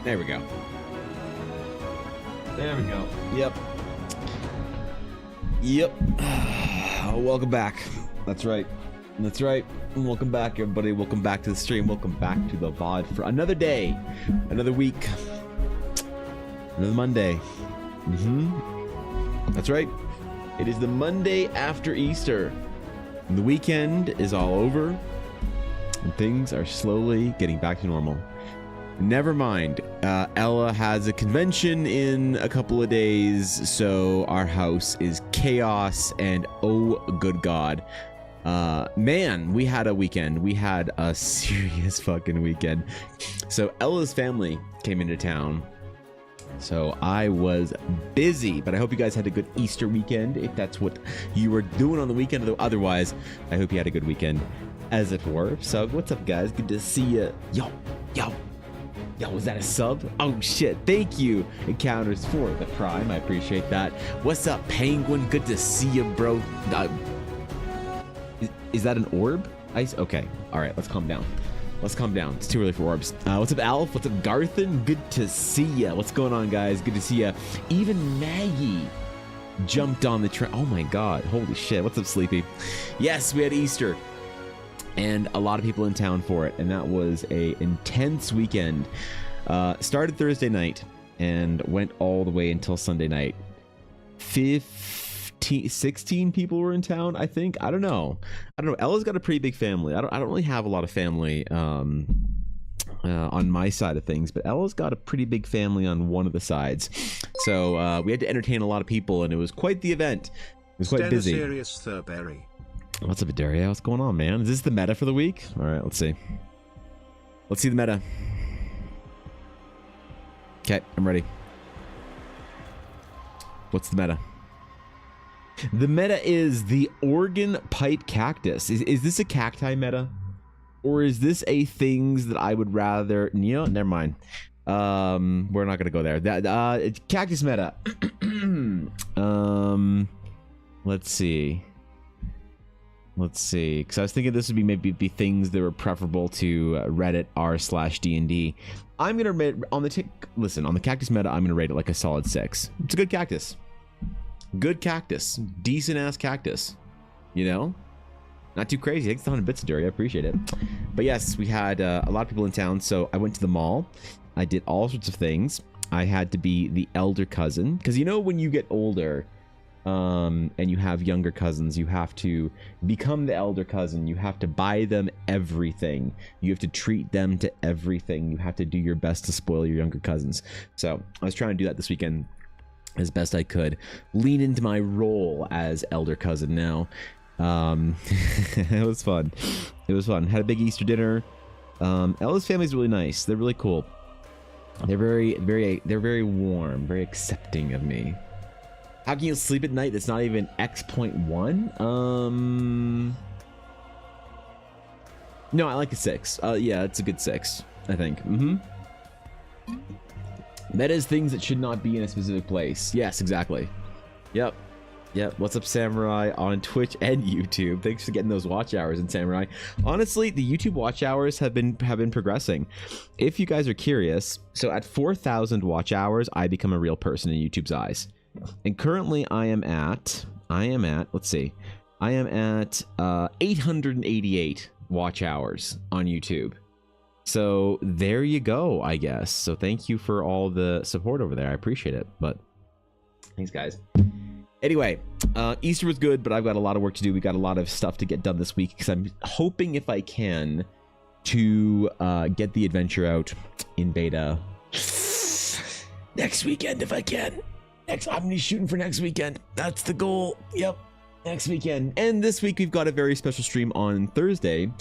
There we go. There we go. Yep. Welcome back. That's right. Welcome back, everybody. Welcome back to the stream. Welcome back to the VOD for another day, another week, another Monday. That's right. It is the Monday after Easter. And the weekend is all over, and things are slowly getting back to normal. Never mind. Ella has a convention in a couple of days, so our house is chaos, and oh good god. Man, we had a weekend. We had a serious fucking weekend. So Ella's family came into town, so I was busy, but I hope you guys had a good Easter weekend, if that's what you were doing on the weekend. Otherwise, I hope you had a good weekend, as it were. So what's up, guys? Good to see you. Yo, was that a sub? Oh shit, thank you, Encounters, for the prime. I appreciate that. What's up, Penguin? Good to see you, bro. Is that an orb? Ice? Okay, all right, let's calm down. It's too early for orbs. What's up, Alf? What's up, Garthen? Good to see ya. What's going on, guys? Good to see ya. Even Maggie jumped on the train. Oh my god, holy shit. What's up, Sleepy? Yes, we had Easter, and a lot of people in town for it, and that was a intense weekend. Started Thursday night and went all the way until Sunday night. 16 people were in town, I think. I don't know. Ella's got a pretty big family. I don't really have a lot of family on my side of things, but Ella's got a pretty big family on one of the sides. So we had to entertain a lot of people, and it was quite the event. It was quite busy. What's up, Daria? What's going on, man? Is this the meta for the week? All right, let's see. Let's see the meta. Okay, I'm ready. What's the meta? The meta is the organ pipe cactus. Is this a cacti meta? Or is this a things that I would rather... You know, never mind. We're not going to go there. It's cactus meta. Let's see. Because I was thinking this would be maybe things that were preferable to Reddit r/D&D. I'm gonna rate on the on the cactus meta. I'm gonna rate it like a solid 6. It's a good cactus. Decent ass cactus. You know, not too crazy. Thanks to 100 bits, Dury. I appreciate it. But yes, we had a lot of people in town, so I went to the mall. I did all sorts of things. I had to be the elder cousin, because you know when you get older. And you have younger cousins, you have to become the elder cousin. You have to buy them everything. You have to treat them to everything. You have to do your best to spoil your younger cousins. So I was trying to do that this weekend as best I could. Lean into my role as elder cousin now. It was fun. Had a big Easter dinner. Ella's family's really nice. They're really cool. They're very warm, very accepting of me. How can you sleep at night that's not even X.1? No, I like a 6. Yeah, it's a good 6, I think. That is things that should not be in a specific place. Yes, exactly. Yep. What's up, Samurai, on Twitch and YouTube? Thanks for getting those watch hours in, Samurai. Honestly, the YouTube watch hours have been progressing. If you guys are curious, so at 4,000 watch hours, I become a real person in YouTube's eyes. And currently I am at, let's see, I am at 888 watch hours on YouTube. So there you go, I guess. So thank you for all the support over there. I appreciate it. But thanks, guys. Anyway, Easter was good, but I've got a lot of work to do. We got a lot of stuff to get done this week, because I'm hoping, if I can, to get the adventure out in beta next weekend, if I can. I'm gonna be shooting for next weekend. That's the goal. Yep, next weekend. And this week we've got a very special stream on Thursday.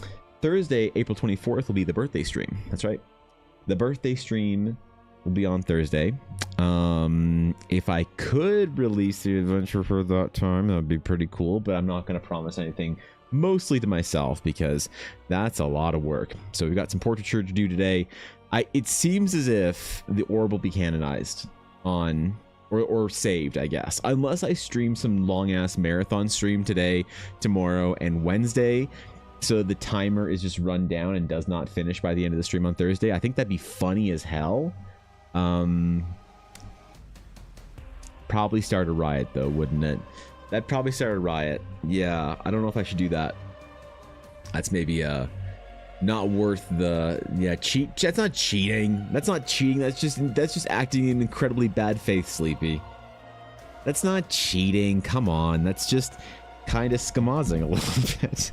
Thursday, April 24th will be the birthday stream. That's right. The birthday stream will be on Thursday. If I could release the adventure for that time, that would be pretty cool, but I'm not going to promise anything, mostly to myself, because that's a lot of work. So we've got some portraiture to do today. It seems as if the orb will be canonized on or saved, I guess, unless I stream some long ass marathon stream today, tomorrow, and Wednesday, so the timer is just run down and does not finish by the end of the stream on Thursday. I think that'd be funny as hell. Probably start a riot though, wouldn't it? That'd probably start a riot. Yeah, I don't know if I should do that. That's maybe not worth the cheat. That's not cheating. That's not cheating. That's just acting in incredibly bad faith, Sleepy. That's not cheating. Come on. That's just kind of schmozzing a little bit.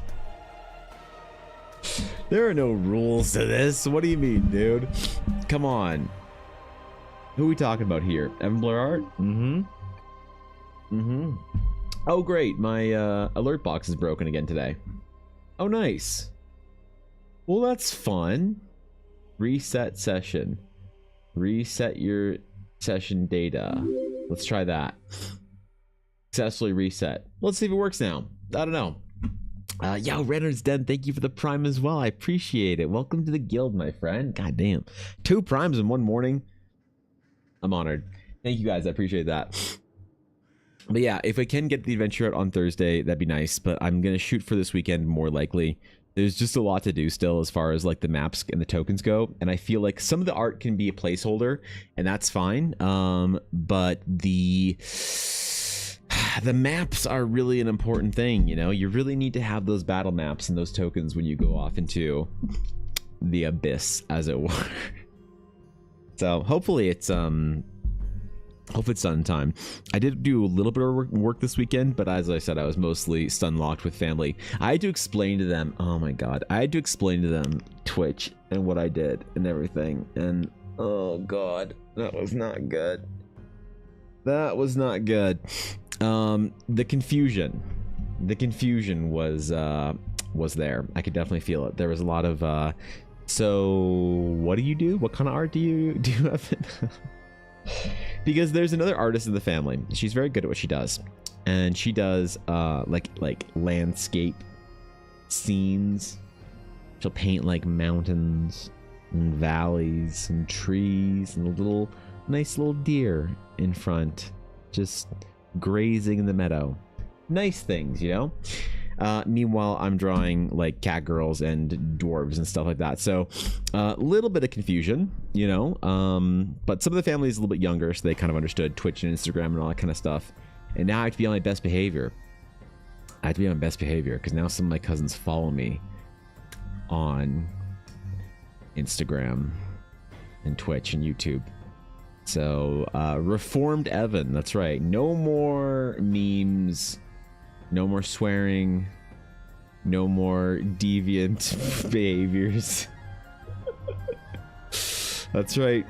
There are no rules to this. What do you mean, dude? Come on. Who are we talking about here? Evan Blair Art? Oh, great. My alert box is broken again today. Oh, nice. Well, that's fun. Reset session. Reset your session data. Let's try that. Successfully reset. Let's see if it works now. I don't know. Yo, Renner's Den, thank you for the prime as well. I appreciate it. Welcome to the guild, my friend. God damn. 2 primes in one morning. I'm honored. Thank you guys. I appreciate that. But yeah, if I can get the adventure out on Thursday, that'd be nice. But I'm going to shoot for this weekend more likely. There's just a lot to do still as far as like the maps and the tokens go. And I feel like some of the art can be a placeholder, and that's fine. But the maps are really an important thing, you know? You really need to have those battle maps and those tokens when you go off into the abyss, as it were. So hopefully it's done in time. I did do a little bit of work this weekend, but as I said, I was mostly stun locked with family. I had to explain to them, oh my god, I had to explain to them Twitch and what I did and everything, and oh god, that was not good. That was not good. The confusion was there. I could definitely feel it. There was a lot of so what do you do? What kind of art do you have? Because there's another artist in the family. She's very good at what she does, and she does like landscape scenes. She'll paint like mountains and valleys and trees and a nice little deer in front, just grazing in the meadow. Nice things, you know. Meanwhile, I'm drawing like cat girls and dwarves and stuff like that. So a little bit of confusion, you know, but some of the family is a little bit younger, so they kind of understood Twitch and Instagram and all that kind of stuff. And now I have to be on my best behavior. I have to be on my best behavior because now some of my cousins follow me on Instagram and Twitch and YouTube. So reformed Evan, that's right. No more memes. No more swearing. No more deviant behaviors. That's right.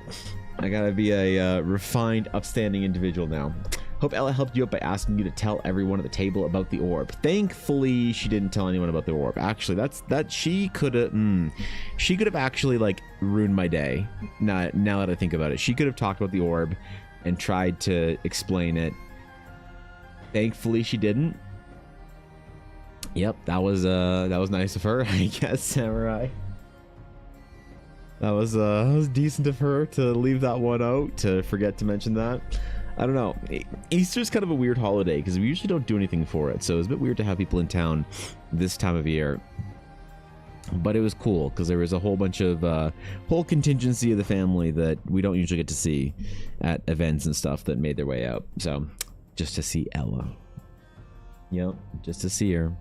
I gotta be a refined, upstanding individual now. Hope Ella helped you out by asking you to tell everyone at the table about the orb. Thankfully, she didn't tell anyone about the orb. Actually, she could have actually like ruined my day. Now that I think about it, she could have talked about the orb and tried to explain it. Thankfully, she didn't. Yep, that was nice of her, I guess, Samurai. That was decent of her to leave that one out, to forget to mention that. I don't know. Easter's kind of a weird holiday because we usually don't do anything for it, so it was a bit weird to have people in town this time of year. But it was cool because there was a whole bunch of whole contingency of the family that we don't usually get to see at events and stuff that made their way out. So just to see Ella. Yep, just to see her.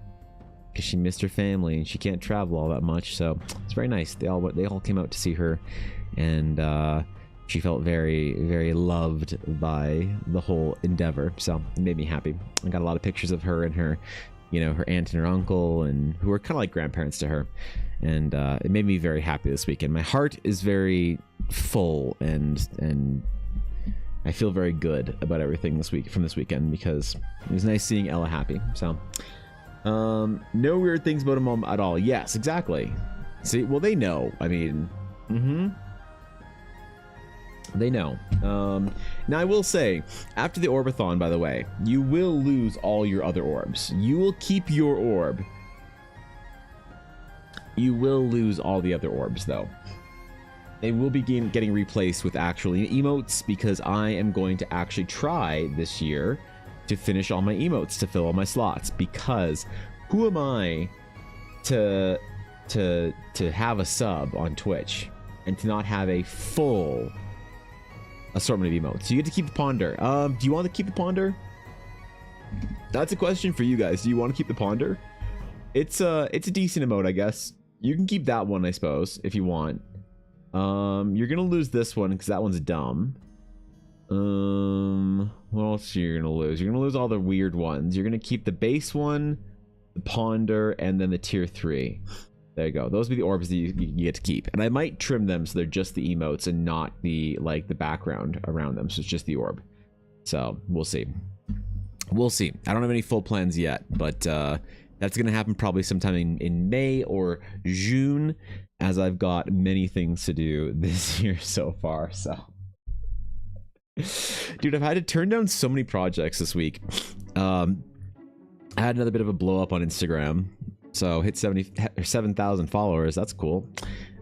Because she missed her family and she can't travel all that much, so it's very nice. They all came out to see her, and she felt very, very loved by the whole endeavor. So it made me happy. I got a lot of pictures of her and her, you know, her aunt and her uncle, and who were kind of like grandparents to her, and it made me very happy this weekend. My heart is very full, and I feel very good about everything from this weekend because it was nice seeing Ella happy. So. No weird things about her mom at all. Yes, exactly. See, well, they know. I mean, they know. Now I will say, after the Orbathon, by the way, you will lose all your other orbs. You will keep your orb. You will lose all the other orbs, though. They will be getting replaced with actual emotes because I am going to actually try this year to finish all my emotes, to fill all my slots, because who am I to have a sub on Twitch and to not have a full assortment of emotes? So you get to keep the ponder. Do you want to keep the ponder? That's a question for you guys. Do you want to keep the ponder? It's a decent emote, I guess. You can keep that one, I suppose, if you want. You're gonna lose this one because that one's dumb. What else are you gonna lose? You're gonna lose all the weird ones. You're gonna keep the base one, the ponder, and then the tier 3. There you go. Those will be the orbs that you get to keep. And I might trim them so they're just the emotes and not the the background around them. So it's just the orb. So we'll see. We'll see. I don't have any full plans yet, but that's gonna happen probably sometime in May or June, as I've got many things to do this year so far. So dude, I've had to turn down so many projects this week. I had another bit of a blow up on Instagram, so hit 7,000 followers. That's cool.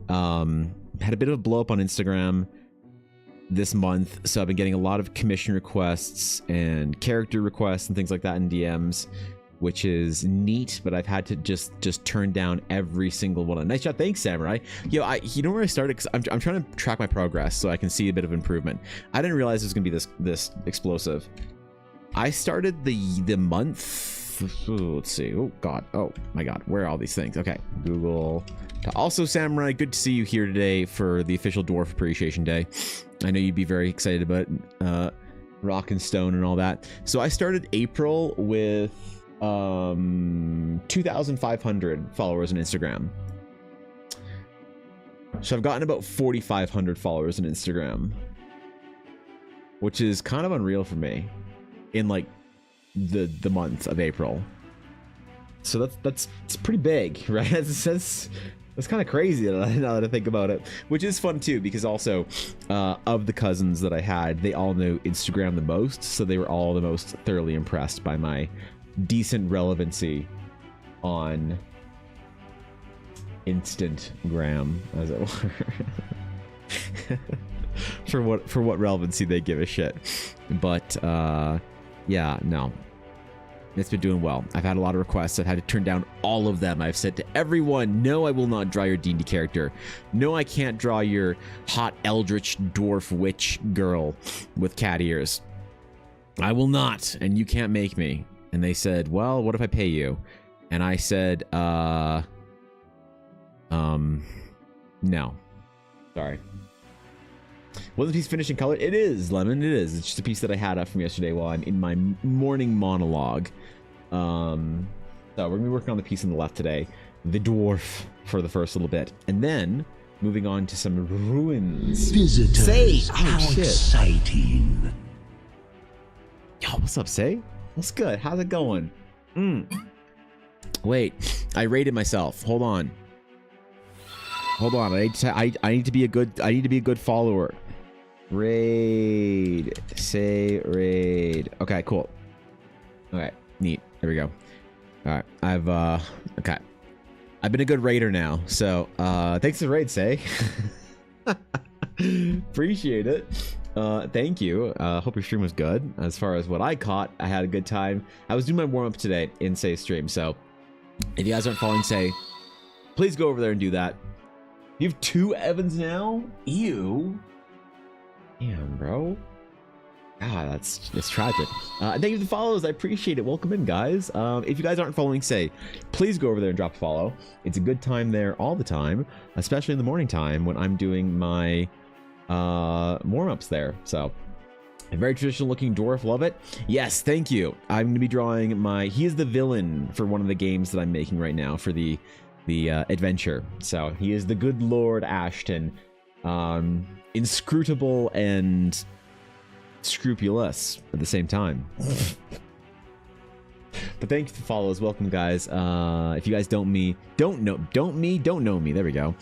Had a bit of a blow up on Instagram this month, so I've been getting a lot of commission requests and character requests and things like that in DMs, which is neat, but I've had to just turn down every single one. Nice shot, thanks, Samurai. Yo, you know where I started? Because I'm trying to track my progress so I can see a bit of improvement. I didn't realize it was gonna be this explosive. I started the month. Let's see. Oh God. Oh my God. Where are all these things? Okay. Google. Also, Samurai, good to see you here today for the official Dwarf Appreciation Day. I know you'd be very excited about Rock and Stone and all that. So I started April with 2,500 followers on Instagram. So I've gotten about 4,500 followers on Instagram, which is kind of unreal for me in like the month of April. So that's pretty big, right? That's kind of crazy now that I think about it, which is fun too, because also of the cousins that I had, they all knew Instagram the most, so they were all the most thoroughly impressed by my decent relevancy on Instagram, as it were. for what relevancy they give a shit. But yeah, no, it's been doing well. I've had a lot of requests. I've had to turn down all of them. I've said to everyone, no, I will not draw your D&D character. No, I can't draw your hot eldritch dwarf witch girl with cat ears. I will not, and you can't make me. And they said, well, what if I pay you? And I said, no. Sorry. Wasn't the piece finished in color? It is, Lemon, it is. It's just a piece that I had up from yesterday while I'm in my morning monologue. So we're gonna be working on the piece on the left today, the dwarf, for the first little bit. And then moving on to some ruins. Visitors, Say, how exciting. Yo, what's up, Say? What's good? How's it going? Wait, I rated myself. Hold on. I need to be a good follower. Raid. Say raid. Okay, cool. Okay, neat. There we go. All right, okay. I've been a good raider now, so thanks for the raid, Say. Appreciate it. Thank you. Hope your stream was good. As far as what I caught, I had a good time. I was doing my warm-up today in Say's stream, so if you guys aren't following Say, please go over there and do that. You have 2 Evans now? Ew. Damn, bro. God, that's tragic. Thank you for the follows. I appreciate it. Welcome in, guys. If you guys aren't following Say, please go over there and drop a follow. It's a good time there all the time, especially in the morning time when I'm doing my warm-ups there. So a very traditional looking dwarf. Love it. Yes, thank you. I'm gonna be drawing he is the villain for one of the games that I'm making right now for the adventure. So he is the good Lord Ashton, inscrutable and scrupulous at the same time. But thank you for the follows. Welcome, guys. If you guys don't know me. There we go.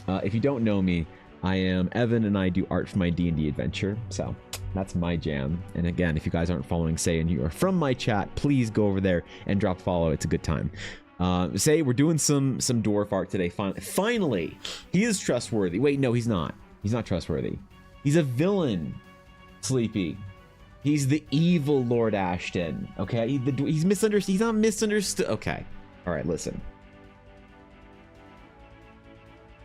If you don't know me, I am Evan, and I do art for my D&D adventure. So that's my jam. And again, if you guys aren't following Say and you are from my chat, please go over there and drop a follow. It's a good time. Say, we're doing some dwarf art today. Finally, he is trustworthy. Wait, no, he's not. He's not trustworthy. He's a villain, Sleepy. He's the evil Lord Ashton. Okay, he's misunderstood. He's not misunderstood. Okay, all right. Listen,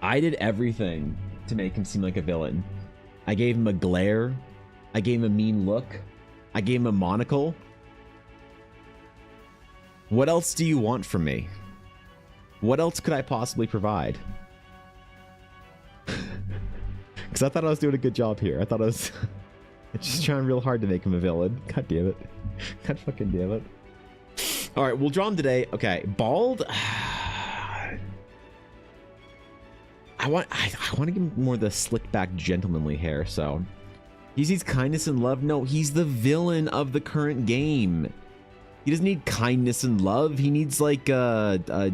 I did everything to make him seem like a villain. I gave him a glare. I gave him a mean look. I gave him a monocle. What else do you want from me? What else could I possibly provide? Because I thought I was doing a good job here. I thought I was just trying real hard to make him a villain. God damn it. God fucking damn it. All right, we'll draw him today. Okay, bald. I want to give him more of the slick back gentlemanly hair. So he sees kindness and love. No, he's the villain of the current game. He doesn't need kindness and love. He needs like a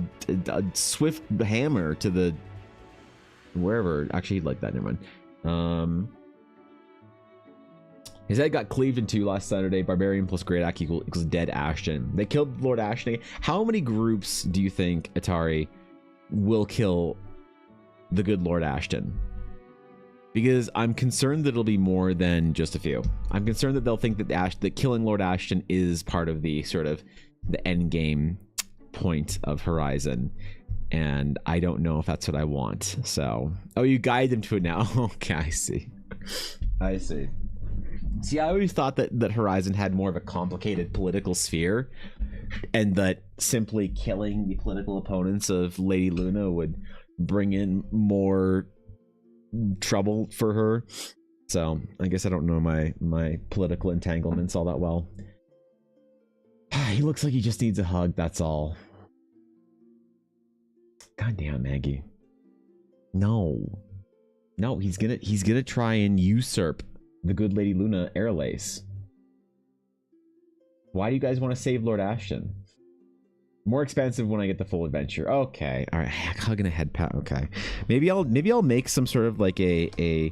swift hammer to the wherever. Actually, he'd like that. Never mind. His head got cleaved in two last Saturday. Barbarian plus Great Axe equals dead Ashton. They killed Lord Ashton. How many groups do you think Atari will kill the good Lord Ashton? Because I'm concerned that it'll be more than just a few. I'm concerned that they'll think that killing Lord Ashton is part of the sort of the end game point of Horizon. And I don't know if that's what I want. So, oh, you guide them to it now. Okay, I see. I see. See, I always thought that Horizon had more of a complicated political sphere, and that simply killing the political opponents of Lady Luna would bring in more trouble for her. So I guess I don't know my political entanglements all that well. He looks like he just needs a hug, that's all. God damn, Maggie. No, he's gonna try and usurp the good Lady Luna air lace. Why do you guys want to save Lord Ashton? More expensive when I get the full adventure. Okay, all right. Hugging a head pat. Okay, maybe I'll make some sort of like a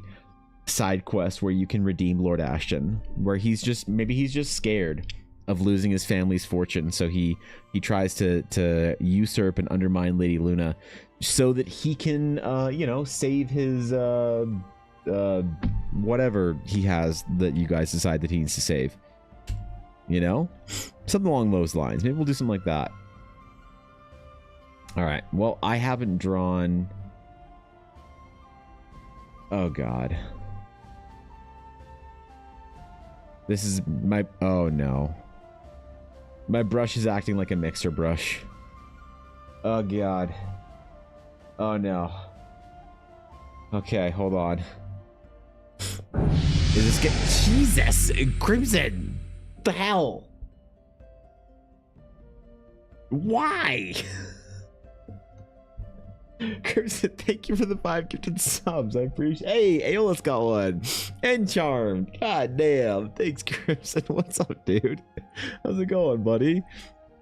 side quest where you can redeem Lord Ashton, where he's just scared of losing his family's fortune, so he tries to usurp and undermine Lady Luna, so that he can save his whatever he has that you guys decide that he needs to save. You know, something along those lines. Maybe we'll do something like that. All right. Well, I haven't drawn. Oh God. This is my. Oh no. My brush is acting like a mixer brush. Oh God. Oh no. Okay, hold on. Is this get Jesus Crimson? What the hell? Why? Crimson, thank you for the 5 gifted subs. I appreciate. Hey, Aeolus got one. And Charmed. God damn. Thanks, Crimson. What's up, dude? How's it going, buddy?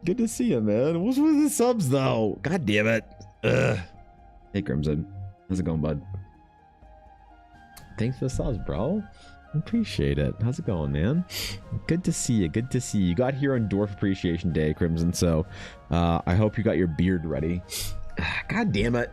Good to see you, man. What's with the subs, though? God damn it. Ugh. Hey, Crimson. How's it going, bud? Thanks for the subs, bro. Appreciate it. How's it going, man? Good to see you. Good to see you. You got here on Dwarf Appreciation Day, Crimson, so I hope you got your beard ready. God damn it.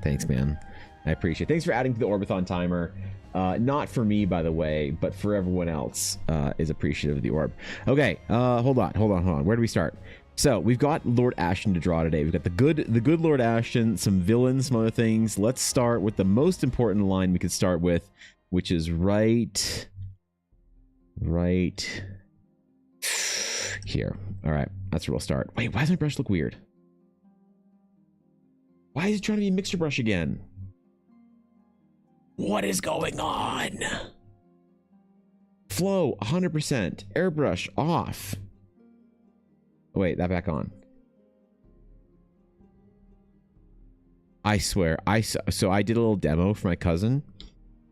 Thanks, man. I appreciate it. Thanks for adding to the Orbathon timer. Not for me, by the way, but for everyone else is appreciative of the orb. Okay, hold on. Where do we start? So we've got Lord Ashton to draw today. We've got the good Lord Ashton, some villains, some other things. Let's start with the most important line we could start with, which is right here. All right, that's where we'll start. Wait, why does my brush look weird? Why is it trying to be a mixer brush again? What is going on? Flow 100%. Airbrush off. Wait, that back on. I swear, so I did a little demo for my cousin,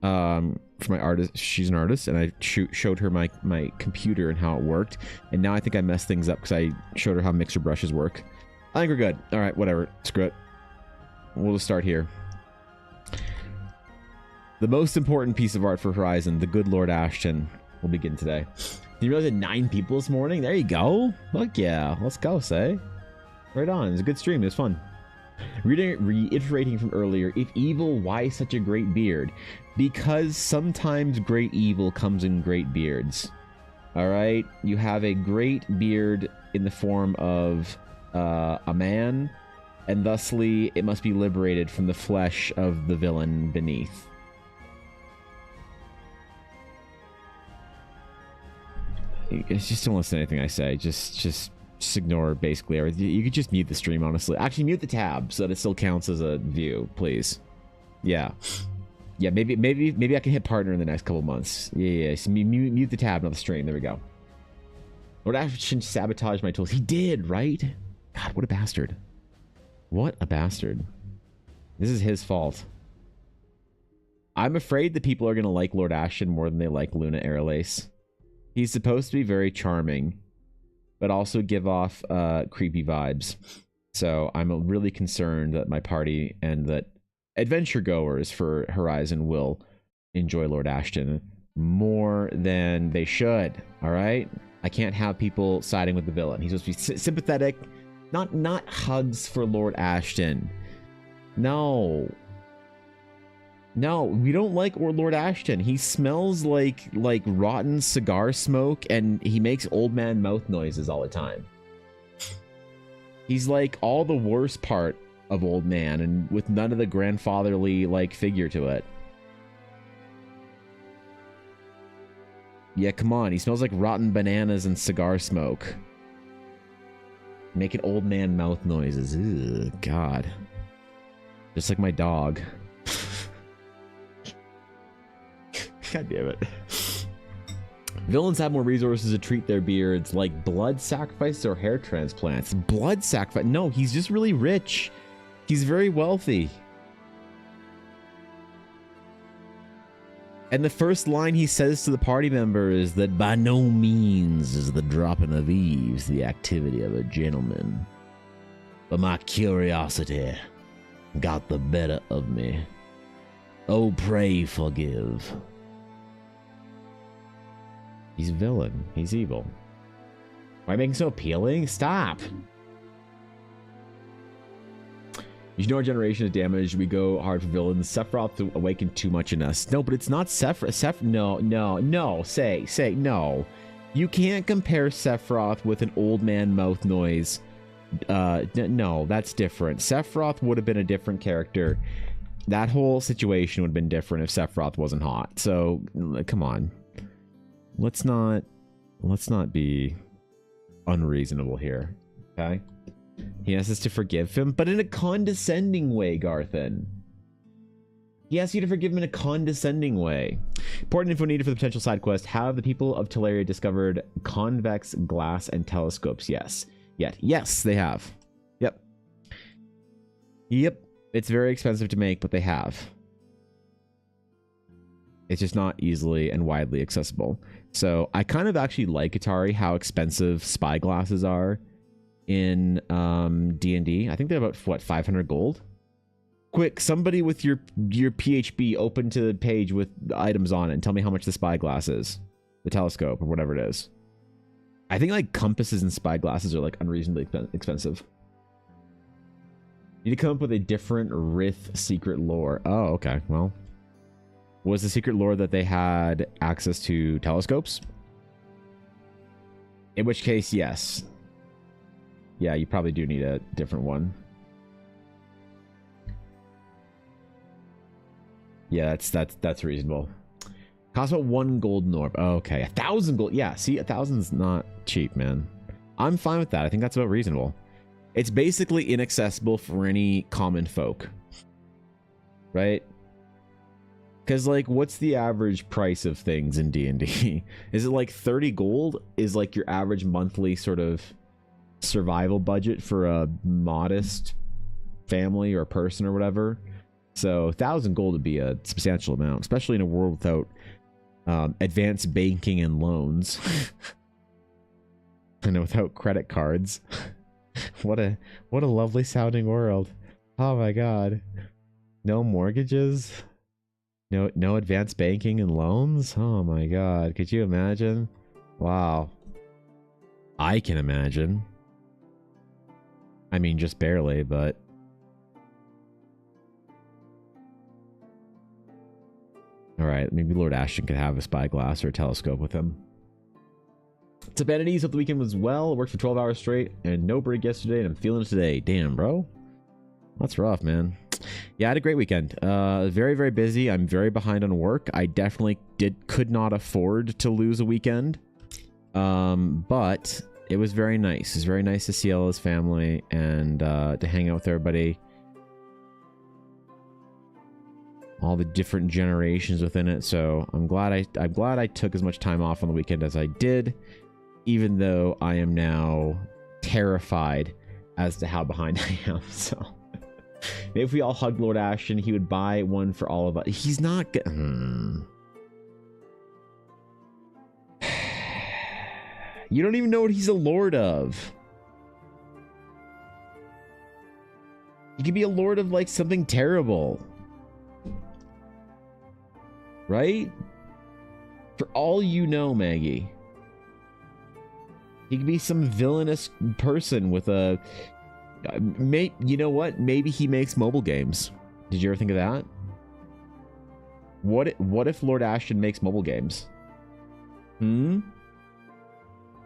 for my artist. She's an artist, and I showed her my computer and how it worked. And now I think I messed things up because I showed her how mixer brushes work. I think we're good. All right, whatever. Screw it. We'll just start here. The most important piece of art for Horizon, the good Lord Ashton, will begin today. You realize that 9 people this morning? There you go. Fuck yeah. Let's go, say. Right on. It was a good stream. It was fun. Reiterating from earlier, if evil, why such a great beard? Because sometimes great evil comes in great beards. Alright? You have a great beard in the form of a man, and thusly it must be liberated from the flesh of the villain beneath. Just don't listen to anything I say. Just ignore basically everything. You could just mute the stream, honestly. Actually, mute the tab so that it still counts as a view, please. Yeah. Yeah, maybe I can hit partner in the next couple months. Yeah. So mute the tab, not the stream. There we go. Lord Ashton sabotaged my tools. He did, right? God, what a bastard. What a bastard. This is his fault. I'm afraid that people are going to like Lord Ashton more than they like Luna Airlace. He's supposed to be very charming, but also give off creepy vibes. So I'm really concerned that my party and that adventure goers for Horizon will enjoy Lord Ashton more than they should. All right, I can't have people siding with the villain. He's supposed to be sympathetic, not hugs for Lord Ashton. No, we don't like Lord Ashton. He smells like rotten cigar smoke, and he makes old man mouth noises all the time. He's like all the worst part of old man, and with none of the grandfatherly like figure to it. Yeah, come on. He smells like rotten bananas and cigar smoke. Making old man mouth noises. Ugh, God. Just like my dog. God damn it. Villains have more resources to treat their beards, like blood sacrifices or hair transplants. Blood sacrifice? No, he's just really rich. He's very wealthy. And the first line he says to the party member is that by no means is the dropping of eaves the activity of a gentleman, but my curiosity got the better of me. Oh, pray forgive. He's a villain. He's evil. Why make him so appealing? Stop. You know our generation is damaged. We go hard for villains. Sephiroth awakened too much in us. No, but it's not Sephiroth. No. Say, no. You can't compare Sephiroth with an old man mouth noise. No, that's different. Sephiroth would have been a different character. That whole situation would have been different if Sephiroth wasn't hot. So, come on. Let's not be unreasonable here, okay? He asks us to forgive him, but in a condescending way, Garthen. He asks you to forgive him in a condescending way. Important info needed for the potential side quest. Have the people of Teleria discovered convex glass and telescopes? Yes. Yes, they have. Yep. It's very expensive to make, but they have. It's just not easily and widely accessible. So I kind of actually like Atari how expensive spy glasses are in D&D. I think they're about, what, 500 gold? Quick, somebody with your PHB open to the page with items on it and tell me how much the spy glass is. The telescope or whatever it is. I think like compasses and spy glasses are like unreasonably expensive. You need to come up with a different Rith secret lore. Oh, okay. Well, was the secret lore that they had access to telescopes? In which case, yes. Yeah, you probably do need a different one. Yeah, that's reasonable. Costs about 1 golden orb. Oh, okay, 1,000 gold. Yeah, see, 1,000's not cheap, man. I'm fine with that. I think that's about reasonable. It's basically inaccessible for any common folk, right? Because, like, what's the average price of things in D&D? Is it like 30 gold is like your average monthly sort of survival budget for a modest family or person or whatever? So 1,000 gold would be a substantial amount, especially in a world without advanced banking and loans. And without credit cards. What a lovely sounding world. Oh my god. No mortgages? No advanced banking and loans? Oh my god. Could you imagine? Wow. I can imagine. I mean, just barely, but All right, maybe Lord Ashton could have a spyglass or a telescope with him. It's a Vanities. Hope the weekend was well. Worked for 12 hours straight and no break yesterday, and I'm feeling it today. Damn, bro. That's rough, man. Yeah, I had a great weekend. Very, very busy. I'm very behind on work. I definitely could not afford to lose a weekend. But it was very nice. It was very nice to see Ella's family and to hang out with everybody. All the different generations within it. So I'm glad I took as much time off on the weekend as I did, even though I am now terrified as to how behind I am. So maybe if we all hugged Lord Ashton, he would buy one for all of us. He's not You don't even know what he's a lord of. He could be a lord of like something terrible. Right? For all you know, Maggie. He could be some villainous person with a... you know what? Maybe he makes mobile games. Did you ever think of that? What if Lord Ashton makes mobile games?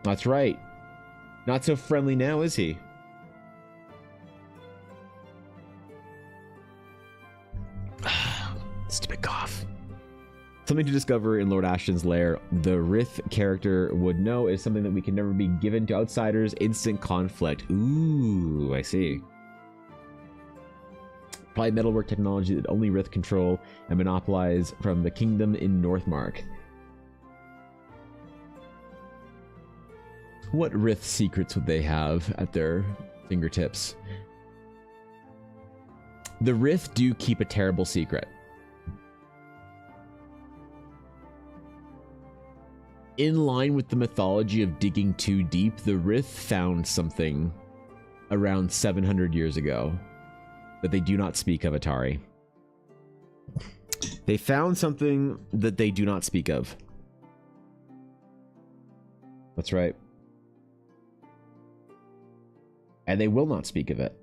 That's right. Not so friendly now, is he? Stupid cough. Something to discover in Lord Ashton's lair. The Rith character would know is something that we can never be given to outsiders. Instant conflict. Ooh, I see. Probably metalwork technology that only Rith control and monopolize from the kingdom in Northmark. What Rith secrets would they have at their fingertips? The Rith do keep a terrible secret. In line with the mythology of digging too deep, the Rith found something around 700 years ago that they do not speak of, Atari. They found something that they do not speak of. That's right. And they will not speak of it.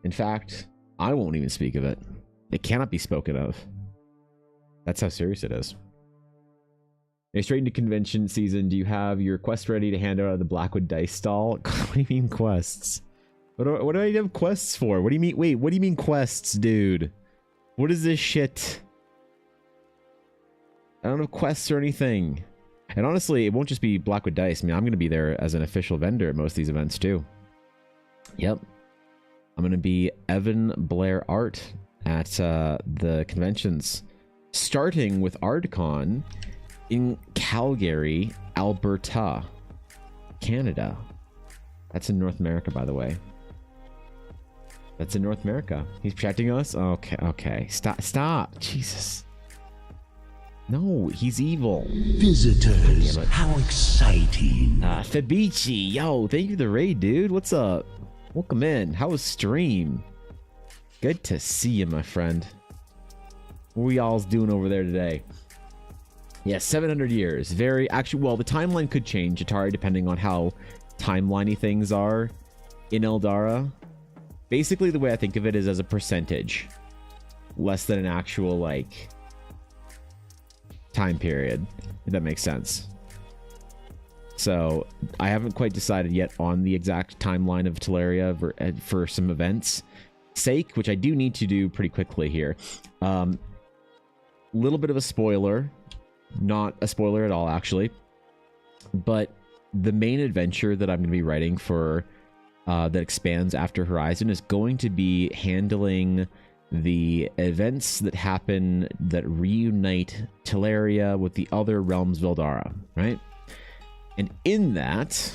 In fact, I won't even speak of it. It cannot be spoken of. That's how serious it is. Hey, straight into convention season. Do you have your quest ready to hand out at the Blackwood Dice stall? What do you mean quests? What do I have quests for? What do you mean? Wait, what do you mean quests, dude? What is this shit? I don't have quests or anything. And honestly, it won't just be Blackwood Dice. I mean, I'm going to be there as an official vendor at most of these events too. Yep. I'm going to be Evan Blair Art at the conventions, starting with ArtCon in Calgary, Alberta, Canada. That's in North America, by the way. That's in North America. He's protecting us? Okay, okay. Stop. Jesus. No, he's evil. Visitors, how exciting. Fabici, yo, thank you for the raid, dude. What's up? Welcome in. How was stream? Good to see you, my friend. What are we all's doing over there today? Yeah, 700 years. Very, actually, well, the timeline could change, Atari, depending on how timeliney things are in Eldara. Basically, the way I think of it is as a percentage. Less than an actual, like, time period, if that makes sense. So, I haven't quite decided yet on the exact timeline of Teleria for some events' sake, which I do need to do pretty quickly here. Little bit of a spoiler. Not a spoiler at all, actually. But the main adventure that I'm going to be writing for that expands after Horizon is going to be handling the events that happen that reunite Teleria with the other realms of Eldara, right? And in that,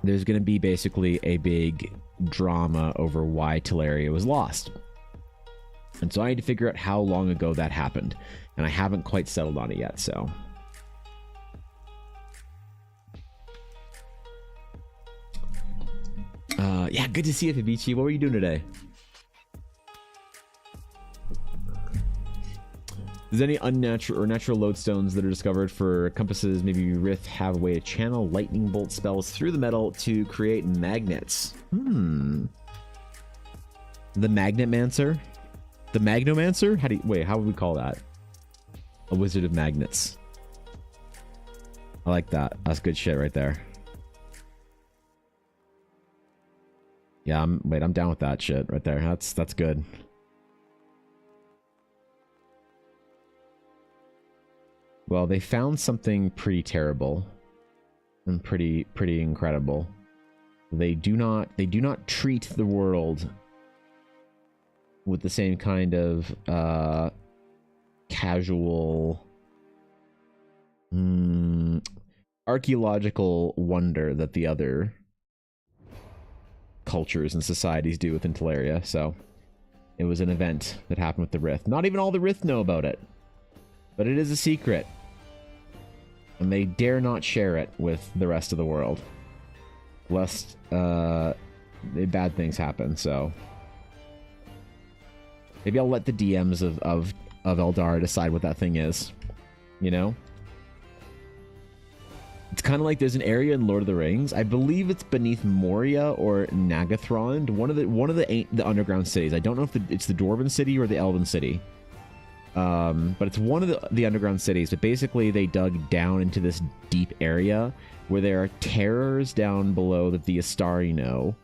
there's going to be basically a big drama over why Teleria was lost. And so I need to figure out how long ago that happened. And I haven't quite settled on it yet, so. Yeah, good to see you, Fabici. What were you doing today? Is there any unnatural or natural lodestones that are discovered for compasses? Maybe Rith have a way to channel lightning bolt spells through the metal to create magnets. The Magnet Mancer? The Magnomancer? How would we call that? A wizard of magnets. I like that. That's good shit right there. Yeah, I'm down with that shit right there. That's good. Well, they found something pretty terrible and pretty incredible. They do not treat the world with the same kind of casual archaeological wonder that the other cultures and societies do within Teleria. So it was an event that happened with the Rith. Not even all the Rith know about it, but it is a secret, and they dare not share it with the rest of the world, lest bad things happen. So maybe I'll let the DMs of Eldar decide what that thing is. You know? It's kind of like there's an area in Lord of the Rings. I believe it's beneath Moria or Nagathrond, one of the underground cities. I don't know if it's the Dwarven city or the Elven city. But it's one of the underground cities. But basically, they dug down into this deep area where there are terrors down below that the Astari know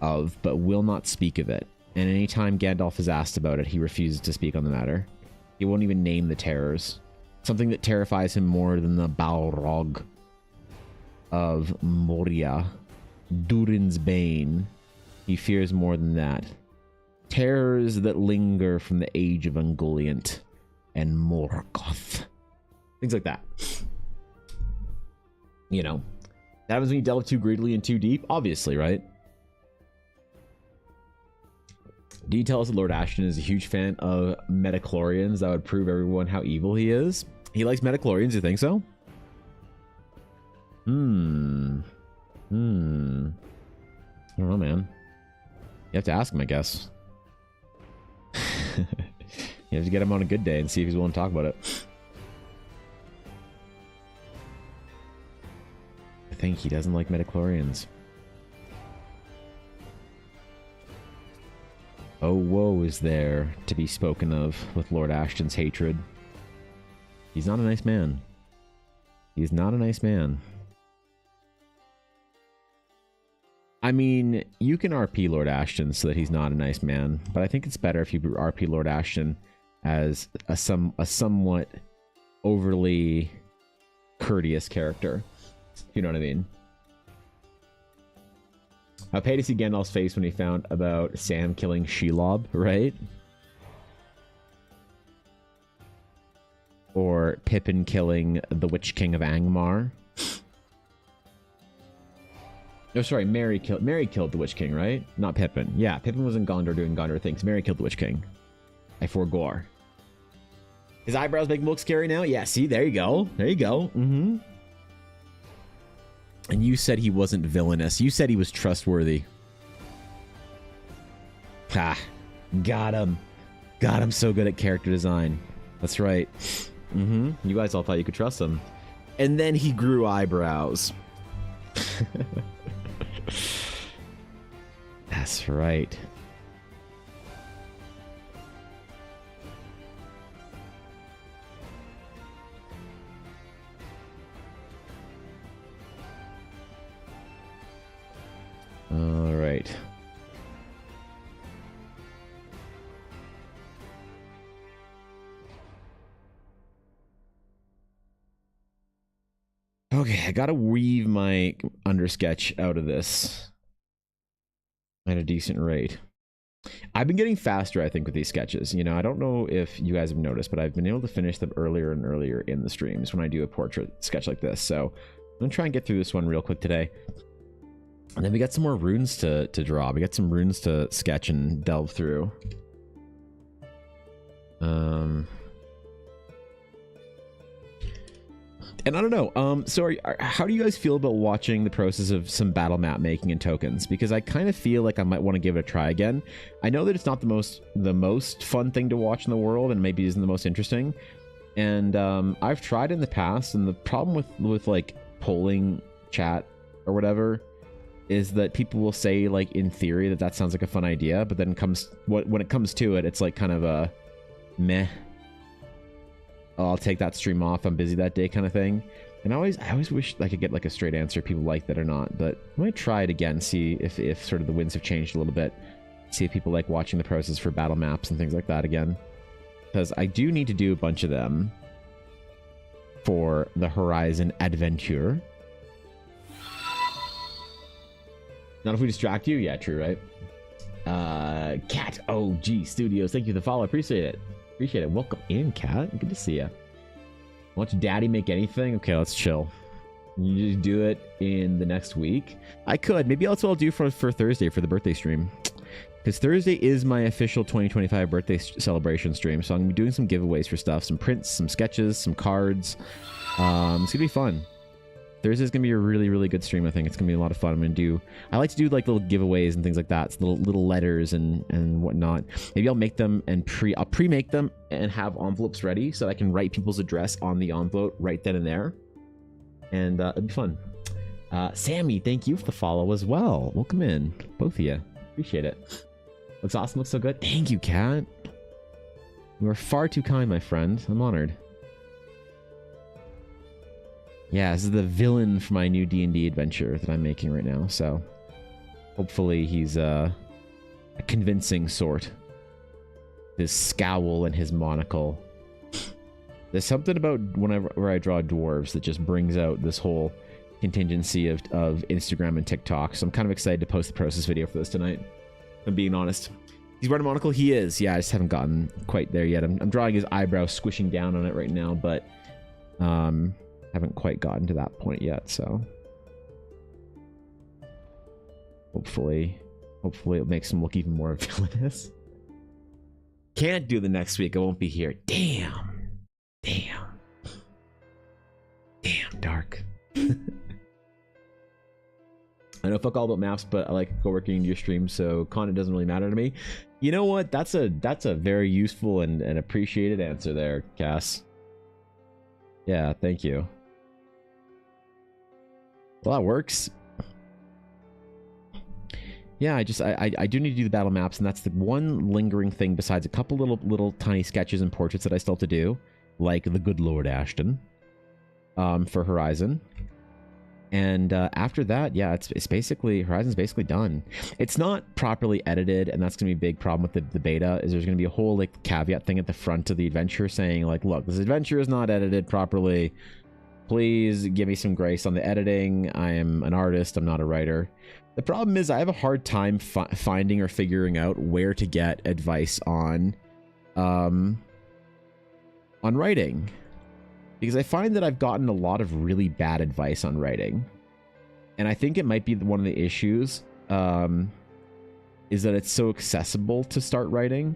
of, but will not speak of it. And anytime Gandalf is asked about it, he refuses to speak on the matter. He won't even name the terrors. Something that terrifies him more than the Balrog of Moria, Durin's Bane. He fears more than that. Terrors that linger from the age of Ungoliant and Morgoth. Things like that. You know, that happens when you delve too greedily and too deep, obviously, right? Do you tell us that Lord Ashton is a huge fan of metachlorians that would prove everyone how evil he is? He likes metachlorians, you think so? I don't know, man. You have to ask him, I guess. You have to get him on a good day and see if he's willing to talk about it. I think he doesn't like metachlorians. Oh, woe is there to be spoken of with Lord Ashton's hatred. He's not a nice man. He's not a nice man. I mean, you can RP Lord Ashton so that he's not a nice man, but I think it's better if you RP Lord Ashton as a somewhat overly courteous character, if you know what I mean. I paid to see Gandalf's face when he found about Sam killing Shelob, right? Or Pippin killing the Witch King of Angmar. No, sorry, Merry killed the Witch King, right? Not Pippin. Yeah, Pippin was in Gondor doing Gondor things. Merry killed the Witch King. I forgore. His eyebrows make him look scary now? Yeah, see, there you go. There you go. Mm-hmm. And you said he wasn't villainous. You said he was trustworthy. Ha. Got him. God, I'm so good at character design. That's right. Mm-hmm. You guys all thought you could trust him. And then he grew eyebrows. That's right. All right. Okay, I gotta weave my undersketch out of this at a decent rate. I've been getting faster, I think, with these sketches. You know, I don't know if you guys have noticed, but I've been able to finish them earlier and earlier in the streams when I do a portrait sketch like this. So I'm gonna try and get through this one real quick today. And then we got some more runes to draw. We got some runes to sketch and delve through. And I don't know. So how do you guys feel about watching the process of some battle map making and tokens? Because I kind of feel like I might want to give it a try again. I know that it's not the most fun thing to watch in the world, and maybe isn't the most interesting. And I've tried in the past, and the problem with like polling chat or whatever is that people will say, like, in theory that sounds like a fun idea, but then when it comes to it, it's like kind of a meh. Oh, I'll take that stream off, I'm busy that day kind of thing. And I always wish I could get like a straight answer if people like that or not, but I might try it again, see if sort of the winds have changed a little bit. See if people like watching the process for battle maps and things like that again. Because I do need to do a bunch of them for the Horizon Adventure. Not if we distract you? Yeah, true, right? Cat OG Studios, thank you for the follow. Appreciate it. Appreciate it. Welcome in, Cat. Good to see you. Watch Daddy make anything? Okay, let's chill. You just do it in the next week? I could. Maybe that's what I'll do for Thursday for the birthday stream. Because Thursday is my official 2025 birthday celebration stream. So I'm going to be doing some giveaways for stuff. Some prints, some sketches, some cards. It's going to be fun. Thursday's going to be a really, really good stream, I think. It's going to be a lot of fun. I like to do like little giveaways and things like that. So little letters and whatnot. Maybe I'll make them and I'll pre-make them and have envelopes ready so that I can write people's address on the envelope right then and there. And it'd be fun. Sammy, thank you for the follow as well. Welcome in, both of you. Appreciate it. Looks awesome, looks so good. Thank you, Kat. You are far too kind, my friend. I'm honored. Yeah, this is the villain for my new D&D adventure that I'm making right now, so hopefully he's a convincing sort. His scowl and his monocle. There's something about whenever I draw dwarves that just brings out this whole contingency of Instagram and TikTok, so I'm kind of excited to post the process video for this tonight. I'm being honest. He's wearing a monocle? He is. Yeah, I just haven't gotten quite there yet. I'm drawing his eyebrow squishing down on it right now, but haven't quite gotten to that point yet, so hopefully it makes him look even more villainous. Can't do the next week. I won't be here. Damn, dark. I know fuck all about maps, but I like co-working in your stream, so content doesn't really matter to me. You know what? That's a very useful and appreciated answer there, Cass. Yeah, thank you. Well, that works. Yeah, I do need to do the battle maps, and that's the one lingering thing besides a couple little tiny sketches and portraits that I still have to do, like the good Lord Ashton, for Horizon. And after that, yeah, it's basically, Horizon's basically done. It's not properly edited, and that's gonna be a big problem with the beta, is there's gonna be a whole like caveat thing at the front of the adventure saying like, look, this adventure is not edited properly. Please give me some grace on the editing. I am an artist, I'm not a writer. The problem is I have a hard time finding or figuring out where to get advice on writing. Because I find that I've gotten a lot of really bad advice on writing. And I think it might be one of the issues is that it's so accessible to start writing.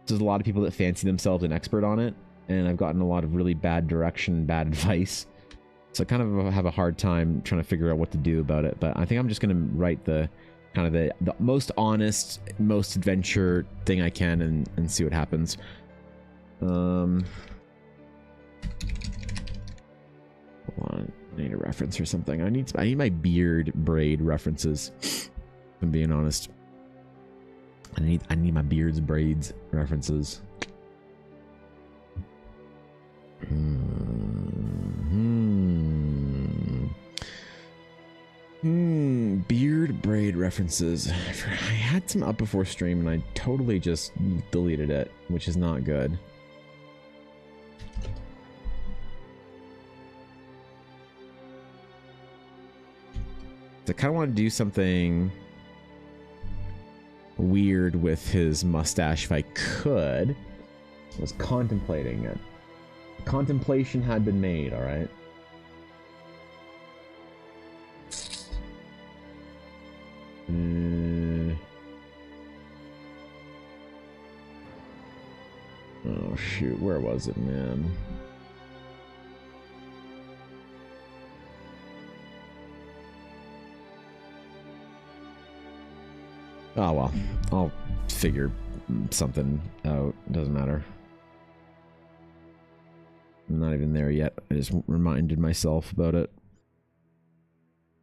There's a lot of people that fancy themselves an expert on it. And I've gotten a lot of really bad direction, bad advice. So I kind of have a hard time trying to figure out what to do about it. But I think I'm just going to write the kind of the most honest, most adventure thing I can and see what happens. Hold on, I need a reference or something. I need my beard braid references. If I'm being honest. I need my beard's braids references. Beard braid references. I had some up before stream and I totally just deleted it, which is not good. I kind of want to do something weird with his mustache if I could. I was contemplating it. Contemplation had been made, all right? Oh shoot, where was it, man? Oh well, I'll figure something out. Doesn't matter. I'm not even there yet. I just reminded myself about it.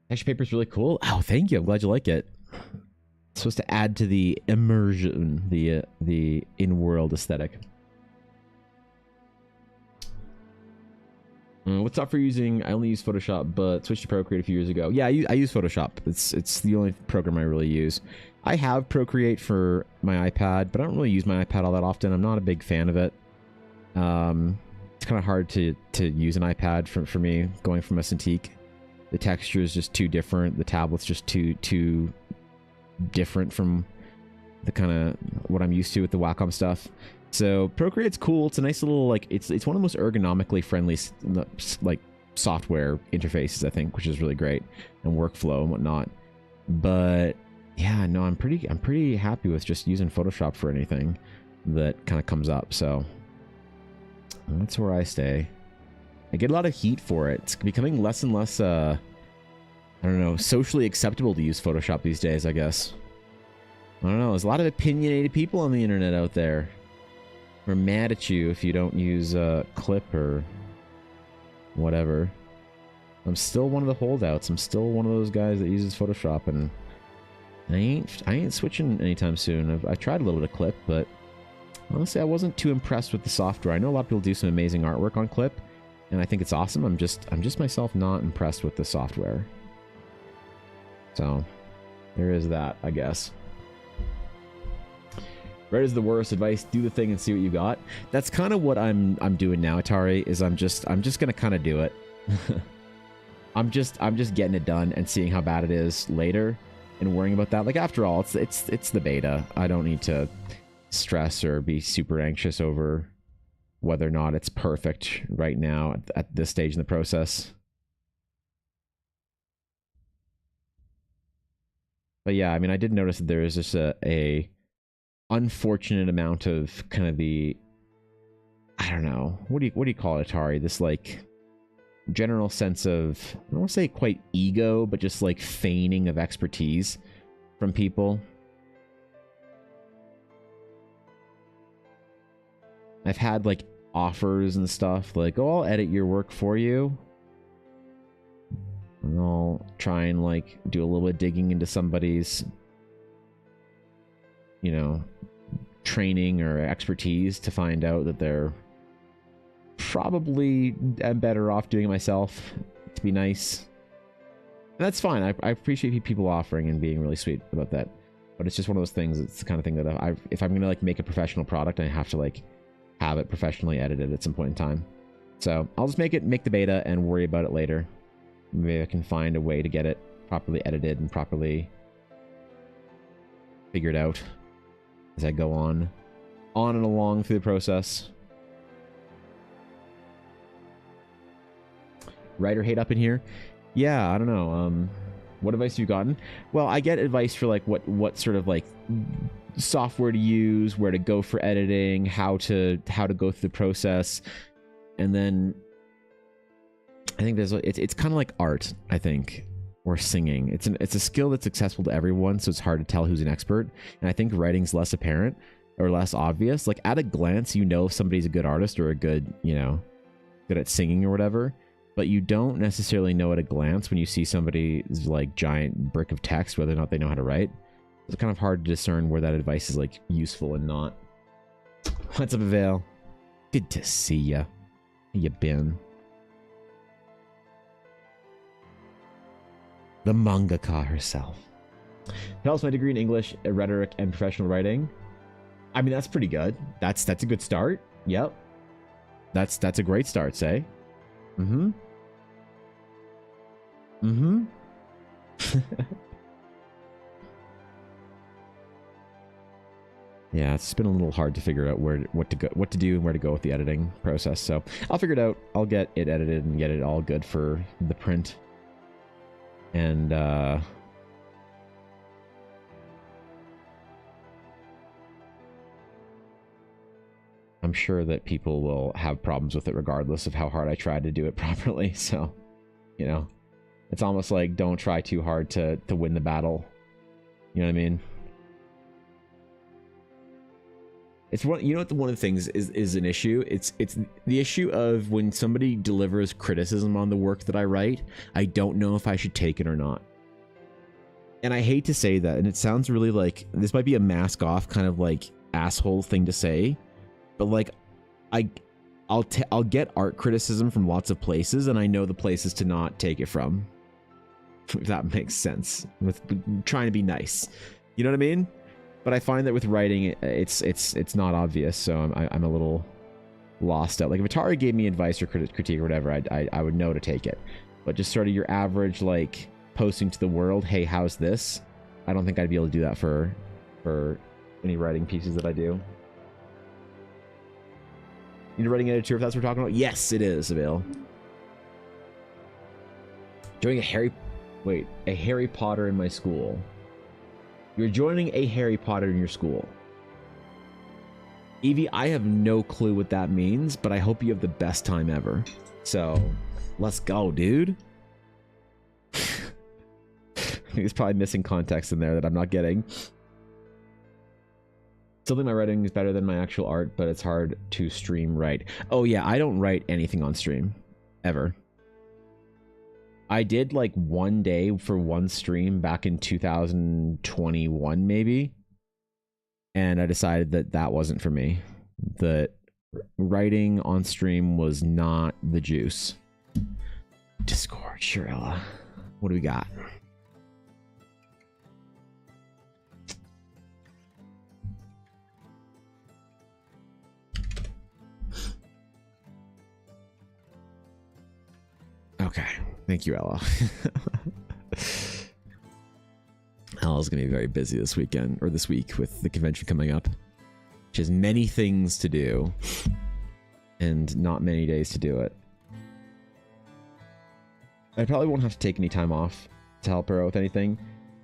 Texture paper is really cool. Oh, thank you. I'm glad you like it. It's supposed to add to the immersion, the in-world aesthetic. What's up for using? I only use Photoshop, but switched to Procreate a few years ago. Yeah, I use Photoshop. It's the only program I really use. I have Procreate for my iPad, but I don't really use my iPad all that often. I'm not a big fan of it. It's kind of hard to use an iPad for me, going from a Cintiq. The texture is just too different. The tablet's just too different from the kind of what I'm used to with the Wacom stuff. So Procreate's cool. It's a nice little, like, it's one of the most ergonomically friendly like software interfaces, I think, which is really great, and workflow and whatnot. But yeah, no, I'm pretty happy with just using Photoshop for anything that kind of comes up. So that's where I stay. I get a lot of heat for it. It's becoming less and less I don't know, socially acceptable to use Photoshop these days, I guess. I don't know, there's a lot of opinionated people on the internet out there. We're mad at you if you don't use Clip or whatever. I'm still one of the holdouts. I'm still one of those guys that uses Photoshop, and I ain't switching anytime soon. I've tried a little bit of Clip, but honestly, I wasn't too impressed with the software. I know a lot of people do some amazing artwork on Clip, and I think it's awesome. I'm just myself not impressed with the software. So there is that, I guess. Red is the worst. Advice: do the thing and see what you got. That's kind of what I'm doing now, Atari. Is I'm just gonna kind of do it. I'm just getting it done and seeing how bad it is later, and worrying about that. Like, after all, it's the beta. I don't need to stress or be super anxious over whether or not it's perfect right now at this stage in the process. But yeah, I mean, I did notice that there is just a unfortunate amount of kind of the, I don't know, what do you call it, Atari? This, like, general sense of, I don't want to say quite ego, but just like feigning of expertise from people. I've had like offers and stuff like, oh, I'll edit your work for you. And I'll try and like do a little bit of digging into somebody's, you know, training or expertise to find out that they're probably better off doing it myself, to be nice. And that's fine. I appreciate people offering and being really sweet about that. But it's just one of those things. It's the kind of thing that if I'm gonna like make a professional product, I have to like have it professionally edited at some point in time. So I'll just make the beta and worry about it later. Maybe I can find a way to get it properly edited and properly figured out as I go on and along through the process. Writer hate up in here? Yeah, I don't know. What advice have you gotten? Well, I get advice for like what sort of like software to use, where to go for editing, how to go through the process, and then I think it's kind of like art, I think, or singing. It's a skill that's accessible to everyone, so it's hard to tell who's an expert. And I think writing's less apparent or less obvious. Like, at a glance, you know if somebody's a good artist or a good, you know, good at singing or whatever. But you don't necessarily know at a glance when you see somebody's like giant brick of text whether or not they know how to write. It's kind of hard to discern where that advice is like useful and not. What's up, Avail? Good to see ya. How you been? The mangaka herself. Tell us my degree in English, rhetoric, and professional writing. I mean, that's pretty good. That's a good start. Yep. That's a great start, say. Mm-hmm. Mm-hmm. Yeah, it's been a little hard to figure out what to do and where to go with the editing process. So I'll figure it out. I'll get it edited and get it all good for the print. And I'm sure that people will have problems with it regardless of how hard I try to do it properly. So, you know, it's almost like don't try too hard to win the battle. You know what I mean? It's one, you know what, one of the things is an issue. It's the issue of when somebody delivers criticism on the work that I write, I don't know if I should take it or not. And I hate to say that, and it sounds really like this might be a mask off kind of like asshole thing to say, but like I'll get art criticism from lots of places, and I know the places to not take it from. If that makes sense, with trying to be nice, you know what I mean? But I find that with writing, it's not obvious, so I'm a little lost out. Like if Atari gave me advice or critique or whatever, I would know to take it. But just sort of your average like posting to the world, hey, how's this? I don't think I'd be able to do that for any writing pieces that I do. You need a writing editor if that's what we're talking about? Yes, it is, Avail. Joining a Harry Potter in my school. You're joining a Harry Potter in your school. Evie, I have no clue what that means, but I hope you have the best time ever. So, let's go, dude. I think there's probably missing context in there that I'm not getting. Still think my writing is better than my actual art, but it's hard to stream write. Oh yeah, I don't write anything on stream. Ever. I did like one day for one stream back in 2021 maybe, and I decided that that wasn't for me. That writing on stream was not the juice. Discord, sure, Ella. What do we got? Okay. Thank you, Ella. Ella's going to be very busy this weekend, or this week, with the convention coming up. She has many things to do, and not many days to do it. I probably won't have to take any time off to help her out with anything.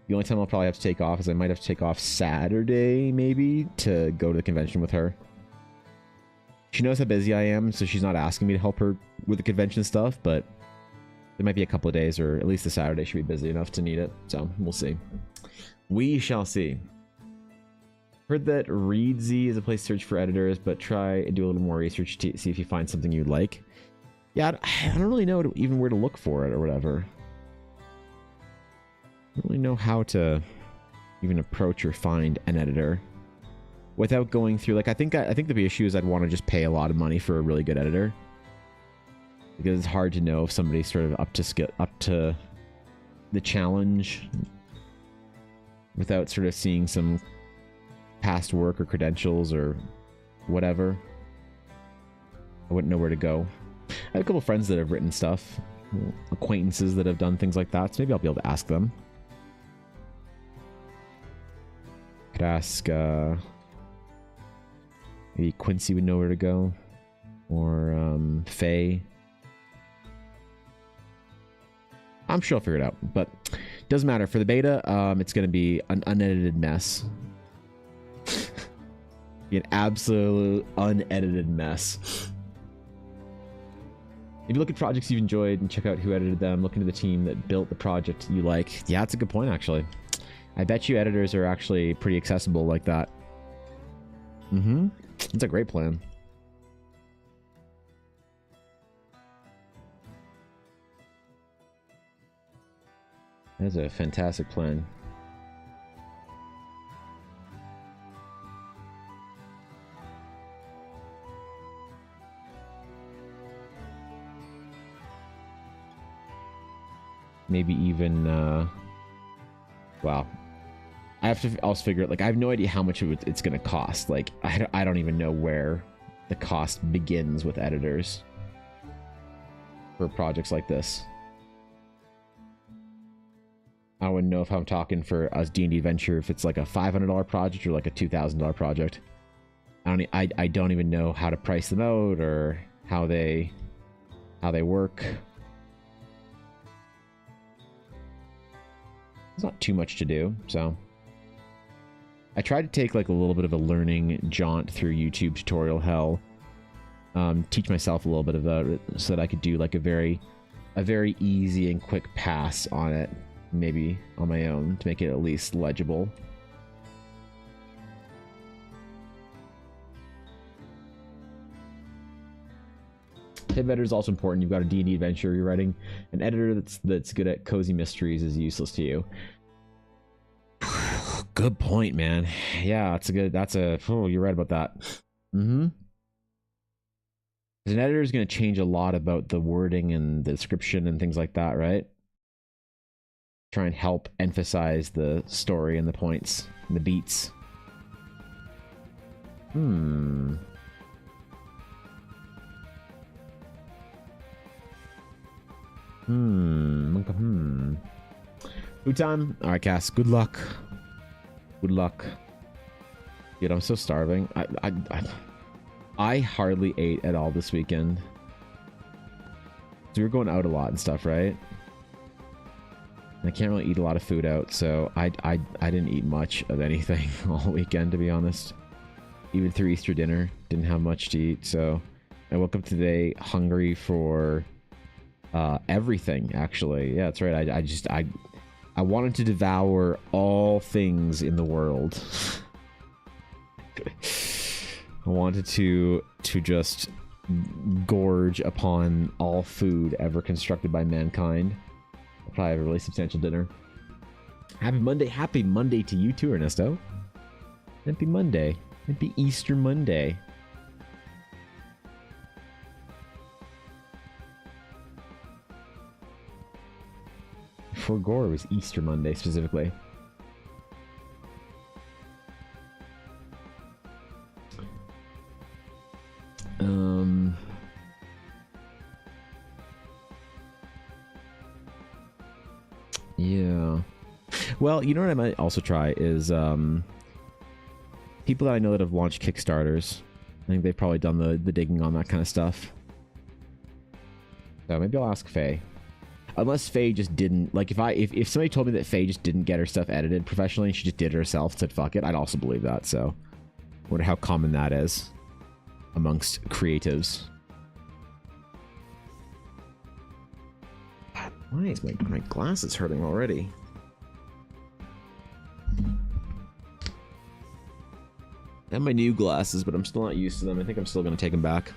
The only time I'll probably have to take off is I might have to take off Saturday, maybe, to go to the convention with her. She knows how busy I am, so she's not asking me to help her with the convention stuff, but there might be a couple of days, or at least the Saturday should be busy enough to need it. So we'll see. We shall see. Heard that Reedsy is a place to search for editors, but try and do a little more research to see if you find something you like. Yeah, I don't really know even where to look for it or whatever. I don't really know how to even approach or find an editor without going through, like, I think the issue is I'd want to just pay a lot of money for a really good editor. Because it's hard to know if somebody's sort of up to the challenge without sort of seeing some past work or credentials or whatever. I wouldn't know where to go. I have a couple friends that have written stuff, acquaintances that have done things like that, so maybe I'll be able to ask them. Could ask, maybe Quincy would know where to go, or Faye. I'm sure I'll figure it out, but doesn't matter. For the beta, it's going to be an unedited mess. Be an absolute unedited mess. If you look at projects you've enjoyed and check out who edited them, look into the team that built the project you like. Yeah, that's a good point, actually. I bet you editors are actually pretty accessible like that. Mm-hmm. It's a great plan. That's a fantastic plan. Maybe even, wow. I have to also figure it, like, I have no idea how much it's going to cost. Like, I don't even know where the cost begins with editors for projects like this. I wouldn't know if I'm talking for a D&D adventure, if it's like a $500 project or like a $2,000 project. I don't even know how to price them out or how they work. It's not too much to do, so I tried to take like a little bit of a learning jaunt through YouTube tutorial hell, teach myself a little bit about it so that I could do like a very easy and quick pass on it, maybe on my own, to make it at least legible. Tip editor is also important. You've got a D&D adventure you're writing. An editor that's good at cozy mysteries is useless to you. Good point, man. Yeah, you're right about that. Mm-hmm. An editor is going to change a lot about the wording and the description and things like that, right? Try and help emphasize the story and the points and the beats. Hmm. Food time? Alright, Cass. Good luck. Good luck. Dude, I'm so starving. I hardly ate at all this weekend. So we were going out a lot and stuff, right? I can't really eat a lot of food out, so I didn't eat much of anything all weekend, to be honest. Even through Easter dinner, didn't have much to eat, so I woke up today hungry for everything, actually. Yeah, that's right. I wanted to devour all things in the world. I wanted to just gorge upon all food ever constructed by mankind. I'll probably have a really substantial dinner. Happy Monday to you too, Ernesto. Happy Monday. Happy Easter Monday. For Gore, it was Easter Monday specifically. Yeah. Well, you know what I might also try is people that I know that have launched Kickstarters. I think they've probably done the digging on that kind of stuff. So maybe I'll ask Faye. Unless Faye just didn't, like, if somebody told me that Faye just didn't get her stuff edited professionally and she just did it herself, said fuck it, I'd also believe that. So I wonder how common that is amongst creatives. Why is my glasses hurting already? I have my new glasses, but I'm still not used to them. I think I'm still going to take them back.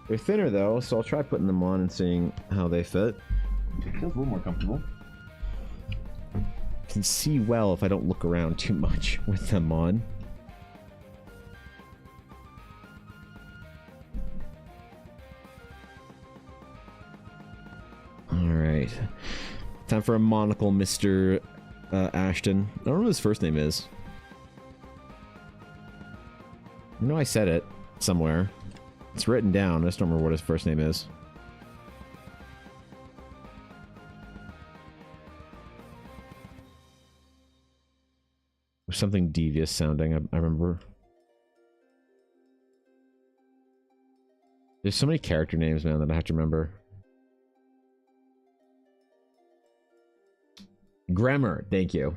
They're thinner though, so I'll try putting them on and seeing how they fit. It feels a little more comfortable. I can see well if I don't look around too much with them on. Alright. Time for a monocle, Mr. Ashton. I don't know what his first name is. I know I said it somewhere. It's written down. I just don't remember what his first name is. There's something devious sounding, I remember. There's so many character names, man, that I have to remember. Grammar, thank you.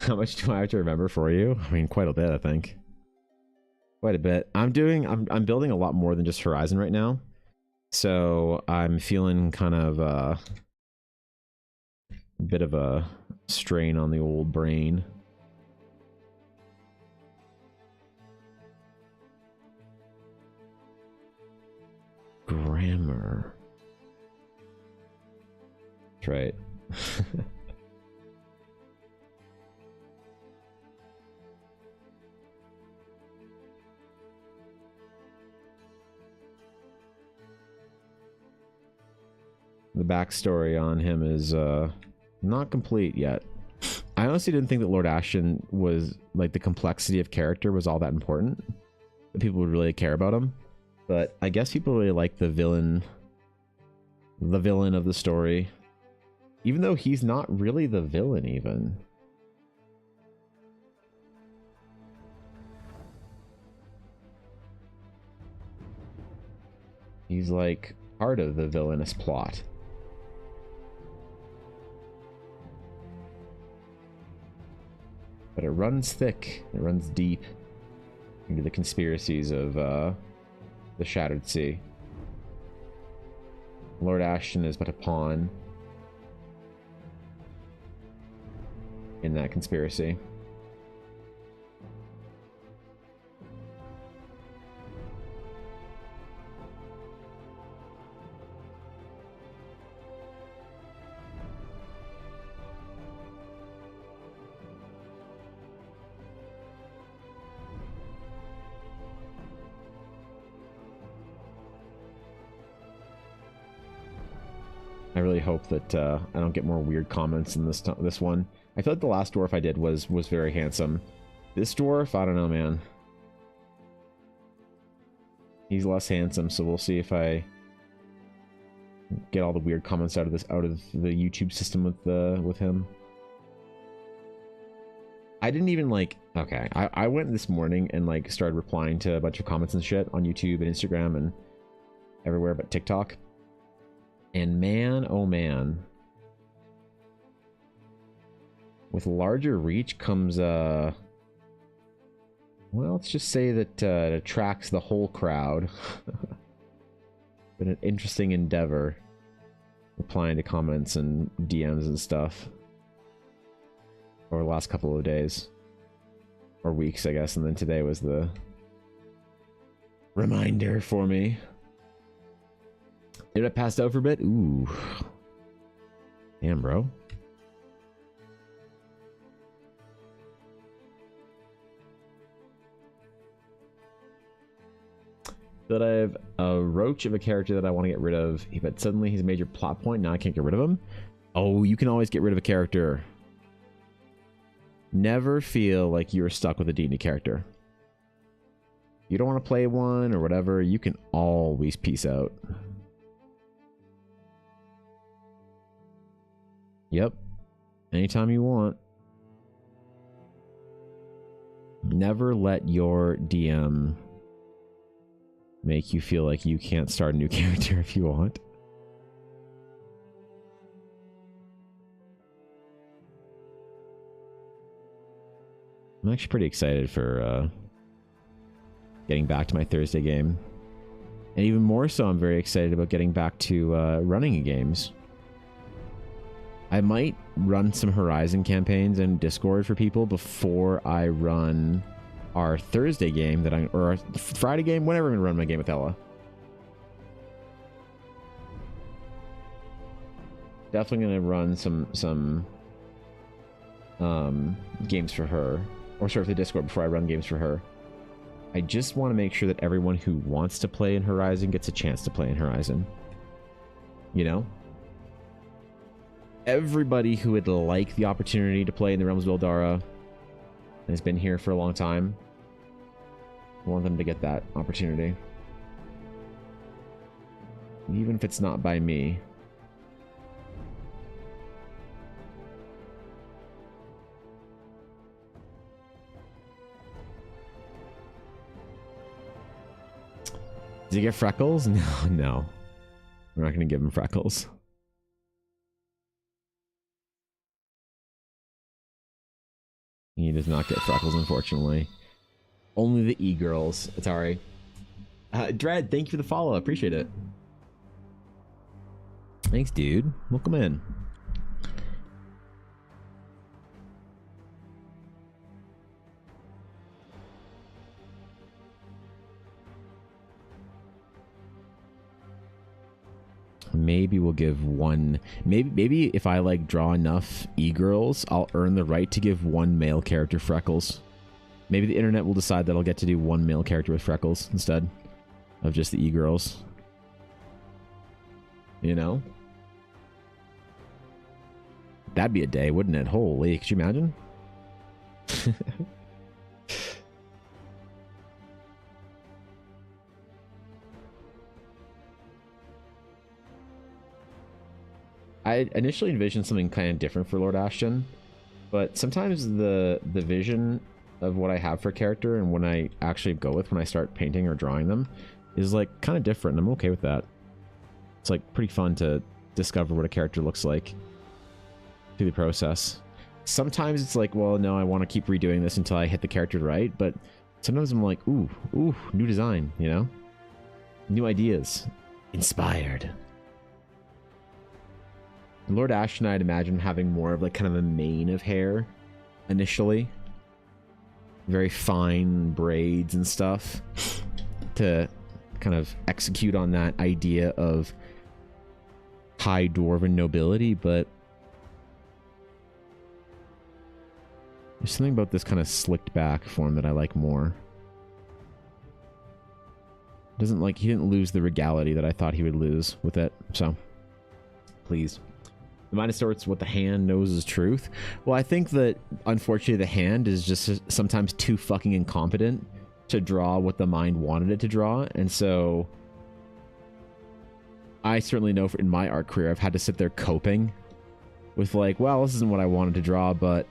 How much do I have to remember for you? I mean, quite a bit, I think. Quite a bit. I'm building a lot more than just Horizon right now. So I'm feeling kind of a bit of a strain on the old brain. Grammar. That's right. The backstory on him is not complete yet. I honestly didn't think that Lord Ashton was, like, the complexity of character was all that important. That people would really care about him. But I guess people really like the villain of the story. Even though he's not really the villain, even. He's, like, part of the villainous plot. But it runs thick, it runs deep into the conspiracies of the Shattered Sea. Lord Ashton is but a pawn in that conspiracy. I really hope that I don't get more weird comments in this one. I feel like the last dwarf I did was very handsome. This dwarf, I don't know, man. He's less handsome, so we'll see if I get all the weird comments out of the YouTube system with him. I didn't even like. Okay, I went this morning and like started replying to a bunch of comments and shit on YouTube and Instagram and everywhere but TikTok. And man, oh man, with larger reach comes well, let's just say that it attracts the whole crowd. Been an interesting endeavor, replying to comments and DMs and stuff over the last couple of days or weeks, I guess, and then today was the reminder for me. Did I pass out for a bit? Ooh. Damn, bro. That I have a roach of a character that I want to get rid of, but suddenly he's a major plot point. Now I can't get rid of him. Oh, you can always get rid of a character. Never feel like you're stuck with a D&D character. You don't want to play one or whatever, you can always peace out. Yep. Anytime you want. Never let your DM make you feel like you can't start a new character if you want. I'm actually pretty excited for getting back to my Thursday game. And even more so, I'm very excited about getting back to running games. I might run some Horizon campaigns in Discord for people before I run our Thursday game or our Friday game, whenever I'm gonna run my game with Ella. Definitely gonna run some games for her, or start the Discord before I run games for her. I just want to make sure that everyone who wants to play in Horizon gets a chance to play in Horizon. You know? Everybody who would like the opportunity to play in the Realms of Eldara and has been here for a long time, I want them to get that opportunity. Even if it's not by me. Does he get freckles? No. We're not going to give him freckles. He does not get freckles, unfortunately. Only the e-girls. Atari. Dread, thank you for the follow. I appreciate it. Thanks, dude. Welcome in. Maybe we'll give one. Maybe if I like draw enough e-girls, I'll earn the right to give one male character freckles. Maybe the internet will decide that I'll get to do one male character with freckles instead of just the e-girls. You know? That'd be a day, wouldn't it? Holy, could you imagine? I initially envisioned something kind of different for Lord Ashton, but sometimes the vision of what I have for a character and when I actually go with when I start painting or drawing them is like kind of different, and I'm okay with that. It's like pretty fun to discover what a character looks like through the process. Sometimes it's like, well, no, I want to keep redoing this until I hit the character right, but sometimes I'm like, ooh, new design, you know? New ideas. Inspired. Lord Ashton, I'd imagine having more of like kind of a mane of hair initially. Very fine braids and stuff to kind of execute on that idea of high dwarven nobility, but there's something about this kind of slicked back form that I like more. He didn't lose the regality that I thought he would lose with it, so pleased. The mind distorts what the hand knows is truth. Well, I think that, unfortunately, the hand is just sometimes too fucking incompetent to draw what the mind wanted it to draw. And so I certainly know in my art career, I've had to sit there coping with like, well, this isn't what I wanted to draw, but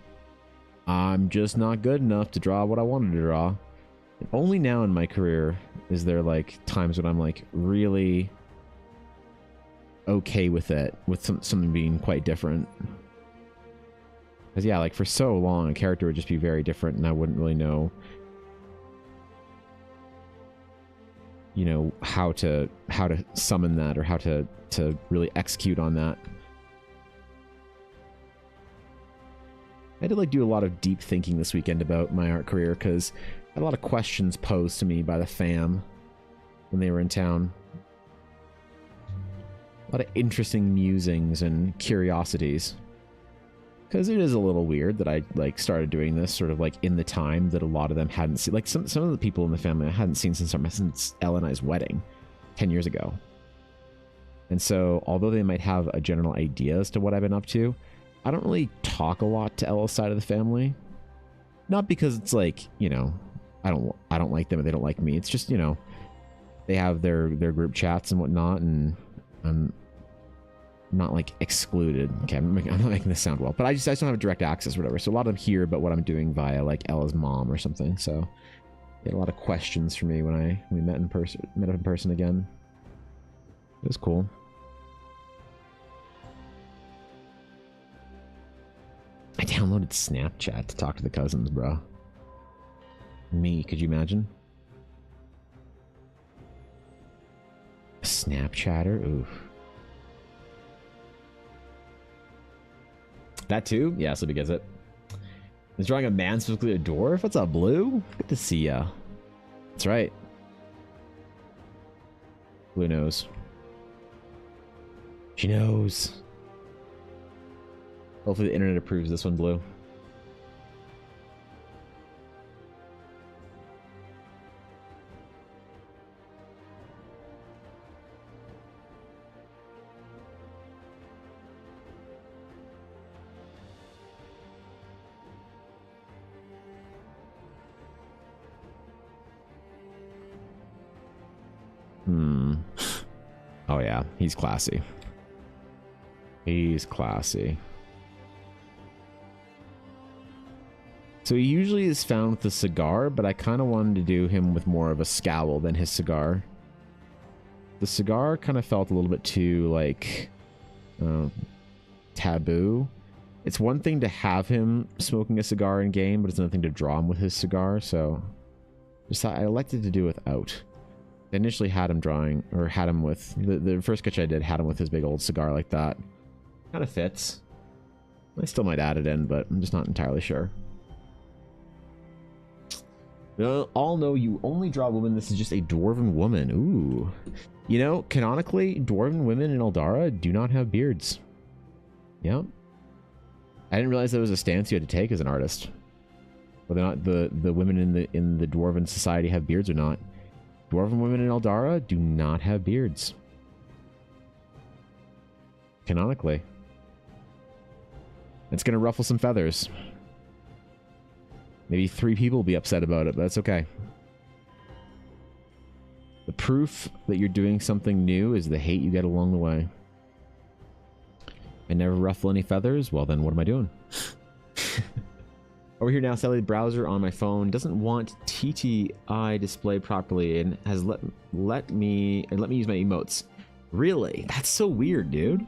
I'm just not good enough to draw what I wanted to draw. And only now in my career is there like times when I'm like really okay with it, with something being quite different. Because yeah, like for so long a character would just be very different and I wouldn't really know, you know, how to summon that or how to really execute on that. I did like do a lot of deep thinking this weekend about my art career because I had a lot of questions posed to me by the fam when they were in town. A lot of interesting musings and curiosities. Because it is a little weird that I like started doing this sort of like in the time that a lot of them hadn't seen. Like some of the people in the family I hadn't seen since Ella and I's wedding 10 years ago. And so although they might have a general idea as to what I've been up to, I don't really talk a lot to Ella's side of the family. Not because it's like, you know, I don't like them or they don't like me. It's just, you know, they have their group chats and whatnot, and I'm not like excluded. Okay, I'm not making this sound well, but I just don't have direct access or whatever. So a lot of them hear about what I'm doing via like Ella's mom or something. So they had a lot of questions for me when we met up in person again. It was cool. I downloaded Snapchat to talk to the cousins, bro. Me, could you imagine? A Snapchatter? Oof. That too? Yeah, so gets it. Is drawing a man specifically a dwarf? What's up, Blue? Good to see ya. That's right. Blue knows. She knows. Hopefully the internet approves this one, Blue. Oh yeah, he's classy. He's classy. So he usually is found with a cigar, but I kind of wanted to do him with more of a scowl than his cigar. The cigar kind of felt a little bit too, like, taboo. It's one thing to have him smoking a cigar in game, but it's another thing to draw him with his cigar, so just I elected to do without. I initially had him drawing, or had him with, the first sketch I did had him with his big old cigar like that. Kind of fits. I still might add it in, but I'm just not entirely sure. We'll all know you only draw women. This is just a dwarven woman. Ooh. You know, canonically, dwarven women in Eldara do not have beards. Yep. I didn't realize that was a stance you had to take as an artist. Whether or not the women in the dwarven society have beards or not. Dwarven women in Eldara do not have beards. Canonically. It's gonna ruffle some feathers. Maybe 3 people will be upset about it, but that's okay. The proof that you're doing something new is the hate you get along the way. I never ruffle any feathers? Well then, what am I doing? Over here now, sadly, the browser on my phone doesn't want TTI display properly and has let me use my emotes. Really? That's so weird, dude.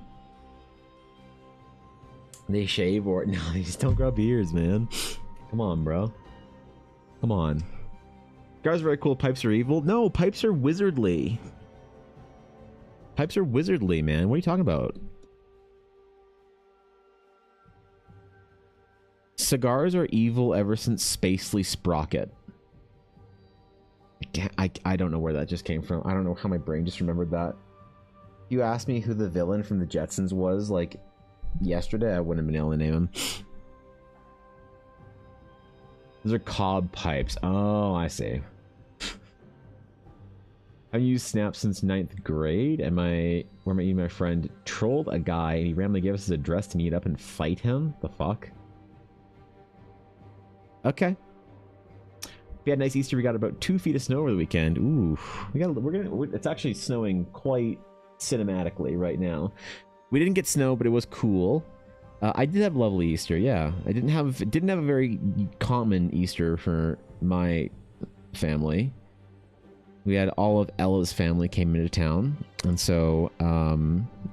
They shave or no, they just don't grow beards, man. Come on, bro. Come on. Guys are very cool. Pipes are evil. No, pipes are wizardly. Pipes are wizardly, man. What are you talking about? Cigars are evil ever since Spacely Sprocket. I don't know where that just came from. I don't know how my brain just remembered that. If you asked me who the villain from the Jetsons was, like, yesterday, I wouldn't have been able to name him. Those are cob pipes. Oh, I see. I've used Snap since 9th grade, and where my friend trolled a guy, and he randomly gave us his address to meet up and fight him. The fuck? Okay. We had a nice Easter. We got about 2 feet of snow over the weekend. Ooh, it's actually snowing quite cinematically right now. We didn't get snow, but it was cool. I did have a lovely Easter. Yeah, I didn't have a very common Easter for my family. We had all of Ella's family came into town, and so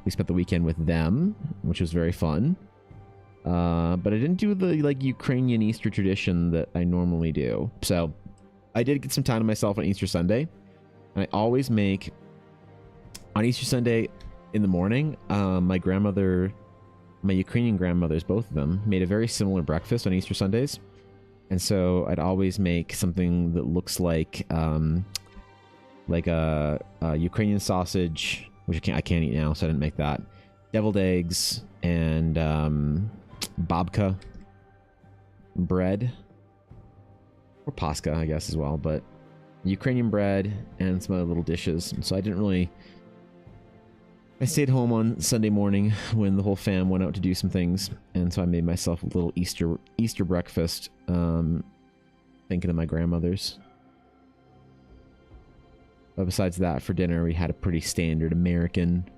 we spent the weekend with them, which was very fun. But I didn't do the Ukrainian Easter tradition that I normally do. So I did get some time to myself on Easter Sunday, and I always make on Easter Sunday in the morning. My Ukrainian grandmothers, both of them, made a very similar breakfast on Easter Sundays, and so I'd always make something that looks like a Ukrainian sausage, which I can't eat now, so I didn't make that. Deviled eggs and babka bread, or paska, I guess, as well, but Ukrainian bread and some other little dishes. And so I stayed home on Sunday morning when the whole fam went out to do some things, and so I made myself a little Easter breakfast, thinking of my grandmothers. But besides that, for dinner, we had a pretty standard American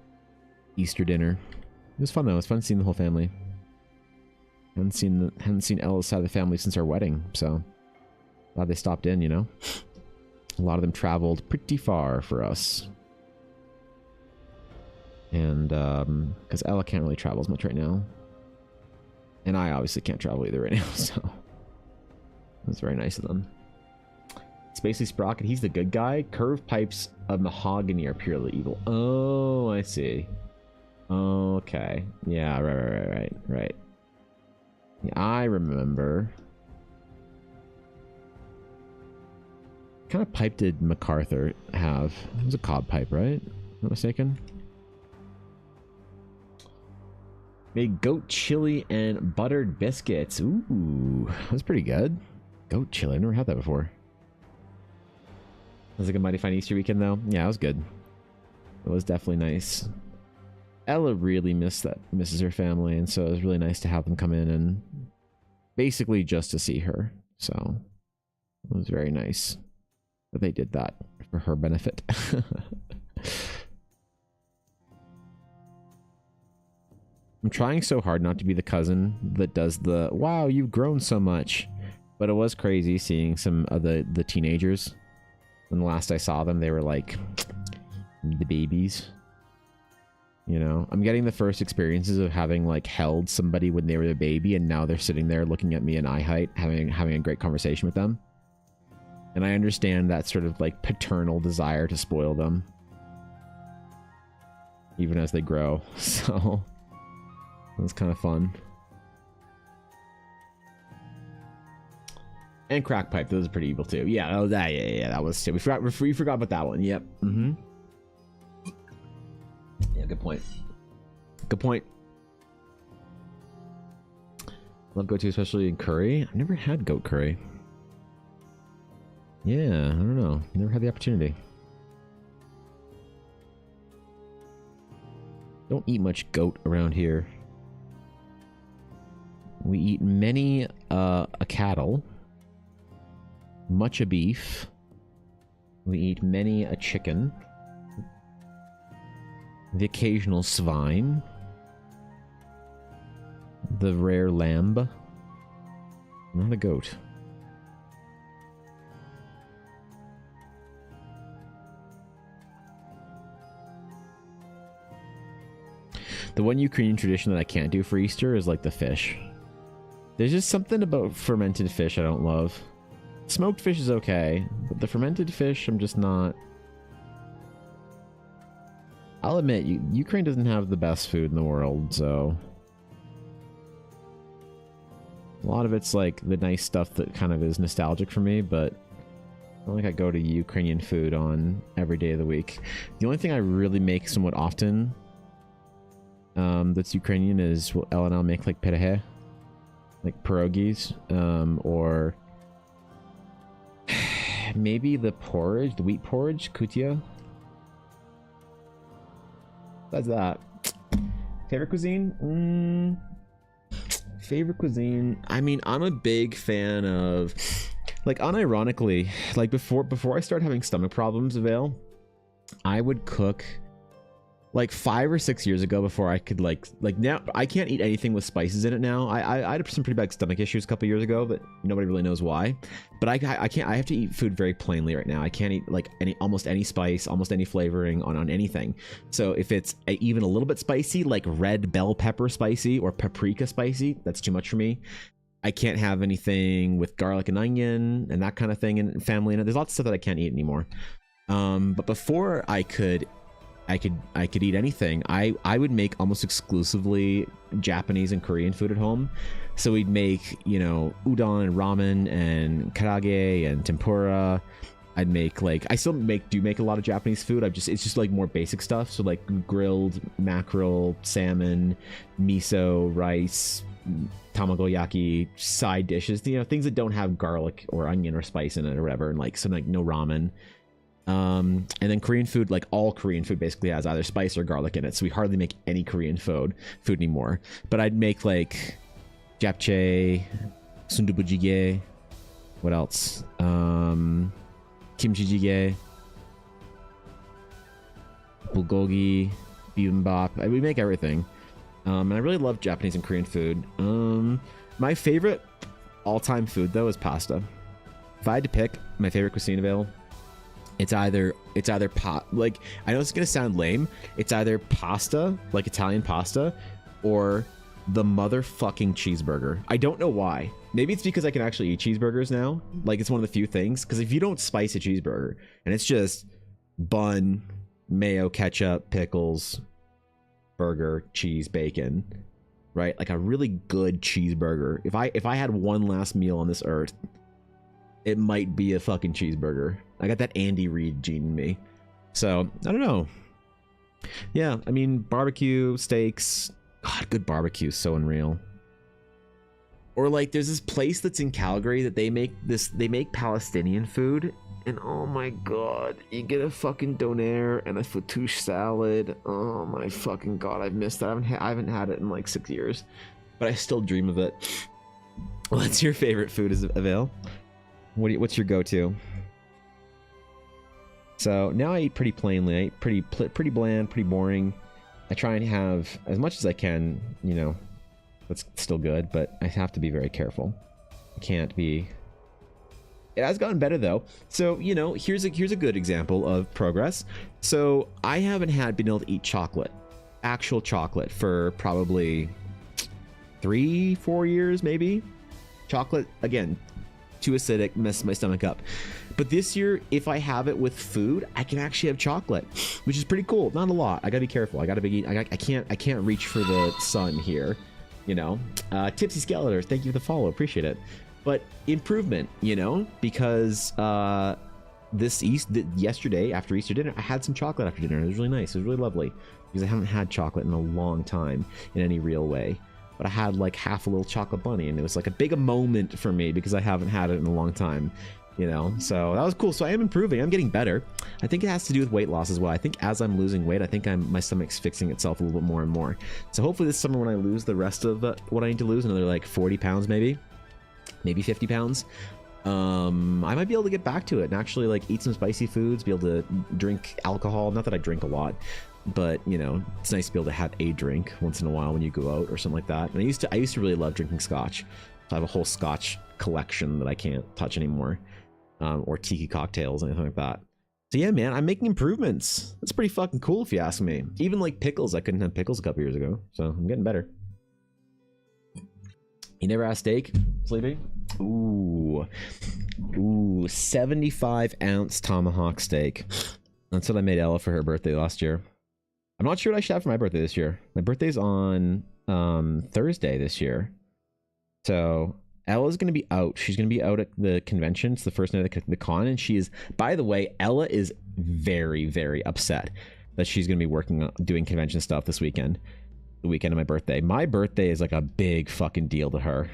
Easter dinner. It was fun, though. It was fun seeing the whole family. Hadn't seen Ella's side of the family since our wedding, so glad they stopped in, you know? A lot of them traveled pretty far for us. And, because Ella can't really travel as much right now. And I obviously can't travel either right now, so that's very nice of them. Spacey Sprocket, he's the good guy. Curved pipes of mahogany are purely evil. Oh, I see. Okay. Yeah, right. Yeah, I remember. What kind of pipe did MacArthur have? It was a cob pipe, right? Am I mistaken? Made goat chili and buttered biscuits. Ooh, that's pretty good. Goat chili, I've never had that before. Was it a mighty fine Easter weekend, though? Yeah, it was good. It was definitely nice. Ella really misses her family, and so it was really nice to have them come in and basically just to see her. So it was very nice that they did that for her benefit. I'm trying so hard not to be the cousin that does the, wow, you've grown so much. But it was crazy seeing some of the teenagers. When the last I saw them, they were like the babies. You know, I'm getting the first experiences of having like held somebody when they were a baby, and now they're sitting there looking at me in eye height, having a great conversation with them. And I understand that sort of like paternal desire to spoil them, even as they grow. So it was kind of fun. And crack pipe, those are pretty evil too. Yeah, oh, that was too. We forgot about that one. Yep. Mm-hmm. Yeah, good point. Good point. Love goat too, especially in curry. I've never had goat curry. Yeah, I don't know. Never had the opportunity. Don't eat much goat around here. We eat many a cattle, much a beef. We eat many a chicken. The occasional swine. The rare lamb. Not a goat. The one Ukrainian tradition that I can't do for Easter is like the fish. There's just something about fermented fish I don't love. Smoked fish is okay, but the fermented fish I'm just not. I'll admit, Ukraine doesn't have the best food in the world, so a lot of it's like the nice stuff that kind of is nostalgic for me, but I don't think I go to Ukrainian food on every day of the week. The only thing I really make somewhat often that's Ukrainian is what Ella and I'll make, like pirahe, like pierogies, or maybe the porridge, the wheat porridge, kutia. That's that. Favorite cuisine? Favorite cuisine? I mean, I'm a big fan of, like, unironically, like before I started having stomach problems, Avail, I would cook like 5 or 6 years ago before I could like now I can't eat anything with spices in it now. I had some pretty bad stomach issues a couple years ago, but nobody really knows why. But I can't. I have to eat food very plainly right now. I can't eat like almost any spice, almost any flavoring on anything. So if it's even a little bit spicy, like red bell pepper spicy or paprika spicy, that's too much for me. I can't have anything with garlic and onion and that kind of thing and family in it. There's lots of stuff that I can't eat anymore. But before I could eat anything, I would make almost exclusively Japanese and Korean food at home. So we'd make, you know, udon and ramen and karage and tempura. I'd make like, I still do make a lot of Japanese food. it's just like more basic stuff. So like grilled mackerel, salmon, miso, rice, tamagoyaki, side dishes, you know, things that don't have garlic or onion or spice in it or whatever. And like some like no ramen. And then Korean food, like all Korean food basically has either spice or garlic in it, so we hardly make any Korean food anymore. But I'd make like japchae, sundubu jjigae, what else, kimchi jjigae, bulgogi, bibimbap. We make everything. And I really love Japanese and Korean food. My favorite all-time food though is pasta. If I had to pick my favorite cuisine available, it's either like, I know it's gonna sound lame, it's either pasta, like Italian pasta, or the motherfucking cheeseburger. I don't know why. Maybe it's because I can actually eat cheeseburgers now. Like, it's one of the few things, because if you don't spice a cheeseburger and it's just bun, mayo, ketchup, pickles, burger, cheese, bacon, right? Like a really good cheeseburger. If I had one last meal on this earth, it might be a fucking cheeseburger. I got that Andy Reid gene in me. So, I don't know. Yeah, I mean, barbecue, steaks. God, good barbecue is so unreal. Or like, there's this place that's in Calgary that they make Palestinian food. And oh my god, you get a fucking doner and a fattoush salad. Oh my fucking god, I've missed that. I haven't had it in like 6 years. But I still dream of it. What's your favorite food, Avail? What's your go-to? So now I eat pretty plainly. I eat pretty bland, pretty boring. I try and have as much as I can, you know, that's still good, but I have to be very careful. I can't be. It has gotten better though. So, you know, here's a good example of progress. So I haven't been able to eat chocolate, actual chocolate, for probably 3-4 years, maybe. Chocolate, again, too acidic, messes my stomach up. But this year, if I have it with food, I can actually have chocolate, which is pretty cool. Not a lot. I gotta be careful. I can't reach for the sun here, you know. Tipsy Skeletor, thank you for the follow. Appreciate it. But improvement, you know, because yesterday after Easter dinner, I had some chocolate after dinner. It was really nice. It was really lovely because I haven't had chocolate in a long time in any real way. But I had like half a little chocolate bunny, and it was like a big moment for me because I haven't had it in a long time, you know. So that was cool. So I am improving. I'm getting better. I think it has to do with weight loss as well. I think as I'm losing weight, I think my stomach's fixing itself a little bit more and more. So hopefully this summer, when I lose the rest of what I need to lose, another like 40 pounds maybe 50 pounds, I might be able to get back to it and actually like eat some spicy foods, be able to drink alcohol. Not that I drink a lot, but you know, it's nice to be able to have a drink once in a while when you go out or something like that. And I used to really love drinking scotch. So I have a whole scotch collection that I can't touch anymore, or tiki cocktails, anything like that. So yeah, man, I'm making improvements. That's pretty fucking cool if you ask me. Even like pickles, I couldn't have pickles a couple years ago, so I'm getting better. You never had steak, Sleepy? Ooh, 75-ounce tomahawk steak. That's what I made Ella for her birthday last year. I'm not sure what I should have for my birthday this year. My birthday's on Thursday this year. So Ella's going to be out. She's going to be out at the convention. It's the first night of the con. And she is, by the way, Ella is very, very upset that she's going to be doing convention stuff this weekend. The weekend of my birthday. My birthday is like a big fucking deal to her.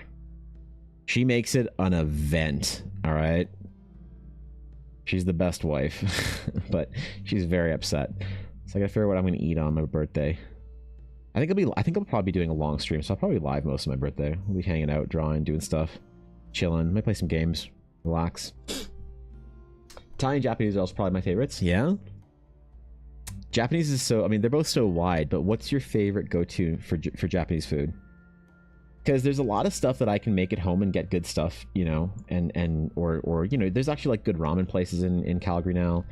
She makes it an event. All right. She's the best wife, but she's very upset. So I gotta figure out what I'm gonna eat on my birthday. I think I'll probably be doing a long stream, so I'll probably live most of my birthday. We'll be hanging out, drawing, doing stuff, chilling. Might play some games, relax. Italian, Japanese are also probably my favorites. Yeah. Japanese is so. I mean, they're both so wide. But what's your favorite go-to for Japanese food? Because there's a lot of stuff that I can make at home and get good stuff, you know, or you know, there's actually like good ramen places in Calgary now.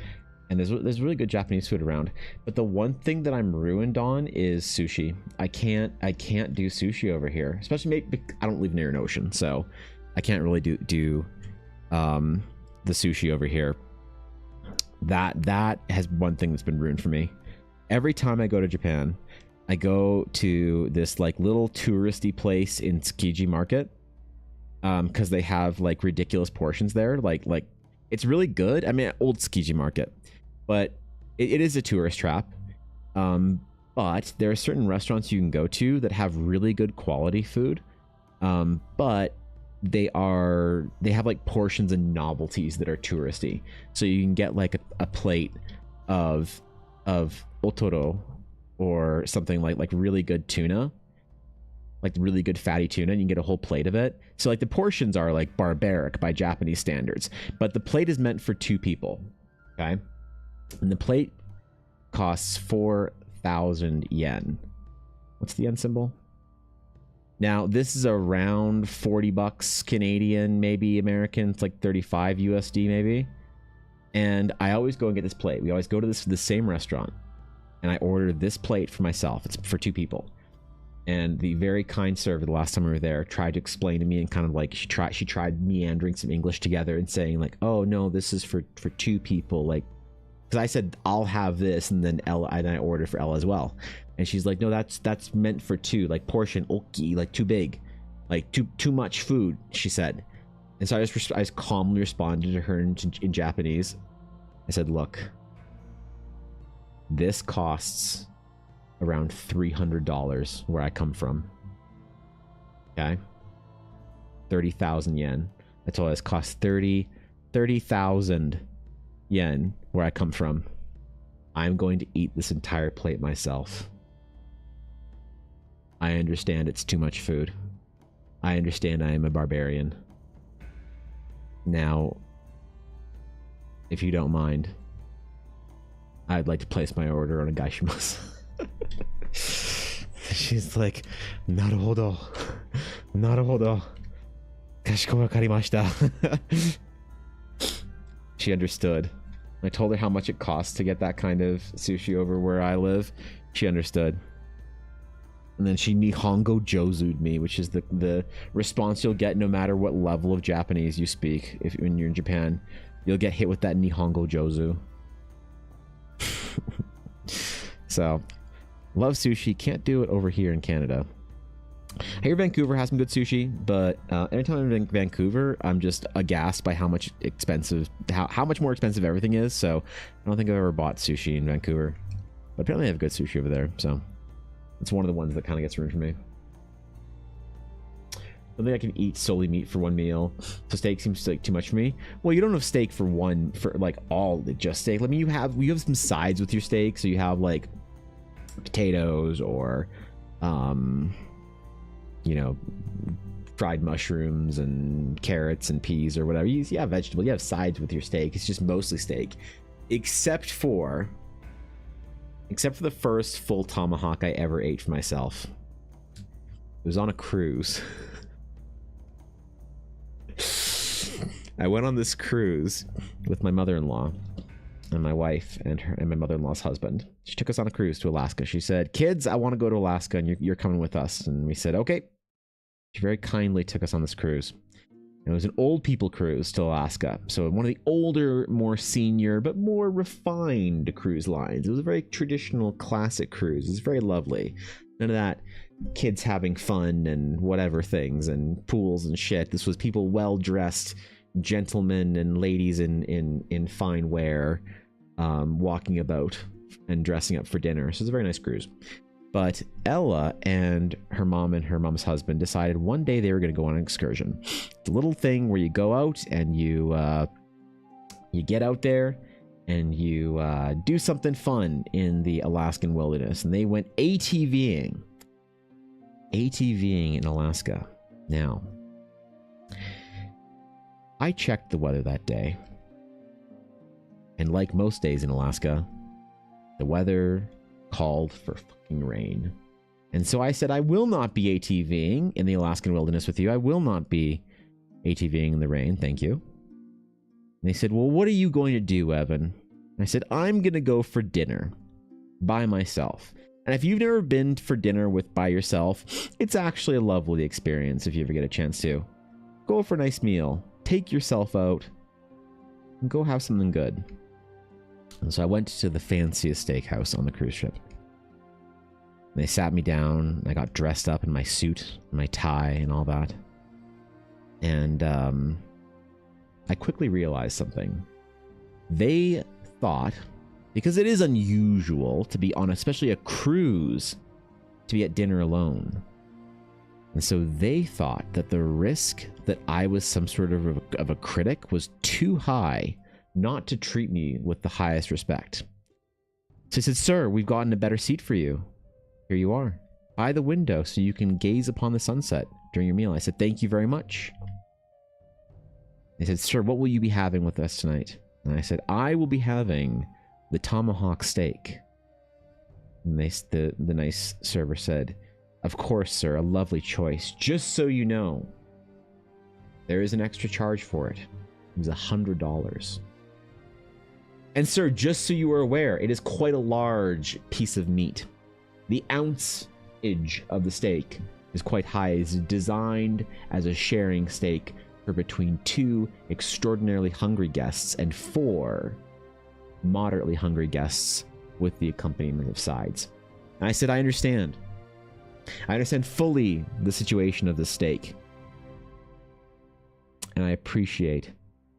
And there's really good Japanese food around. But the one thing that I'm ruined on is sushi. I can't do sushi over here. Especially I don't live near an ocean, so I can't really do the sushi over here. That has one thing that's been ruined for me. Every time I go to Japan, I go to this like little touristy place in Tsukiji Market. Because they have like ridiculous portions there. Like it's really good. I mean, old Tsukiji Market. But it is a tourist trap. But there are certain restaurants you can go to that have really good quality food. But they have like portions and novelties that are touristy. So you can get like a plate of otoro or something like really good tuna. Like really good fatty tuna, and you can get a whole plate of it. So like the portions are like barbaric by Japanese standards. But the plate is meant for 2 people. Okay? And the plate costs 4,000 yen. What's the yen symbol? Now, this is around 40 bucks Canadian, maybe American. It's like 35 USD maybe. And I always go and get this plate. We always go to the same restaurant. And I order this plate for myself. It's for 2 people. And the very kind server the last time we were there tried to explain to me, and kind of like she tried meandering some English together and saying like, oh no, this is for 2 people. Like, because I said I'll have this, and then Ella, and I ordered for Ella as well. And she's like, no, that's meant for 2, like portion oki, like too big, like too much food, she said. And so I just calmly responded to her in Japanese. I said, look, this costs around $300 where I come from. Okay, 30,000 yen. I told her this costs 30,000 yen where I come from. I'm going to eat this entire plate myself. I understand it's too much food. I understand I am a barbarian. Now, if you don't mind, I'd like to place my order on a gaishimasu. She's like, naruhodo. Naruhodo. Kashiko wakarimashita. She understood. I told her how much it costs to get that kind of sushi over where I live. She understood. And then she Nihongo Jozu'd me, which is the response you'll get no matter what level of Japanese you speak. When you're in Japan, you'll get hit with that Nihongo Jozu. So, love sushi. Can't do it over here in Canada. I hear Vancouver has some good sushi, but anytime I'm in Vancouver, I'm just aghast by how much more expensive everything is. So I don't think I've ever bought sushi in Vancouver, but apparently they have good sushi over there. So it's one of the ones that kind of gets ruined for me. I don't think I can eat solely meat for one meal, so steak seems like too much for me. Well, you don't have steak for like all just steak. I mean, you have some sides with your steak, so you have like potatoes or you know, fried mushrooms and carrots and peas or whatever. You have vegetable. You have sides with your steak. It's just mostly steak, except for the first full tomahawk I ever ate for myself. It was on a cruise. I went on this cruise with my mother-in-law and my wife and my mother-in-law's husband. She took us on a cruise to Alaska. She said, kids, I want to go to Alaska and you're coming with us. And we said, okay. She very kindly took us on this cruise. And it was an old people cruise to Alaska. So one of the older, more senior, but more refined cruise lines. It was a very traditional, classic cruise. It was very lovely. None of that kids having fun and whatever things and pools and shit. This was people well-dressed, gentlemen and ladies in fine wear, walking about and dressing up for dinner. So it was a very nice cruise. But Ella and her mom's husband decided one day they were going to go on an excursion. It's a little thing where you go out and you get out there and you do something fun in the Alaskan wilderness. And they went ATVing. ATVing in Alaska. Now, I checked the weather that day. And like most days in Alaska, the weather called for fucking rain. And so I said, I will not be ATVing in the Alaskan wilderness with you. I will not be ATVing in the rain. Thank you. And they said, well, what are you going to do, Evan? And I said, I'm going to go for dinner by myself. And if you've never been for dinner by yourself, it's actually a lovely experience if you ever get a chance to. Go for a nice meal. Take yourself out and go have something good. And so I went to the fanciest steakhouse on the cruise ship. And they sat me down. And I got dressed up in my suit, my tie, and all that. And I quickly realized something. They thought, because it is unusual to be on especially a cruise, to be at dinner alone. And so they thought that the risk that I was some sort of a critic was too high not to treat me with the highest respect. So I said, sir, we've gotten a better seat for you. Here you are, by the window, so you can gaze upon the sunset during your meal. I said, thank you very much. They said, sir, what will you be having with us tonight? And I said, I will be having the tomahawk steak. And the nice server said, of course, sir, a lovely choice. Just so you know, there is an extra charge for it. It was $100. And sir, just so you are aware, it is quite a large piece of meat. The ounceage of the steak is quite high. It is designed as a sharing steak for between 2 extraordinarily hungry guests and 4 moderately hungry guests with the accompaniment of sides. And I said, I understand. I understand fully the situation of the steak. And I appreciate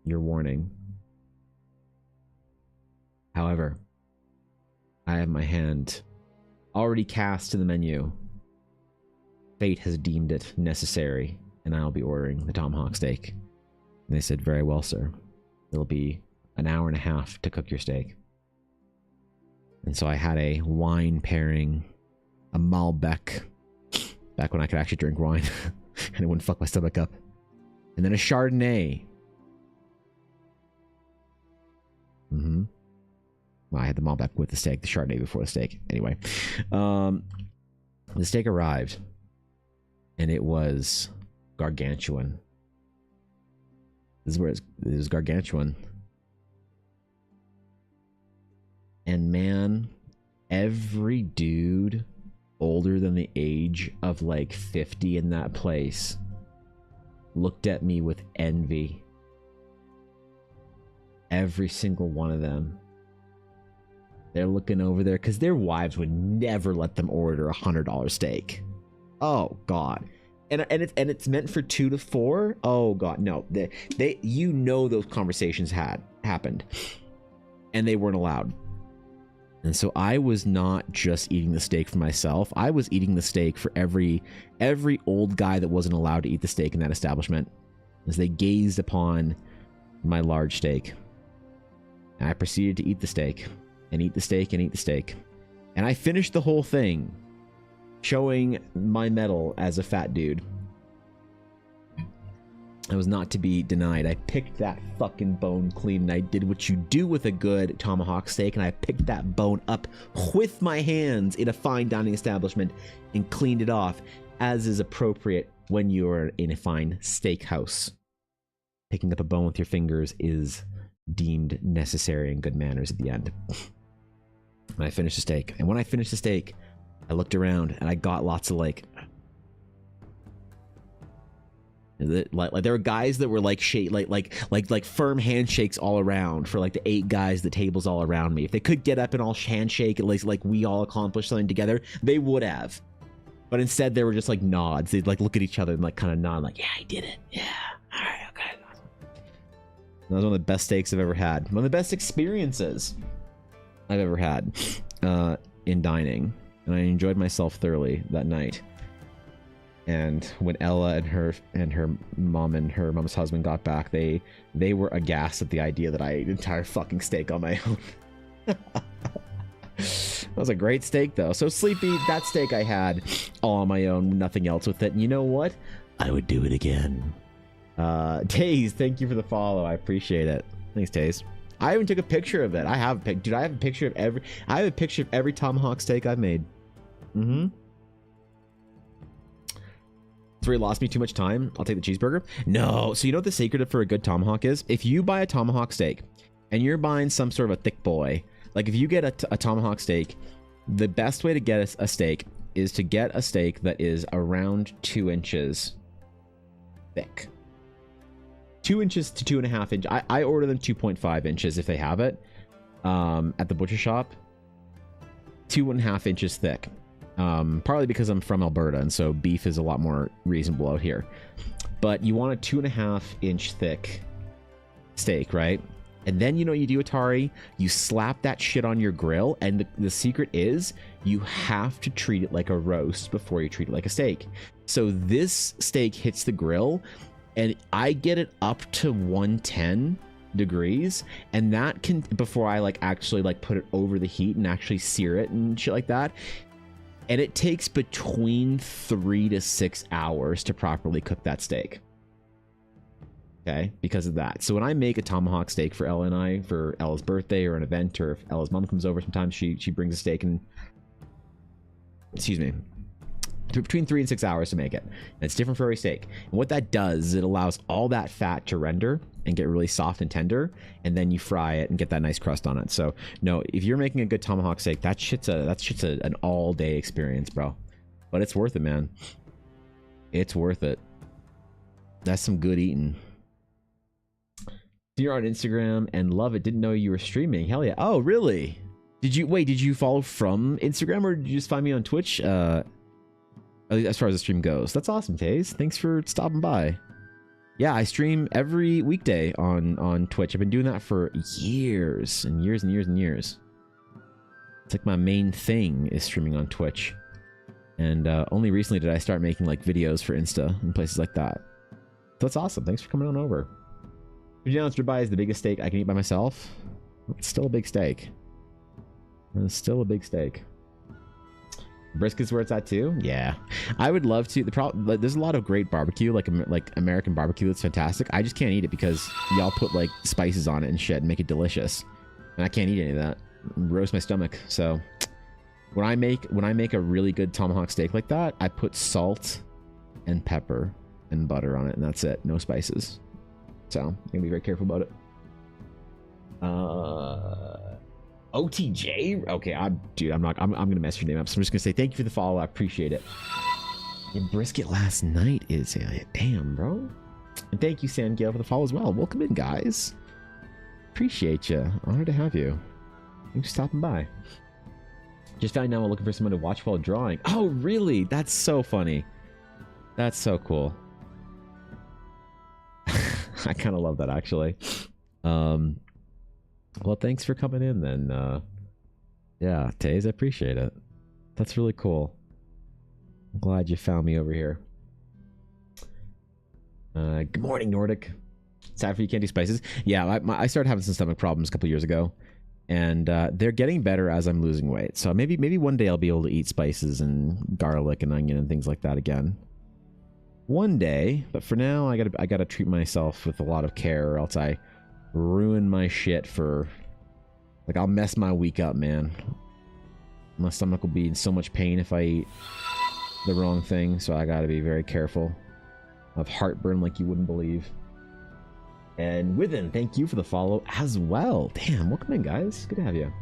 your warning. However, I have my hand already cast to the menu. Fate has deemed it necessary, and I'll be ordering the tomahawk steak. And they said, very well, sir. It'll be an hour and a half to cook your steak. And so I had a wine pairing, a Malbec, back when I could actually drink wine, and it wouldn't fuck my stomach up. And then a Chardonnay. Well, I had the Malbec with the steak, the Chardonnay before the steak. Anyway, the steak arrived, and it was gargantuan. This is where it was gargantuan. And man, every dude older than the age of like 50 in that place looked at me with envy. Every single one of them. They're looking over there because their wives would never let them order $100 steak. Oh God. And it's meant for 2 to 4. Oh God, no. They you know those conversations had happened, and they weren't allowed. And so I was not just eating the steak for myself. I was eating the steak for every old guy that wasn't allowed to eat the steak in that establishment, as they gazed upon my large steak. And I proceeded to eat the steak, and eat the steak, and eat the steak. And I finished the whole thing, showing my mettle as a fat dude. I was not to be denied. I picked that fucking bone clean, and I did what you do with a good tomahawk steak, and I picked that bone up with my hands in a fine dining establishment and cleaned it off, as is appropriate when you're in a fine steakhouse. Picking up a bone with your fingers is deemed necessary and good manners at the end. And I finished the steak, and when I finished the steak, I looked around and I got lots of like there were guys that were like firm handshakes all around for like the 8 guys, the tables all around me. If they could get up and all handshake, at least like we all accomplished something together, they would have. But instead, they were just like nods. They'd like look at each other and like kind of nod, like, yeah, I did it. Yeah, all right, okay. That was one of the best steaks I've ever had. One of the best experiences I've ever had in dining. And I enjoyed myself thoroughly that night. And when Ella and her mom's husband got back, they were aghast at the idea that I ate an entire fucking steak on my own. That was a great steak though. So Sleepy, that steak I had all on my own, nothing else with it. And you know what? I would do it again. Taze, thank you for the follow. I appreciate it. Thanks, Taze. I even took a picture of it. I have a dude. I have a picture of every tomahawk steak I've made. Mm-hmm. It's really lost me too much time. I'll take the cheeseburger. No. So you know what the secret for a good tomahawk is? If you buy a tomahawk steak and you're buying some sort of a thick boy, like if you get a tomahawk steak, the best way to get a steak is to get a steak that is around 2 inches thick. 2 inches to 2.5 inches. I order them 2.5 inches if they have it at the butcher shop. 2.5 inches thick. Partly because I'm from Alberta, and so beef is a lot more reasonable out here. But you want a 2.5 inch thick steak, right? And then you know what you do, Atari? You slap that shit on your grill, and the secret is you have to treat it like a roast before you treat it like a steak. So this steak hits the grill, and I get it up to 110 degrees, and that can, before I actually put it over the heat and actually sear it and shit like that. And it takes between 3 to 6 hours to properly cook that steak. Okay, because of that. So when I make a tomahawk steak for Ella and I, for Ella's birthday or an event, or if Ella's mom comes over, sometimes she brings a steak, and excuse me, between 3 and 6 hours to make it. And it's different for every steak. And what that does is it allows all that fat to render and get really soft and tender, and then you fry it and get that nice crust on it. So no, if you're making a good tomahawk steak, that shit's an all day experience, bro. But it's worth it, man. It's worth it. That's some good eating. You're on Instagram and love it. Didn't know you were streaming. Hell yeah. Oh, really? Did you follow from Instagram, or did you just find me on Twitch? As far as the stream goes. That's awesome, Taze. Thanks for stopping by. Yeah, I stream every weekday on Twitch. I've been doing that for years and years and years and years. It's like my main thing is streaming on Twitch. And only recently did I start making videos for Insta and places like that. So that's awesome. Thanks for coming on over. $50 ribeye is the biggest steak I can eat by myself. It's still a big steak. It's still a big steak. Brisket's where it's at too. Yeah, I would love to. The problem, there's a lot of great barbecue, like American barbecue, that's fantastic. I just can't eat it because y'all put spices on it and shit and make it delicious, and I can't eat any of that. Roast my stomach. So when I make a really good tomahawk steak like that, I put salt and pepper and butter on it, and that's it. No spices. So I'm gonna be very careful about it. OTJ? Okay, I'm gonna mess your name up. So I'm just gonna say thank you for the follow. I appreciate it. Your brisket last night is damn, bro. And thank you, Sandgale, for the follow as well. Welcome in, guys. Appreciate you. Honored to have you. Thanks for stopping by. Just found out I'm looking for someone to watch while drawing. Oh, really? That's so funny. That's so cool. I kind of love that, actually. Well, thanks for coming in then. Yeah, Taze, I appreciate it. That's really cool. I'm glad you found me over here. Good morning, Nordic. Sad for you can't do spices. Yeah, I started having some stomach problems a couple years ago, and they're getting better as I'm losing weight. So maybe one day I'll be able to eat spices and garlic and onion and things like that again. One day, but for now, I gotta treat myself with a lot of care, or else I ruin my shit for I'll mess my week up, man. My stomach will be in so much pain if I eat the wrong thing, so I gotta be very careful. I have heartburn like you wouldn't believe. And Within, thank you for the follow as well. Damn, welcome in, guys. Good to have you.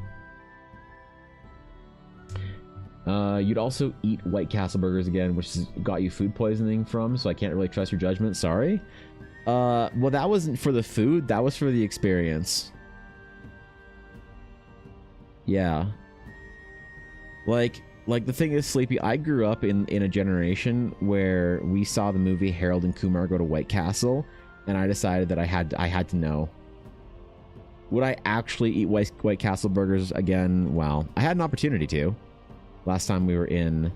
You'd also eat White Castle burgers again, which got you food poisoning from, so I can't really trust your judgment. Sorry. Well, that wasn't for the food. That was for the experience. Yeah. Like the thing is, Sleepy, I grew up in a generation where we saw the movie Harold and Kumar Go to White Castle, and I decided that I had to know. Would I actually eat White Castle burgers again? Well, I had an opportunity to. Last time we were in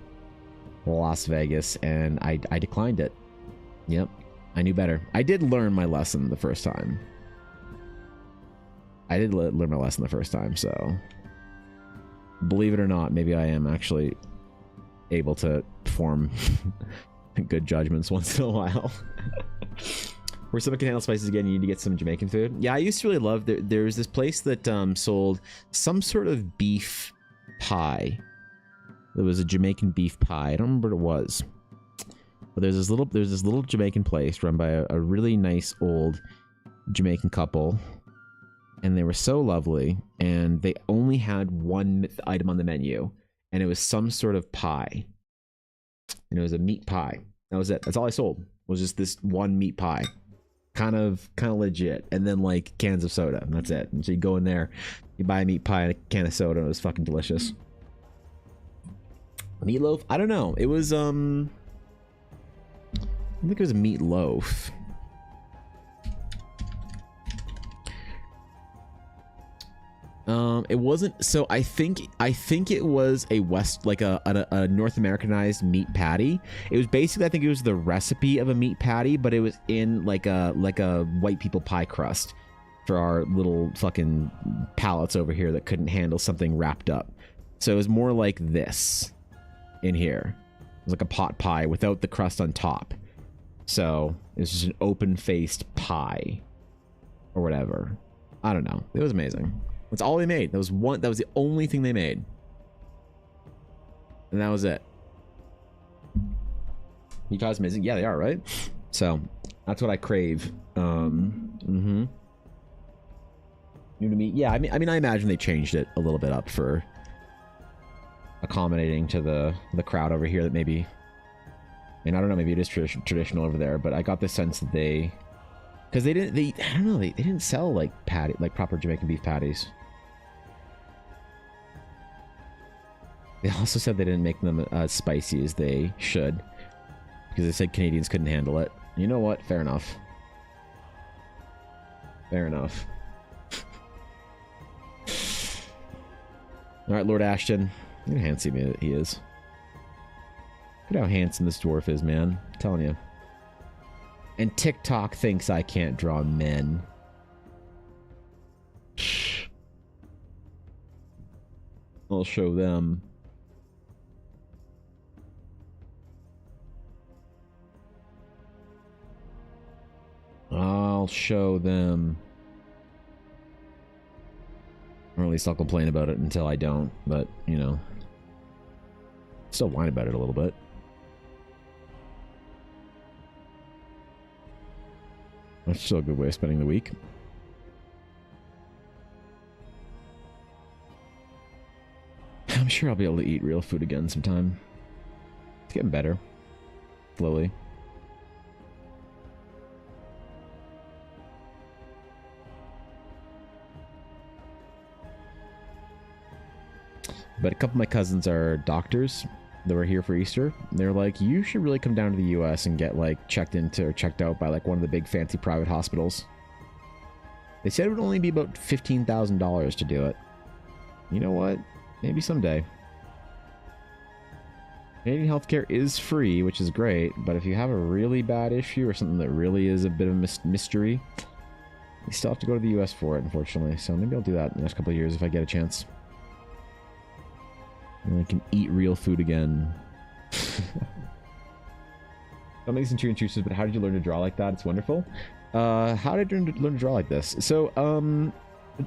Las Vegas, and I declined it. Yep, I knew better. I did learn my lesson the first time. So believe it or not, maybe I am actually able to form good judgments once in a while. Where someone can handle spices again, you need to get some Jamaican food. Yeah, I used to really love, there's this place that sold some sort of beef pie. There was a Jamaican beef pie. I don't remember what it was. But there's this little Jamaican place run by a really nice old Jamaican couple. And they were so lovely. And they only had one item on the menu. And it was some sort of pie. And it was a meat pie. That was it. That's all I sold. Was just this one meat pie. Kind of legit. And then like cans of soda. And that's it. And so you go in there, you buy a meat pie and a can of soda. And it was fucking delicious. Meatloaf? I don't know. It was I think it was a meatloaf. It wasn't. So I think it was a a North Americanized meat patty. It was basically, I think it was the recipe of a meat patty, but it was in like a white people pie crust for our little fucking palates over here that couldn't handle something wrapped up. So it was more like this in here. It was like a pot pie without the crust on top. So it was just an open-faced pie or whatever. I don't know. It was amazing. That's all they made. That was the only thing they made. And that was it. You guys amazing? Yeah, they are, right? So that's what I crave. New to me. Yeah, I mean I imagine they changed it a little bit up for accommodating to the crowd over here that maybe, and I don't know, maybe it is traditional over there, but I got the sense that they, because I don't know, they didn't sell like proper Jamaican beef patties. They also said they didn't make them as spicy as they should, because they said Canadians couldn't handle it. You know what? Fair enough. Fair enough. All right, Lord Ashton. Look at how handsome he is. Look at how handsome this dwarf is, man. I'm telling you. And TikTok thinks I can't draw men. I'll show them. I'll show them. Or at least I'll complain about it until I don't. But, you know. Still whine about it a little bit. That's still a good way of spending the week. I'm sure I'll be able to eat real food again sometime. It's getting better. Slowly. But a couple of my cousins are doctors that were here for Easter. They're like, you should really come down to the US and get like checked into or checked out by like one of the big fancy private hospitals. They said it would only be about $15,000 to do it. You know what? Maybe someday. Canadian healthcare is free, which is great, but if you have a really bad issue or something that really is a bit of a mystery, you still have to go to the US for it, unfortunately. So maybe I'll do that in the next couple of years if I get a chance. And I can eat real food again. Don't make this too intrusive, but how did you learn to draw like that? It's wonderful. How did I learn to draw like this? So,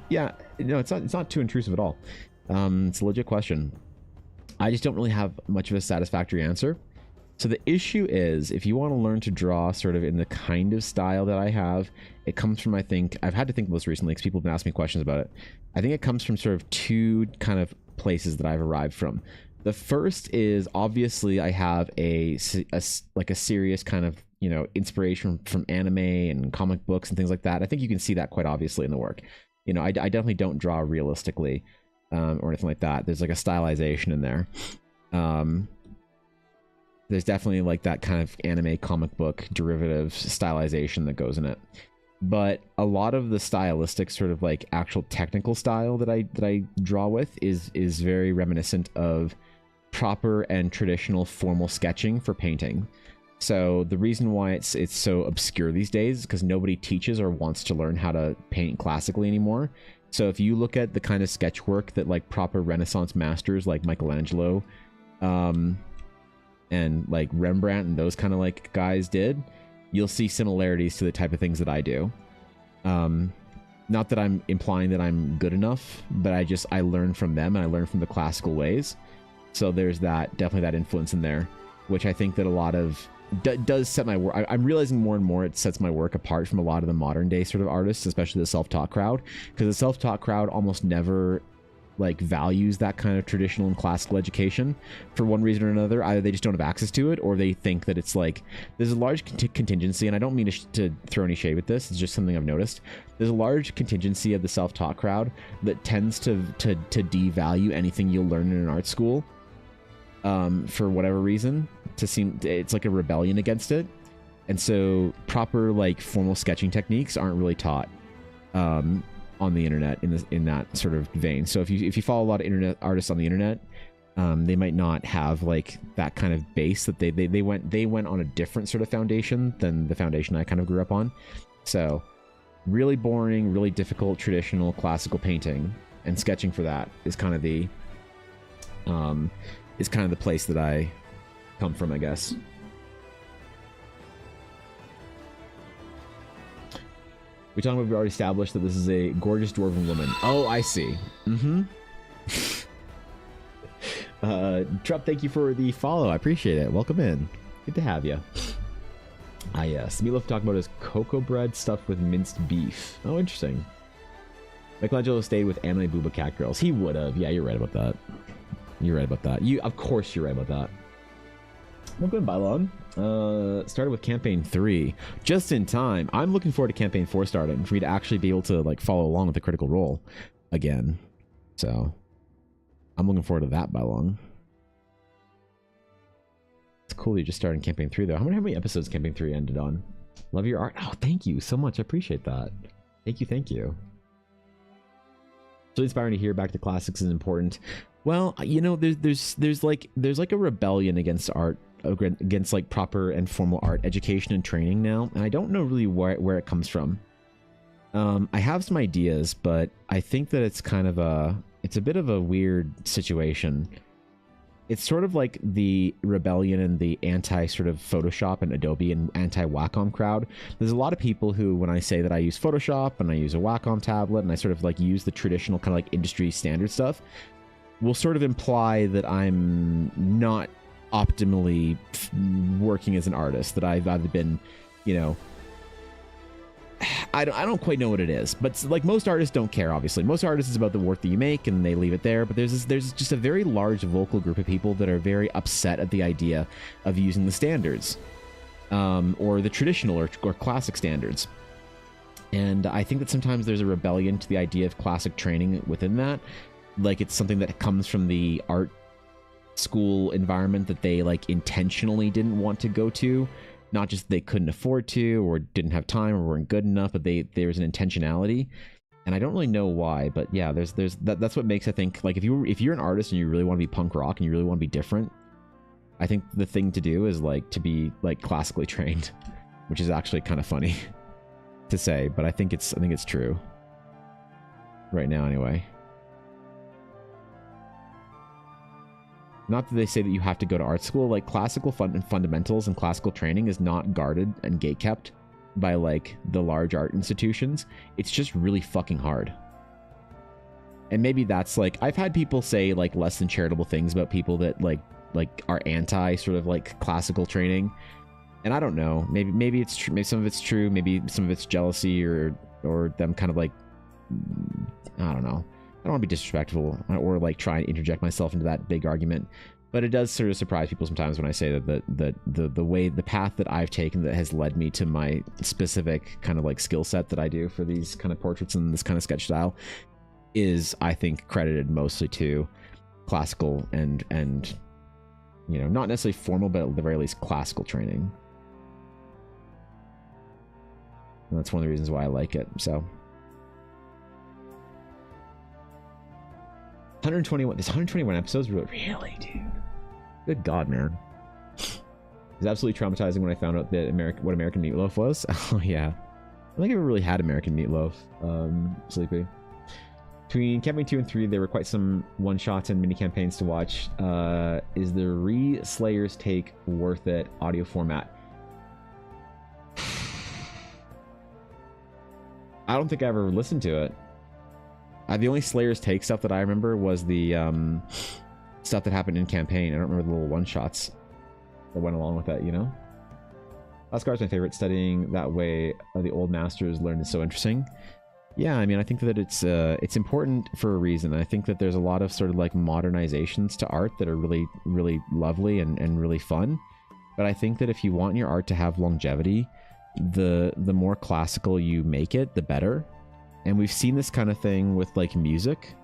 yeah, no, it's not too intrusive at all. It's a legit question. I just don't really have much of a satisfactory answer. So the issue is, if you want to learn to draw sort of in the kind of style that I have, it comes from, I think, I've had to think most recently because people have been asking me questions about it. I think it comes from sort of two kind of places that I've arrived from. The first is, obviously, I have a serious kind of, you know, inspiration from anime and comic books and things like that. I think you can see that quite obviously in the work. You know, I definitely don't draw realistically or anything like that. There's like a stylization in there. There's definitely like that kind of anime comic book derivative stylization that goes in it. But a lot of the stylistic sort of like actual technical style that I draw with is very reminiscent of proper and traditional formal sketching for painting. So the reason why it's so obscure these days is because nobody teaches or wants to learn how to paint classically anymore. So if you look at the kind of sketch work that like proper Renaissance masters like Michelangelo and like Rembrandt and those kind of like guys did, you'll see similarities to the type of things that I do. Not that I'm implying that I'm good enough, but I learn from them and I learn from the classical ways. So there's definitely that influence in there, which I think that a lot of does set my work. I'm realizing more and more it sets my work apart from a lot of the modern day sort of artists, especially the self-taught crowd, because the self-taught crowd almost never like values that kind of traditional and classical education for one reason or another. Either they just don't have access to it, or they think that it's like there's a large contingency, and I don't mean to throw any shade with this, it's just something I've noticed. There's a large contingency of the self-taught crowd that tends to devalue anything you'll learn in an art school for whatever reason, it's like a rebellion against it. And so proper like formal sketching techniques aren't really taught on the internet in that sort of vein. So if you follow a lot of internet artists on the internet, they might not have like that kind of base that they went on a different sort of foundation than the foundation I kind of grew up on. So really boring, really difficult traditional classical painting and sketching for that is kind of the place that I come from, I guess. We've already established that this is a gorgeous dwarven woman. Oh, I see. Trup, thank you for the follow. I appreciate it. Welcome in. Good to have you. Ah, yes. Meatloaf talking about his cocoa bread stuffed with minced beef. Oh, interesting. Michelangelo stayed with anime booba cat girls. He would have. Yeah, you're right about that. You're right about that. Of course you're right about that. Welcome in, Bylon. Started with campaign 3 just in time. I'm looking forward to campaign 4 starting for me to actually be able to like follow along with the Critical Role again. So I'm looking forward to that, Bylon. It's cool you're just starting campaign 3 though. How many episodes campaign 3 ended on? Love your art. Oh, thank you so much. I appreciate that. Thank you. It's really inspiring to hear back to classics is important. Well, you know, there's like a rebellion against art, against like proper and formal art education and training now, and I don't know really where it comes from. I have some ideas, but I think that it's a bit of a weird situation. It's sort of like the rebellion and the anti sort of Photoshop and Adobe and anti Wacom crowd. There's a lot of people who, when I say that I use Photoshop and I use a Wacom tablet and I sort of like use the traditional kind of like industry standard stuff, will sort of imply that I'm not optimally working as an artist, that I've either been, you know, I don't quite know what it is, but like most artists don't care, obviously. Most artists is about the work that you make and they leave it there, but there's just a very large vocal group of people that are very upset at the idea of using the standards or the traditional or classic standards. And I think that sometimes there's a rebellion to the idea of classic training within that. Like it's something that comes from the art school environment that they like intentionally didn't want to go to, not just they couldn't afford to or didn't have time or weren't good enough, but there's an intentionality, and I don't really know why, but yeah, that's what makes, I think, like if you're an artist and you really want to be punk rock and you really want to be different, I think the thing to do is like to be like classically trained, which is actually kind of funny to say, but I think it's true right now anyway. Not that they say that you have to go to art school. Like classical fundamentals and classical training is not guarded and gatekept by like the large art institutions. It's just really fucking hard. And maybe that's like, I've had people say like less than charitable things about people that like are anti sort of like classical training. And I don't know, maybe it's true. Maybe some of it's true. Maybe some of it's jealousy or them kind of like, I don't know. I don't want to be disrespectful or like try and interject myself into that big argument, but it does sort of surprise people sometimes when I say that the path that I've taken that has led me to my specific kind of like skill set that I do for these kind of portraits and this kind of sketch style is, I think, credited mostly to classical and you know, not necessarily formal, but at the very least classical training. And that's one of the reasons why I like it. So 121 episodes, really, dude. Good God, man. It was absolutely traumatizing when I found out that what American Meatloaf was. Oh, yeah. I don't think I ever really had American Meatloaf, Sleepy. Between Campaign 2 and 3, there were quite some one-shots and mini-campaigns to watch. Is the Re-Slayer's Take worth it audio format? I don't think I ever listened to it. The only Slayer's Take stuff that I remember was the stuff that happened in campaign. I don't remember the little one-shots that went along with that, you know? Oscar's my favorite. Studying that way the old masters learned is so interesting. Yeah, I mean, I think that it's important for a reason. I think that there's a lot of sort of like modernizations to art that are really, really lovely and really fun. But I think that if you want your art to have longevity, the more classical you make it, the better. And we've seen this kind of thing with like music.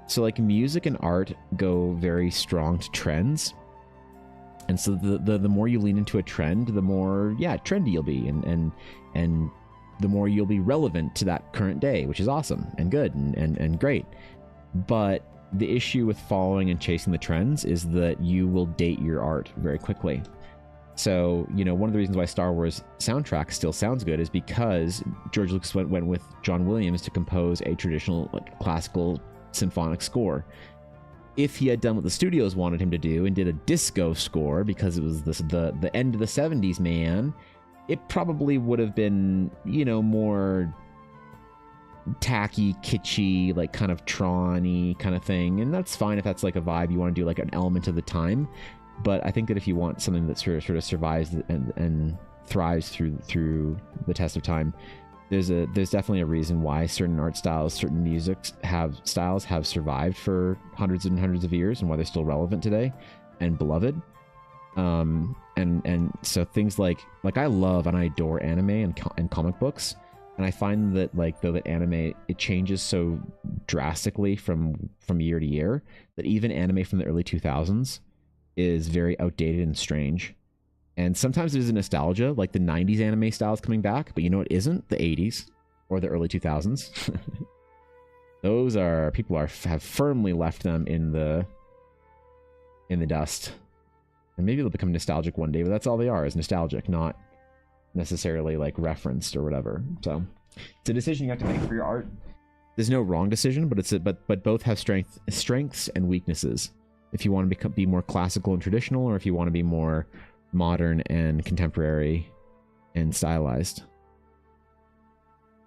So like music and art go very strong to trends. And so the more you lean into a trend, the more, yeah, trendy you'll be, and the more you'll be relevant to that current day, which is awesome and good and great. But the issue with following and chasing the trends is that you will date your art very quickly. So, you know, one of the reasons why Star Wars soundtrack still sounds good is because George Lucas went with John Williams to compose a traditional, like, classical symphonic score. If he had done what the studios wanted him to do and did a disco score because it was the end of the 70s, man, it probably would have been, you know, more tacky, kitschy, like kind of Tron-y kind of thing. And that's fine if that's like a vibe you want to do, like an element of the time. But I think that if you want something that sort of survives and thrives through the test of time, there's definitely a reason why certain art styles, certain music styles have survived for hundreds and hundreds of years, and why they're still relevant today and beloved. And so things like I love and I adore anime and comic books, and I find that like though that anime, it changes so drastically from year to year that even anime from the early 2000s is very outdated and strange. And sometimes there's a nostalgia, like the 90s anime styles coming back, but you know what isn't? The 80s or the early 2000s. Those are, people have firmly left them in the dust. And maybe they'll become nostalgic one day, but that's all they are, is nostalgic, not necessarily like referenced or whatever. So it's a decision you have to make for your art. There's no wrong decision, but both have strengths and weaknesses. If you want to be more classical and traditional, or if you want to be more modern and contemporary and stylized.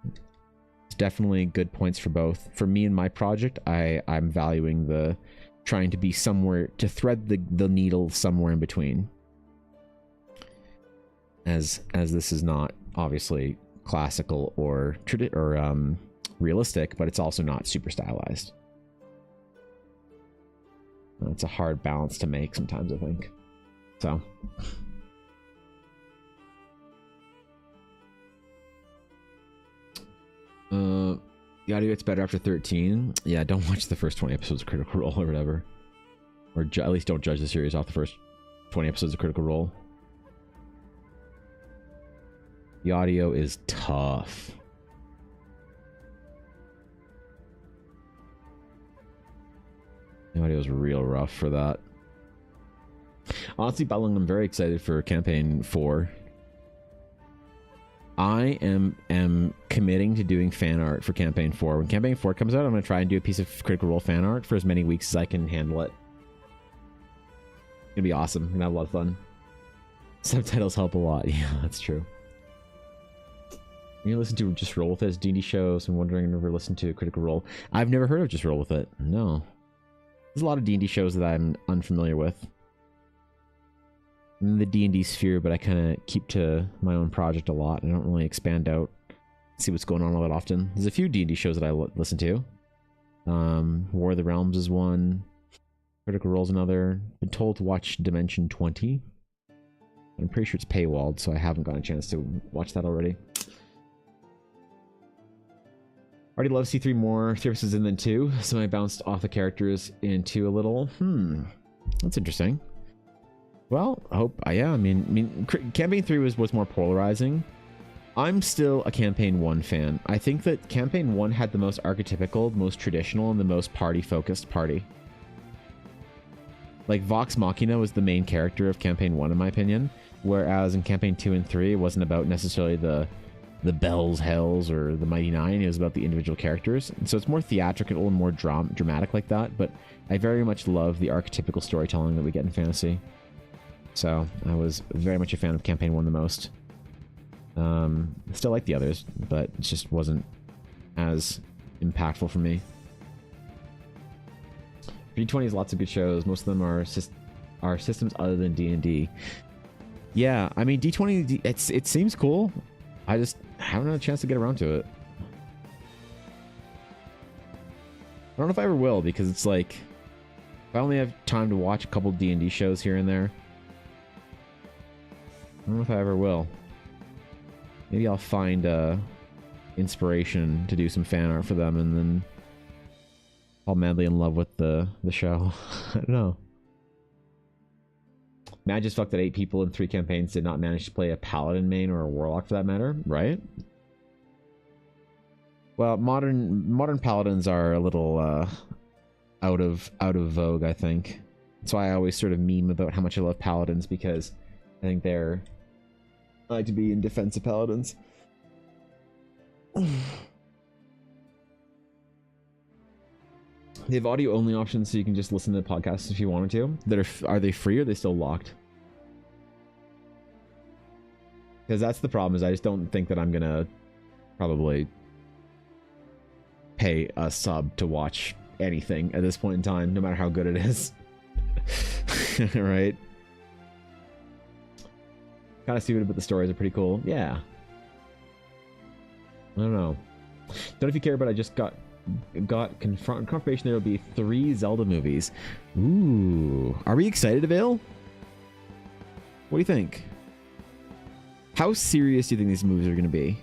It's definitely good points for both. For me and my project, I'm valuing the trying to be somewhere, to thread the needle somewhere in between. As this is not obviously classical or realistic, but it's also not super stylized. It's a hard balance to make sometimes, I think. So, the audio gets better after 13. Yeah, don't watch the first 20 episodes of Critical Role or whatever. Or at least don't judge the series off the first 20 episodes of Critical Role. The audio is tough. The audio is real rough for that. Honestly, Battling, I'm very excited for Campaign 4. I am committing to doing fan art for Campaign 4. When Campaign 4 comes out, I'm going to try and do a piece of Critical Role fan art for as many weeks as I can handle it. It's going to be awesome. I'm going to have a lot of fun. Subtitles help a lot. Yeah, that's true. You listen to Just Roll With It, D&D shows, and wondering if I've never listened to Critical Role. I've never heard of Just Roll With It. No. There's a lot of D&D shows that I'm unfamiliar with. I'm in the D&D sphere, but I kind of keep to my own project a lot. I don't really expand out, see what's going on all that often. There's a few D&D shows that I listen to. War of the Realms is one. Critical Role's another. Been told to watch Dimension 20. I'm pretty sure it's paywalled, so I haven't gotten a chance to watch that already. Already love C3 more services in than 2, so I bounced off the characters in 2 a little. That's interesting. Well, yeah, I mean, Campaign 3 was more polarizing. I'm still a Campaign 1 fan. I think that Campaign 1 had the most archetypical, most traditional, and the most party-focused party. Like Vox Machina was the main character of campaign 1 in my opinion, whereas in campaign 2 and 3 it wasn't about necessarily the bells, hells, or the mighty nine. It was about the individual characters, and so it's more theatrical and more dramatic like that. But I very much love the archetypical storytelling that we get in fantasy. So I was very much a fan of campaign 1 the most. Still like the others, but it just wasn't as impactful for me. D20 has lots of good shows. Most of them are systems other than D&D. Yeah, I mean D20, it seems cool. I just haven't had a chance to get around to it. I don't know if I ever will, because it's like, if I only have time to watch a couple D&D shows here and there, I don't know if I ever will. Maybe I'll find inspiration to do some fan art for them, and then fall madly in love with the show. I don't know. Mad just fucked that 8 people in 3 campaigns did not manage to play a paladin main or a warlock for that matter, right? Well, modern paladins are a little out of vogue, I think. That's why I always sort of meme about how much I love paladins, because I think I like to be in defense of paladins. They have audio only options, so you can just listen to the podcast if you wanted to. Are they free, or are they still locked? Because that's the problem, is I just don't think that I'm gonna probably pay a sub to watch anything at this point in time, no matter how good it is. Right? Kind of stupid, but the stories are pretty cool. Yeah. I don't know. Don't know if you care, but I just got confirmation there will be 3 Zelda movies. Ooh. Are we excited, Avail? What do you think? How serious do you think these movies are going to be?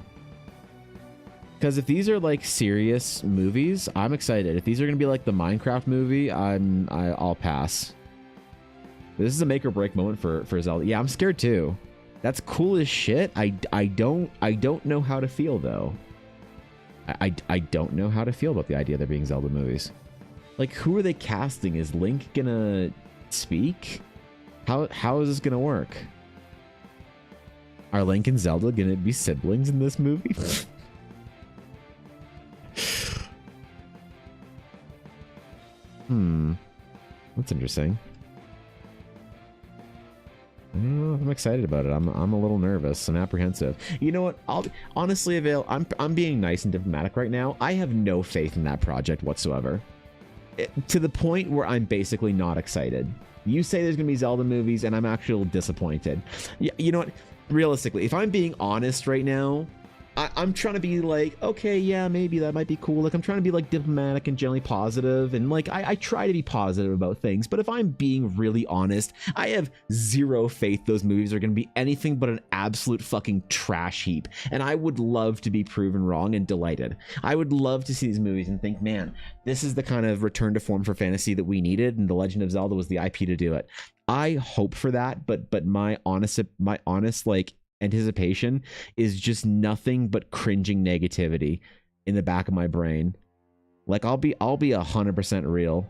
Because if these are like serious movies, I'm excited. If these are going to be like the Minecraft movie, I'll pass. This is a make or break moment for Zelda. Yeah, I'm scared too. That's cool as shit. I don't know how to feel though. I don't know how to feel about the idea of there being Zelda movies. Like, who are they casting? Is Link gonna speak? How is this gonna work? Are Link and Zelda gonna be siblings in this movie? That's interesting. I don't know if I'm excited about it. I'm a little nervous. I'm apprehensive. You know what? Honestly, Avail, I'm being nice and diplomatic right now. I have no faith in that project whatsoever. To the point where I'm basically not excited. You say there's gonna be Zelda movies, and I'm actually a little disappointed. You know what? Realistically, if I'm being honest right now, I'm trying to be like, okay, yeah, maybe that might be cool. Like, I'm trying to be like diplomatic and generally positive, and like I try to be positive about things. But if I'm being really honest, I have zero faith those movies are going to be anything but an absolute fucking trash heap. And I would love to be proven wrong and delighted. I would love to see these movies and think, man, this is the kind of return to form for fantasy that we needed, and The Legend of Zelda was the IP to do it. I hope for that, but my honest like anticipation is just nothing but cringing negativity in the back of my brain. Like, I'll be 100% real.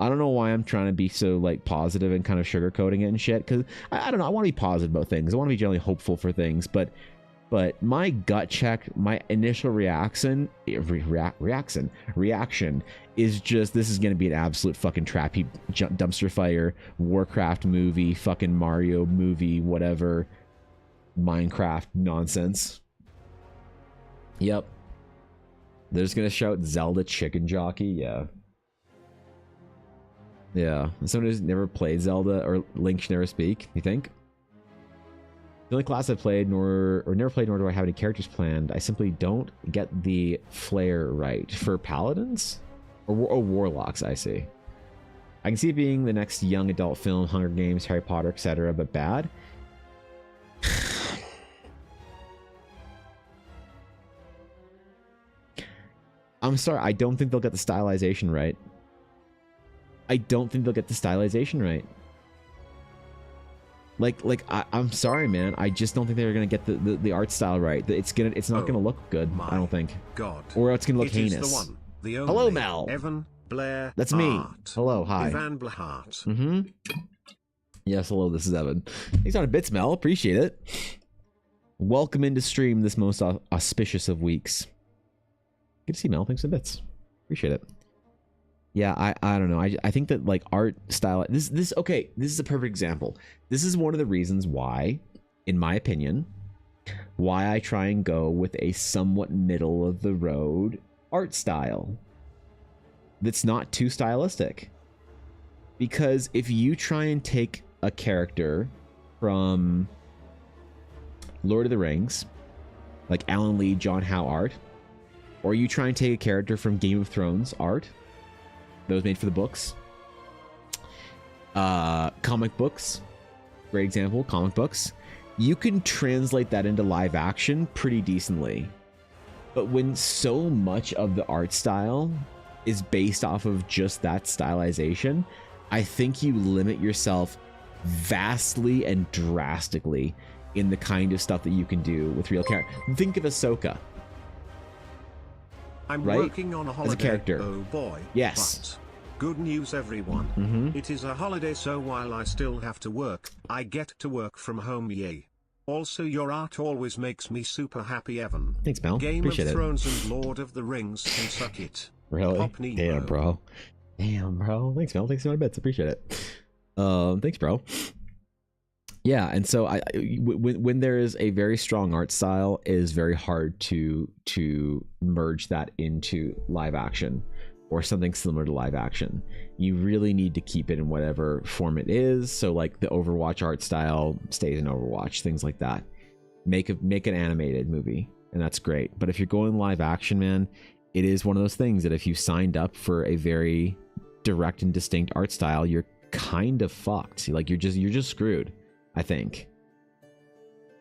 I don't know why I'm trying to be so like positive and kind of sugarcoating it and shit, because I don't know, I want to be positive about things. I want to be generally hopeful for things, but my gut check, my initial reaction is just, this is going to be an absolute fucking trap heap, dumpster fire, Warcraft movie, fucking Mario movie, whatever, Minecraft nonsense. Yep. They're just going to shout Zelda chicken jockey. Yeah. Yeah. Someone who's never played Zelda, or Link should never speak, you think? The only class I've played, nor do I have any characters planned. I simply don't get the flair right. For paladins? Or warlocks, I see. I can see it being the next young adult film, Hunger Games, Harry Potter, etc., but bad. I'm sorry, I don't think they'll get the stylization right. Like I'm sorry, man. I just don't think they're gonna get the art style right. It's not gonna look good. I don't think. God. Or it's gonna look heinous. The only Hello, Mel. Evan Blair. That's me. Art. Hello, hi. Ivan Blahart. Mm-hmm. Yes, hello, this is Evan. Thanks on a bit, Mel. Appreciate it. Welcome into stream this most auspicious of weeks. Good to see Mel. Thanks for the bits. Appreciate it. Yeah, I don't know. I think that like art style. This is a perfect example. This is one of the reasons why, in my opinion, why I try and go with a somewhat middle of the road art style that's not too stylistic. Because if you try and take a character from Lord of the Rings, like Alan Lee, John Howe art, or you try and take a character from Game of Thrones art, those made for the books, comic books, great example, comic books, you can translate that into live action pretty decently. But when so much of the art style is based off of just that stylization, I think you limit yourself vastly and drastically in the kind of stuff that you can do with real characters. Think of Ahsoka. I'm right? working on a holiday. As a character. Oh boy. Yes. But good news, everyone. Mm-hmm. It is a holiday, so while I still have to work, I get to work from home, yay. Also, your art always makes me super happy, Evan. Thanks, Mel. Game Appreciate of it. Thrones and Lord of the Rings can suck it. Really? Pop Nemo. Damn, bro. Damn, bro. Thanks, Mel. Thanks for my bits. Appreciate it. Thanks, bro. Yeah, and so when there is a very strong art style, it is very hard to merge that into live action or something similar to live action. You really need to keep it in whatever form it is. So like the Overwatch art style stays in Overwatch, things like that. Make an animated movie, and that's great. But if you're going live action, man, it is one of those things that if you signed up for a very direct and distinct art style, you're kind of fucked. Like you're just screwed. I think.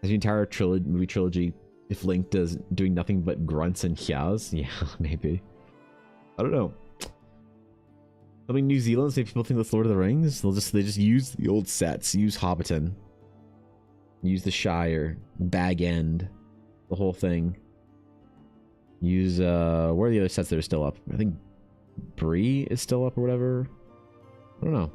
As the entire movie trilogy, if Link does doing nothing but grunts and yows, yeah, maybe. I don't know. I mean, New Zealand, say people think that's Lord of the Rings. They just use the old sets, use Hobbiton, use the Shire, Bag End, the whole thing. Use where are the other sets that are still up? I think Bree is still up or whatever. I don't know.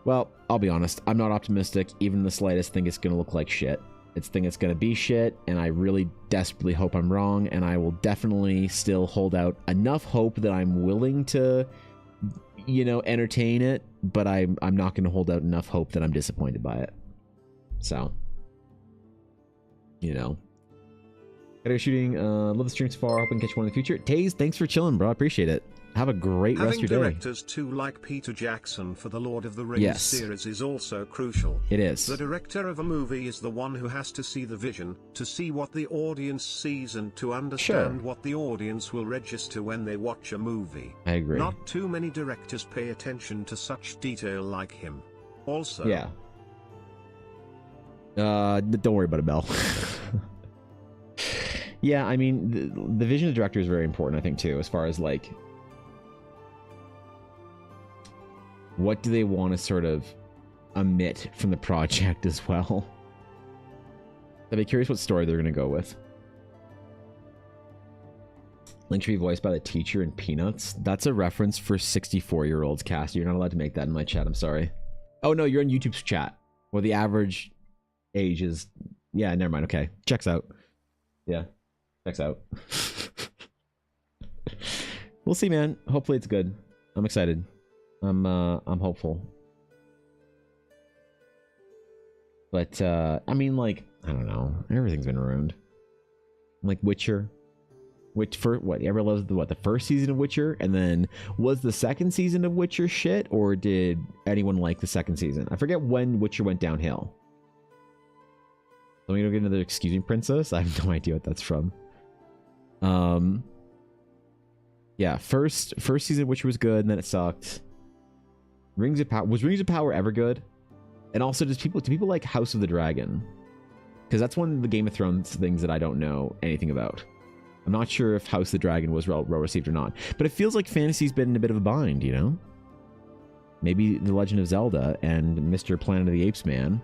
Well, I'll be honest, I'm not optimistic even the slightest. Think it's gonna look like shit. Think it's gonna be shit, and I really desperately hope I'm wrong, and I will definitely still hold out enough hope that I'm willing to, entertain it, but I'm not gonna hold out enough hope that I'm disappointed by it. So, gotta go shooting. Love the stream so far. Hoping to catch one in the future. Taze, thanks for chilling, bro. I appreciate it. Have a great rest of your day. Having directors too like Peter Jackson for the Lord of the Rings series is also crucial. It is. The director of a movie is the one who has to see the vision, to see what the audience sees, and to understand what the audience will register when they watch a movie. I agree. Not too many directors pay attention to such detail like him. Also, yeah. Don't worry about it, Mel. Yeah, I mean, the vision of the director is very important, I think, too, as far as like, what do they want to sort of omit from the project as well? I'd be curious what story they're going to go with. Link should be voiced by the teacher in Peanuts. That's a reference for 64-year-olds, Cass. You're not allowed to make that in my chat. I'm sorry. Oh, no, you're in YouTube's chat. Well, the average age is... Yeah, never mind. Okay. Checks out. Yeah. Checks out. We'll see, man. Hopefully it's good. I'm excited. I'm hopeful. But I mean, like, I don't know. Everything's been ruined. Like Witcher. Everyone loves the first season of Witcher, and then was the second season of Witcher shit, or did anyone like the second season? I forget when Witcher went downhill. Let me go get another Excuse Me Princess. I have no idea what that's from. Yeah, first season of Witcher was good, and then it sucked. Rings of Power, was Rings of Power ever good? And also, do people like House of the Dragon? Because that's one of the Game of Thrones things that I don't know anything about. I'm not sure if House of the Dragon was well received or not, but it feels like fantasy's been in a bit of a bind, Maybe The Legend of Zelda and Mr. Planet of the Apes man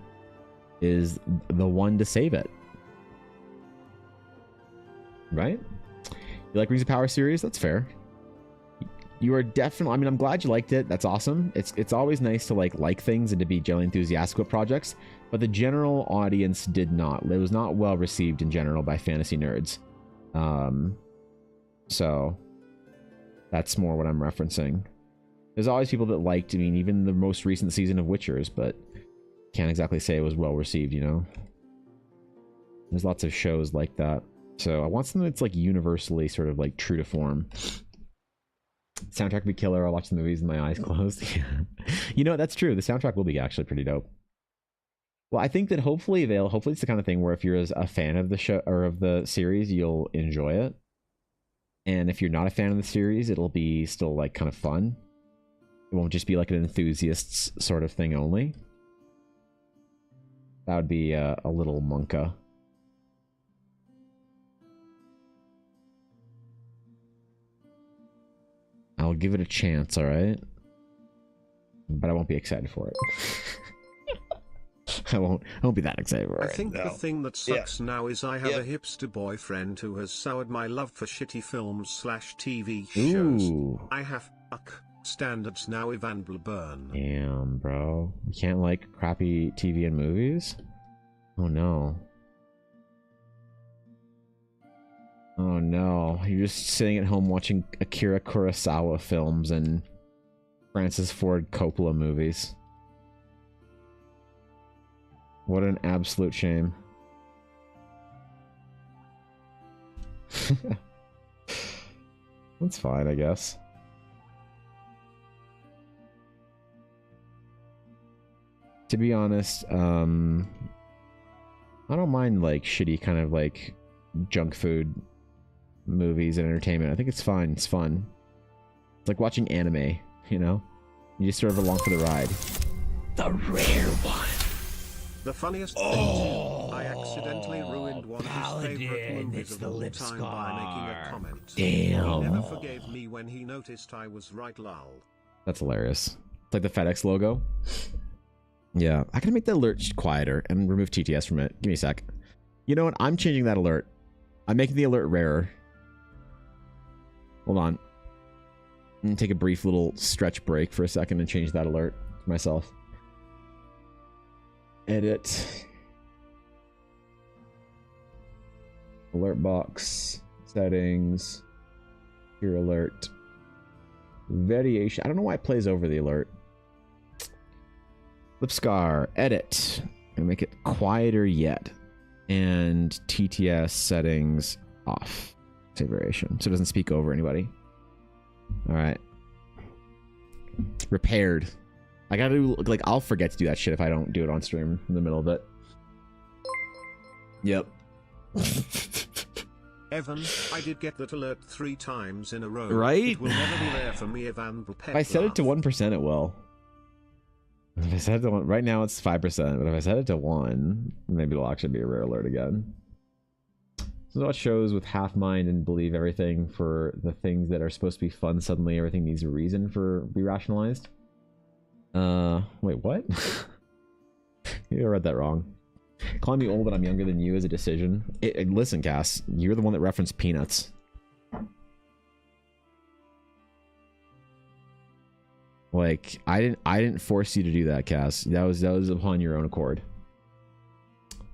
is the one to save it. Right? You like Rings of Power series? That's fair. You are definitely, I mean, I'm glad you liked it. That's awesome. It's always nice to like things and to be generally enthusiastic about projects, but the general audience did not. It was not well received in general by fantasy nerds. So that's more what I'm referencing. There's always people that liked, I mean, even the most recent season of Witchers, but can't exactly say it was well received, you know? There's lots of shows like that. So I want something that's like universally sort of like true to form. Soundtrack would be killer. I'll watch the movies with my eyes closed. You know, that's true. The soundtrack will be actually pretty dope. Well, I think that hopefully it's the kind of thing where if you're a fan of the show or of the series, you'll enjoy it. And if you're not a fan of the series, it'll be still like kind of fun. It won't just be like an enthusiast's sort of thing only. That would be a little monka. I'll give it a chance, alright? But I won't be excited for it. I won't be that excited for it. I think the thing that sucks now is I have a hipster boyfriend who has soured my love for shitty films / TV shows. Ooh. I have standards now, Ivan Blaburn. Damn, bro. You can't like crappy TV and movies? Oh no. Oh no. You're just sitting at home watching Akira Kurosawa films and Francis Ford Coppola movies. What an absolute shame. That's fine, I guess. To be honest, I don't mind like shitty kind of like junk food movies and entertainment. I think it's fine. It's fun. It's like watching anime, you know? You just sort of along for the ride. The rare one. The funniest thing too, I accidentally ruined one of his favorite movies of all time by making a comment. Damn. He never forgave me when he noticed I was right, lol. That's hilarious. It's like the FedEx logo. Yeah, I gotta make the alert quieter and remove TTS from it. Give me a sec. You know what? I'm changing that alert. I'm making the alert rarer. Hold on. I'm gonna take a brief little stretch break for a second and change that alert for myself. Edit. Alert box. Settings. Here alert. Variation. I don't know why it plays over the alert. Lipscar. Edit. And make it quieter yet. And TTS settings off. Say variation. So it doesn't speak over anybody. Alright. Repaired. I gotta do, like, I'll forget to do that shit if I don't do it on stream in the middle of it. Yep. Evan, I did get that alert 3 times in a row. Right? It will never be there for me, Evan. If I set it to 1%, it will. If I set it to 1, right now it's 5%, but if I set it to 1, maybe it'll actually be a rare alert again. So what shows with half mind and believe everything for the things that are supposed to be fun, suddenly everything needs a reason for be rationalized. Wait, what? You read that wrong. Calling me old but I'm younger than you is a decision. Listen, Cass, you're the one that referenced Peanuts. Like, I didn't force you to do that, Cass. That was upon your own accord.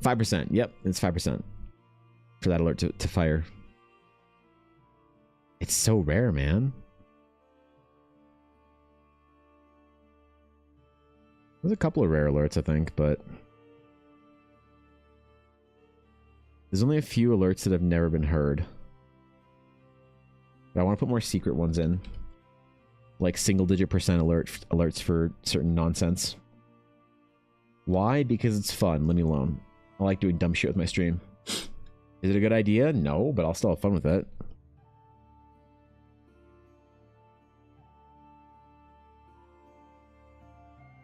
5%. Yep, it's 5% for that alert to fire. It's so rare, man. There's a couple of rare alerts, I think, but there's only a few alerts that have never been heard. But I want to put more secret ones in. Like single-digit percent alerts for certain nonsense. Why? Because it's fun. Leave me alone. I like doing dumb shit with my stream. Is it a good idea? No, but I'll still have fun with it.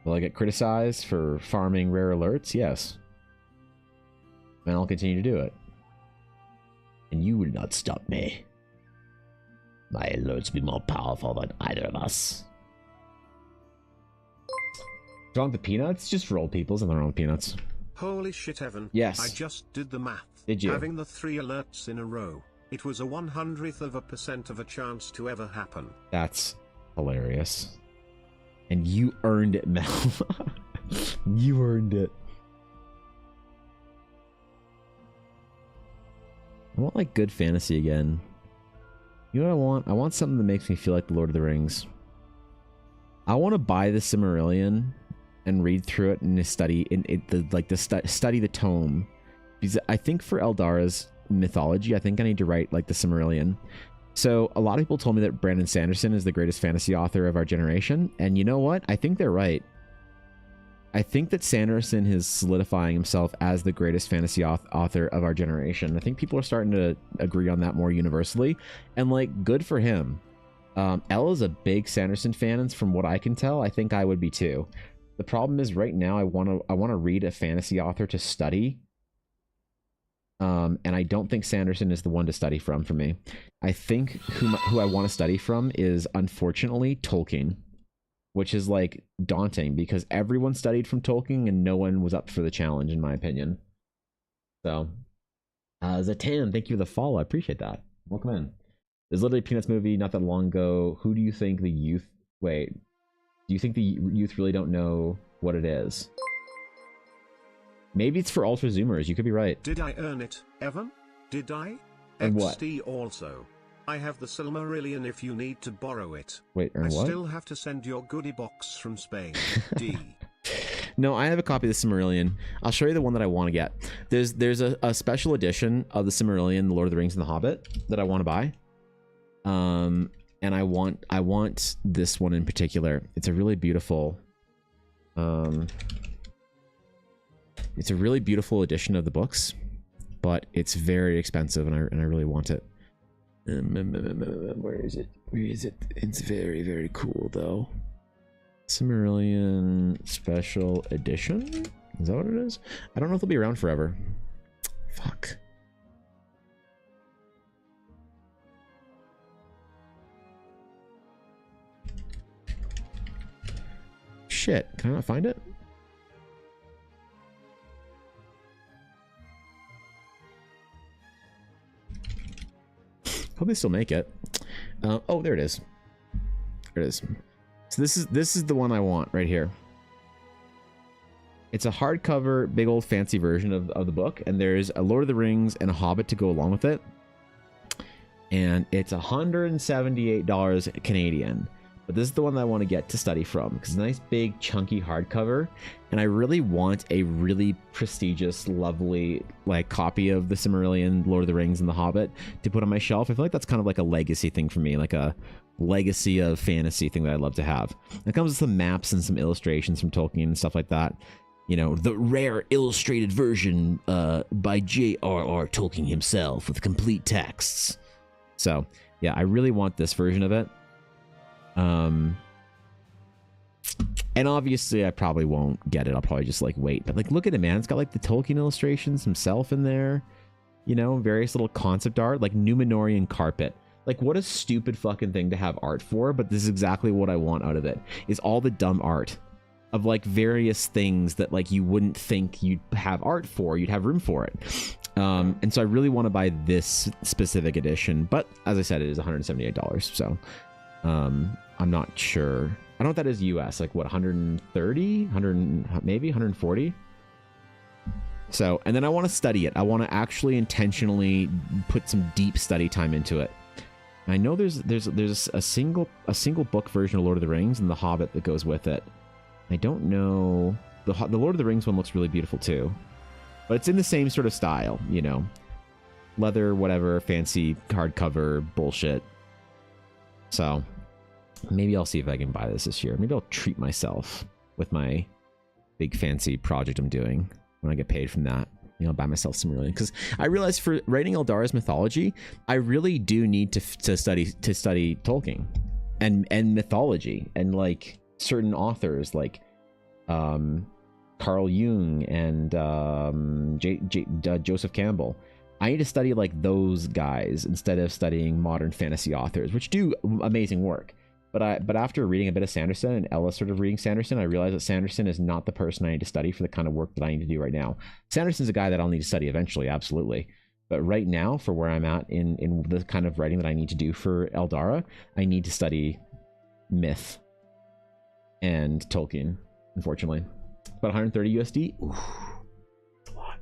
Will I get criticized for farming rare alerts? Yes. And I'll continue to do it. And you will not stop me. My alerts be more powerful than either of us. Wrong with the peanuts? Just roll people's and they're wrong with peanuts. Holy shit, Evan. Yes. I just did the math. Did you? Having the 3 alerts in a row. It was a 100th of a % of a chance to ever happen. That's Hilarious. And you earned it, Mel. You earned it. I want like good fantasy again. You know what I want? I want something that makes me feel like the Lord of the Rings. I want to buy the Silmarillion and read through it and study study the tome, because I think for Eldara's mythology, I think I need to write like the Silmarillion. So a lot of people told me that Brandon Sanderson is the greatest fantasy author of our generation, and you know what? I think they're right. I think that Sanderson is solidifying himself as the greatest fantasy author of our generation. I think people are starting to agree on that more universally, and like, good for him. Ella's a big Sanderson fan, and from what I can tell, I think I would be too. The problem is right now I want to read a fantasy author to study. And I don't think Sanderson is the one to study from for me. I think who I want to study from is, unfortunately, Tolkien, which is like daunting because everyone studied from Tolkien and no one was up for the challenge, in my opinion. So, Zatan, thank you for the follow. I appreciate that. Welcome in. There's literally a Peanuts movie not that long ago. Who do you think the youth... Wait. Do you think the youth really don't know what it is? Maybe it's for Ultra Zoomers. You could be right. Did I earn it, Evan? Did I? And what? XD also. I have the Silmarillion if you need to borrow it. Wait, earn I what? still have to send your goodie box from Spain. D. No, I have a copy of the Silmarillion. I'll show you the one that I want to get. There's a special edition of the Silmarillion, The Lord of the Rings, and The Hobbit that I want to buy. And I want this one in particular. It's a really beautiful it's a really beautiful edition of the books, but it's very expensive, and I really want it. Where is it? Where is it? It's very, very cool though. Silmarillion Special Edition? Is that what it is? I don't know if they'll be around forever. Fuck. Shit, can I not find it? Hope they still make it. Oh, there it is. There it is. So this is the one I want right here. It's a hardcover, big old fancy version of the book, and there's a Lord of the Rings and a Hobbit to go along with it. And it's $178 Canadian. But this is the one that I want to get to study from, because it's a nice big chunky hardcover, and I really want a really prestigious, lovely like copy of the Silmarillion, Lord of the Rings, and the Hobbit to put on my shelf. I feel like that's kind of like a legacy thing for me, like a legacy of fantasy thing that I'd love to have. It comes with some maps and some illustrations from Tolkien and stuff like that. You know, the rare illustrated version by J.R.R. Tolkien himself with complete texts. So yeah, I really want this version of it. And obviously I probably won't get it. I'll probably just like wait, but like, look at it, man. It's got like the Tolkien illustrations himself in there, you know, various little concept art, like Numenorian carpet. Like, what a stupid fucking thing to have art for, but this is exactly what I want out of it, is all the dumb art of like various things that like you wouldn't think you'd have art for, you'd have room for it. And so I really want to buy this specific edition, but as I said, it is $178. So, I'm not sure. I don't know what that is US, like what, 130, 100, maybe 140. So, and then I want to study it. I want to actually intentionally put some deep study time into it. And I know there's a single book version of Lord of the Rings and The Hobbit that goes with it. I don't know. The Lord of the Rings one looks really beautiful too, but it's in the same sort of style, you know, leather, whatever, fancy hardcover bullshit. So maybe I'll see if I can buy this year. Maybe I'll treat myself with my big fancy project I'm doing when I get paid from that. You know, buy myself some really, because I realized for writing Eldara's mythology, I really do need to study Tolkien and mythology and like certain authors like Carl Jung and Joseph Campbell. I need to study like those guys instead of studying modern fantasy authors, which do amazing work. But after reading a bit of Sanderson and Ella sort of reading Sanderson, I realized that Sanderson is not the person I need to study for the kind of work that I need to do right now. Sanderson's a guy that I'll need to study eventually, absolutely. But right now, for where I'm at in the kind of writing that I need to do for Eldara, I need to study myth and Tolkien, unfortunately. About 130 USD. Ooh, that's a lot.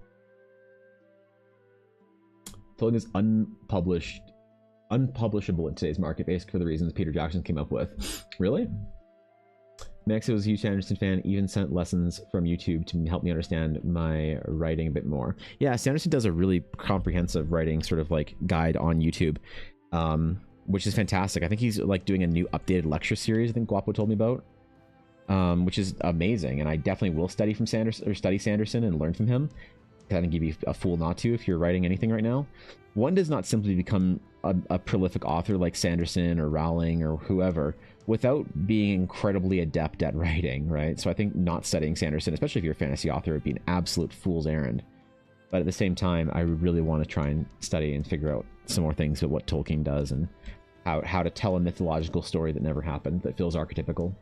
Tolkien is unpublishable in today's market, basically for the reasons Peter Jackson came up with. Really? Max was a huge Sanderson fan, even sent lessons from YouTube to help me understand my writing a bit more. Yeah, Sanderson does a really comprehensive writing sort of like guide on YouTube, which is fantastic. I think he's like doing a new updated lecture series, I think Guapo told me about, which is amazing. And I definitely will study from Sanderson, or study Sanderson and learn from him. I think you'd be a fool not to if you're writing anything right now. One does not simply become a prolific author like Sanderson or Rowling or whoever without being incredibly adept at writing, right? So I think not studying Sanderson, especially if you're a fantasy author, would be an absolute fool's errand. But at the same time, I really want to try and study and figure out some more things about what Tolkien does and how to tell a mythological story that never happened, that feels archetypical.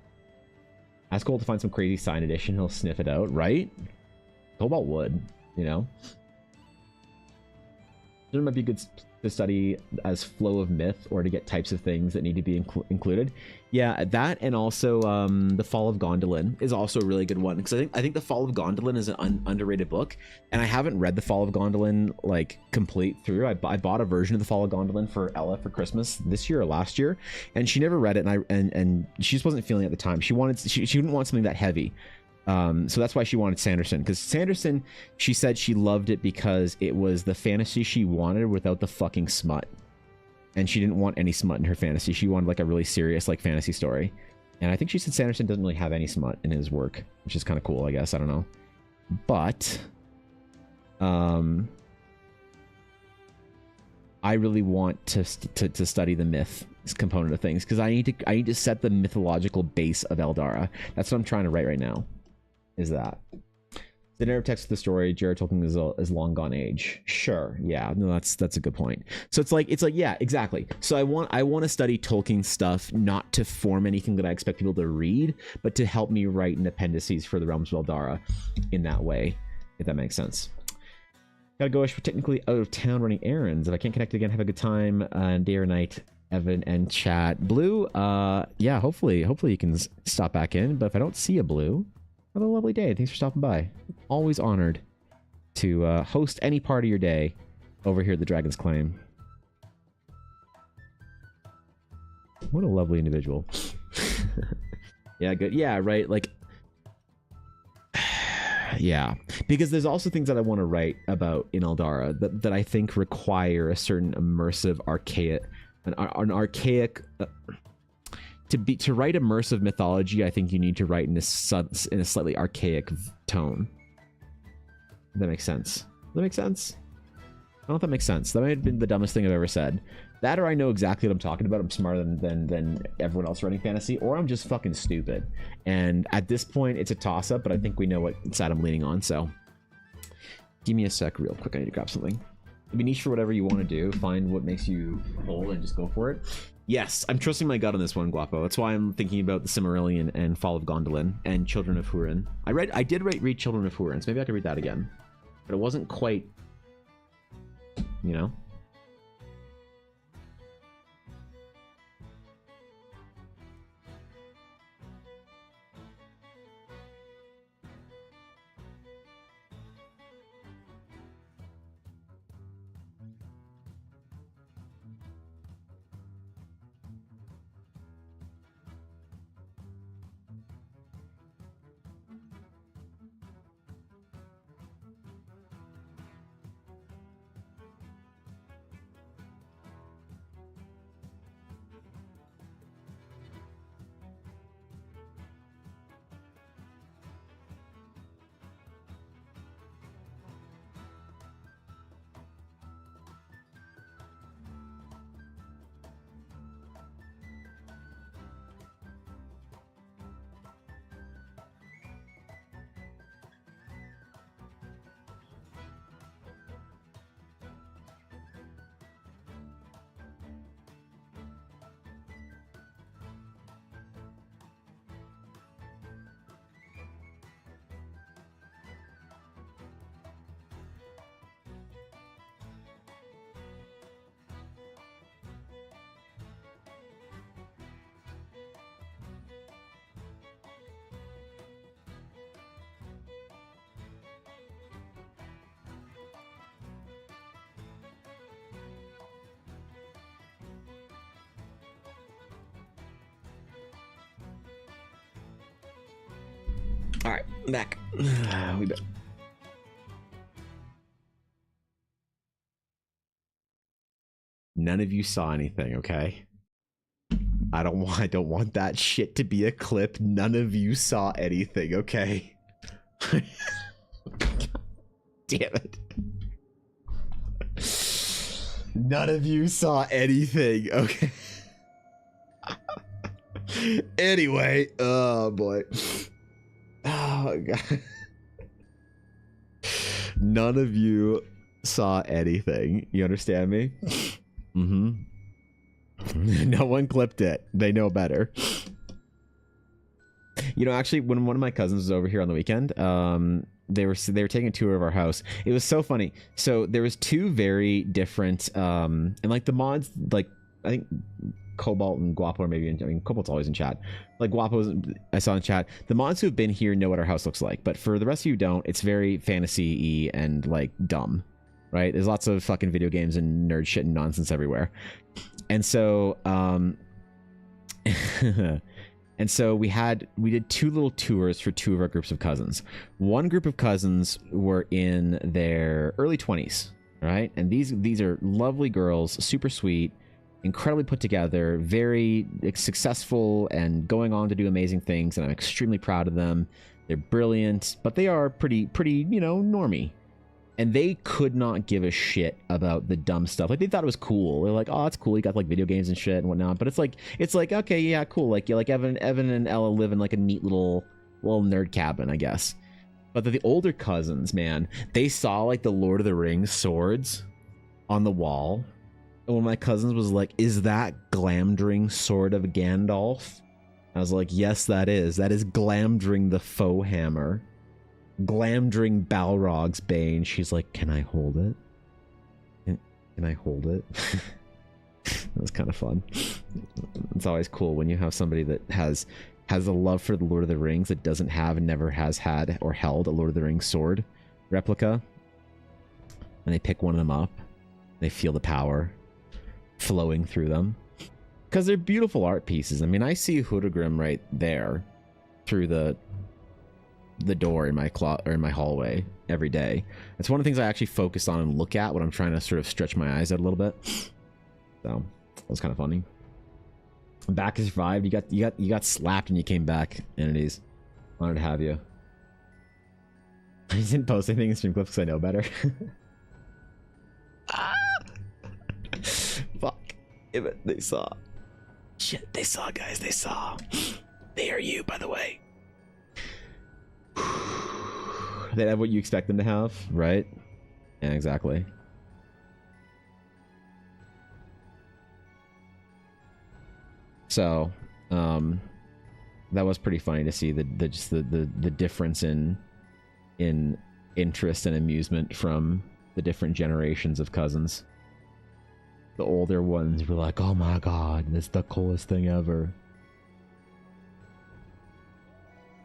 Ask Cole to find some crazy sign edition, he'll sniff it out, right? Cobalt would, you know? It might be good to study as flow of myth or to get types of things that need to be included. Yeah, that, and also The Fall of Gondolin is also a really good one, because I think The Fall of Gondolin is an underrated book, and I haven't read The Fall of Gondolin like complete through. I bought a version of The Fall of Gondolin for Ella for Christmas this year or last year, and she never read it, and she just wasn't feeling it at the time. She didn't want something that heavy. So that's why she wanted Sanderson, because Sanderson, she said she loved it because it was the fantasy she wanted without the fucking smut, and she didn't want any smut in her fantasy. She wanted like a really serious like fantasy story, and I think she said Sanderson doesn't really have any smut in his work, which is kind of cool, I guess. I don't know, but I really want to study the myth component of things, because I need to set the mythological base of Eldara. That's what I'm trying to write right now. Is that the narrative text of the story? Jared Tolkien is long gone age. Sure, yeah, no, that's a good point. So it's like yeah, exactly. So I want to study Tolkien stuff, not to form anything that I expect people to read, but to help me write an appendices for the Realms of Eldara in that way, if that makes sense. Gotta go. We're technically out of town running errands. If I can't connect again, have a good time, day or night. Evan and chat. Blue, yeah, hopefully you can stop back in, but if I don't see a Blue, have a lovely day. Thanks for stopping by. Always honored to host any part of your day over here at the Dragon's Claim. What a lovely individual. Yeah, good. Yeah, right, like yeah, because there's also things that I want to write about in Eldara that I think require a certain immersive archaic an archaic to write immersive mythology. I think you need to write in a slightly archaic tone. If that makes sense. Does that make sense? I don't know if that makes sense. That might have been the dumbest thing I've ever said. That, or I know exactly what I'm talking about. I'm smarter than everyone else running fantasy, or I'm just fucking stupid. And at this point, it's a toss-up, but I think we know what side I'm leaning on, so give me a sec real quick. I need to grab something. Be niche for whatever you want to do. Find what makes you whole and just go for it. Yes, I'm trusting my gut on this one, Guapo. That's why I'm thinking about the Silmarillion and Fall of Gondolin and Children of Húrin. I did read Children of Húrin, so maybe I could read that again. But it wasn't quite, you know? All right, I'm back. We back. None of you saw anything, okay? I don't want that shit to be a clip. None of you saw anything, okay? Damn it. None of you saw anything, okay? Anyway, oh boy. Oh god. None of you saw anything. You understand me? Mm-hmm. No one clipped it. They know better. You know, actually, when one of my cousins was over here on the weekend, they were taking a tour of our house. It was so funny. So there was two very different, and like the mods, like I think Cobalt and Guapo are maybe in, I mean, Cobalt's always in chat. Like Guapo's, I saw in chat. The mods who have been here know what our house looks like, but for the rest of you who don't, it's very fantasy-y and like dumb, right? There's lots of fucking video games and nerd shit and nonsense everywhere. And so, and so we did two little tours for two of our groups of cousins. One group of cousins were in their early 20s, right? And these are lovely girls, super sweet, incredibly put together, very successful and going on to do amazing things. And I'm extremely proud of them. They're brilliant, but they are pretty, you know, normie. And they could not give a shit about the dumb stuff. Like they thought it was cool. They're like, "Oh, it's cool. You got like video games and shit and whatnot." But it's like, okay, yeah, cool. Like you like Evan and Ella live in like a neat little nerd cabin, I guess. But the older cousins, man, they saw like the Lord of the Rings swords on the wall. And one of my cousins was like, "Is that Glamdring sword of Gandalf?" I was like, "Yes, that is. That is Glamdring the foe hammer. Glamdring Balrog's bane." She's like, "Can I hold it? Can I hold it?" That was kind of fun. It's always cool when you have somebody that has a love for the Lord of the Rings that doesn't have and never has had or held a Lord of the Rings sword replica, and they pick one of them up. They feel the power flowing through them because they're beautiful art pieces. I mean, I see Hudagrim right there through the door in my hallway every day. It's one of the things I actually focus on and look at when I'm trying to sort of stretch my eyes out a little bit. So that was kind of funny. Back has survived. You got slapped and you came back. Entities, honored to have you. I didn't post anything in stream clips because I know better. Fuck. They saw. Shit, they saw, guys. They saw. They are you, by the way. They have what you expect them to have, right? Yeah, exactly. So, that was pretty funny to see the difference in interest and amusement from the different generations of cousins. The older ones were like, "Oh my god, this is the coolest thing ever."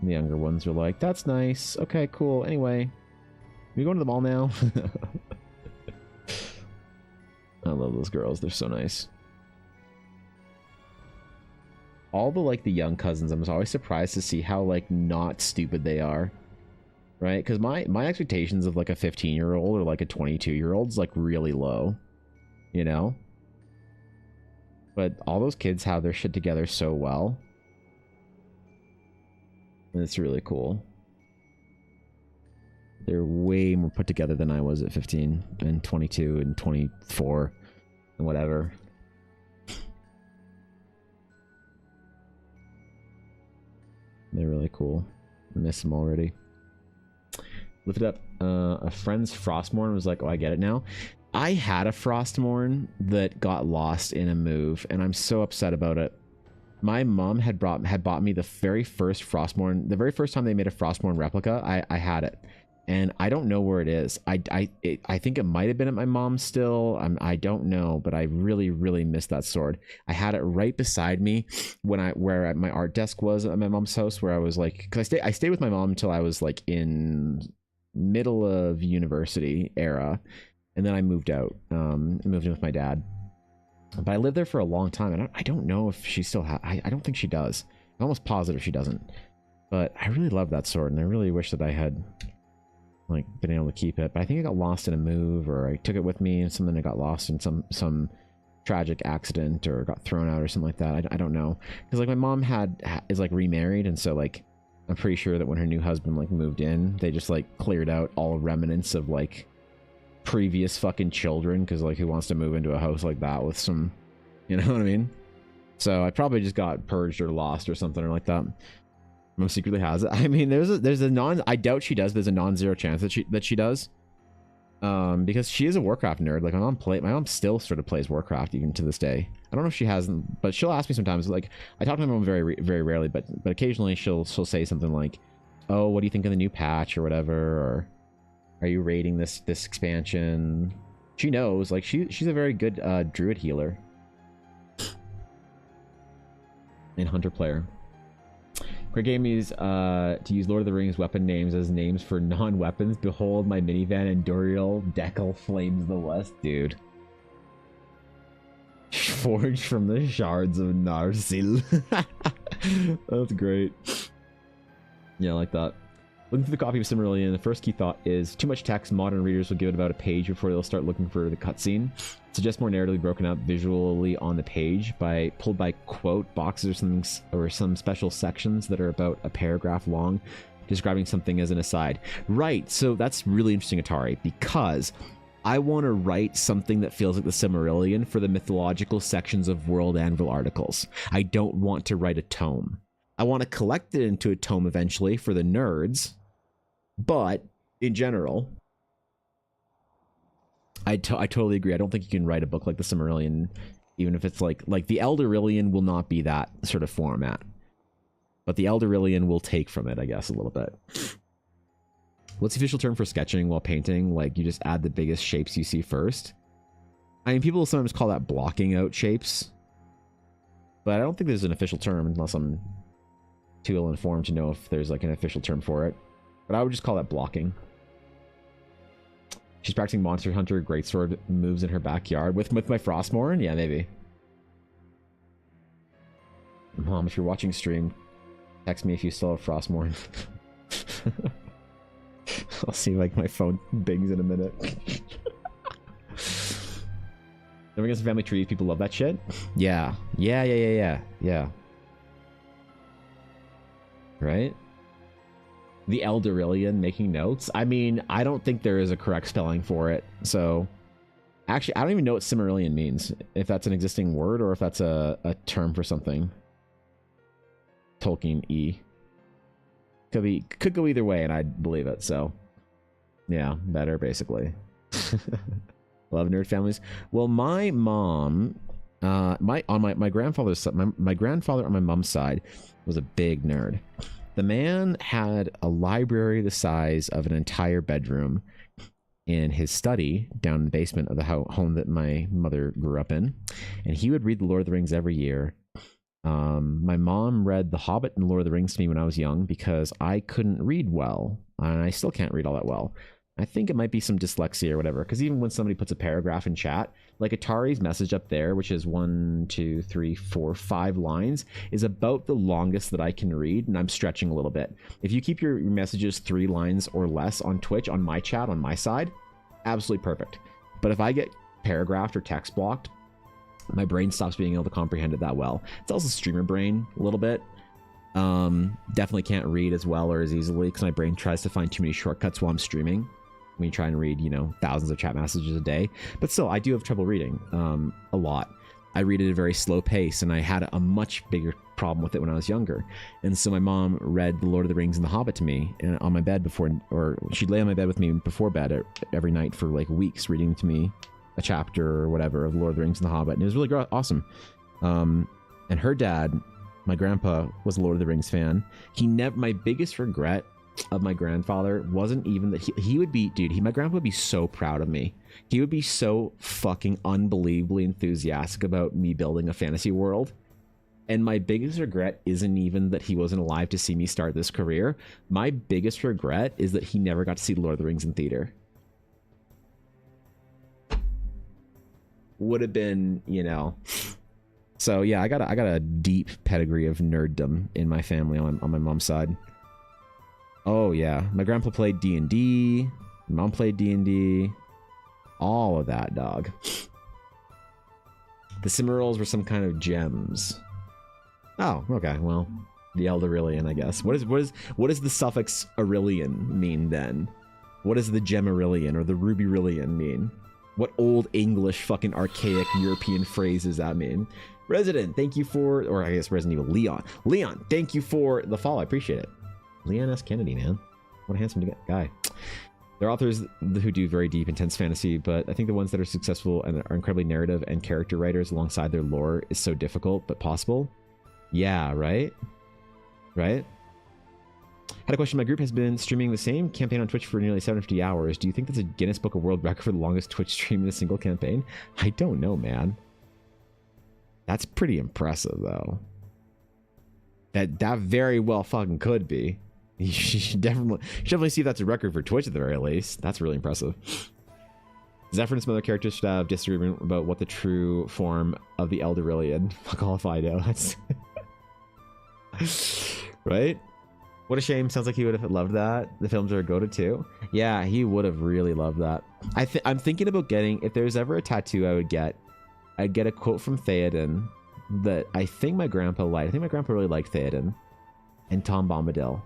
The younger ones are like, "That's nice. Okay, cool. Anyway, we going to the mall now?" I love those girls. They're so nice. All the young cousins, I'm always surprised to see how like not stupid they are, right? Because my expectations of like a 15-year-old or like a 22-year-old is like really low, you know. But all those kids have their shit together so well. And it's really cool. They're way more put together than I was at 15 and 22 and 24 and whatever. They're really cool. I miss them already. Lift it up. A friend's Frostmourne was like, "Oh, I get it now." I had a Frostmourne that got lost in a move, and I'm so upset about it. My mom had bought me the very first Frostmourne. The very first time they made a Frostmourne replica, I had it, and I don't know where it is. I think it might have been at my mom's still. I don't know, but I really miss that sword. I had it right beside me where my art desk was at my mom's house, where I was like, because I stayed with my mom until I was like in middle of university era, and then I moved out. Moved in with my dad. But I lived there for a long time, and I don't know if she still has. I don't think she does. I'm almost positive she doesn't. But I really love that sword, and I really wish that I had like been able to keep it. But I think I got lost in a move, or I took it with me and something I got lost in some tragic accident, or got thrown out or something like that. I don't know, because like my mom is like remarried, and so like I'm pretty sure that when her new husband like moved in, they just like cleared out all remnants of like previous fucking children, because like who wants to move into a house like that with some, you know what I mean? So I probably just got purged or lost or something or like that. Mom secretly has it. I mean, there's a non. I doubt she does. There's a non-zero chance that she does, because she is a Warcraft nerd. Like my mom still sort of plays Warcraft even to this day. I don't know if she hasn't, but she'll ask me sometimes. Like I talk to my mom very rarely, but occasionally she'll say something like, "Oh, what do you think of the new patch or whatever?" Or "Are you rating this expansion?" She knows. Like she's a very good druid healer and hunter player. Craig gave me to use Lord of the Rings weapon names as names for non-weapons. Behold my minivan and Duriel Deckle Flames the West, dude. Forged from the shards of Narsil. That's great. Yeah, I like that. Looking through the copy of Silmarillion, the first key thought is too much text. Modern readers will give it about a page before they'll start looking for the cutscene. Suggest more narratively broken up visually on the page by pulled by quote boxes or something, or some special sections that are about a paragraph long, describing something as an aside. Right. So that's really interesting, Atari, because I want to write something that feels like the Silmarillion for the mythological sections of World Anvil articles. I don't want to write a tome. I want to collect it into a tome eventually for the nerds. But in general, I totally agree. I don't think you can write a book like the Silmarillion, even if it's like the Eldarillion will not be that sort of format. But the Eldarillion will take from it, I guess, a little bit. What's the official term for sketching while painting? Like you just add the biggest shapes you see first. I mean, people sometimes call that blocking out shapes, but I don't think there's an official term unless I'm too ill-informed to know if there's like an official term for it. But I would just call that blocking. She's practicing Monster Hunter Greatsword moves in her backyard with my Frostmourne? Yeah, maybe. Mom, if you're watching stream, text me if you still have Frostmourne. I'll see like my phone bings in a minute. Never Against the Family Tree, people love that shit? Yeah. Yeah. Right? The Eldarillion making notes. I mean, I don't think there is a correct spelling for it. So, actually, I don't even know what Silmarillion means. If that's an existing word or if that's a term for something. Tolkien E. Could go either way, and I'd believe it. So, yeah, better basically. Love nerd families. Well, my mom, my grandfather's my grandfather on my mom's side was a big nerd. The man had a library the size of an entire bedroom in his study down in the basement of the home that my mother grew up in. And he would read The Lord of the Rings every year. My mom read The Hobbit and Lord of the Rings to me when I was young because I couldn't read well. And I still can't read all that well. I think it might be some dyslexia or whatever, because even when somebody puts a paragraph in chat, like Atari's message up there, which is 1, 2, 3, 4, 5 lines, is about the longest that I can read, and I'm stretching a little bit. If you keep your messages 3 lines or less on Twitch, on my chat, on my side, absolutely perfect. But if I get paragraphed or text blocked, my brain stops being able to comprehend it that well. It's also streamer brain a little bit. Definitely can't read as well or as easily because my brain tries to find too many shortcuts while I'm streaming. When you try and read, thousands of chat messages a day. But still, I do have trouble reading a lot. I read at a very slow pace, and I had a much bigger problem with it when I was younger. And so my mom read The Lord of the Rings and The Hobbit to me on my bed or she'd lay on my bed with me before bed every night for like weeks, reading to me a chapter or whatever of The Lord of the Rings and The Hobbit. And it was really awesome. And her dad, my grandpa, was a Lord of the Rings fan. My biggest regret of my grandfather wasn't even that he would be, my grandpa would be so proud of me. He would be so fucking unbelievably enthusiastic about me building a fantasy world. And my biggest regret isn't even that he wasn't alive to see me start this career. My biggest regret is that he never got to see Lord of the Rings in theater. Would have been, So yeah, I got a deep pedigree of nerddom in my family on my mom's side. Oh yeah, my grandpa played D&D. My mom played D&D. All of that, dog. The Cimmerals were some kind of gems. Oh, okay. Well, the Elderillion, I guess. What does the suffix Aurelian mean then? What does the Gemarillion or the Rubyrillion mean? What old English fucking archaic European phrase does that mean? Resident, thank you for, or I guess Resident Evil Leon. Leon, thank you for the follow. I appreciate it. Leon S. Kennedy, man. What a handsome guy. There are authors who do very deep, intense fantasy, but I think the ones that are successful and are incredibly narrative and character writers alongside their lore is so difficult, but possible. Yeah, right? Right? Had a question. My group has been streaming the same campaign on Twitch for nearly 750 hours. Do you think that's a Guinness Book of World Record for the longest Twitch stream in a single campaign? I don't know, man. That's pretty impressive, though. That very well fucking could be. You should definitely see if that's a record for Twitch at the very least. That's really impressive. Zephyr and some other characters should have disagreement about what the true form of the Elderillion. Fuck all if I know. That's right? What a shame. Sounds like he would have loved that. The films are a go-to too. Yeah, he would have really loved that. I'm thinking about getting, if there's ever a tattoo I'd get a quote from Theoden that I think my grandpa liked. I think my grandpa really liked Theoden and Tom Bombadil.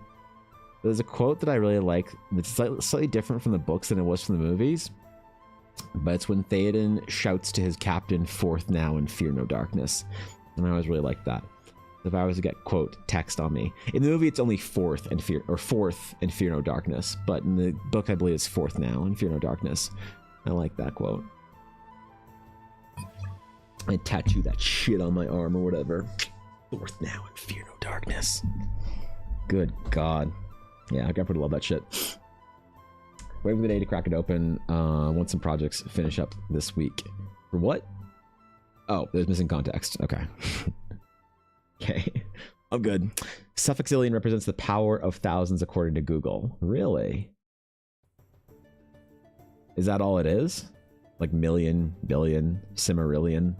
There's a quote that I really like that's slightly different from the books than it was from the movies. But it's when Theoden shouts to his captain, "Forth now and fear no darkness." And I always really liked that. If I was to get quote text on me. In the movie it's only forth and fear no darkness. But in the book I believe it's forth now and fear no darkness. I like that quote. I tattoo that shit on my arm or whatever. Forth now and fear no darkness. Good God. Yeah, I would love that shit. Waiting for the day to crack it open. Want some projects finish up this week. For what? Oh, there's missing context. Okay. Okay. I'm good. Suffixillion represents the power of thousands according to Google. Really? Is that all it is? Like million, billion, Cimmerillion?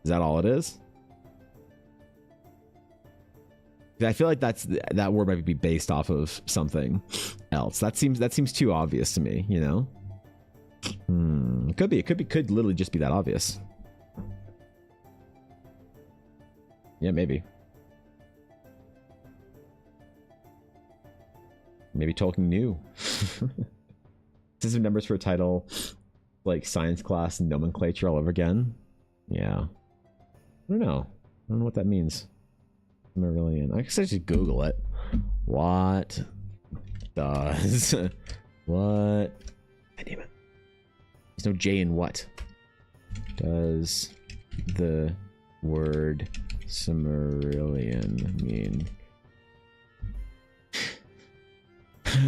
Is that all it is? I feel like that word might be based off of something else. That seems too obvious to me, you know? Could literally just be that obvious. Yeah, maybe. Maybe Tolkien knew. System numbers for a title, like science class nomenclature all over again. Yeah. I don't know what that means. Marillion. I guess I should Google it. What does what? Damn it. There's no J in what. Does the word Cimmerillion mean?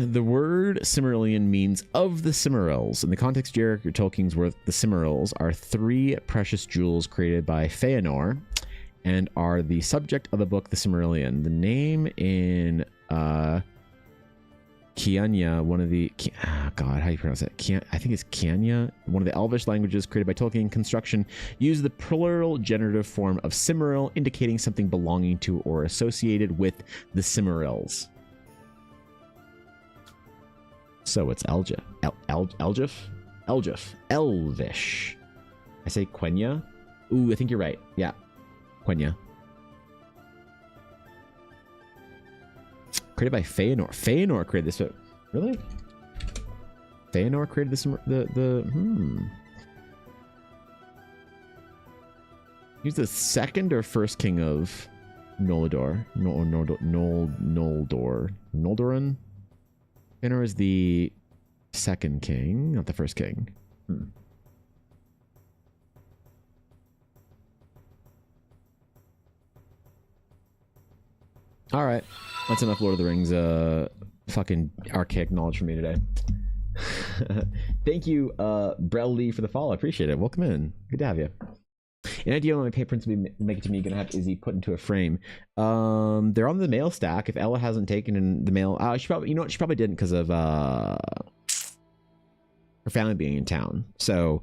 The word Cimmerillion means of the Cimmerals. In the context of J.R.R. Tolkien's work, the Cimmerals are 3 precious jewels created by Feanor and are the subject of the book The Cimmerillion. The name in Kianya, one of the God, how do you pronounce that? I think it's Kianya, one of the Elvish languages created by Tolkien. Construction used the plural generative form of Cimmeril, indicating something belonging to or associated with the Cimmerils. So it's Elgish. Elvish. I say Quenya. Ooh, I think you're right. Yeah. Quenya. Created by Feanor. Feanor created this. Really? Feanor created this. He's the second or first king of Noldor. Noldoran? Feanor is the second king, not the first king. All right, that's enough Lord of the Rings fucking archaic knowledge for me today. Thank you, Brelly, for the follow. I appreciate it. Welcome in. Good to have you. An idea on my patrons to make it to me, gonna have Izzy put into a frame. They're on the mail stack. If Ella hasn't taken in the mail, she probably, you know what, she probably didn't because of her family being in town. So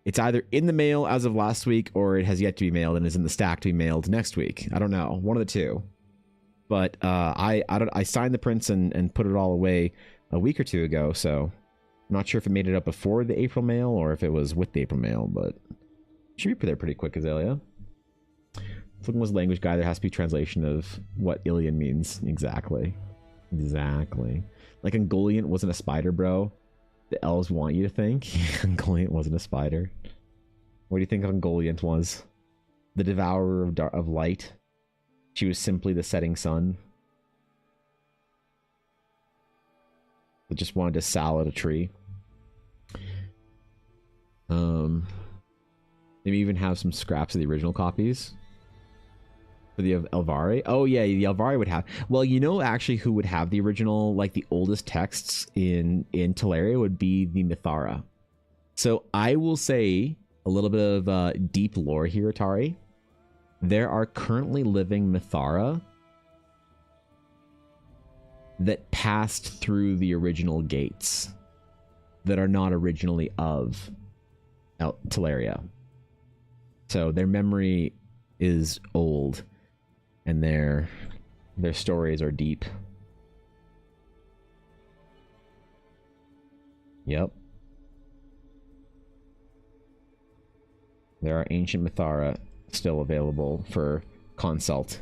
it's either in the mail as of last week or it has yet to be mailed and is in the stack to be mailed next week. I don't know. One of the two. But I signed the prints and put it all away a week or two ago, so I'm not sure if it made it up before the April mail or if it was with the April mail, but it should be there pretty quick, Azalea. Looking was language guide, there has to be translation of what Ilian means. Exactly. Like Ungoliant wasn't a spider, bro. The elves want you to think Ungoliant wasn't a spider. What do you think Ungoliant was? The devourer of light. She was simply the setting sun. That just wanted to salad a tree. Maybe even have some scraps of the original copies. For the Elvari? Oh yeah, the Elvari would have. Well, you know actually who would have the original, like the oldest texts in Teleria would be the Mithara. So I will say a little bit of deep lore here, Atari. There are currently living Mithara that passed through the original gates that are not originally of Teleria. So their memory is old. And their stories are deep. Yep. There are ancient Mithara still available for consult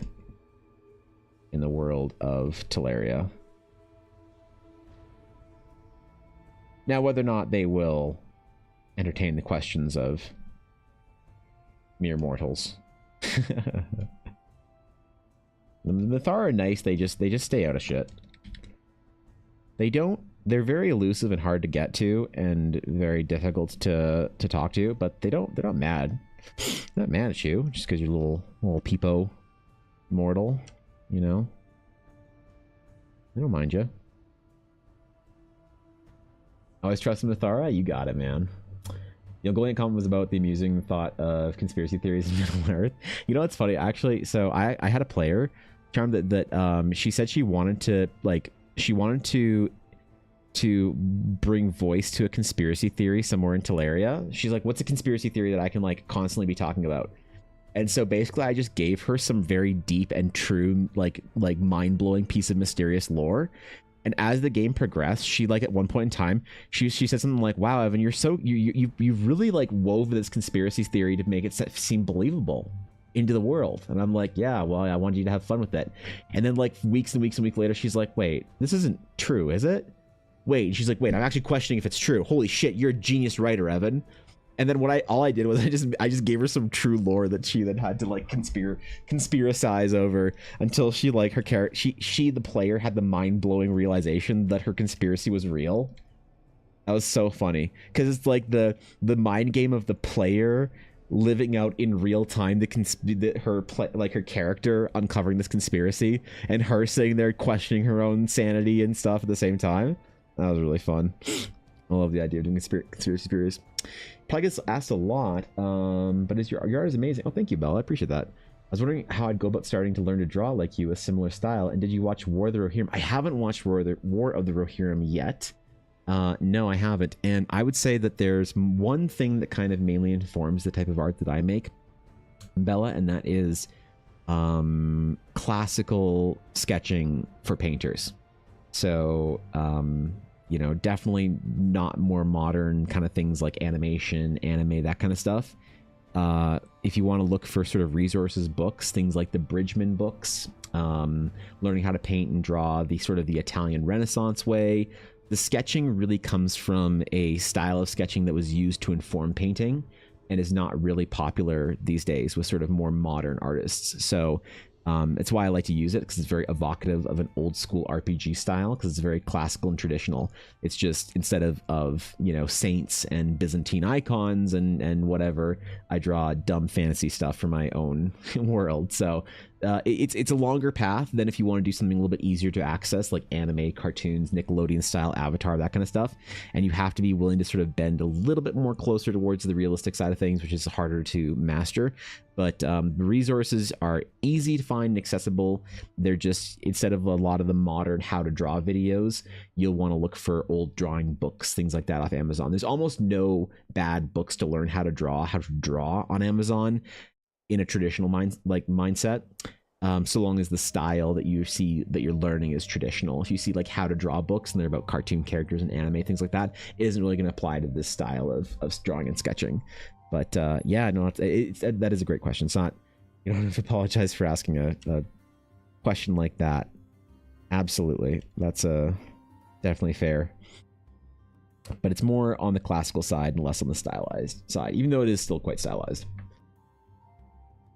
in the world of Teleria. Now, whether or not they will entertain the questions of mere mortals. The Mithara are nice, they just stay out of shit. They're very elusive and hard to get to and very difficult to talk to, but they're not mad. They're not mad at you just because you're a little peepo mortal, you know? They don't mind you. Always trust Mithara? You got it, man. The Ungoliant comment was about the amusing thought of conspiracy theories in Middle Earth. You know what's funny? Actually, so I had a player, Charm, that she said she wanted to bring voice to a conspiracy theory somewhere in Teleria. She's like, what's a conspiracy theory that I can like constantly be talking about? And so basically I just gave her some very deep and true like mind-blowing piece of mysterious lore. And as the game progressed, she like at one point in time, she said something like, wow, Evan, you've really like wove this conspiracy theory to make it seem believable into the world. And I'm like, yeah, well, I wanted you to have fun with it. And then like weeks and weeks and weeks later, she's like, wait, this isn't true, is it? Wait, and she's like, wait, I'm actually questioning if it's true. Holy shit, you're a genius writer, Evan. And then all I did was I just gave her some true lore that she then had to like conspiracize over until she like her character she the player had the mind-blowing realization that her conspiracy was real. That was so funny because it's like the mind game of the player living out in real time her character uncovering this conspiracy and her sitting there questioning her own sanity and stuff at the same time. That was really fun. I love the idea of doing conspiracy theories. Probably gets asked a lot, but your art is amazing. Oh, thank you, Bella. I appreciate that. I was wondering how I'd go about starting to learn to draw like you, a similar style. And did you watch War of the Rohirrim? I haven't watched War of the Rohirrim yet. No, I haven't. And I would say that there's one thing that kind of mainly informs the type of art that I make, Bella, and that is classical sketching for painters. So, you know, definitely not more modern kind of things like animation, anime, that kind of stuff. If you want to look for sort of resources books, things like the Bridgman books, learning how to paint and draw the sort of the Italian Renaissance way. The sketching really comes from a style of sketching that was used to inform painting and is not really popular these days with sort of more modern artists. So it's why I like to use it, because it's very evocative of an old school RPG style, because it's very classical and traditional. It's just instead of you know, saints and Byzantine icons and whatever, I draw dumb fantasy stuff for my own world. So it's a longer path than if you want to do something a little bit easier to access, like anime, cartoons, Nickelodeon style, Avatar, that kind of stuff. And you have to be willing to sort of bend a little bit more closer towards the realistic side of things, which is harder to master. But the resources are easy to find and accessible. They're just, instead of a lot of the modern how to draw videos, you'll want to look for old drawing books, things like that off Amazon. There's almost no bad books to learn how to draw on Amazon in a traditional mindset. so long as the style that you see that you're learning is traditional. If you see like how to draw books and they're about cartoon characters and anime, things like that, it isn't really going to apply to this style of drawing and sketching. But yeah, no, that is a great question. It's not, you don't have to apologize for asking a question like that. Absolutely, that's definitely fair. But it's more on the classical side and less on the stylized side, even though it is still quite stylized.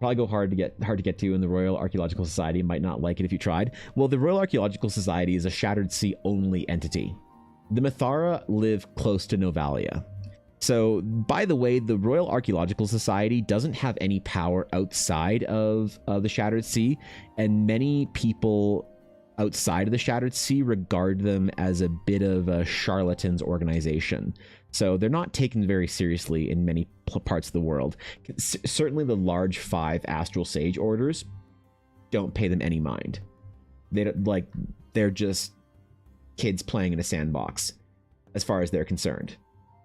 Probably go hard to get to, and the Royal Archaeological Society might not like it if you tried. Well, the Royal Archaeological Society is a Shattered Sea only entity. The Mithara live close to Novalia. So, by the way, the Royal Archaeological Society doesn't have any power outside of the Shattered Sea, and many people outside of the Shattered Sea regard them as a bit of a charlatans organization. So they're not taken very seriously in many parts of the world. Certainly the large 5 Astral Sage orders don't pay them any mind. They don't, like, they're just kids playing in a sandbox as far as they're concerned.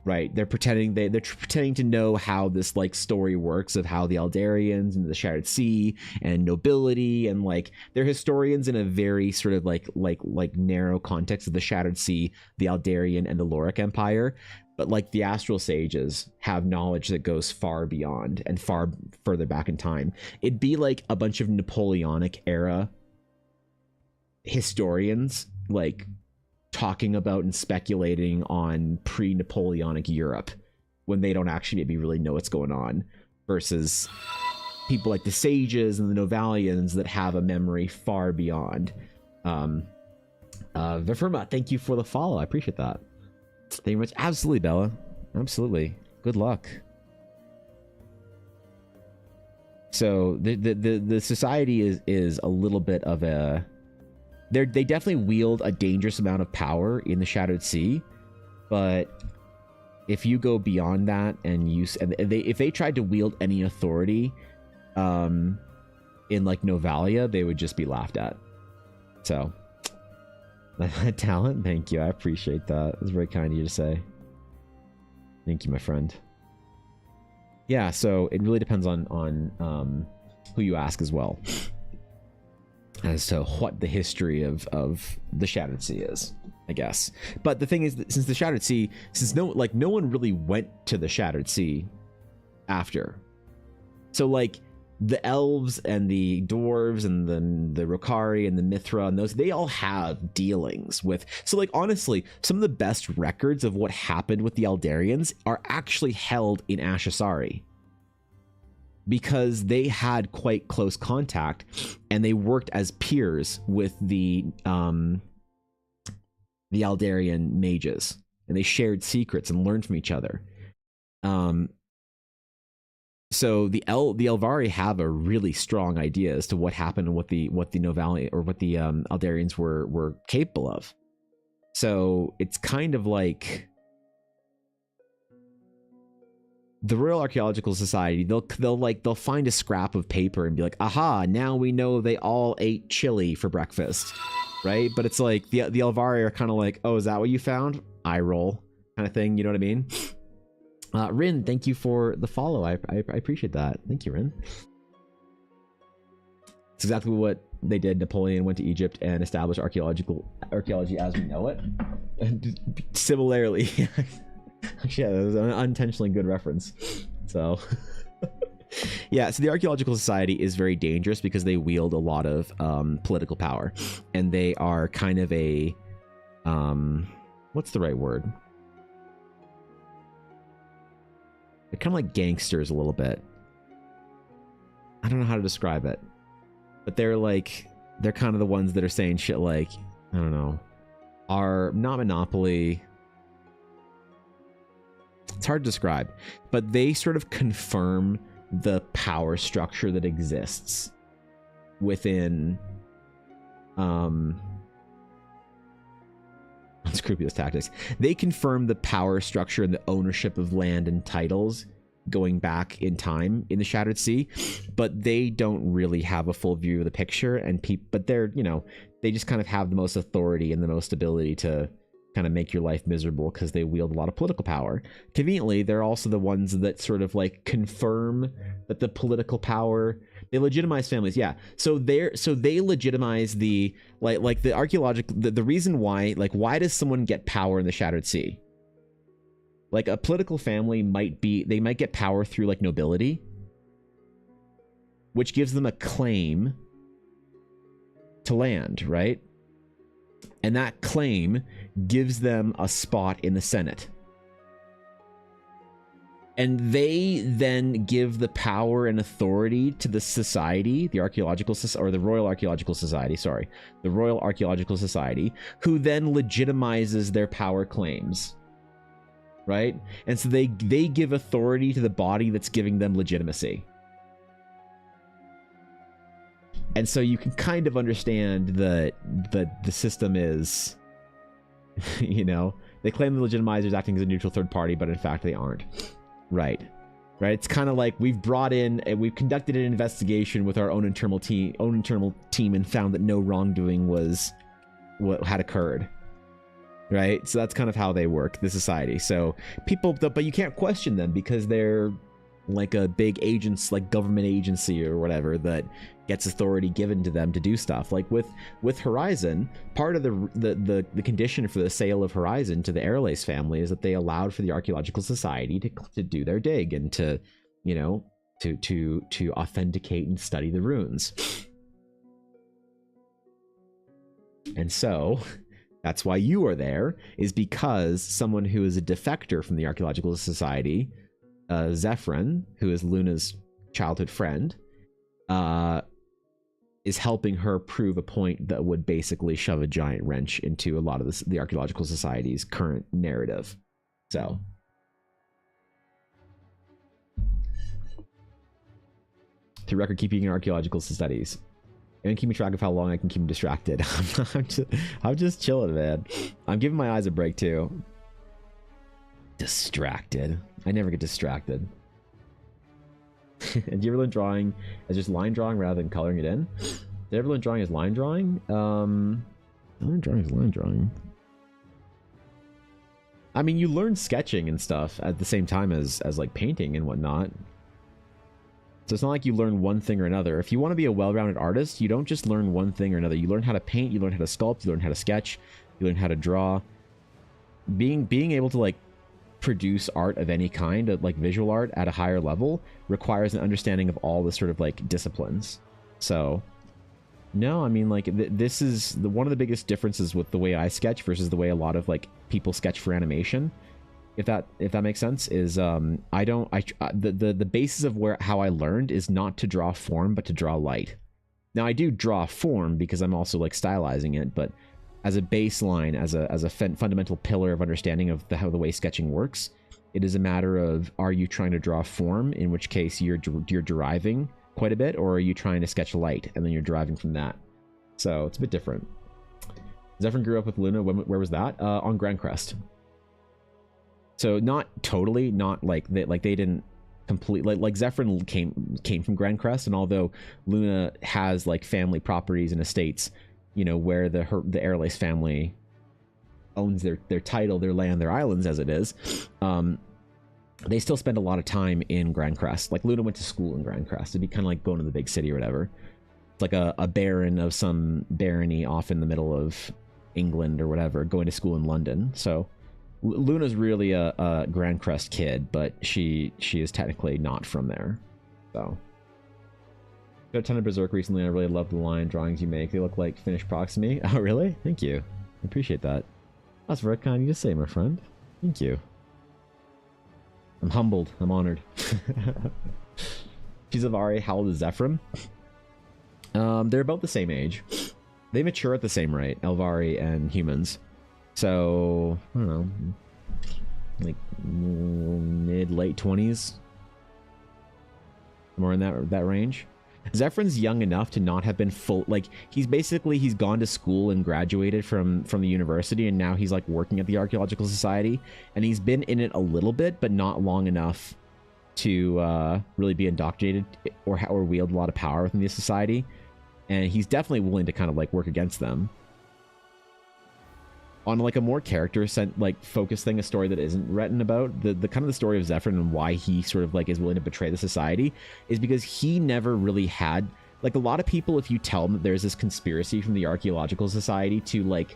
Right, they're pretending they're pretending to know how this like story works of how the Eldarians and the Shattered Sea and nobility, and like they're historians in a very sort of like narrow context of the Shattered Sea, the Eldarian, and the Lorik Empire. But like the Astral Sages have knowledge that goes far beyond and far further back in time. It'd be like a bunch of Napoleonic era historians like talking about and speculating on pre-Napoleonic Europe when they don't actually maybe really know what's going on, versus people like the Sages and the Novalians that have a memory far beyond. Vifirma, thank you for the follow. I appreciate that. Thank you very much. Absolutely, Bella. Absolutely. Good luck. So the society is a little bit of a... They definitely wield a dangerous amount of power in the Shattered Sea, but if you go beyond that and if they tried to wield any authority in like Novalia, they would just be laughed at. So talent, thank you. I appreciate that. It was very kind of you to say. Thank you, my friend. Yeah, so it really depends on who you ask as well, as to what the history of the Shattered Sea is, I guess. But the thing is that since the Shattered Sea, no one really went to the Shattered Sea after. So like the elves and the dwarves and the Rokari and the Mithra and those, they all have dealings with. So like honestly, some of the best records of what happened with the Eldarians are actually held in Ashasari, because they had quite close contact and they worked as peers with the Eldarian mages, and they shared secrets and learned from each other. So the Elvari have a really strong idea as to what happened and what the Novali or what the Eldarians were capable of. So it's kind of like the Royal Archaeological Society, they'll find a scrap of paper and be like, aha, now we know they all ate chili for breakfast, right? But it's like the Elvari are kind of like, oh, is that what you found? Eye roll kind of thing, you know what I mean? Rin, thank you for the follow. I appreciate that. Thank you, Rin. It's exactly what they did. Napoleon went to Egypt and established archaeology as we know it. Similarly, yeah, that was an unintentionally good reference. So, yeah, so the Archaeological Society is very dangerous because they wield a lot of political power, and they are kind of a what's the right word? They're kind of like gangsters a little bit. I don't know how to describe it, but they're kind of the ones that are saying shit like, I don't know, are not Monopoly. It's hard to describe, but they sort of confirm the power structure that exists within unscrupulous tactics. They confirm the power structure and the ownership of land and titles going back in time in the Shattered Sea, but they don't really have a full view of the picture, and but they're, you know, they just kind of have the most authority and the most ability to kind of make your life miserable because they wield a lot of political power. Conveniently, they're also the ones that sort of like confirm that the political power, they legitimize families. Yeah. So they legitimize the like the archaeological, the reason why, like, why does someone get power in the Shattered Sea? Like a political family might get power through like nobility, which gives them a claim to land, right? And that claim gives them a spot in the Senate. And they then give the power and authority to the society, the Archaeological Society, or the Royal Archaeological Society, sorry, the Royal Archaeological Society, who then legitimizes their power claims, right? And so they give authority to the body that's giving them legitimacy. And so you can kind of understand that the system is, you know, they claim the legitimizers acting as a neutral third party, but in fact they aren't. Right. It's kind of like we've brought in and we've conducted an investigation with our own internal team and found that no wrongdoing was what had occurred. Right. So that's kind of how they work, the society. So people, but you can't question them because they're like a big agents, like government agency or whatever that gets authority given to them to do stuff. Like with Horizon, part of the condition for the sale of Horizon to the Airlace family is that they allowed for the Archaeological Society to do their dig and to, you know, to authenticate and study the runes. And so that's why you are there, is because someone who is a defector from the Archaeological Society, Zephyrin, who is Luna's childhood friend, is helping her prove a point that would basically shove a giant wrench into a lot of the Archaeological Society's current narrative. So to record keeping in archaeological studies and keeping track of how long I can keep them distracted. I'm just chilling, man. I'm giving my eyes a break too. Distracted. I never get distracted. And do you ever learn drawing as just line drawing rather than coloring it in? Did you ever learn drawing as line drawing? Line drawing is line drawing. I mean, you learn sketching and stuff at the same time as like painting and whatnot. So it's not like you learn one thing or another. If you want to be a well-rounded artist, you don't just learn one thing or another. You learn how to paint, you learn how to sculpt, you learn how to sketch, you learn how to draw. Being able to like produce art of any kind, like visual art at a higher level, requires an understanding of all the sort of like disciplines. So no, I mean, like this is one of the biggest differences with the way I sketch versus the way a lot of like people sketch for animation. If that makes sense, is the basis of how I learned is not to draw form but to draw light. Now I do draw form because I'm also like stylizing it, but as a baseline, as a fundamental pillar of understanding of how the way sketching works, it is a matter of, are you trying to draw form, in which case you're deriving quite a bit, or are you trying to sketch light and then you're deriving from that? So it's a bit different. Zephyrin grew up with Luna. Where was that? On Grand Crest. So not totally, not like they didn't completely, like Zephyrin came from Grand Crest, and although Luna has like family properties and estates, you know, where the Airlace family owns their title, their land, their islands as it is, they still spend a lot of time in Grand Crest. Like Luna went to school in Grand Crest. It'd be kind of like going to the big city or whatever. It's like a baron of some barony off in the middle of England or whatever, going to school in London. So Luna's really a Grand Crest kid, but she is technically not from there. So got a ton of Berserk recently. I really love the line drawings you make. They look like finished products to me. Oh, really? Thank you. I appreciate that. That's very kind of you to say, my friend. Thank you. I'm humbled. I'm honored. Shizavari, how old is Zephyrin? They're about the same age. They mature at the same rate, Elvari and humans. So, I don't know, like mid-late 20s. More in that range. Zephyrin's young enough to not have been full, like he's gone to school and graduated from the university, and now he's like working at the Archaeological Society, and he's been in it a little bit but not long enough to really be indoctrinated or wield a lot of power within the society, and he's definitely willing to kind of like work against them. on like a more character like focused thing, a story that isn't written about the kind of the story of Zephyr and why he sort of like is willing to betray the society is because he never really had like a lot of people. If you tell them that there's this conspiracy from the Archaeological Society to like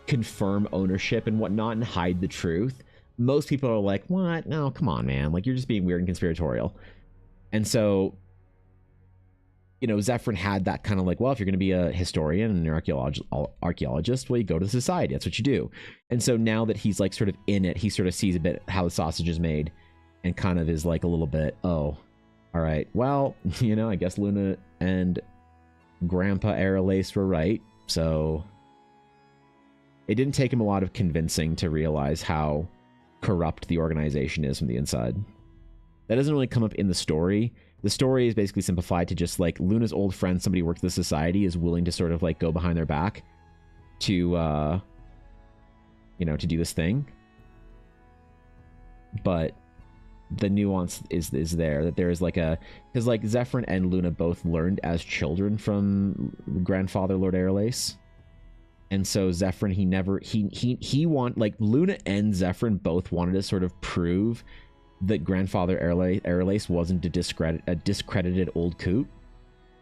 confirm ownership and whatnot and hide the truth, most people are like, what? No, come on, man. Like, you're just being weird and conspiratorial. And so, you know, Zephyr had that kind of like, well, if you're going to be a historian and an archaeologist, well, you go to the society. That's what you do. And so now that he's like sort of in it, he sort of sees a bit how the sausage is made and kind of is like a little bit, oh, all right, well, you know, I guess Luna and Grandpa Aralace were right. So it didn't take him a lot of convincing to realize how corrupt the organization is from the inside. That doesn't really come up in the story. The story is basically simplified to just like Luna's old friend, somebody who works at the society, is willing to sort of like go behind their back to, you know, to do this thing. But the nuance is there that there is like a, because like Zephyr and Luna both learned as children from grandfather Lord Aralace. And so Zephyr, he like Luna and Zephyr both wanted to sort of prove that grandfather Aralace wasn't a discredited old coot.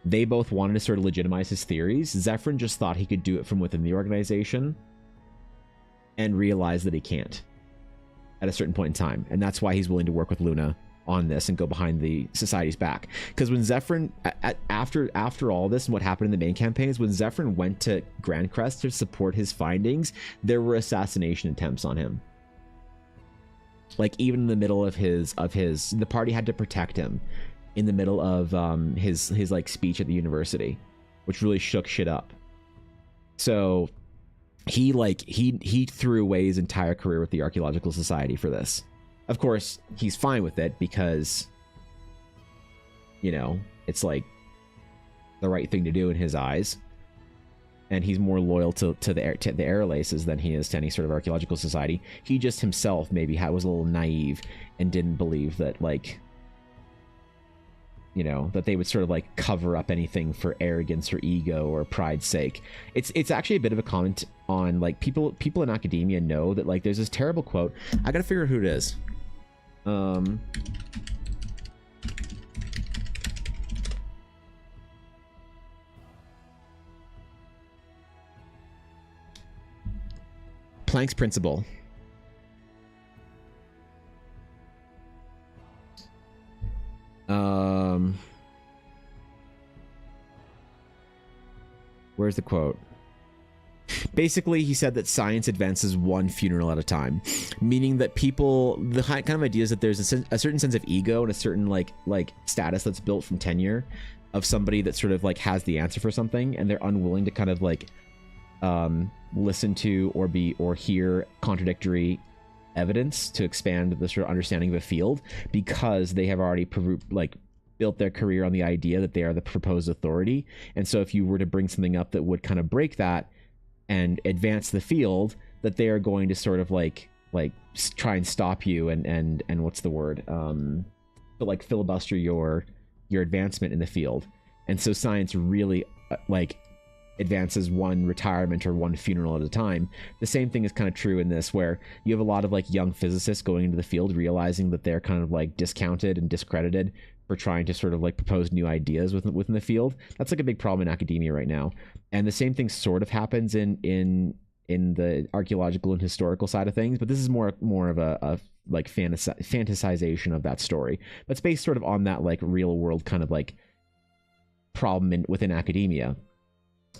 They both wanted to sort of legitimize his theories. Zephyr just thought he could do it from within the organization and realized that he can't at a certain point in time. And that's why he's willing to work with Luna on this and go behind the society's back. Because when Zephyr, after all this and what happened in the main campaigns, when Zephyr went to Grandcrest to support his findings, there were assassination attempts on him. Like even in the middle of the party had to protect him in the middle of his like speech at the university, which really shook shit up. So he threw away his entire career with the Archaeological Society for this. Of course, he's fine with it because, you know, it's like the right thing to do in his eyes. And he's more loyal to the Aralaces than he is to any sort of archaeological society. He just himself maybe was a little naive and didn't believe that, like, you know, that they would sort of like cover up anything for arrogance or ego or pride's sake. It's actually a bit of a comment on like people in academia know that like there's this terrible quote. I gotta figure out who it is. Planck's principle. Where's the quote? Basically, he said that science advances one funeral at a time, meaning that people, the kind of idea is that there's a certain sense of ego and a certain like status that's built from tenure of somebody that sort of like has the answer for something, and they're unwilling to kind of like listen to or hear contradictory evidence to expand the sort of understanding of a field, because they have already built their career on the idea that they are the proposed authority. And so if you were to bring something up that would kind of break that and advance the field, that they are going to sort of like try and stop you and what's the word, but like filibuster your advancement in the field. And so science really like advances one retirement or one funeral at a time. The same thing is kind of true in this, where you have a lot of like young physicists going into the field realizing that they're kind of like discounted and discredited for trying to sort of like propose new ideas within the field. That's like a big problem in academia right now. And the same thing sort of happens in the archaeological and historical side of things, but this is more of a like fantasization of that story. But it's based sort of on that like real world kind of like problem within academia.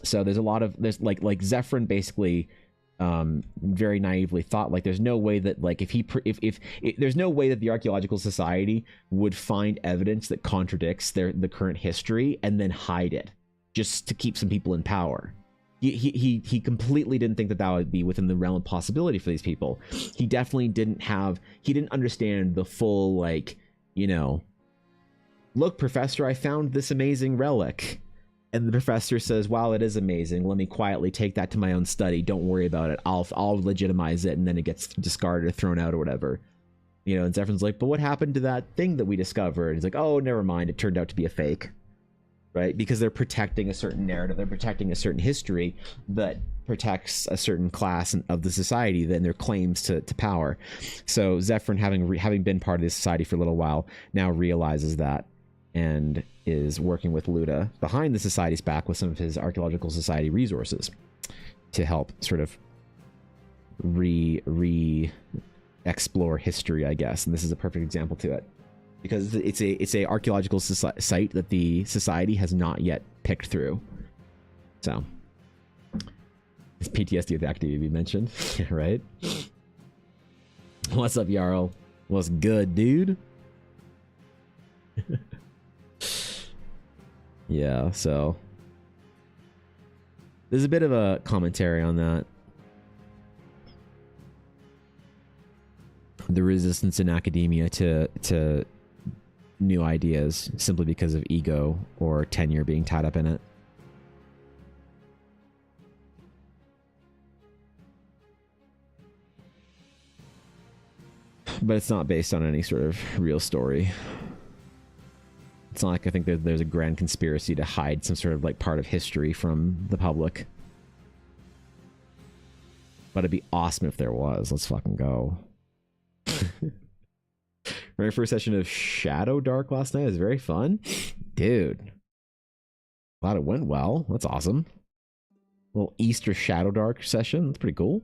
So there's like Zephyr basically very naively thought like there's no way that like if there's no way that the Archaeological Society would find evidence that contradicts the current history and then hide it just to keep some people in power. He completely didn't think that would be within the realm of possibility for these people. He definitely didn't understand the full, like, you know, look, Professor, I found this amazing relic. And the professor says, wow, it is amazing. Let me quietly take that to my own study. Don't worry about it. I'll legitimize it. And then it gets discarded or thrown out or whatever. You know, and Zephyr's like, but what happened to that thing that we discovered? And he's like, oh, never mind. It turned out to be a fake. right? Because they're protecting a certain narrative, they're protecting a certain history that protects a certain class of the society, then their claims to power. So Zephyrin, having been part of this society for a little while, now realizes that and is working with Luda behind the society's back with some of his archaeological society resources to help sort of explore history, I guess. And this is a perfect example to it, because it's a archaeological site that the society has not yet picked through. So it's PTSD with activity you mentioned. Right? What's up, Jarl? What's good, dude? Yeah, so there's a bit of a commentary on that. The resistance in academia to new ideas simply because of ego or tenure being tied up in it. But it's not based on any sort of real story. It's not like I think there's a grand conspiracy to hide some sort of like part of history from the public. But it'd be awesome if there was. Let's fucking go. My first session of Shadow Dark last night was very fun. Dude. Glad it went well. That's awesome. Little Easter Shadow Dark session. That's pretty cool.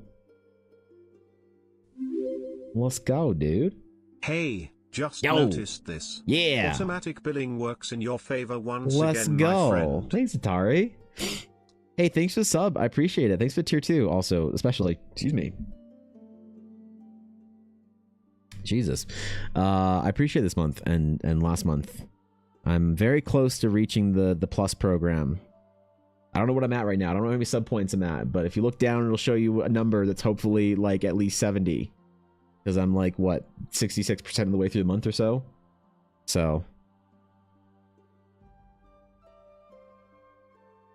Let's go, dude. Hey, just noticed this. Yeah. Automatic billing works in your favor once Let's again, go. my friend. Thanks, Atari. Hey, thanks for the sub. I appreciate it. Thanks for tier 2 also, especially. Excuse me. Jesus. I appreciate this month and last month. I'm very close to reaching the plus program. I don't know what I'm at right now. I don't know how many sub points I'm at, but if you look down, it'll show you a number that's hopefully like at least 70. Because I'm like, what, 66% of the way through the month or so? So.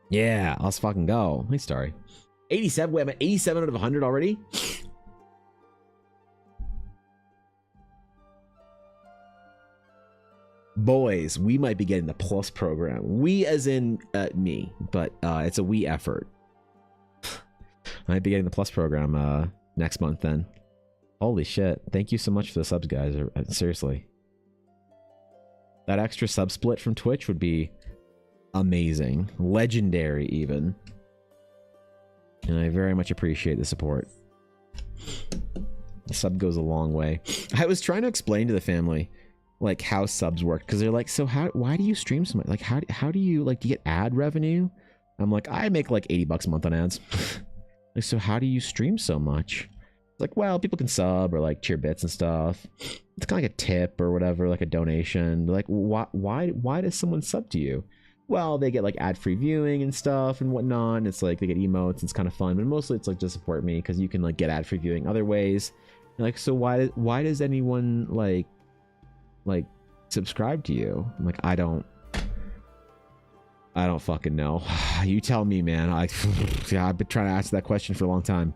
Yeah, let's fucking go. Hey, Starry. 87? Wait, I'm at 87 out of 100 already? Boys, we might be getting the plus program. We as in me, but it's a we effort. I might be getting the plus program next month then. Holy shit. Thank you so much for the subs, guys. Seriously. That extra sub split from Twitch would be amazing. Legendary, even. And I very much appreciate the support. The sub goes a long way. I was trying to explain to the family, like, how subs work. Because they're like, so why do you stream so much? Like, how do you, like, do you get ad revenue? I'm like, I make like $80 a month on ads. Like, so how do you stream so much? Like, well, people can sub or like cheer bits and stuff. It's kind of like a tip or whatever, like a donation. Like, why does someone sub to you? Well, they get like ad-free viewing and stuff and whatnot. And it's like they get emotes and it's kind of fun, but mostly it's like to support me because you can like get ad-free viewing other ways. And like, so why does anyone like subscribe to you? I'm like, I don't fucking know. You tell me, man. I've been trying to answer that question for a long time.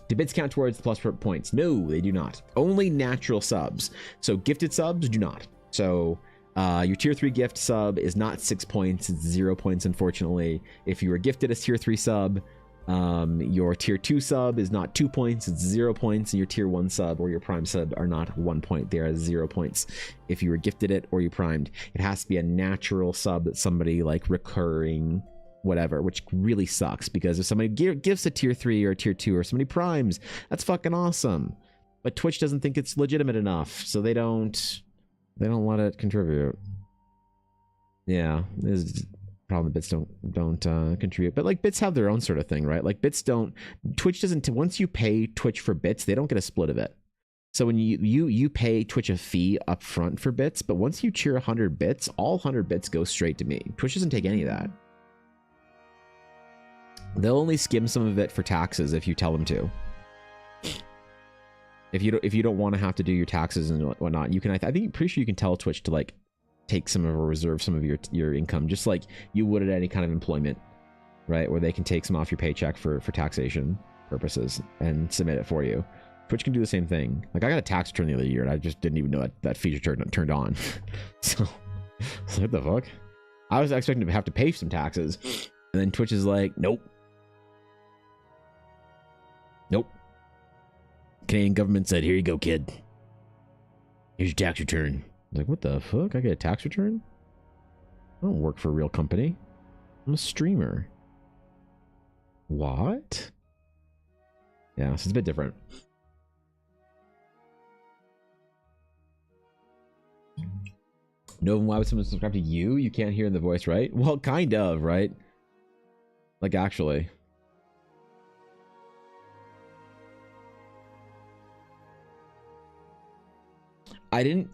Do bits count towards the plus points? No, they do not. Only natural subs. So gifted subs do not. So your tier 3 gift sub is not 6 points. It's 0 points, unfortunately. If you were gifted a tier 3 sub, your tier 2 sub is not 2 points. It's 0 points. And your tier 1 sub or your prime sub are not 1 point. They are 0 points. If you were gifted it or you primed, it has to be a natural sub that somebody like recurring whatever, which really sucks because if somebody gives a tier 3 or a tier 2 or somebody primes, that's fucking awesome. But Twitch doesn't think it's legitimate enough, so they don't let it contribute. Yeah, there's a problem. Bits don't contribute, but like bits have their own sort of thing, right? Like bits don't. Twitch doesn't. Once you pay Twitch for bits, they don't get a split of it. So when you pay Twitch a fee up front for bits, but once you cheer 100 bits, all 100 bits go straight to me. Twitch doesn't take any of that. They'll only skim some of it for taxes if you tell them to. If you don't want to have to do your taxes and whatnot, you can. I think pretty sure you can tell Twitch to like take some of or reserve some of your income, just like you would at any kind of employment, right? Where they can take some off your paycheck for taxation purposes and submit it for you. Twitch can do the same thing. Like I got a tax return the other year and I just didn't even know that feature turned on. So what the fuck? I was expecting to have to pay some taxes. And then Twitch is like, nope. Nope. Canadian government said, here you go, kid. Here's your tax return. I was like, what the fuck? I get a tax return? I don't work for a real company. I'm a streamer. What? Yeah, so it's a bit different. No, why would someone subscribe to you? You can't hear in the voice, right? Well, kind of, right? Like, actually.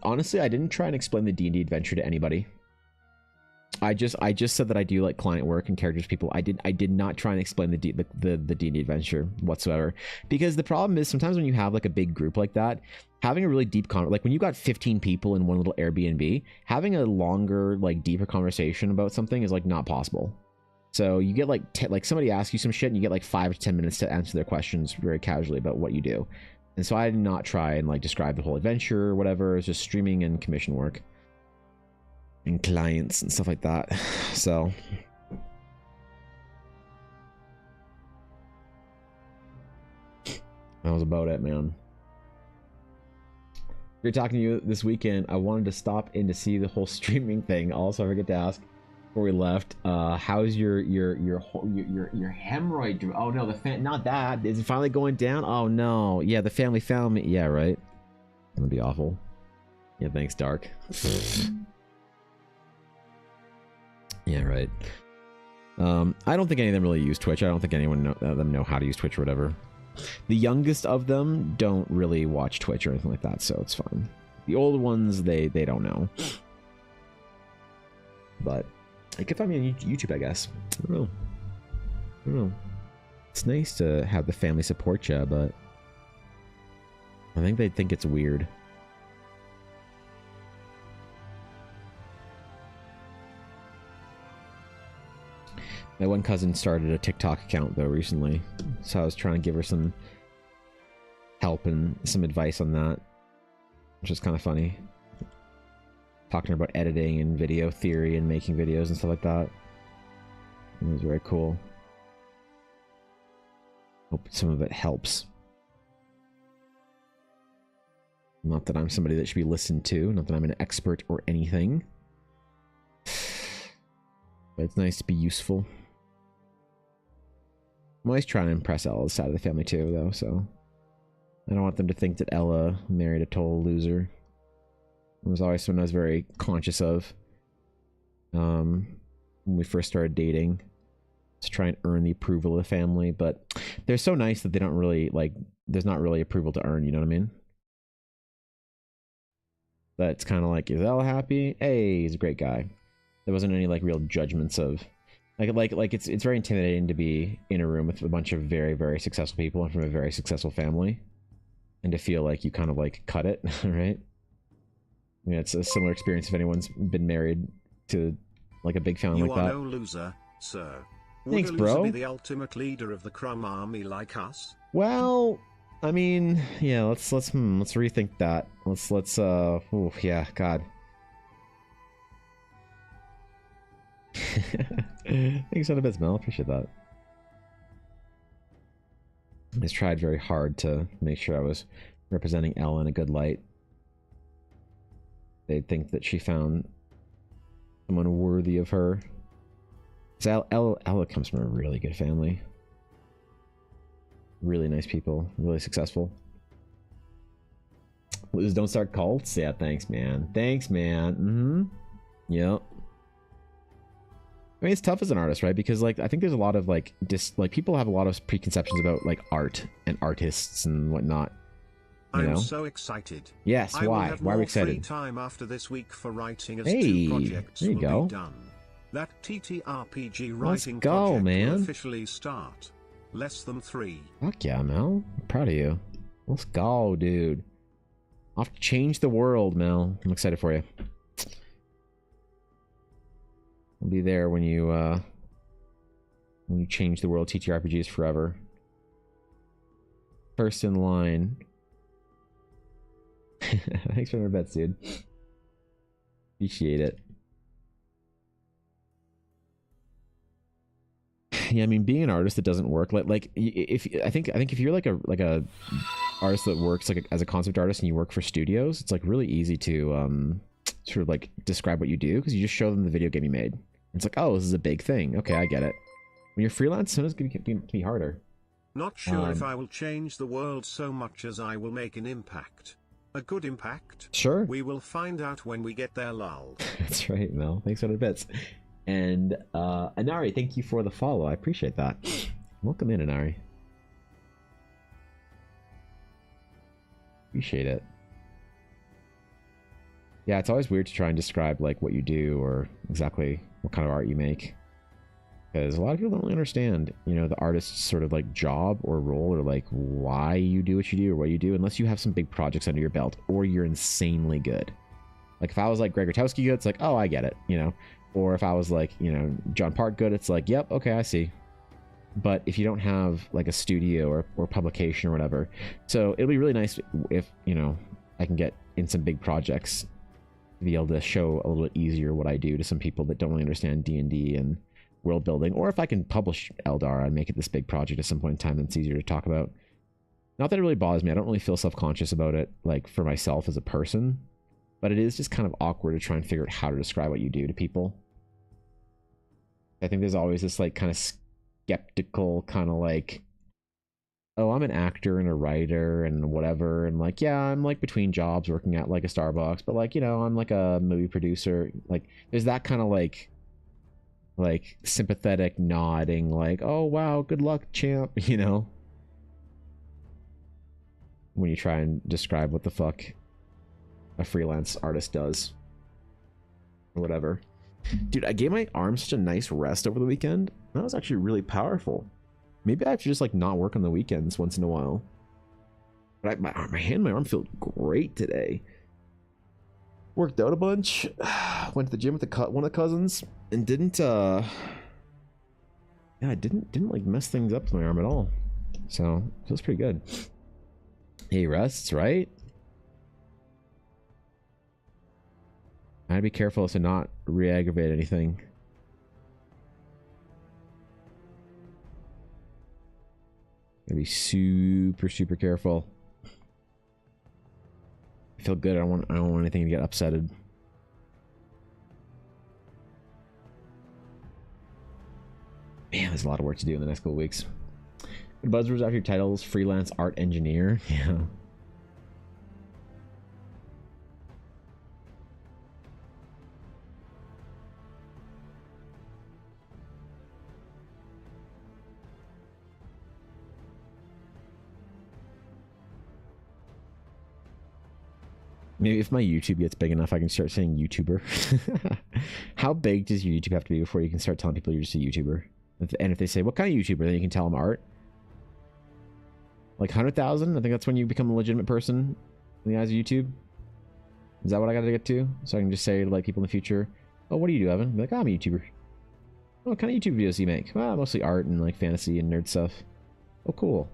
Honestly, I didn't try and explain the D&D adventure to anybody. I just said that I do like client work and characters people. I did not try and explain the D&D adventure whatsoever, because the problem is sometimes when you have like a big group like that, having a really deep like when you got 15 people in one little Airbnb, having a longer, like deeper conversation about something is like not possible. So you get like like somebody asks you some shit and you get like 5 to 10 minutes to answer their questions very casually about what you do. And so I did not try and like describe the whole adventure or whatever. It's just streaming and commission work and clients and stuff like that. So that was about it, man. Great talking to you this weekend. I wanted to stop in to see the whole streaming thing. Also, I forget to ask before we left, how's your hemorrhoid? Oh no, not that. Is it finally going down? Oh no. Yeah, the family found me. Yeah, right. That'd be awful. Yeah, thanks, Dark. Yeah, right. I don't think any of them really use Twitch. I don't think anyone of them know how to use Twitch or whatever. The youngest of them don't really watch Twitch or anything like that, so it's fine. The old ones, they don't know. But you can find me on YouTube, I guess. I don't know. It's nice to have the family support you, but I think they think it's weird. My one cousin started a TikTok account though recently, so I was trying to give her some help and some advice on that, which is kind of funny. Talking about editing and video theory and making videos and stuff like that. It was very cool. Hope some of it helps. Not that I'm somebody that should be listened to, not that I'm an expert or anything. But it's nice to be useful. I'm always trying to impress Ella's side of the family too, though, so I don't want them to think that Ella married a total loser. It was always someone I was very conscious of when we first started dating, to try and earn the approval of the family, but they're so nice that they don't really, like, there's not really approval to earn, you know what I mean? But it's kind of like, is Ella happy? Hey, he's a great guy. There wasn't any, like, real judgments of... Like it's very intimidating to be in a room with a bunch of very, very successful people and from a very successful family, and to feel like you kind of like cut it, right? I mean, it's a similar experience if anyone's been married to like a big family like that. You are no loser, sir. Thanks, Would a bro. loser be the ultimate leader of the crumb army like us? Well, I mean, yeah. Let's rethink that. Oh yeah, God. Thanks for the bits, Mel. Appreciate that. I just tried very hard to make sure I was representing Ella in a good light. They'd think that she found someone worthy of her. So Ella comes from a really good family. Really nice people. Really successful. Liz, don't start cults? Yeah, thanks, man. Thanks, man. Yep. I mean, it's tough as an artist, right? Because like I think there's a lot of like people have a lot of preconceptions about like art and artists and whatnot. I'm so excited. Yes, why? Why are we excited? Free time after this week for writing as Hey, 2 projects there you will go. be done. That TTRPG Let's writing go, project man. will officially start. Less than 3. Fuck yeah, Mel. I'm proud of you. Let's go, dude. Off to change the world, Mel. I'm excited for you. I'll be there when you change the world. TTRPGs forever. First in line. Thanks for the bets, dude. Appreciate it. Yeah, I mean, being an artist that doesn't work if I think if you're like a artist that works like as a concept artist and you work for studios, it's like really easy to sort of like describe what you do because you just show them the video game you made. It's like, oh, this is a big thing. Okay, I get it. When you're freelance, it's going to be harder. Not sure if I will change the world so much as I will make an impact. A good impact? Sure. We will find out when we get there, lol. That's right, Mel. Thanks for the bits. And Anari, thank you for the follow. I appreciate that. Welcome in, Anari. Appreciate it. Yeah, it's always weird to try and describe like what you do or exactly what kind of art you make. Because a lot of people don't really understand, you know, the artist's sort of like job or role or like why you do what you do or what you do unless you have some big projects under your belt or you're insanely good. Like if I was like Greg Rutowski good, it's like, oh, I get it, you know. Or if I was like, you know, John Park good, it's like, yep, okay, I see. But if you don't have like a studio or publication or whatever, so it'll be really nice if, you know, I can get in some big projects to be able to show a little bit easier what I do to some people that don't really understand D&D and world building, or if I can publish Eldar and make it this big project at some point in time that's easier to talk about. Not that it really bothers me. I don't really feel self-conscious about it, like for myself as a person, but it is just kind of awkward to try and figure out how to describe what you do to people. I think there's always this like kind of skeptical kind of like, oh, I'm an actor and a writer and whatever, and like, yeah, I'm like between jobs working at like a Starbucks, but like, you know, I'm like a movie producer. Like there's that kind of like sympathetic nodding, like, oh wow, good luck, champ, you know, when you try and describe what the fuck a freelance artist does or whatever. Dude, I gave my arm such a nice rest over the weekend. That was actually really powerful. Maybe I have to just like not work on the weekends once in a while. But my arm felt great today. Worked out a bunch. Went to the gym with one of the cousins and didn't yeah, I didn't like mess things up to my arm at all. So it feels pretty good. Hey, rests, right? I gotta be careful to not re-aggravate anything. Gotta be super careful. I feel good. I don't want anything to get upsetted. Man, there's a lot of work to do in the next couple of weeks. Good buzzwords after your titles: freelance art engineer. Yeah. Maybe if my YouTube gets big enough, I can start saying YouTuber. How big does your YouTube have to be before you can start telling people you're just a YouTuber? And if they say, what kind of YouTuber, then you can tell them art. Like 100,000? I think that's when you become a legitimate person in the eyes of YouTube. Is that what I gotta get to? So I can just say to like people in the future, oh, what do you do, Evan? Be like, oh, I'm a YouTuber. Oh, what kind of YouTube videos do you make? Well, mostly art and like fantasy and nerd stuff. Oh, cool.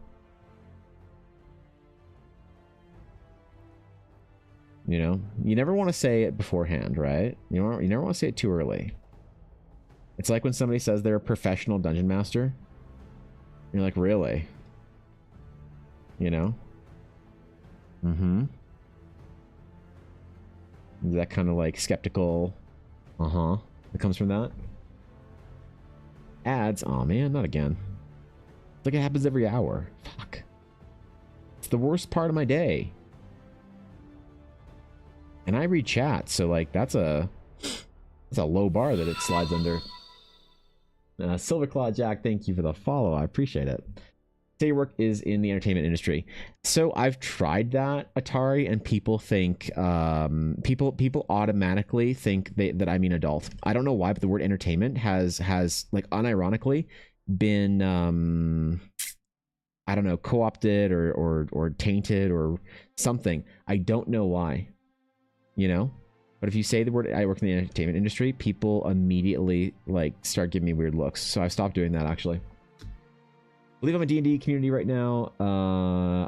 You know, you never want to say it beforehand, right? You never want to say it too early. It's like when somebody says they're a professional dungeon master. You're like, really? You know? Mm-hmm. That kind of like skeptical, that comes from that. Ads, oh man, not again. It's like it happens every hour. Fuck. It's the worst part of my day. And I read chat, so like that's a low bar that it slides under. Silverclaw Jack, thank you for the follow. I appreciate it. Say your work is in the entertainment industry. So I've tried that, Atari, and people think people automatically think that I mean adult. I don't know why, but the word entertainment has like unironically been I don't know, co-opted or tainted or something. I don't know why. You know, but if you say the word I work in the entertainment industry, people immediately like start giving me weird looks. So I've stopped doing that actually. I believe I'm a D&D community right now.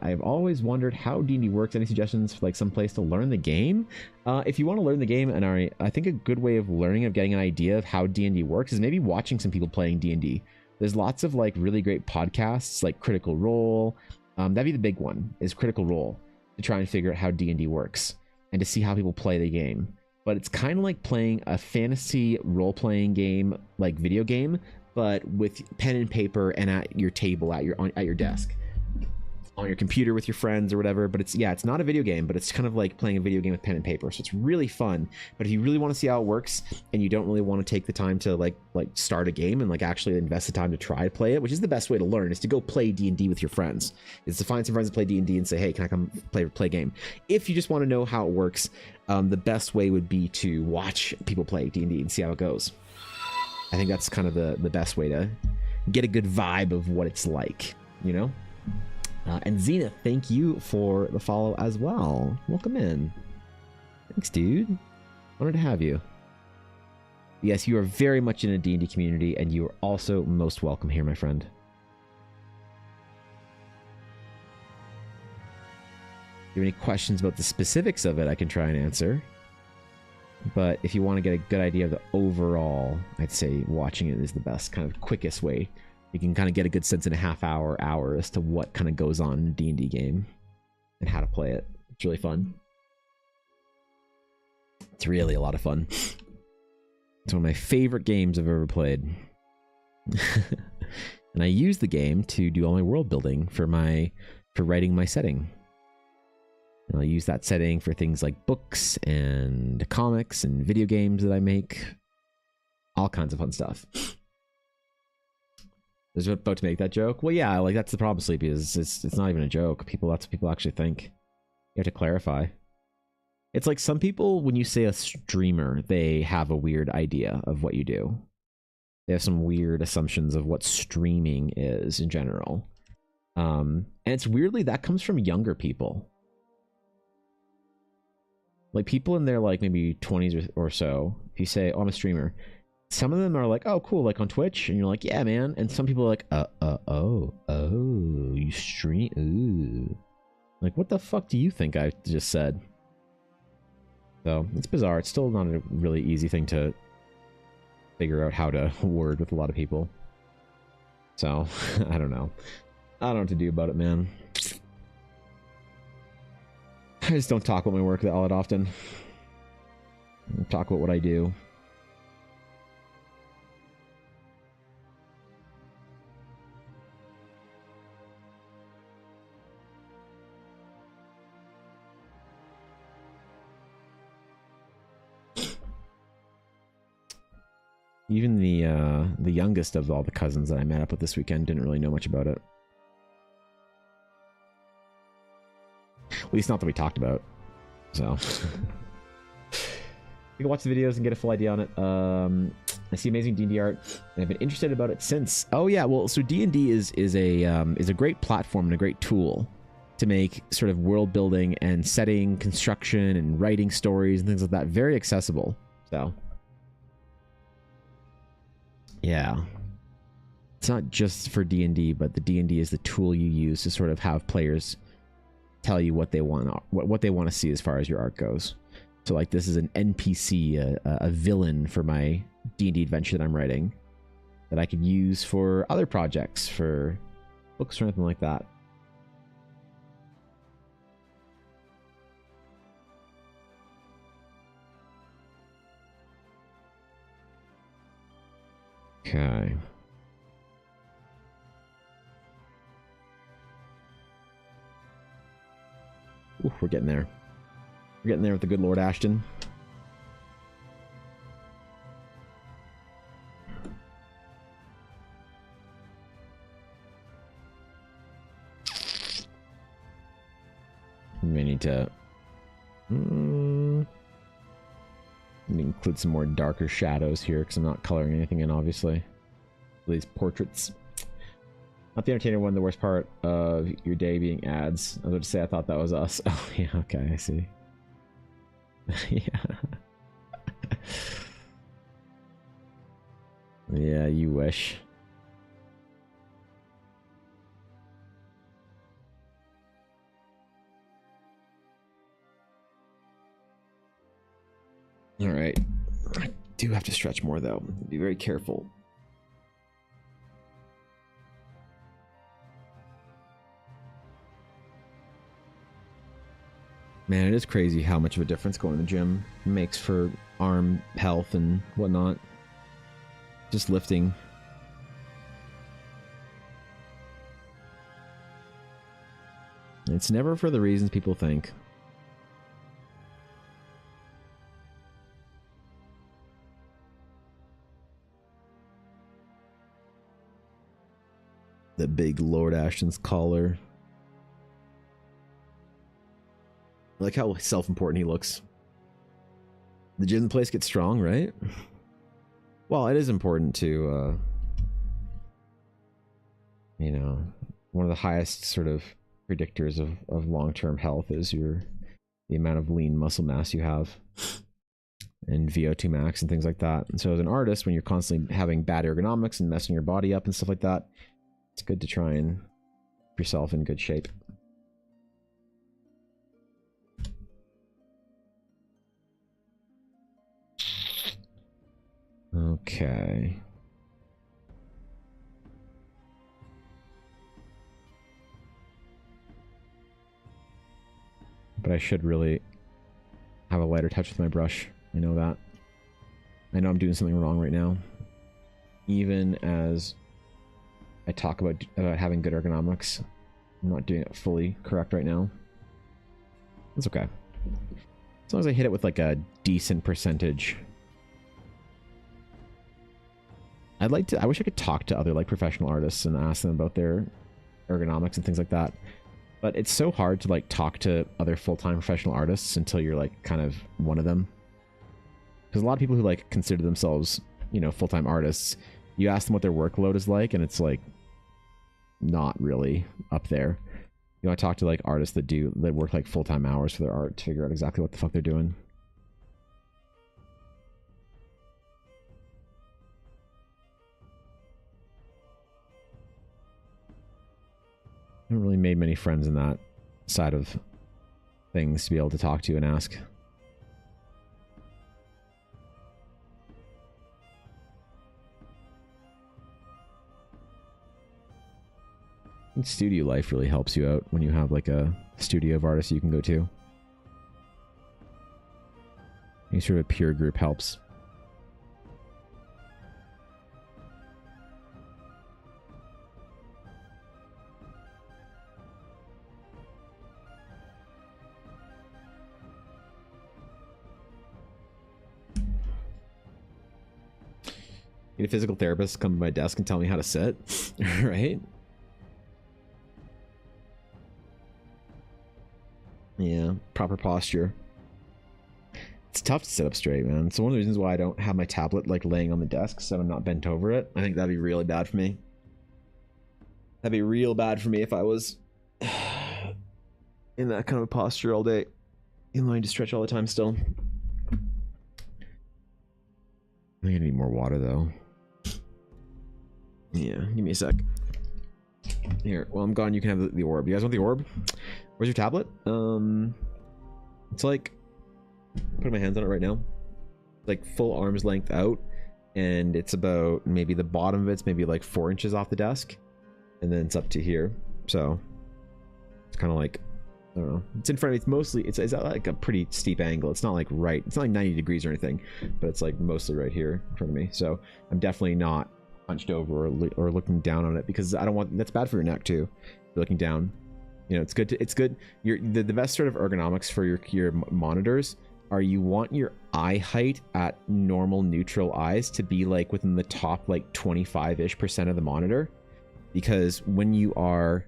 I've always wondered how D&D works. Any suggestions for like some place to learn the game? If you want to learn the game, and I think a good way of learning, of getting an idea of how D&D works, is maybe watching some people playing D&D. There's lots of like really great podcasts like Critical Role. That'd be the big one, is Critical Role, to try and figure out how D&D works and to see how people play the game. But it's kind of like playing a fantasy role-playing game, like video game, but with pen and paper and at your table, at your desk, on your computer with your friends or whatever. But it's not a video game, but it's kind of like playing a video game with pen and paper. So it's really fun. But if you really want to see how it works and you don't really want to take the time to like start a game and like actually invest the time to try to play it, which is the best way to learn, is to go play D&D with your friends. Is to find some friends that play D&D and say, hey, can I come play a game? If you just want to know how it works, the best way would be to watch people play D&D and see how it goes. I think that's kind of the best way to get a good vibe of what it's like, you know? And Xena, thank you for the follow as well. Welcome in. Thanks, dude. Honored to have you. Yes, you are very much in a D&D community, and you are also most welcome here, my friend. If you have any questions about the specifics of it, I can try and answer. But if you want to get a good idea of the overall, I'd say watching it is the best, kind of quickest way. You can kind of get a good sense in a half hour as to what kind of goes on in a D&D game and how to play it. It's really fun. It's really a lot of fun. It's one of my favorite games I've ever played. And I use the game to do all my world building for writing my setting. And I'll use that setting for things like books and comics and video games that I make. All kinds of fun stuff. I was about to make that joke. Well, yeah, like that's the problem, Sleepy, is it's not even a joke. That's what people actually think. You have to clarify. It's like some people, when you say a streamer, they have a weird idea of what you do. They have some weird assumptions of what streaming is in general. And it's weirdly, that comes from younger people. Like people in their like maybe 20s or so, if you say, oh, I'm a streamer, some of them are like, oh, cool, like on Twitch, and you're like, yeah, man. And some people are like, oh, you stream, ooh. Like, what the fuck do you think I just said? So, it's bizarre. It's still not a really easy thing to figure out how to word with a lot of people. So, I don't know. I don't know what to do about it, man. I just don't talk about my work all that often. I talk about what I do. Even the youngest of all the cousins that I met up with this weekend didn't really know much about it. At least not that we talked about. So you can watch the videos and get a full idea on it. I see amazing D&D art, and I've been interested about it since. Oh yeah, well, so D&D is a great platform and a great tool to make sort of world building and setting, construction, and writing stories and things like that very accessible. So yeah, it's not just for D&D, but the D&D is the tool you use to sort of have players tell you what they want to see as far as your art goes. So like this is an NPC, a villain for my D&D adventure that I'm writing that I could use for other projects, for books or anything like that. Okay. Ooh, we're getting there. We're getting there with the good Lord Ashton. We may need to include some more darker shadows here because I'm not coloring anything in, obviously. These portraits. Not the entertainer one, the worst part of your day being ads. I was about to say I thought that was us. Oh, yeah, okay, I see. Yeah. Yeah, you wish. All right. I do have to stretch more, though. Be very careful. Man, it is crazy how much of a difference going to the gym makes for arm health and whatnot. Just lifting. It's never for the reasons people think. The big Lord Ashton's collar. I like how self-important he looks. The gym place gets strong, right? Well, it is important to, you know, one of the highest sort of predictors of long-term health is the amount of lean muscle mass you have and VO2 max and things like that. And so as an artist, when you're constantly having bad ergonomics and messing your body up and stuff like that, it's good to try and keep yourself in good shape. Okay. But I should really have a lighter touch with my brush. I know that. I know I'm doing something wrong right now. Even as I talk about having good ergonomics, I'm not doing it fully correct right now. That's okay. As long as I hit it with like a decent percentage. I wish I could talk to other like professional artists and ask them about their ergonomics and things like that. But it's so hard to like talk to other full-time professional artists until you're like kind of one of them. Because a lot of people who like consider themselves, you know, full-time artists, you ask them what their workload is like and it's like not really up there. You want to talk to like artists that work like full-time hours for their art to figure out exactly what the fuck they're doing. I haven't really made many friends in that side of things to be able to talk to and ask. And studio life really helps you out when you have like a studio of artists you can go to. Any sort of peer group helps. Get a physical therapist come to my desk and tell me how to sit, right? Yeah, proper posture. It's tough to sit up straight, man. It's one of the reasons why I don't have my tablet like laying on the desk so I'm not bent over it. I think that'd be really bad for me. That'd be real bad for me if I was in that kind of a posture all day. Even though I need to stretch all the time still. I'm gonna need more water though. Yeah, give me a sec. Here, while I'm gone, you can have the orb. You guys want the orb? Where's your tablet? It's like, putting my hands on it right now. Like full arm's length out, and it's about maybe the bottom of it's maybe like 4 inches off the desk, and then it's up to here. So it's kind of like, I don't know. It's in front of me. It's mostly, it's at like a pretty steep angle. It's not like right. It's not like 90 degrees or anything, but it's like mostly right here in front of me. So I'm definitely not hunched over or looking down on it because I don't want, that's bad for your neck too. You're looking down. You know, it's good. The best sort of ergonomics for your monitors are you want your eye height at normal neutral eyes to be like within the top like 25-ish% of the monitor, because when you are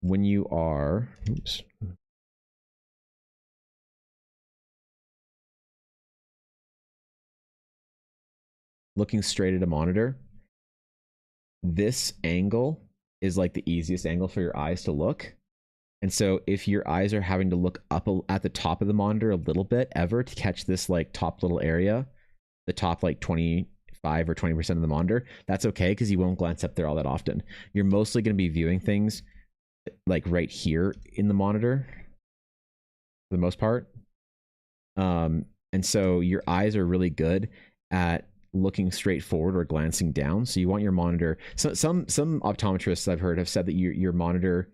oops, looking straight at a monitor, this angle is like the easiest angle for your eyes to look. And so if your eyes are having to look up at the top of the monitor a little bit ever to catch this like top little area, the top like 25 or 20% of the monitor, that's okay because you won't glance up there all that often. You're mostly going to be viewing things like right here in the monitor for the most part. And so your eyes are really good at looking straight forward or glancing down. So you want your monitor, so some optometrists I've heard have said that your monitor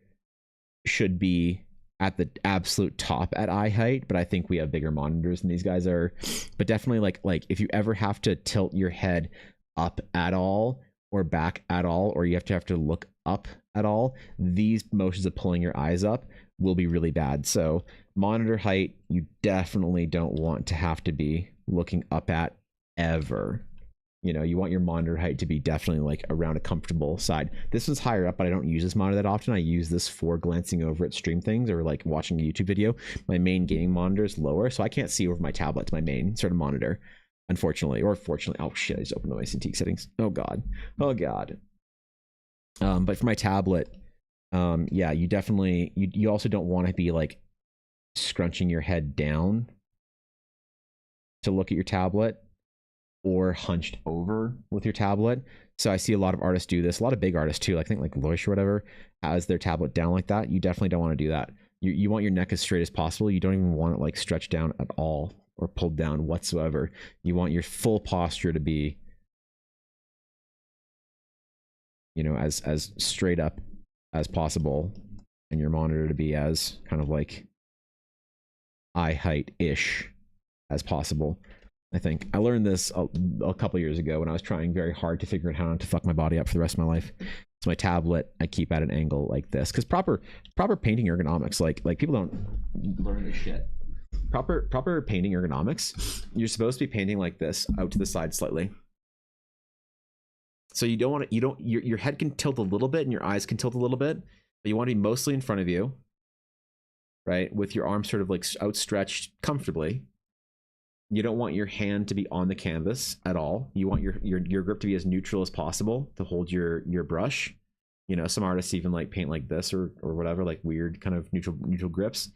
should be at the absolute top at eye height, but I think we have bigger monitors than these guys are. But definitely like if you ever have to tilt your head up at all or back at all, or you have to look up at all, these motions of pulling your eyes up will be really bad. So monitor height, you definitely don't want to have to be looking up at ever. You know, you want your monitor height to be definitely like around a comfortable side. This one's higher up, but I don't use this monitor that often. I use this for glancing over at stream things or like watching a YouTube video. My main gaming monitor is lower, so I can't see over my tablet to my main sort of monitor, unfortunately, or fortunately. Oh shit, I just opened my Cintiq settings. Oh god. But for my tablet, yeah, you definitely, you also don't want to be like scrunching your head down to look at your tablet, or hunched over with your tablet. So I see a lot of artists do this, a lot of big artists too. I think like Loish or whatever has their tablet down like that. You definitely don't want to do that. You want your neck as straight as possible. You don't even want it like stretched down at all or pulled down whatsoever. You want your full posture to be, you know, as straight up as possible, and your monitor to be as kind of like eye height ish as possible. I think I learned this a couple years ago when I was trying very hard to figure out how to fuck my body up for the rest of my life. So my tablet, I keep at an angle like this, because proper painting ergonomics, like people don't learn this shit. Proper painting ergonomics, you're supposed to be painting like this, out to the side slightly. So you don't want to, your head can tilt a little bit and your eyes can tilt a little bit, but you want to be mostly in front of you, right? With your arms sort of like outstretched comfortably. You don't want your hand to be on the canvas at all. You want your grip to be as neutral as possible to hold your brush. You know, some artists even like paint like this or whatever, like weird kind of neutral grips.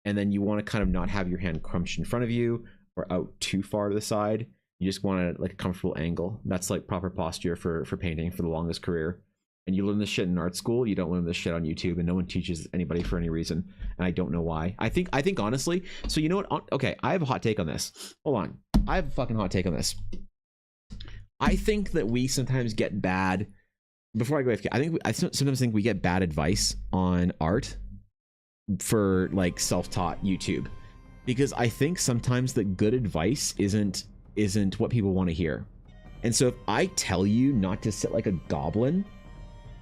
And then you want to kind of not have your hand crunched in front of you or out too far to the side. You just want like a comfortable angle. That's like proper posture for painting for the longest career. And you learn this shit in art school. You don't learn this shit on YouTube, and no one teaches anybody for any reason. And I don't know why. I think honestly, so you know what? Okay, I have a hot take on this. Hold on. I have a fucking hot take on this. I think that we sometimes get bad, before I go AFK, I sometimes think we get bad advice on art for like self-taught YouTube. Because I think sometimes the good advice isn't what people want to hear. And so if I tell you not to sit like a goblin,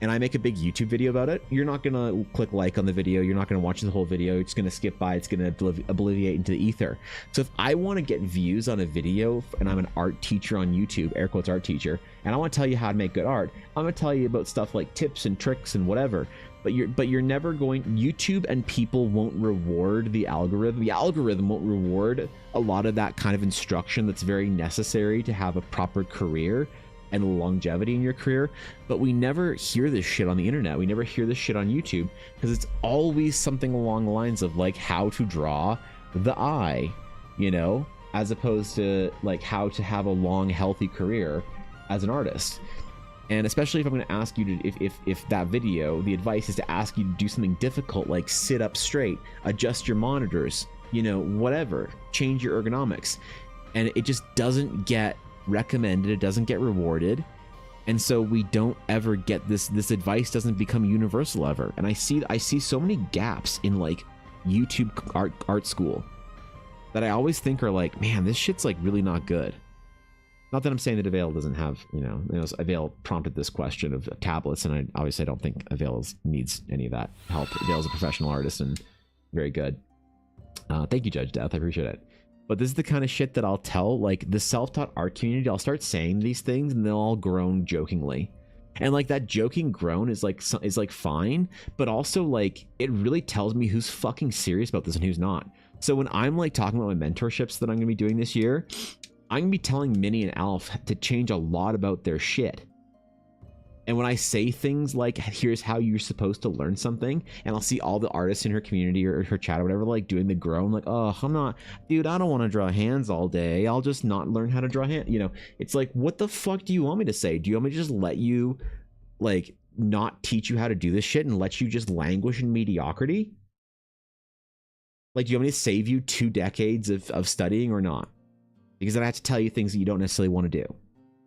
and I make a big YouTube video about it, you're not gonna click like on the video, you're not gonna watch the whole video, you're just gonna skip by, it's gonna obliviate into the ether. So if I wanna get views on a video, and I'm an art teacher on YouTube, air quotes art teacher, and I wanna tell you how to make good art, I'm gonna tell you about stuff like tips and tricks and whatever, but you're never going, YouTube and people won't reward the algorithm. The algorithm won't reward a lot of that kind of instruction that's very necessary to have a proper career and longevity in your career. But we never hear this shit on the internet. We never hear this shit on YouTube, because it's always something along the lines of like how to draw the eye, you know, as opposed to like how to have a long, healthy career as an artist. And especially if I'm going to ask you to, if that video, the advice is to ask you to do something difficult, like sit up straight, adjust your monitors, you know, whatever, change your ergonomics. And it just doesn't get recommended, it doesn't get rewarded, and so we don't ever get this advice doesn't become universal ever. And I see so many gaps in like YouTube art school that I always think are like, man, this shit's like really not good. Not that I'm saying that Avail doesn't have, you know, Avail prompted this question of tablets, and I don't think Avail needs any of that help. Avail's a professional artist and very good. Thank you, Judge Death, I appreciate it. But this is the kind of shit that I'll tell like the self-taught art community. I'll start saying these things and they'll all groan jokingly, and like that joking groan is like fine, but also like it really tells me who's fucking serious about this and who's not. So when I'm like talking about my mentorships that I'm gonna be doing this year, I'm gonna be telling Minnie and Alf to change a lot about their shit. And when I say things like, here's how you're supposed to learn something, and I'll see all the artists in her community or her chat or whatever, like doing the groan, like, oh, dude, I don't want to draw hands all day. I'll just not learn how to draw hands. You know, it's like, what the fuck do you want me to say? Do you want me to just let you, like, not teach you how to do this shit and let you just languish in mediocrity? Like, do you want me to save you 2 decades of studying or not? Because then I have to tell you things that you don't necessarily want to do.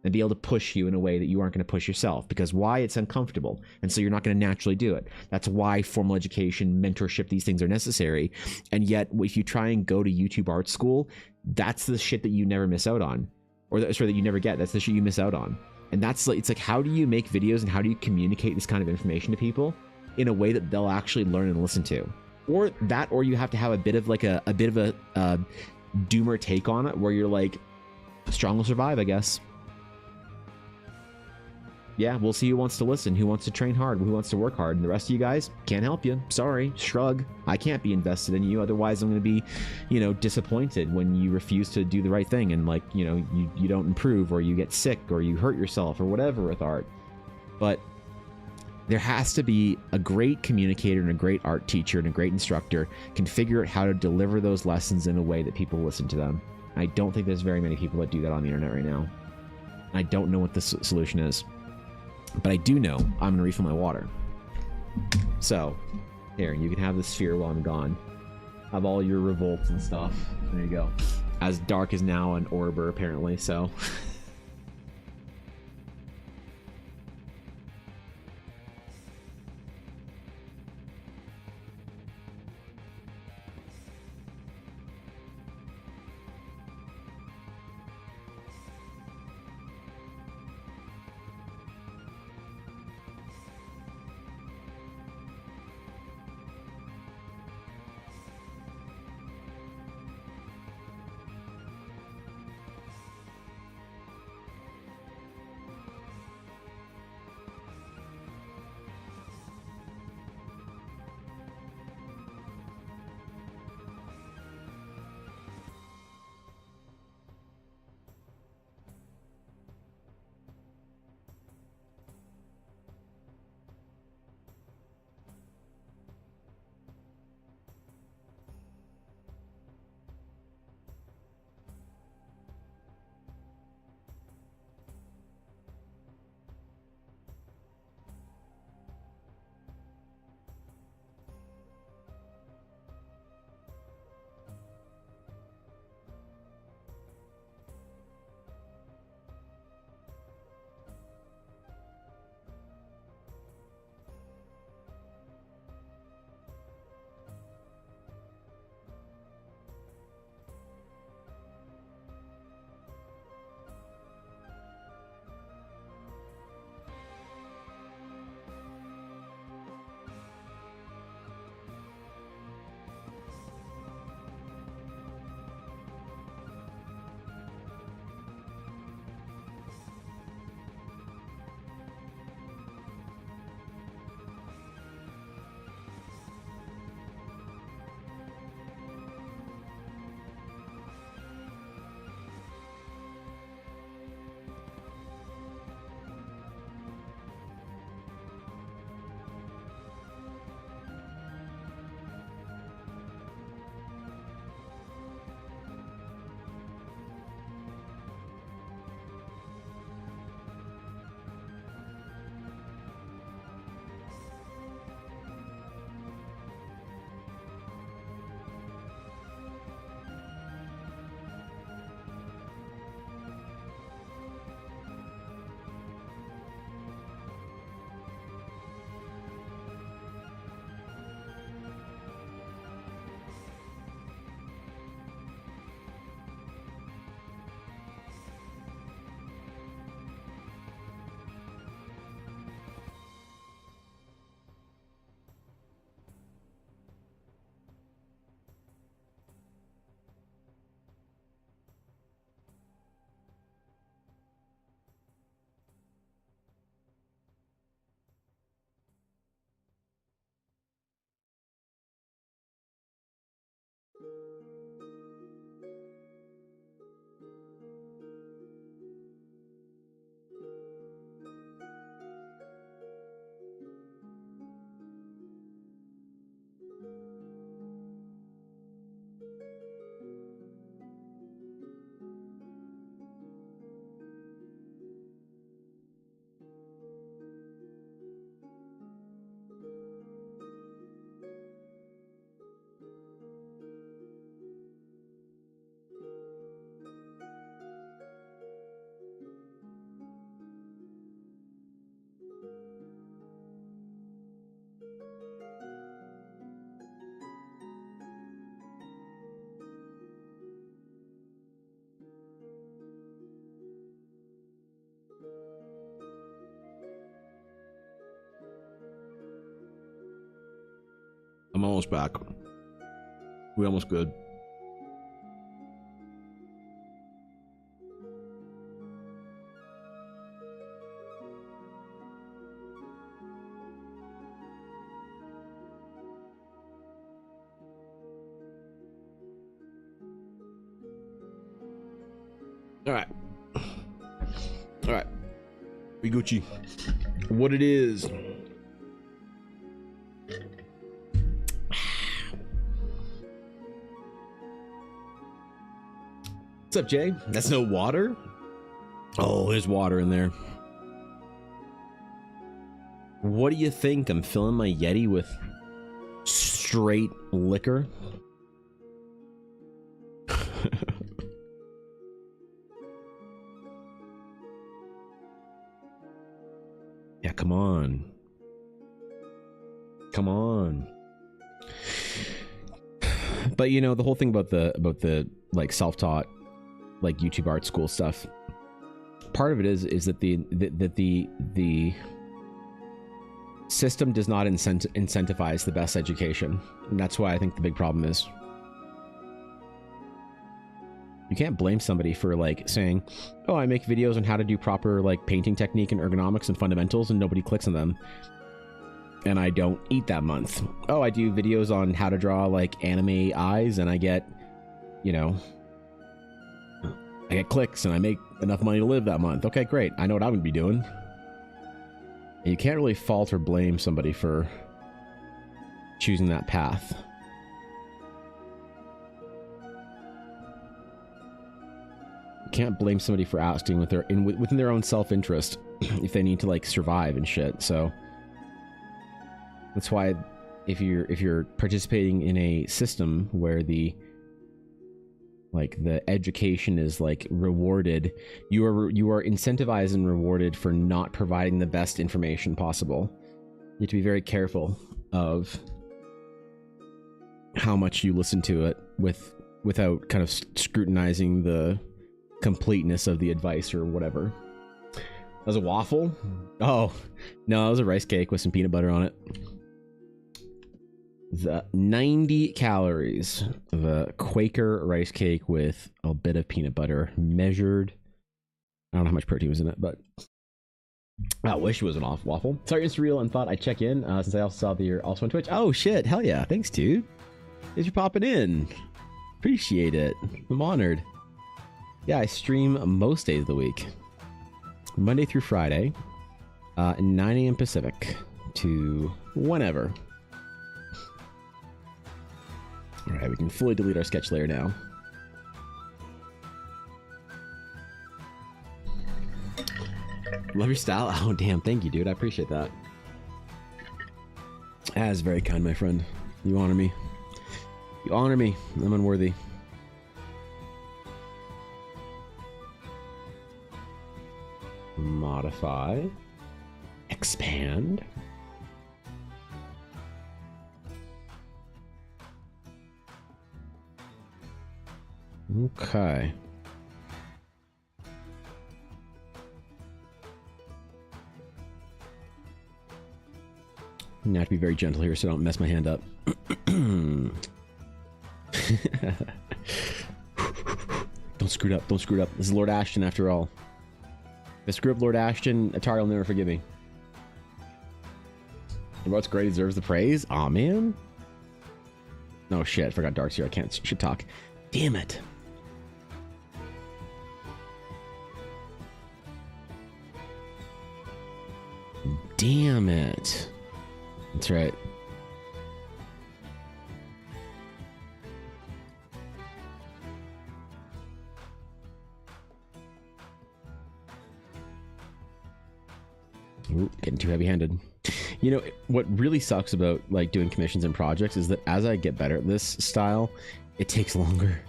and be able to push you in a way that you aren't going to push yourself. Because why? It's uncomfortable. And so you're not going to naturally do it. That's why formal education, mentorship, these things are necessary. And yet, if you try and go to YouTube art school, that's the shit that you never miss out on. Or that you never get. That's the shit you miss out on. And that's like, it's like, how do you make videos and how do you communicate this kind of information to people in a way that they'll actually learn and listen to? Or that, or you have to have a bit of like a doomer take on it, where you're like, strong will survive, I guess. Yeah, we'll see who wants to listen, who wants to train hard, who wants to work hard, and the rest of you guys can't help you. Sorry, shrug. I can't be invested in you, otherwise I'm going to be, disappointed when you refuse to do the right thing, and like, you don't improve, or you get sick, or you hurt yourself, or whatever with art. But there has to be a great communicator and a great art teacher and a great instructor can figure out how to deliver those lessons in a way that people listen to them. I don't think there's very many people that do that on the internet right now. I don't know what the solution is. But I do know I'm going to refill my water. So, here, you can have the sphere while I'm gone. Have all your revolts and stuff. There you go. As Dark is now an Orber, apparently, so... almost back. We almost good. All right. All right. We Gucci. What it is. What's up, Jay? That's no water? Oh, there's water in there. What do you think? I'm filling my Yeti with straight liquor? Yeah, come on. Come on. But you know, the whole thing about the like self-taught like YouTube art school stuff, part of it is that the system does not incentivize the best education. And that's why I think the big problem is you can't blame somebody for like saying, oh, I make videos on how to do proper like painting technique and ergonomics and fundamentals and nobody clicks on them, and I don't eat that month. Oh, I do videos on how to draw like anime eyes and I get, you know, I get clicks and I make enough money to live that month. Okay, great. I know what I'm gonna be doing. And you can't really fault or blame somebody for choosing that path. You can't blame somebody for acting within their own self-interest if they need to like survive and shit. So that's why if you're participating in a system where the education is like rewarded, you are incentivized and rewarded for not providing the best information possible. You have to be very careful of how much you listen to it without kind of scrutinizing the completeness of the advice or whatever. That was a waffle? Oh no, it was a rice cake with some peanut butter on it. The 90 calories of a Quaker rice cake with a bit of peanut butter measured. I don't know how much protein was in it, but I wish it was an off waffle. Sorry, it's real and thought I'd check in since I also saw that you're also on Twitch. Oh shit, hell yeah, thanks dude. Thanks for popping in. Appreciate it. I'm honored. Yeah, I stream most days of the week, Monday through Friday, 9 a.m. Pacific to whenever. All right, we can fully delete our sketch layer now. Love your style. Oh, damn. Thank you, dude. I appreciate that. That is very kind, my friend. You honor me. You honor me. I'm unworthy. Modify. Expand. Okay. I'm gonna have to be very gentle here so I don't mess my hand up. Don't screw it up. Don't screw it up. This is Lord Ashton after all. If I screw up Lord Ashton, Atari will never forgive me. What's great deserves the praise? Aw, man. No shit, I forgot Dark's here. I should talk. Damn it. Damn it. That's right. Ooh, getting too heavy-handed. You know, what really sucks about like doing commissions and projects is that as I get better at this style, it takes longer.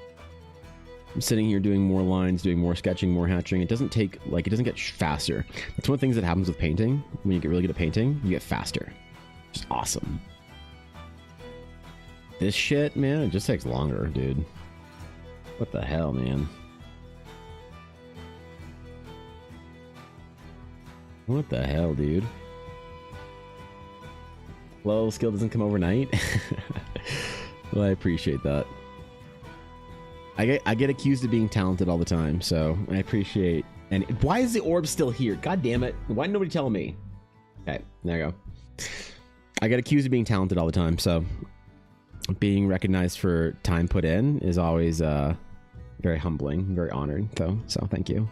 I'm sitting here doing more lines, doing more sketching, more hatching. It doesn't take, like, it doesn't get faster. That's one of the things that happens with painting. When you get really good at painting, you get faster. Just awesome. This shit, man, it just takes longer, dude. What the hell, man? What the hell, dude? Low skill doesn't come overnight. Well, I appreciate that. I get accused of being talented all the time, so I appreciate. And why is the orb still here? God damn it! Why didn't nobody tell me? Okay, there you go. I get accused of being talented all the time, so being recognized for time put in is always very humbling, very honored. So thank you.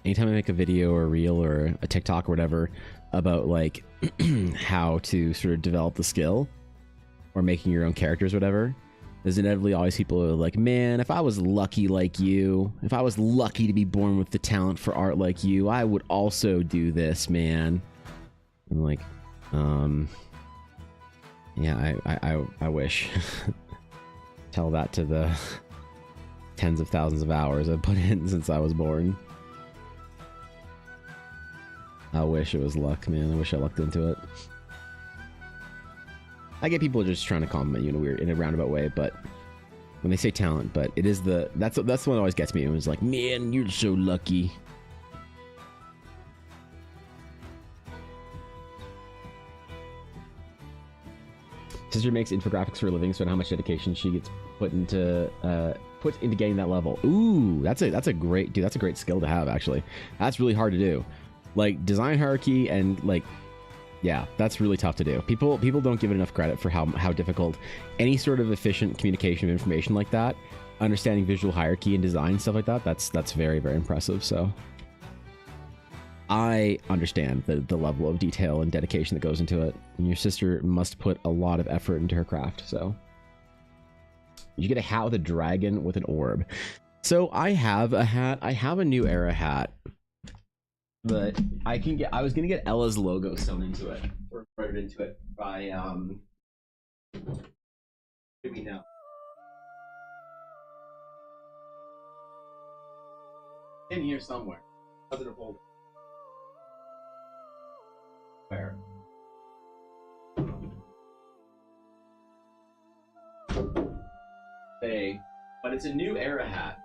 Anytime I make a video or a reel or a TikTok or whatever about like how to sort of develop the skill or making your own characters, whatever, there's inevitably always people who are like, man, if I was lucky like you, if I was lucky to be born with the talent for art like you, I would also do this, man. I'm like, yeah, I wish. Tell that to the tens of thousands of hours I've put in since I was born. I wish it was luck, man. I wish I lucked into it. I get people just trying to compliment you in a roundabout way, but when they say talent, but it is that's the one that always gets me. It was like, man, you're so lucky. Sister makes infographics for a living, so I know how much dedication she gets put into getting that level. Ooh, that's a great dude. That's a great skill to have, actually. That's really hard to do. Like design hierarchy and like, yeah, that's really tough to do. People don't give it enough credit for how difficult any sort of efficient communication of information like that, understanding visual hierarchy and design stuff like that. That's very, very impressive. So I understand the level of detail and dedication that goes into it. And your sister must put a lot of effort into her craft. So you get a hat with a dragon with an orb. So I have a hat. I have a new era hat. But I was gonna get Ella's logo sewn into it, or embroidered into it by what do we know? In here somewhere. Positive folder. Where? But it's a new era hat.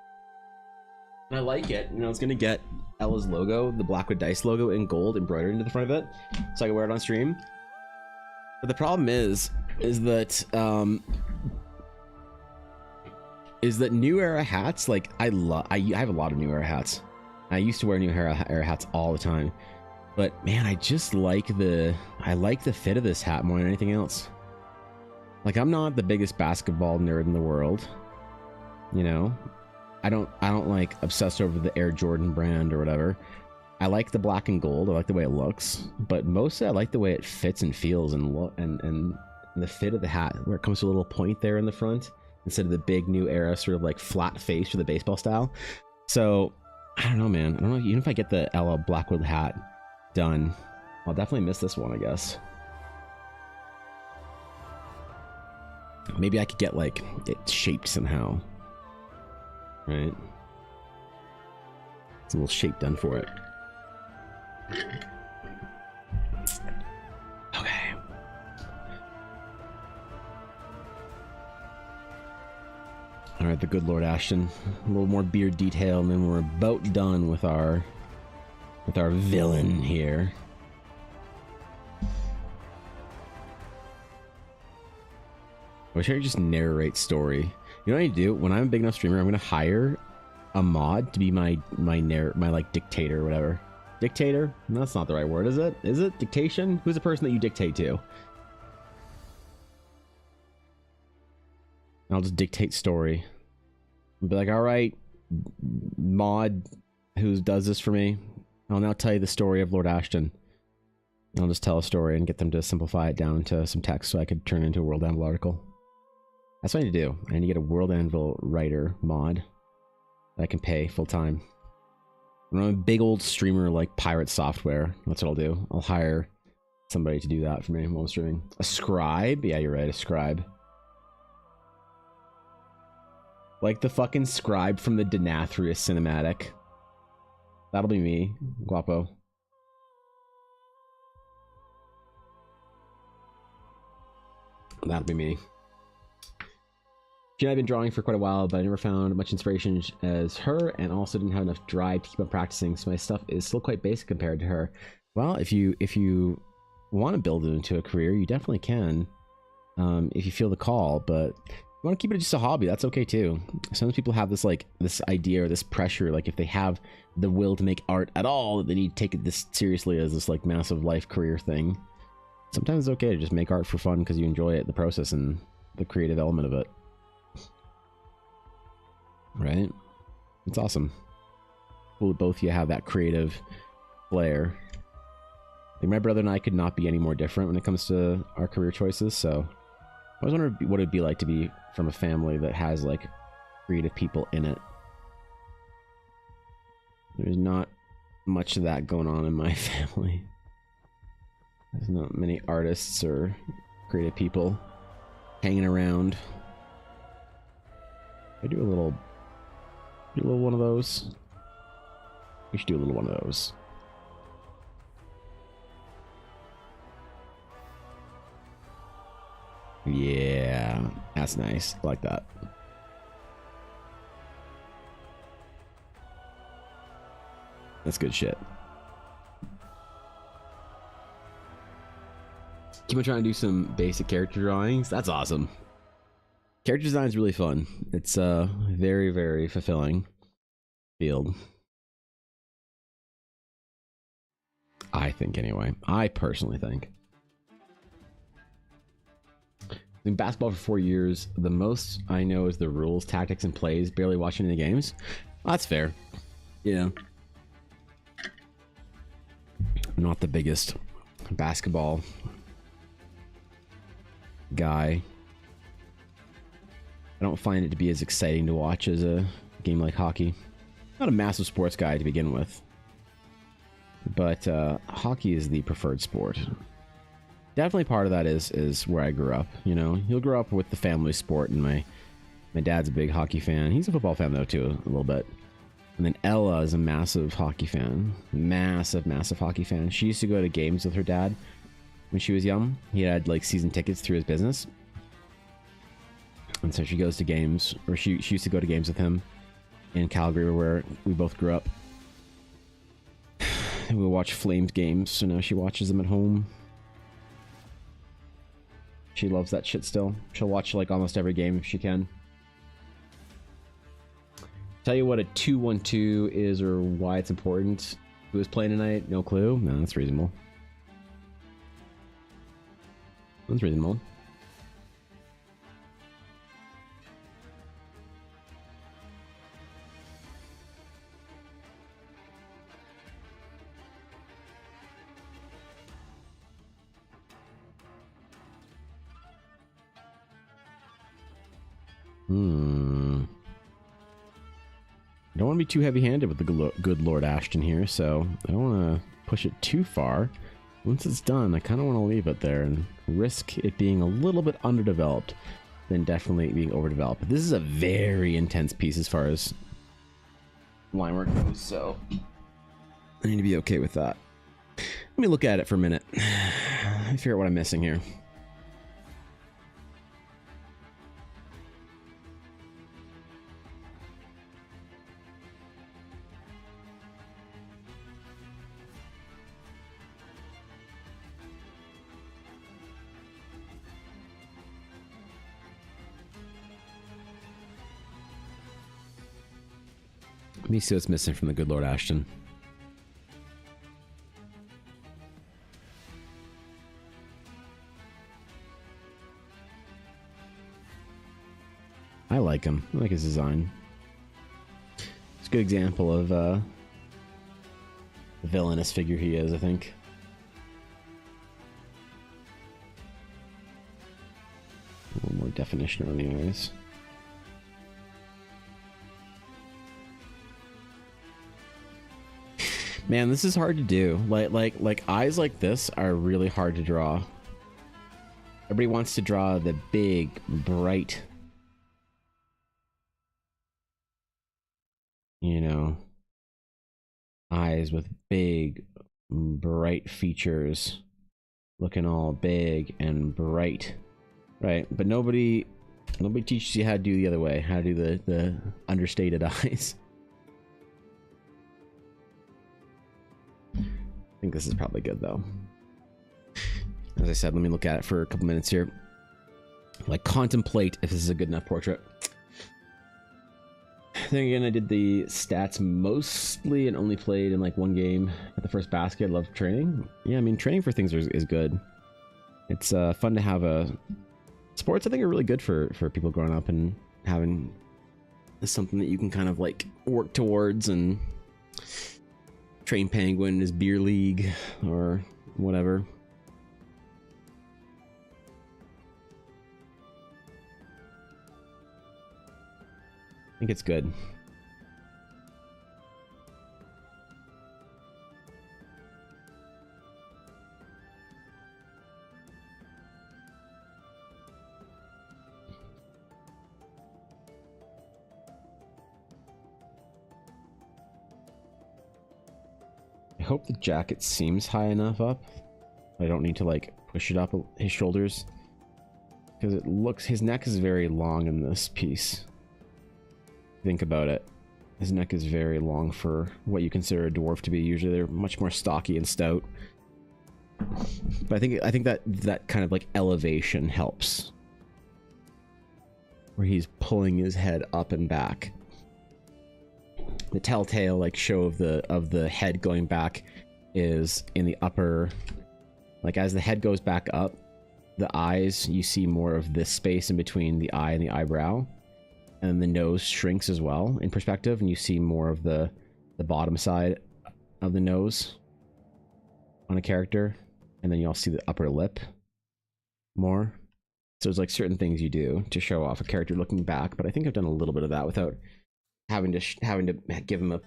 And I like it. You know, it's gonna get Ella's logo, the Blackwood Dice logo in gold embroidered into the front of it, so I can wear it on stream. But the problem is that new era hats, like I have a lot of new era hats. I used to wear new era hats all the time, but man, I just like the fit of this hat more than anything else. Like, I'm not the biggest basketball nerd in the world, you know. I don't like obsess over the Air Jordan brand or whatever. I like the black and gold. I like the way it looks, but mostly I like the way it fits and feels and the fit of the hat, where it comes to a little point there in the front instead of the big new era sort of like flat face for the baseball style. So I don't know, man. I don't know. Even if I get the Ella Blackwood hat done, I'll definitely miss this one, I guess. Maybe I could get like it shaped somehow. Right? It's a little shape done for it. Okay. Alright, the good Lord Ashton. A little more beard detail, and then we're about done with our villain here. I wish I could just narrate story. You know what I do? When I'm a big enough streamer, I'm gonna hire a mod to be my like dictator or whatever. Dictator? No, that's not the right word, is it? Is it dictation? Who's the person that you dictate to? I'll just dictate story. I'll be like, all right, mod who does this for me, I'll now tell you the story of Lord Ashton. I'll just tell a story and get them to simplify it down into some text so I could turn it into a World Anvil article. That's what I need to do. I need to get a World Anvil writer mod that I can pay full time. When I'm a big old streamer like Pirate Software, that's what I'll do. I'll hire somebody to do that for me while I'm streaming. A scribe? Yeah, you're right, a scribe. Like the fucking scribe from the Denathrius cinematic. That'll be me, Guapo. That'll be me. She and I have been drawing for quite a while, but I never found much inspiration as her, and also didn't have enough drive to keep on practicing, so my stuff is still quite basic compared to her. Well, if you want to build it into a career, you definitely can, if you feel the call, but if you want to keep it just a hobby, that's okay too. Sometimes people have this this idea or this pressure, like if they have the will to make art at all, that they need to take it this seriously as this like massive life career thing. Sometimes it's okay to just make art for fun because you enjoy it, the process and the creative element of it. Right? It's awesome. Cool that both of you have that creative flair. Like my brother and I could not be any more different when it comes to our career choices, so I always wonder what it'd be like to be from a family that has like creative people in it. There's not much of that going on in my family. There's not many artists or creative people hanging around. I do a little one of those. We should do a little one of those. Yeah, that's nice. I like that. That's good shit. Keep on trying to do some basic character drawings. That's awesome. Character design is really fun. It's a very, very fulfilling field. I think, anyway. I personally think. In basketball for 4 years, the most I know is the rules, tactics, and plays, barely watching any games. Well, that's fair. Yeah. I'm not the biggest basketball guy. I don't find it to be as exciting to watch as a game like hockey. Not a massive sports guy to begin with, but hockey is the preferred sport. Definitely part of that is where I grew up. You know, you'll grow up with the family sport, and my dad's a big hockey fan. He's a football fan though too, a little bit. And then Ella is a massive hockey fan, massive hockey fan. She used to go to games with her dad when she was young. He had like season tickets through his business. And so she goes to games, or she used to go to games with him in Calgary, where we both grew up. We watch Flames games, so now she watches them at home. She loves that shit still. She'll watch like almost every game if she can. Tell you what a 2-1-2 is or why it's important. Who is playing tonight? No clue? No, that's reasonable. That's reasonable. I don't want to be too heavy-handed with the good Lord Ashton here, so I don't want to push it too far. Once it's done, I kind of want to leave it there and risk it being a little bit underdeveloped than definitely being overdeveloped. But this is a very intense piece as far as line work goes, so I need to be okay with that. Let me look at it for a minute. Let me figure out what I'm missing here. Let me see what's missing from the good Lord Ashton. I like him. I like his design. It's a good example of the villainous figure he is, I think. A little more definition on the eyes. Man, this is hard to do. Like eyes like this are really hard to draw. Everybody wants to draw the big, bright, you know, eyes with big, bright features, looking all big and bright, right? But nobody Nobody teaches you how to do the other way, how to do the understated eyes. I think this is probably good though. As I said, let me look at it for a couple minutes here. Like, contemplate if this is a good enough portrait. Then again, I did the stats mostly and only played in like one game at the first basket. I love training. Yeah, I mean, training for things is good. It's fun to have a... Sports, I think, are really good for people growing up and having something that you can kind of like work towards and train Penguin is beer league or whatever. I think it's good. I hope the jacket seems high enough up. I don't need to like push it up his shoulders, because it looks, his neck is very long in this piece. Think about it. His neck is very long for what you consider a dwarf to be. Usually they're much more stocky and stout. But I think that kind of like elevation helps. Where he's pulling his head up and back. The telltale like show of the head going back is in the upper, like as the head goes back up, the eyes, you see more of this space in between the eye and the eyebrow. And the nose shrinks as well in perspective, and you see more of the bottom side of the nose on a character, and then you also see the upper lip more. So there's like certain things you do to show off a character looking back, but I think I've done a little bit of that without having to give him a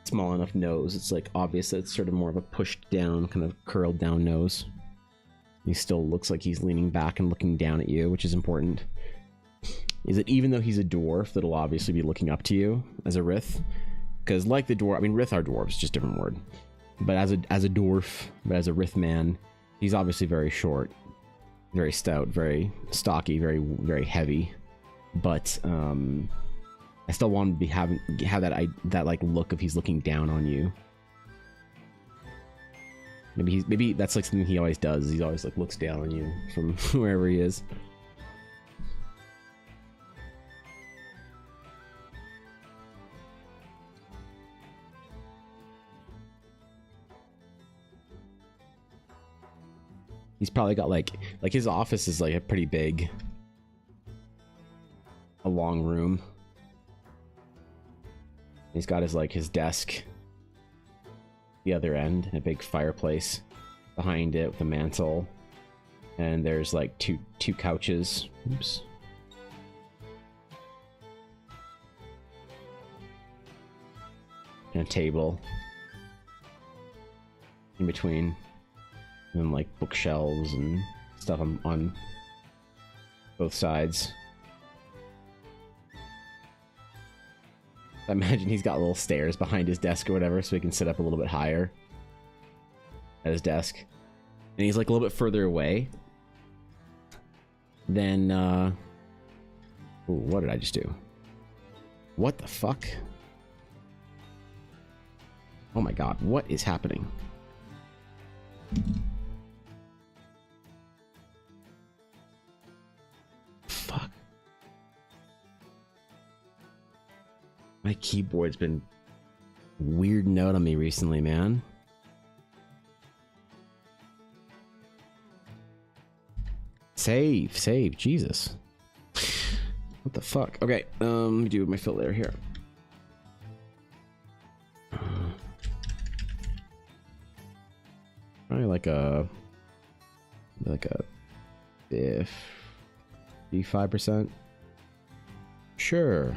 small enough nose. It's like obvious that it's sort of more of a pushed down, kind of curled down nose. He still looks like he's leaning back and looking down at you, which is important. Is that even though he's a dwarf, that'll obviously be looking up to you as a Rith, because like the dwarf, I mean, Rith are dwarves, just different word. But as a dwarf, but as a Rith man, he's obviously very short, very stout, very stocky, very heavy. But I still want him to have that like look of he's looking down on you. Maybe that's like something he always does. He always like looks down on you from wherever he is. He's probably got like his office is like a pretty big, a long room. He's got his desk, the other end, a big fireplace behind it with a mantle, and there's like two couches. Oops. And a table in between. And like bookshelves and stuff on both sides. I imagine he's got little stairs behind his desk or whatever, so he can sit up a little bit higher at his desk. And he's like a little bit further away than ooh, what did I just do? What the fuck? Oh my god, what is happening? Fuck. My keyboard's been weirding out on me recently, man. Save, Jesus. What the fuck? Okay, let me do my filter here. Probably like a 55%. Sure.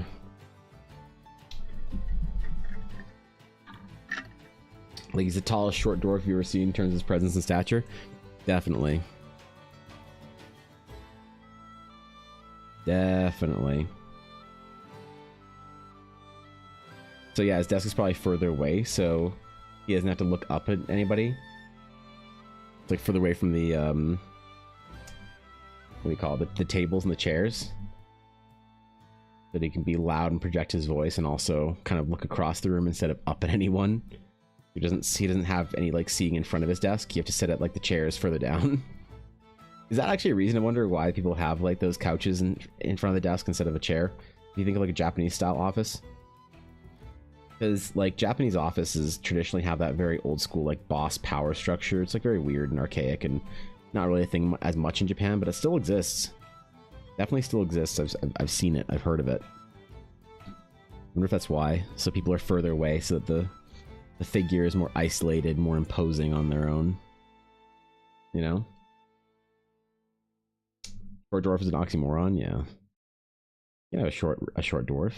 Like he's the tallest short dwarf you've ever seen in terms of his presence and stature. Definitely. Definitely. So yeah, his desk is probably further away, so he doesn't have to look up at anybody. It's like further away from the what do you call it? The tables and the chairs. that he can be loud and project his voice and also kind of look across the room instead of up at anyone. He doesn't have any like seeing in front of his desk. You have to sit at like the chairs further down. Is that actually a reason to wonder why people have like those couches in front of the desk instead of a chair? Do you think of like a Japanese style office? Because like Japanese offices traditionally have that very old school like boss power structure. It's like very weird and archaic and not really a thing as much in Japan, but it still exists. Definitely still exists. I've seen it. I've heard of it. I wonder if that's why. So people are further away so that the figure is more isolated, more imposing on their own. You know? Short dwarf is an oxymoron, yeah. Yeah, a short dwarf.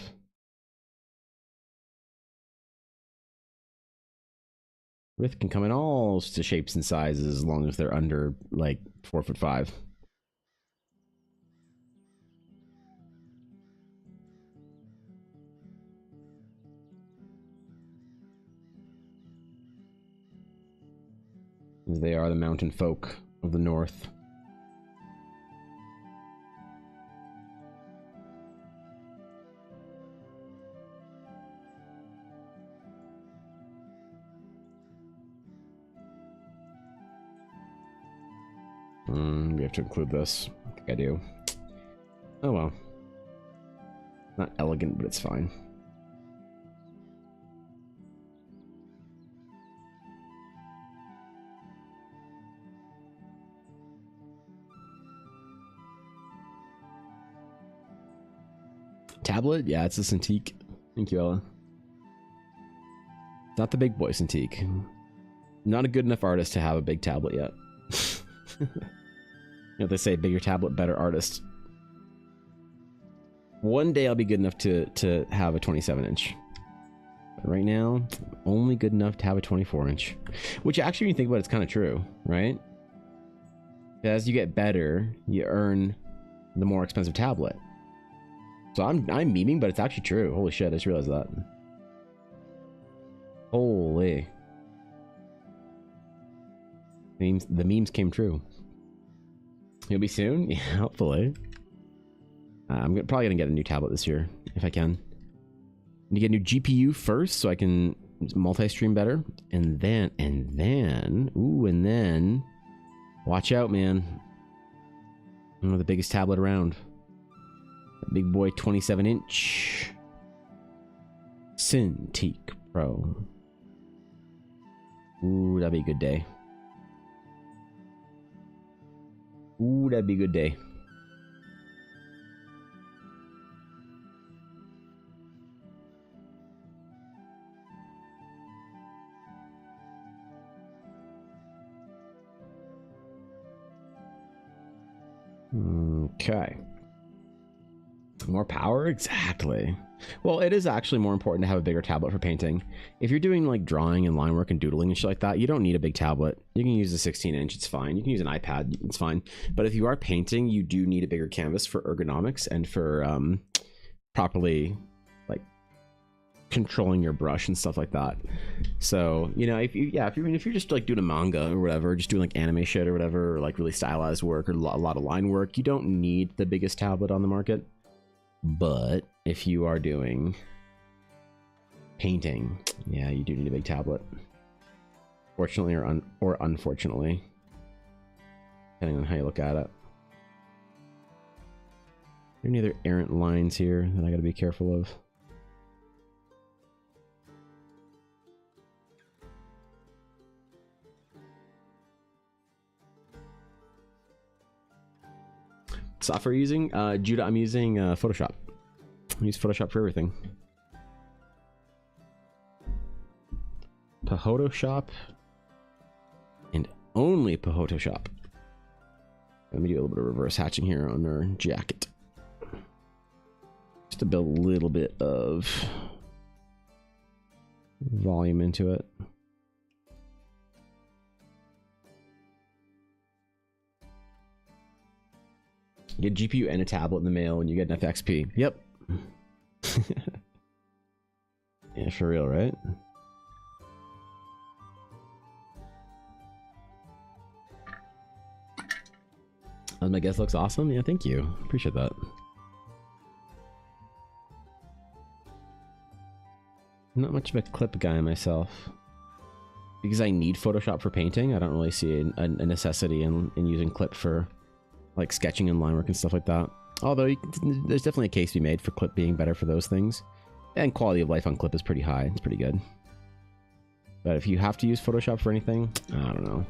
Rith can come in all shapes and sizes as long as they're under like 4'5". They are the mountain folk of the north. We have to include this. I think I do. Oh well. Not elegant, but it's fine. Tablet? Yeah, it's a Cintiq. Thank you, Ella. Not the big boy Cintiq. Not a good enough artist to have a big tablet yet. You know, they say bigger tablet, better artist. One day I'll be good enough to have a 27-inch. But right now, only good enough to have a 24-inch. Which actually, when you think about it, it's kind of true, right? As you get better, you earn the more expensive tablet. So I'm memeing, but it's actually true. Holy shit, I just realized that. Holy. The memes came true. You'll be soon? Yeah, hopefully. I'm probably gonna get a new tablet this year, if I can. Need to get a new GPU first, so I can multi-stream better. And then, watch out, man. I'm the biggest tablet around. The big boy 27-inch. Cintiq Pro. Ooh, that'd be a good day. Ooh, that'd be a good day. Okay. More power? Exactly. Well, it is actually more important to have a bigger tablet for painting. If you're doing like drawing and line work and doodling and shit like that, you don't need a big tablet. You can use a 16-inch, it's fine. You can use an iPad, it's fine. But if you are painting, you do need a bigger canvas for ergonomics and for properly like controlling your brush and stuff like that. So, you know, if you're just like doing a manga or whatever, just doing like anime shit or whatever, or like really stylized work or a lot of line work, you don't need the biggest tablet on the market. But if you are doing painting, yeah, you do need a big tablet. Fortunately or unfortunately, depending on how you look at it. Are there any other errant lines here that I gotta be careful of? Software you're using? Judah, I'm using Photoshop. I use Photoshop for everything. Photoshop and only Photoshop. Let me do a little bit of reverse hatching here on our jacket. Just to build a little bit of volume into it. You get GPU and a tablet in the mail and you get enough XP. Yep. Yeah, for real, right? My guest looks awesome. Yeah, thank you. Appreciate that. not much of a clip guy myself. Because I need Photoshop for painting, I don't really see a necessity in using clip for like sketching and line work and stuff like that. Although there's definitely a case to be made for clip being better for those things. And quality of life on clip is pretty high. It's pretty good. But if you have to use Photoshop for anything, I don't know.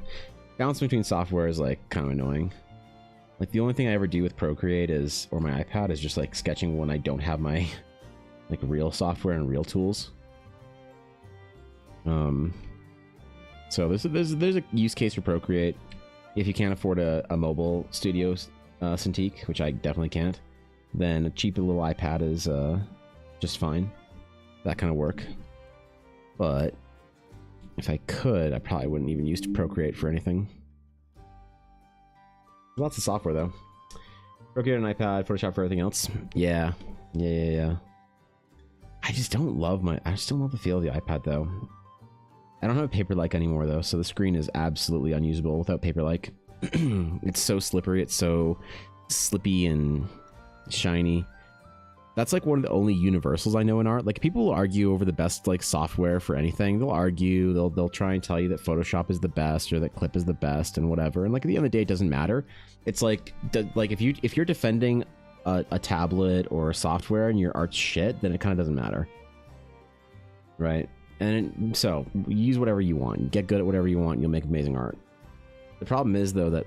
Bouncing between software is like kind of annoying. Like the only thing I ever do with Procreate is, or my iPad, is just like sketching when I don't have my like real software and real tools. So there's a use case for Procreate. If you can't afford a mobile studio Cintiq, which I definitely can't, then a cheap little iPad is just fine. That kind of work. But if I could, I probably wouldn't even use Procreate for anything. Lots of software though. Procreate on iPad, Photoshop for everything else. Yeah. I just don't love the feel of the iPad though. I don't have a Paper-like anymore though, so the screen is absolutely unusable without Paper-like. It's so slippery, it's so slippy and shiny. That's like one of the only universals I know in art. Like people will argue over the best like software for anything. They'll argue, they'll try and tell you that Photoshop is the best or that Clip is the best and whatever. And like at the end of the day, it doesn't matter. It's like if you're defending a tablet or a software and your art's shit, then it kind of doesn't matter, right? And so use whatever you want, get good at whatever you want, you'll make amazing art. The problem is though that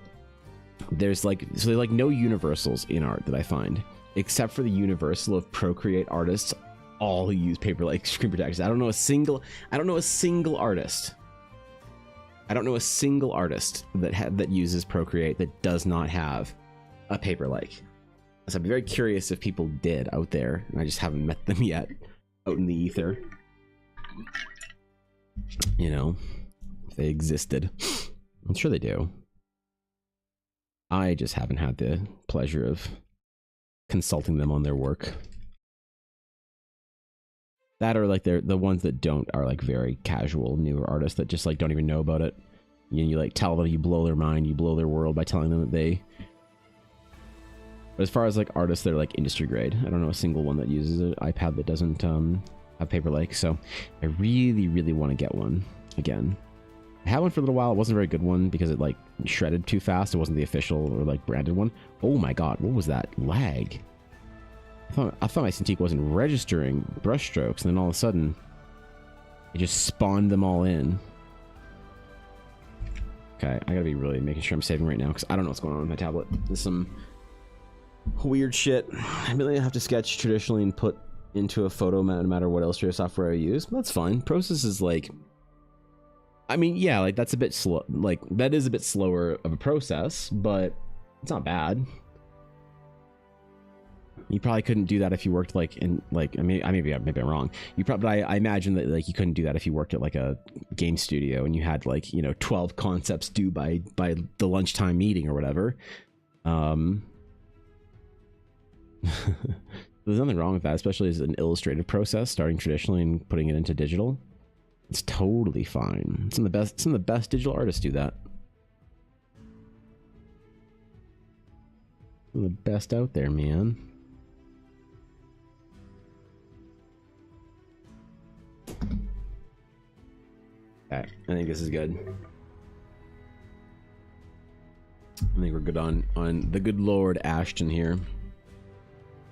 there's like no universals in art that I find, except for the universal of Procreate artists all who use Paper-like screen protectors. I don't know a single artist that uses Procreate that does not have a Paper-like. So I'd be very curious if people did out there, and I just haven't met them yet out in the ether. You know, if they existed. I'm sure they do. I just haven't had the pleasure of consulting them on their work. That or like they're the ones that don't are like very casual newer artists that just like don't even know about it. You like tell them, you blow their mind, you blow their world by telling them that they. But as far as like artists that are like industry grade, I don't know a single one that uses an iPad that doesn't have Paper-like. So I really want to get one again. I had one for a little while. It wasn't a very good one because it like shredded too fast. It wasn't the official or like branded one. Oh my god, what was that lag? I thought my Cintiq wasn't registering brush strokes, and then all of a sudden it just spawned them all in. Okay, I gotta be really making sure I'm saving right now because I don't know what's going on with my tablet. There's some weird shit. I really have to sketch traditionally and put into a photo no matter what Illustrator software I use. But that's fine. Process is like, I mean, yeah, like that's a bit slow. Like that is a bit slower of a process, but it's not bad. You probably couldn't do that if you worked like in like, maybe I'm wrong. You probably, I imagine that like you couldn't do that if you worked at like a game studio and you had like, you know, 12 concepts due by the lunchtime meeting or whatever. There's nothing wrong with that, especially as an illustrative process, starting traditionally and putting it into digital. It's totally fine. Some of the best digital artists do that. Some of the best out there, man. Okay, I think this is good. I think we're good on the good Lord Ashton here.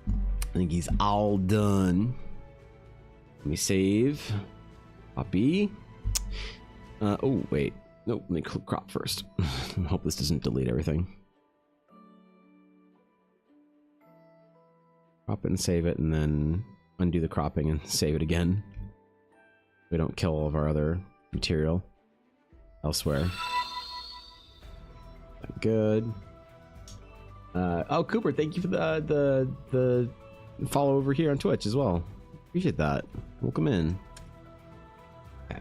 I think he's all done. Let me save. Copy. Oh, wait. Nope, let me crop first. I hope this doesn't delete everything. Crop it and save it, and then undo the cropping and save it again. We don't kill all of our other material elsewhere. Good. Oh, Cooper, thank you for the follow over here on Twitch as well. Appreciate that. Welcome in. Okay.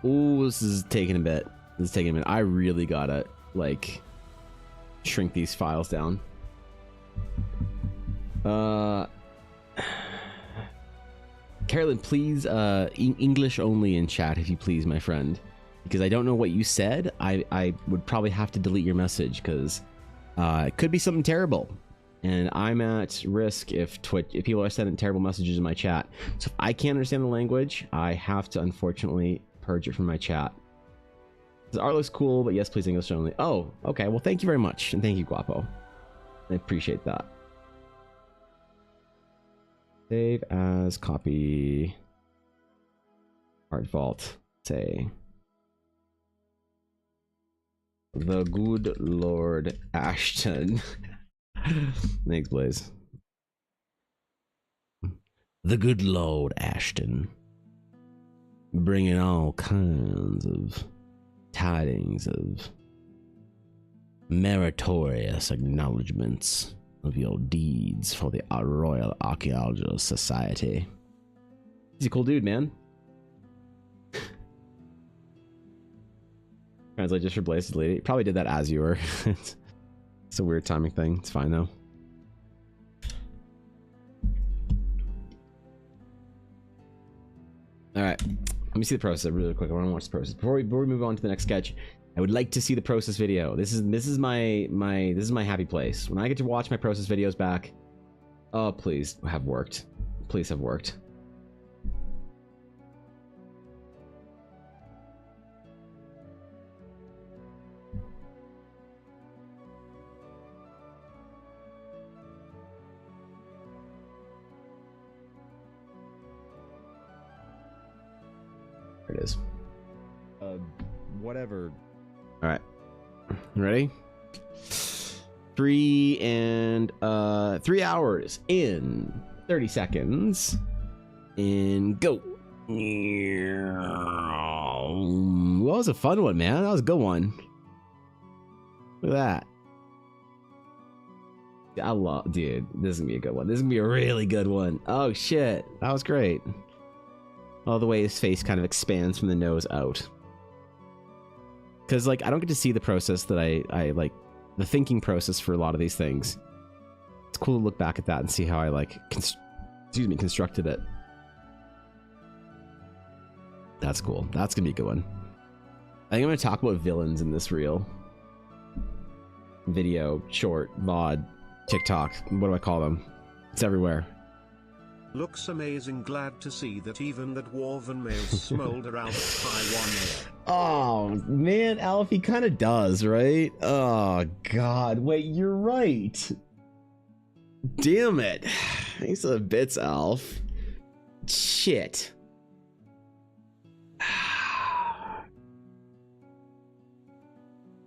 Oh, this is taking a bit. I really gotta like shrink these files down. Carolyn, please English only in chat if you please, my friend, because I don't know what you said. I would probably have to delete your message because it could be something terrible. And I'm at risk if people are sending terrible messages in my chat. So if I can't understand the language, I have to unfortunately purge it from my chat. The art looks cool, but yes, please English only. Oh, okay. Well, thank you very much. And thank you, Guapo. I appreciate that. Save as copy. Art vault. Say. The good Lord Ashton. Thanks, Blaze. The good Lord Ashton. Bringing all kinds of tidings of meritorious acknowledgements of your deeds for the Royal Archaeological Society. He's a cool dude, man. Translate just for Blaze's lady. Probably did that as you were. It's a weird timing thing. It's fine though. All right. Let me see the process really quick. I want to watch the process before we move on to the next sketch. I would like to see the process video. This is my happy place. When I get to watch my process videos back. Oh, please have worked. Please have worked. There it is. Whatever. All right. Ready? 3 hours in 30 seconds. And go. That was a fun one, man. That was a good one. Look at that. I love, dude. This is gonna be a good one. This is gonna be a really good one. Oh shit, that was great. All the way his face kind of expands from the nose out. Because like I don't get to see the process that I like, the thinking process for a lot of these things. It's cool to look back at that and see how I like constructed it. That's cool. That's gonna be a good one. I think I'm gonna talk about villains in this reel. Video, short, VOD, TikTok. What do I call them? It's everywhere. Looks amazing. Glad to see that even that dwarven males smolder out of Taiwan. Oh man, Alf, he kind of does, right? Oh god, wait, you're right. Damn it. Thanks for the bits, Alf. Shit.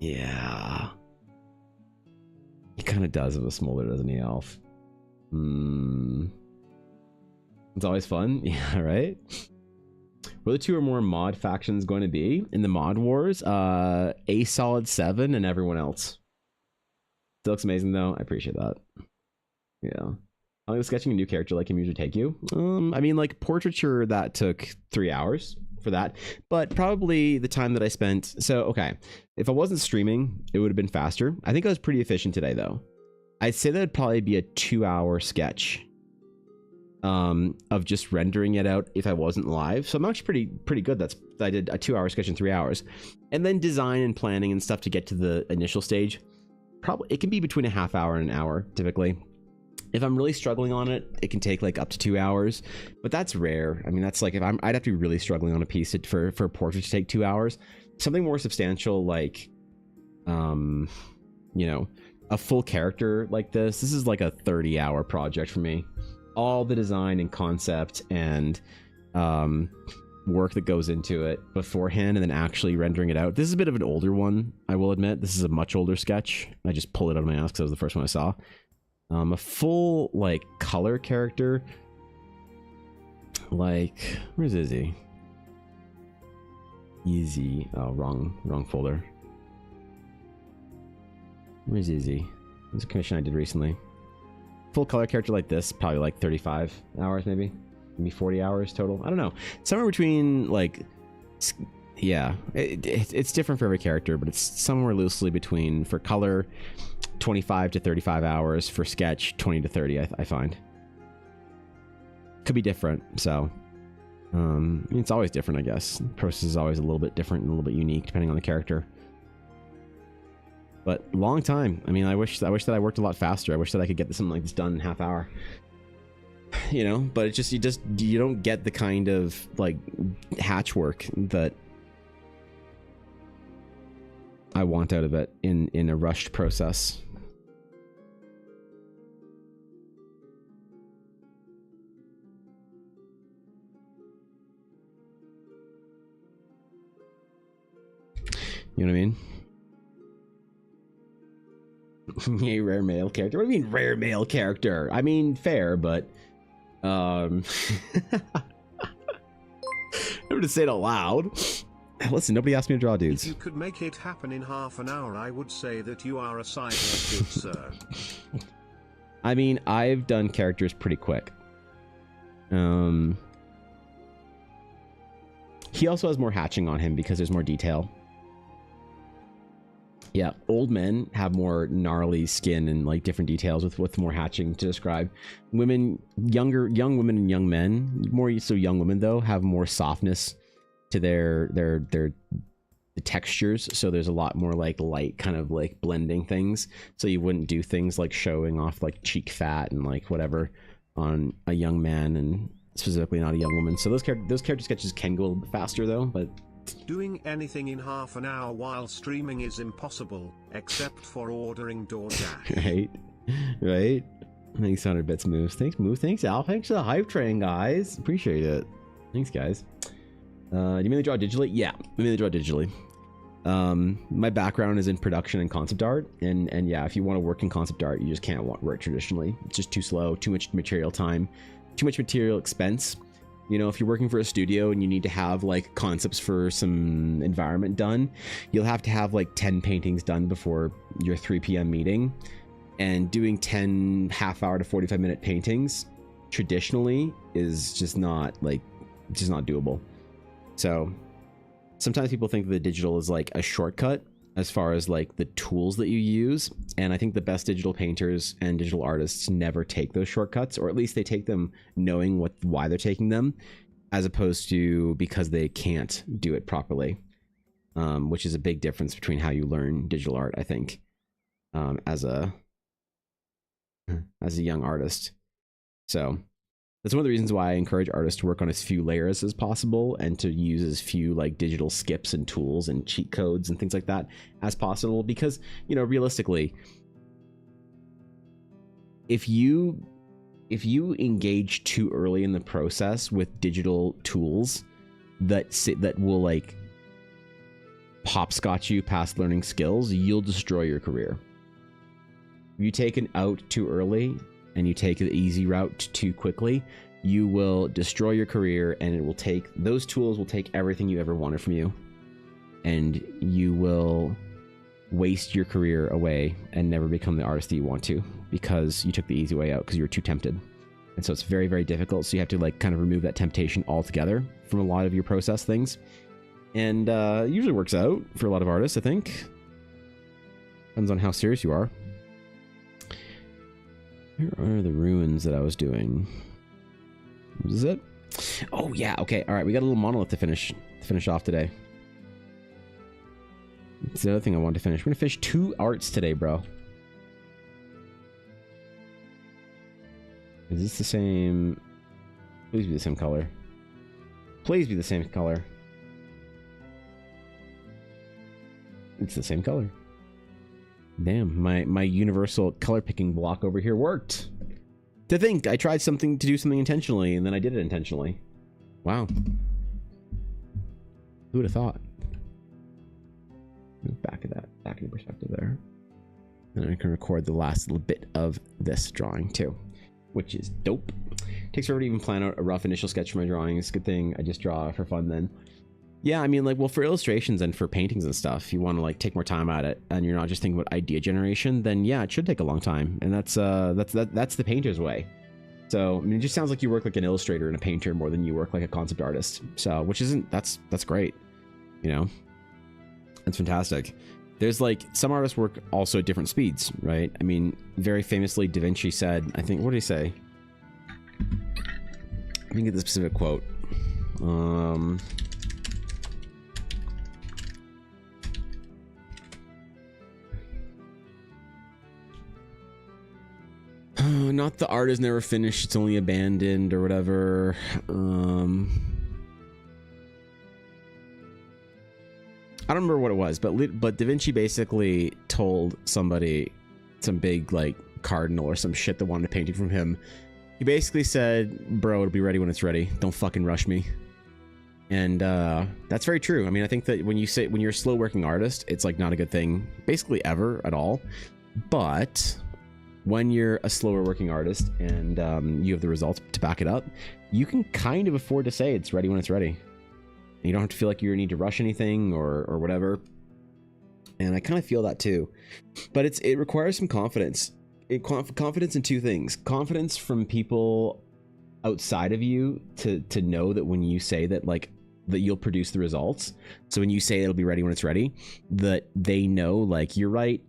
Yeah. He kind of does have a smolder, doesn't he, Alf? It's always fun. Yeah, right? Were the 2 or more mod factions going to be in the mod wars? A solid 7 and everyone else. Still looks amazing though. I appreciate that. Yeah. I think sketching a new character like him usually take you. I mean, like portraiture, that took 3 hours for that, but probably the time that I spent. So, okay, if I wasn't streaming, it would have been faster. I think I was pretty efficient today though. I'd say that would probably be a 2-hour sketch of just rendering it out if I wasn't live. So I'm actually pretty good. I did a 2-hour sketch in 3 hours, and then design and planning and stuff to get to the initial stage. Probably it can be between a half hour and an hour typically. If I'm really struggling on it, it can take like up to 2 hours, but that's rare. I mean, that's like if I'd have to be really struggling on a piece for a portrait to take 2 hours. Something more substantial like, you know, a full character like this is like a 30-hour project for me. All the design and concept and work that goes into it beforehand and then actually rendering it out. This is a bit of an older one, I will admit. This is a much older sketch. I just pulled it out of my ass because it was the first one I saw. A full like color character, like where's Izzy? Izzy. Oh, wrong folder. Where's Izzy? It's a commission I did recently. Full color character like this, probably like 35 hours, maybe 40 hours total. I don't know, somewhere between like, yeah, it's different for every character, but it's somewhere loosely between, for color, 25 to 35 hours, for sketch 20 to 30. I find could be different. So it's always different, I guess. The process is always a little bit different and a little bit unique depending on the character. But long time. I mean, I wish that I worked a lot faster. I wish that I could get something like this done in half hour. You know, but it's just you don't get the kind of like hatch work that I want out of it in a rushed process. You know what I mean? A rare male character. What do you mean rare male character? I mean fair, but I'm gonna say it out loud. Listen, nobody asked me to draw dudes. If you could make it happen in half an hour, I would say that you are a cyborg, good sir. I mean, I've done characters pretty quick. He also has more hatching on him because there's more detail. Yeah, old men have more gnarly skin and like different details with more hatching to describe. Women, young women and young men, more so young women though, have more softness to the textures. So there's a lot more like light kind of like blending things. So you wouldn't do things like showing off like cheek fat and like whatever on a young man and specifically not a young woman. So those character sketches can go a little bit faster though, but doing anything in half an hour while streaming is impossible, except for ordering DoorDash. Right. Thanks, 100 bits moves. Thanks, Move. Thanks, Al. Thanks for the hype train, guys. Appreciate it. Thanks, guys. Do you mainly draw digitally? Yeah, I mainly draw digitally. My background is in production and concept art, and yeah, if you want to work in concept art, you just can't work traditionally. It's just too slow, too much material time, too much material expense. You know, if you're working for a studio and you need to have like concepts for some environment done, you'll have to have like 10 paintings done before your 3 p.m. meeting. And doing 10 half-hour to 45-minute paintings traditionally is just not doable. So sometimes people think that digital is like a shortcut as far as like the tools that you use. And I think the best digital painters and digital artists never take those shortcuts, or at least they take them knowing why they're taking them, as opposed to because they can't do it properly, which is a big difference between how you learn digital art, I think, as a young artist. So that's one of the reasons why I encourage artists to work on as few layers as possible and to use as few like digital skips and tools and cheat codes and things like that as possible, because, you know, realistically, if you engage too early in the process with digital tools that will like hopscotch you past learning skills, you'll destroy your career. If you take an out too early and you take the easy route too quickly, you will destroy your career, and those tools will take everything you ever wanted from you, and you will waste your career away and never become the artist that you want to, because you took the easy way out because you were too tempted. And so it's very, very difficult. So you have to like kind of remove that temptation altogether from a lot of your process things. And it usually works out for a lot of artists, I think. Depends on how serious you are. Here are the ruins that I was doing. This is it? Oh yeah, okay. All right, we got a little monolith to finish off today. It's the other thing I wanted to finish. We're gonna finish 2 arts today, bro. Is this the same? Please be the same color. Please be the same color. It's the same color. Damn, my universal color picking block over here worked. To think I tried to do something intentionally, and then I did it intentionally. Wow. Who would have thought? Move back in perspective there. And I can record the last little bit of this drawing too, which is dope. Takes forever to even plan out a rough initial sketch for my drawings. Good thing I just draw for fun then. Yeah, I mean, like, well, for illustrations and for paintings and stuff, you want to like take more time at it, and you're not just thinking about idea generation, then yeah, it should take a long time, and that's the painter's way. So I mean, it just sounds like you work like an illustrator and a painter more than you work like a concept artist. So, which isn't that's great, you know, that's fantastic. There's like some artists work also at different speeds, right? I mean, very famously, Da Vinci said, I think, what did he say? I can get the specific quote. Not the art is never finished, it's only abandoned or whatever. I don't remember what it was, but Da Vinci basically told somebody, some big like cardinal or some shit that wanted a painting from him. He basically said, bro, it'll be ready when it's ready. Don't fucking rush me. And that's very true. I mean, I think that when you're a slow working artist, it's like not a good thing basically ever at all. But when you're a slower working artist and you have the results to back it up, you can kind of afford to say it's ready when it's ready. And you don't have to feel like you need to rush anything or whatever. And I kind of feel that too. But it requires some confidence. Confidence in two things. Confidence from people outside of you to know that when you say that, like, that you'll produce the results. So when you say it'll be ready when it's ready, that they know, like, you're right,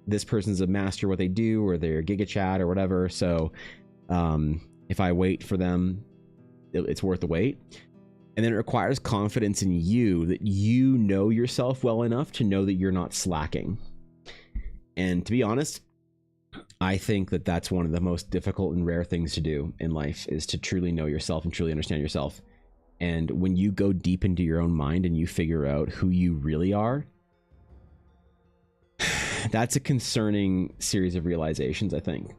this person's a master what they do, or they're Giga Chad or whatever. So if I wait for them, it's worth the wait. And then it requires confidence in you, that you know yourself well enough to know that you're not slacking. And to be honest, I think that that's one of the most difficult and rare things to do in life, is to truly know yourself and truly understand yourself. And when you go deep into your own mind and you figure out who you really are, that's a concerning series of realizations, I think.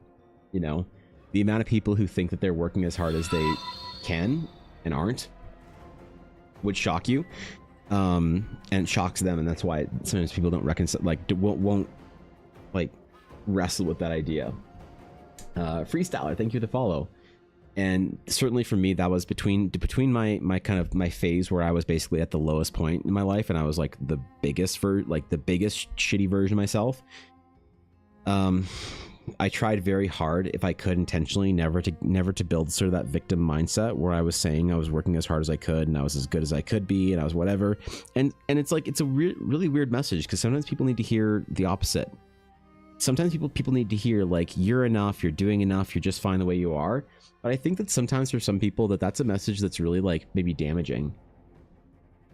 You know, the amount of people who think that they're working as hard as they can and aren't would shock you, and shocks them, and that's why sometimes people don't reconcile, like won't like wrestle with that idea. Freestyler, thank you for the follow. And certainly for me, that was between my kind of my phase where I was basically at the lowest point in my life, and I was like the biggest shitty version of myself. I tried very hard, if I could intentionally, never to build sort of that victim mindset where I was saying I was working as hard as I could and I was as good as I could be and I was whatever. And it's like, it's a really weird message, because sometimes people need to hear the opposite. Sometimes people need to hear, like, you're enough, you're doing enough, you're just fine the way you are. But I think that sometimes for some people that's a message that's really, like, maybe damaging.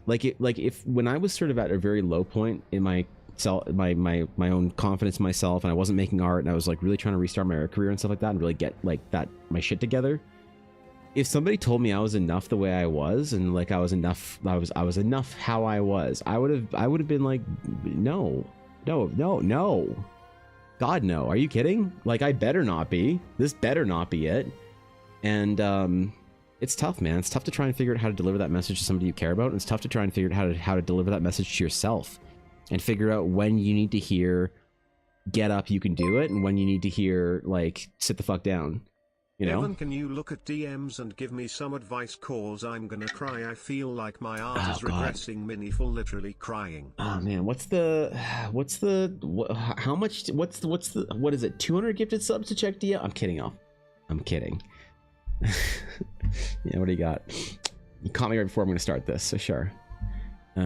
Like if when I was sort of at a very low point in my own confidence in myself, and I wasn't making art, and I was like really trying to restart my art career and stuff like that, and really get like my shit together. If somebody told me I was enough the way I was, and like I was enough how I was, I would have been like, no, God, no. Are you kidding? Like, I better not be. This better not be it. And it's tough, man. It's tough to try and figure out how to deliver that message to somebody you care about. And it's tough to try and figure out how to deliver that message to yourself, and figure out when you need to hear, get up, you can do it, and when you need to hear, like, sit the fuck down. You know? Evan, can you look at DMs and give me some advice, cause I'm gonna cry. I feel like my art is regressing. Miniful, literally crying. Oh man, what is it, 200 gifted subs to check DM? I'm kidding. Yeah, what do you got? You caught me right before I'm gonna start this, so sure. Oh,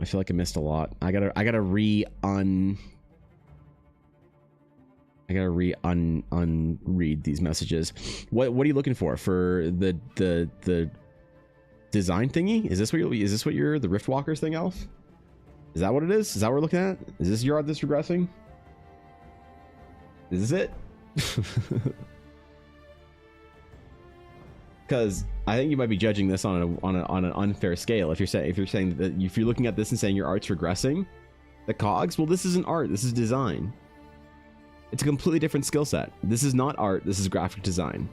I feel like I missed a lot. I gotta unread these messages. What are you looking for the design thingy? Is this what you're the Riftwalkers thing, Elf? Is that what it is? Is that what we're looking at? Is this your art that's regressing? Is this it? Because I think you might be judging this on an unfair scale. If you're saying that, if you're looking at this and saying your art's regressing, the cogs, well, this isn't art, this is design. It's a completely different skill set. This is not art, this is graphic design.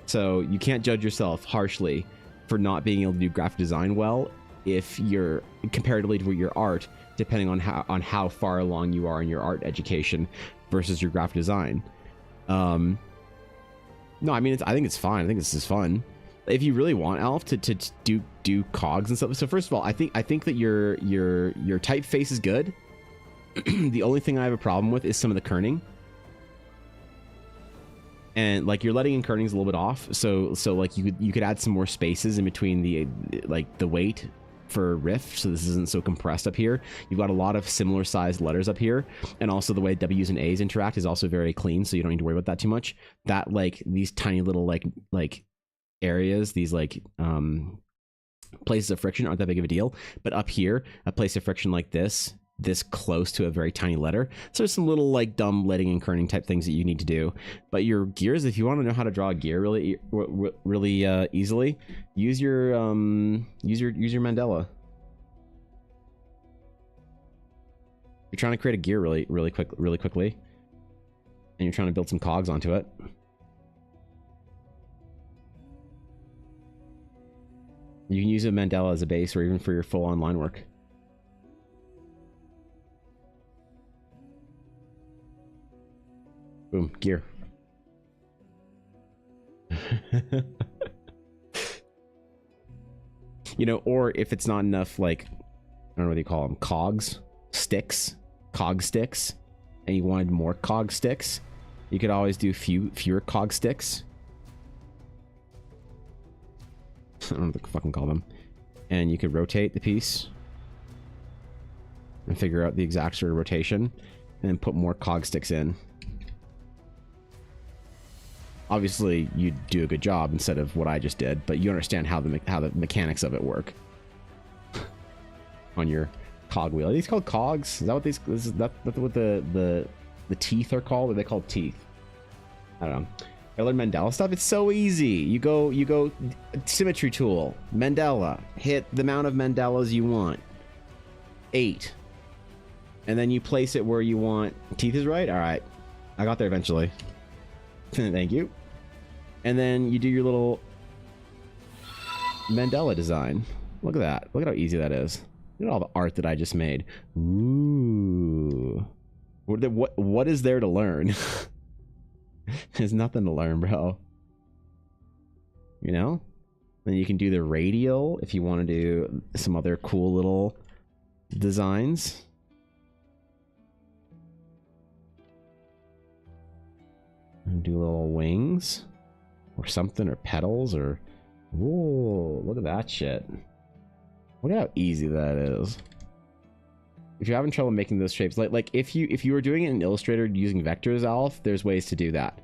So you can't judge yourself harshly for not being able to do graphic design well if you're comparatively to your art, depending on how far along you are in your art education versus your graphic design. No, I mean, I think it's fine. I think this is fun. If you really want Alf to do cogs and stuff. So first of all, I think that your typeface is good. The only thing I have a problem with is some of the kerning. And like your letting and kerning is a little bit off. So like you could add some more spaces in between the weight for riff, so this isn't so compressed up here. You've got a lot of similar sized letters up here, and also the way W's and A's interact is also very clean, so you don't need to worry about that too much. That, like, these tiny little like areas, these like places of friction aren't that big of a deal, but up here, a place of friction like this this close to a very tiny letter. So there's some little like dumb letting and kerning type things that you need to do. But your gears, if you want to know how to draw a gear really easily, use your mandala. You're trying to create a gear really quickly, and you're trying to build some cogs onto it. You can use a mandala as a base, or even for your full on line work. Boom, gear. You know, or if it's not enough, like, I don't know what you call them, cogs, sticks, cog sticks, and you wanted more cog sticks, you could always do fewer cog sticks. I don't know what to fucking call them. And you could rotate the piece and figure out the exact sort of rotation, and then put more cog sticks in. Obviously, you do a good job instead of what I just did, but you understand how the mechanics of it work on your cog wheel. Are these called cogs? Is that what these? Is that what the teeth are called? Or are they called teeth? I don't know. I learned mandala stuff. It's so easy. You go symmetry tool, mandala, hit the amount of mandalas you want, 8, and then you place it where you want. Teeth is right. All right, I got there eventually. Thank you. And then you do your little mandala design. Look at that. Look at how easy that is. Look at all the art that I just made. Ooh. What is there to learn? There's nothing to learn, bro. You know? Then you can do the radial if you want to do some other cool little designs. And do little wings or something, or petals, or whoa, look at that shit. Look at how easy that is. If you're having trouble making those shapes, like if you were doing it in Illustrator using vectors, Alf, there's ways to do that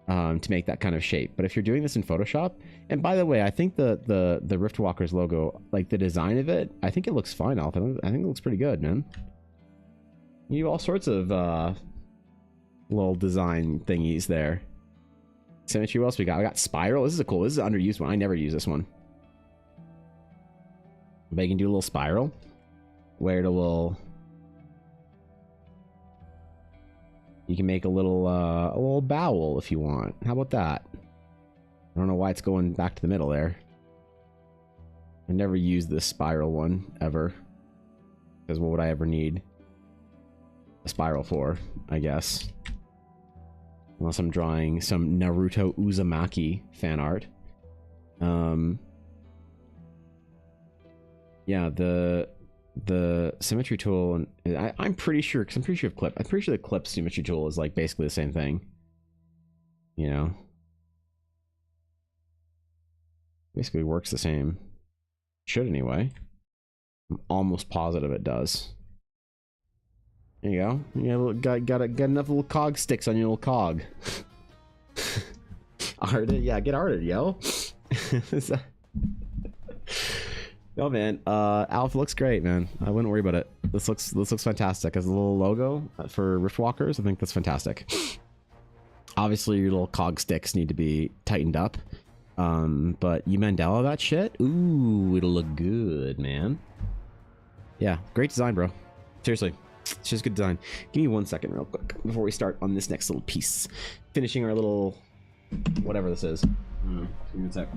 to make that kind of shape. But if you're doing this in Photoshop, and by the way, I think the Riftwalkers logo, like the design of it, I think it looks fine, Alf. I think it looks pretty good, man. You have all sorts of little design thingies there. Symmetry, what else we got? I got spiral. This is an underused one. I never use this one. But you can do a little spiral where it will. You can make a little bowel if you want. How about that? I don't know why it's going back to the middle there. I never used this spiral one ever, because what would I ever need a spiral for? I guess. Unless I'm drawing some Naruto Uzumaki fan art. Yeah, the symmetry tool, and I'm pretty sure, because I'm pretty sure the clip symmetry tool is like basically the same thing. You know? Basically works the same. Should anyway. I'm almost positive it does. There you go. You got enough little cog sticks on your little cog. Arted? Yeah, get arted, yo. No, man. Alpha looks great, man. I wouldn't worry about it. This looks fantastic. As a little logo for Riftwalkers, I think that's fantastic. Obviously, your little cog sticks need to be tightened up. But you mandala that shit? Ooh, it'll look good, man. Yeah, great design, bro. Seriously. It's just good design. Give me 1 second real quick before we start on this next little piece. Finishing our little whatever this is. Give me 1 sec.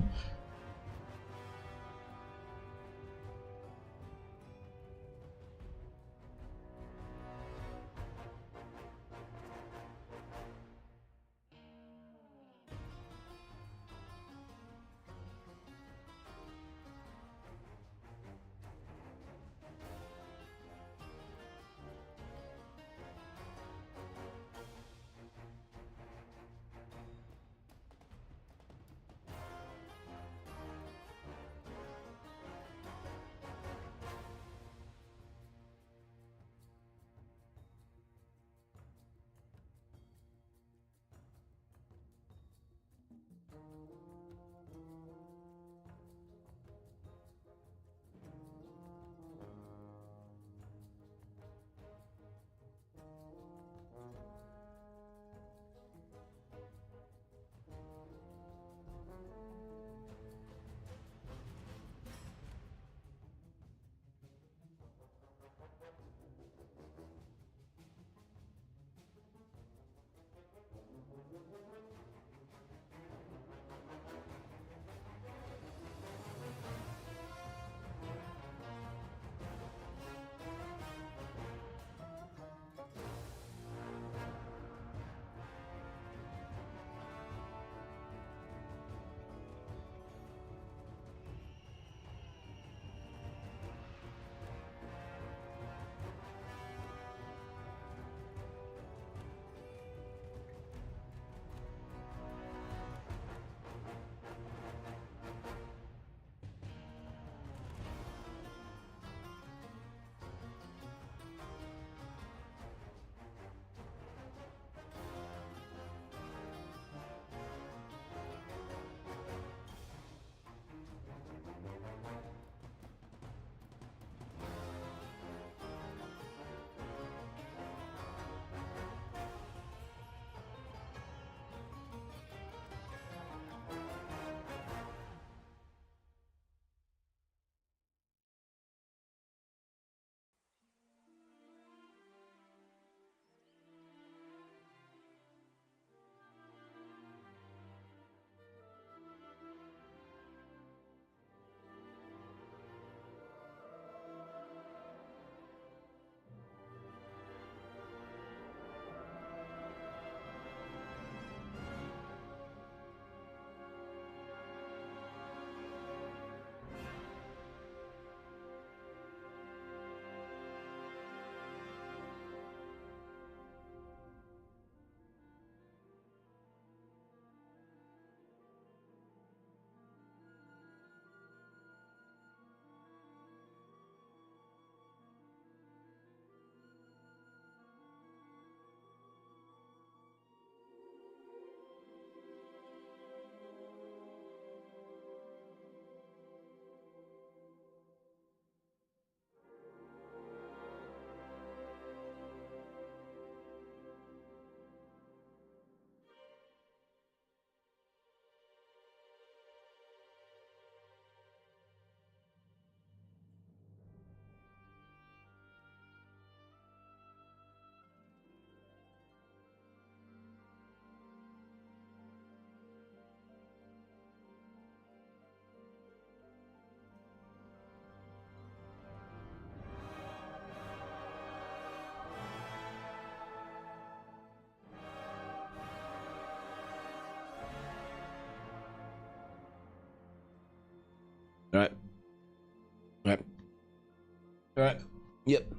All right. Yep.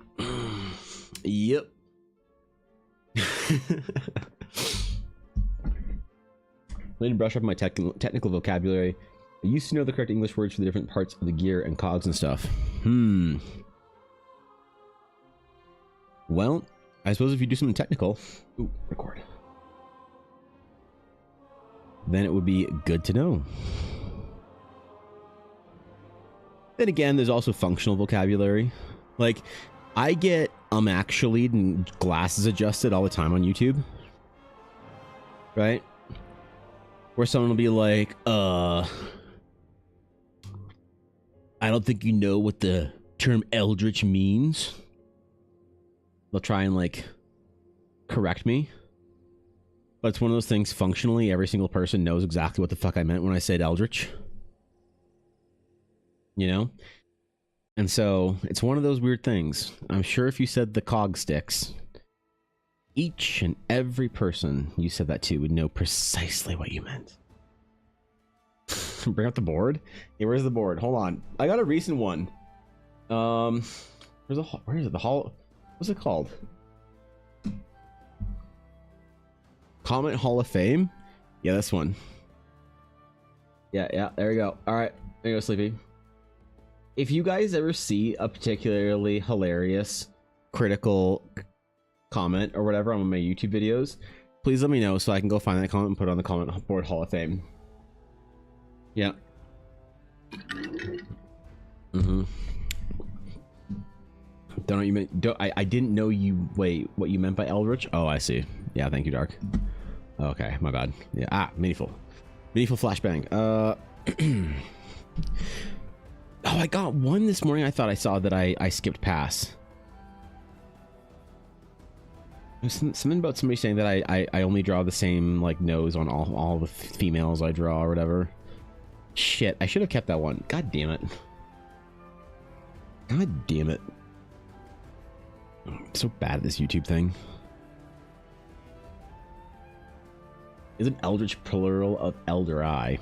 Yep. I need to brush up my technical vocabulary. I used to know the correct English words for the different parts of the gear and cogs and stuff. Well, I suppose if you do something technical, record, then it would be good to know. Then again, there's also functional vocabulary. Like, I get actually and glasses adjusted all the time on YouTube. Right? Where someone will be like, I don't think you know what the term eldritch means. They'll try and like correct me. But it's one of those things, functionally, every single person knows exactly what the fuck I meant when I said eldritch. You know? And so, it's one of those weird things. I'm sure if you said the cog sticks, each and every person you said that to would know precisely what you meant. Bring up the board? Hey, where's the board? Hold on. I got a recent one. Where is it? The hall... What's it called? Comment Hall of Fame? Yeah, this one. Yeah, there we go. Alright, there you go, Sleepy. If you guys ever see a particularly hilarious critical comment or whatever on one of my YouTube videos, please let me know so I can go find that comment and put it on the comment board Hall of Fame. Yeah. Don't know what you meant. I didn't know you. Wait, what you meant by eldritch? Oh, I see. Yeah, thank you, Dark. Okay, my bad. Yeah, meaningful flashbang. Oh, I got one this morning. I thought I saw that I skipped past. Something about somebody saying that I only draw the same like nose on all the females I draw or whatever. Shit, I should have kept that one. God damn it. God damn it. I'm so bad at this YouTube thing. Isn't eldritch plural of elder eye?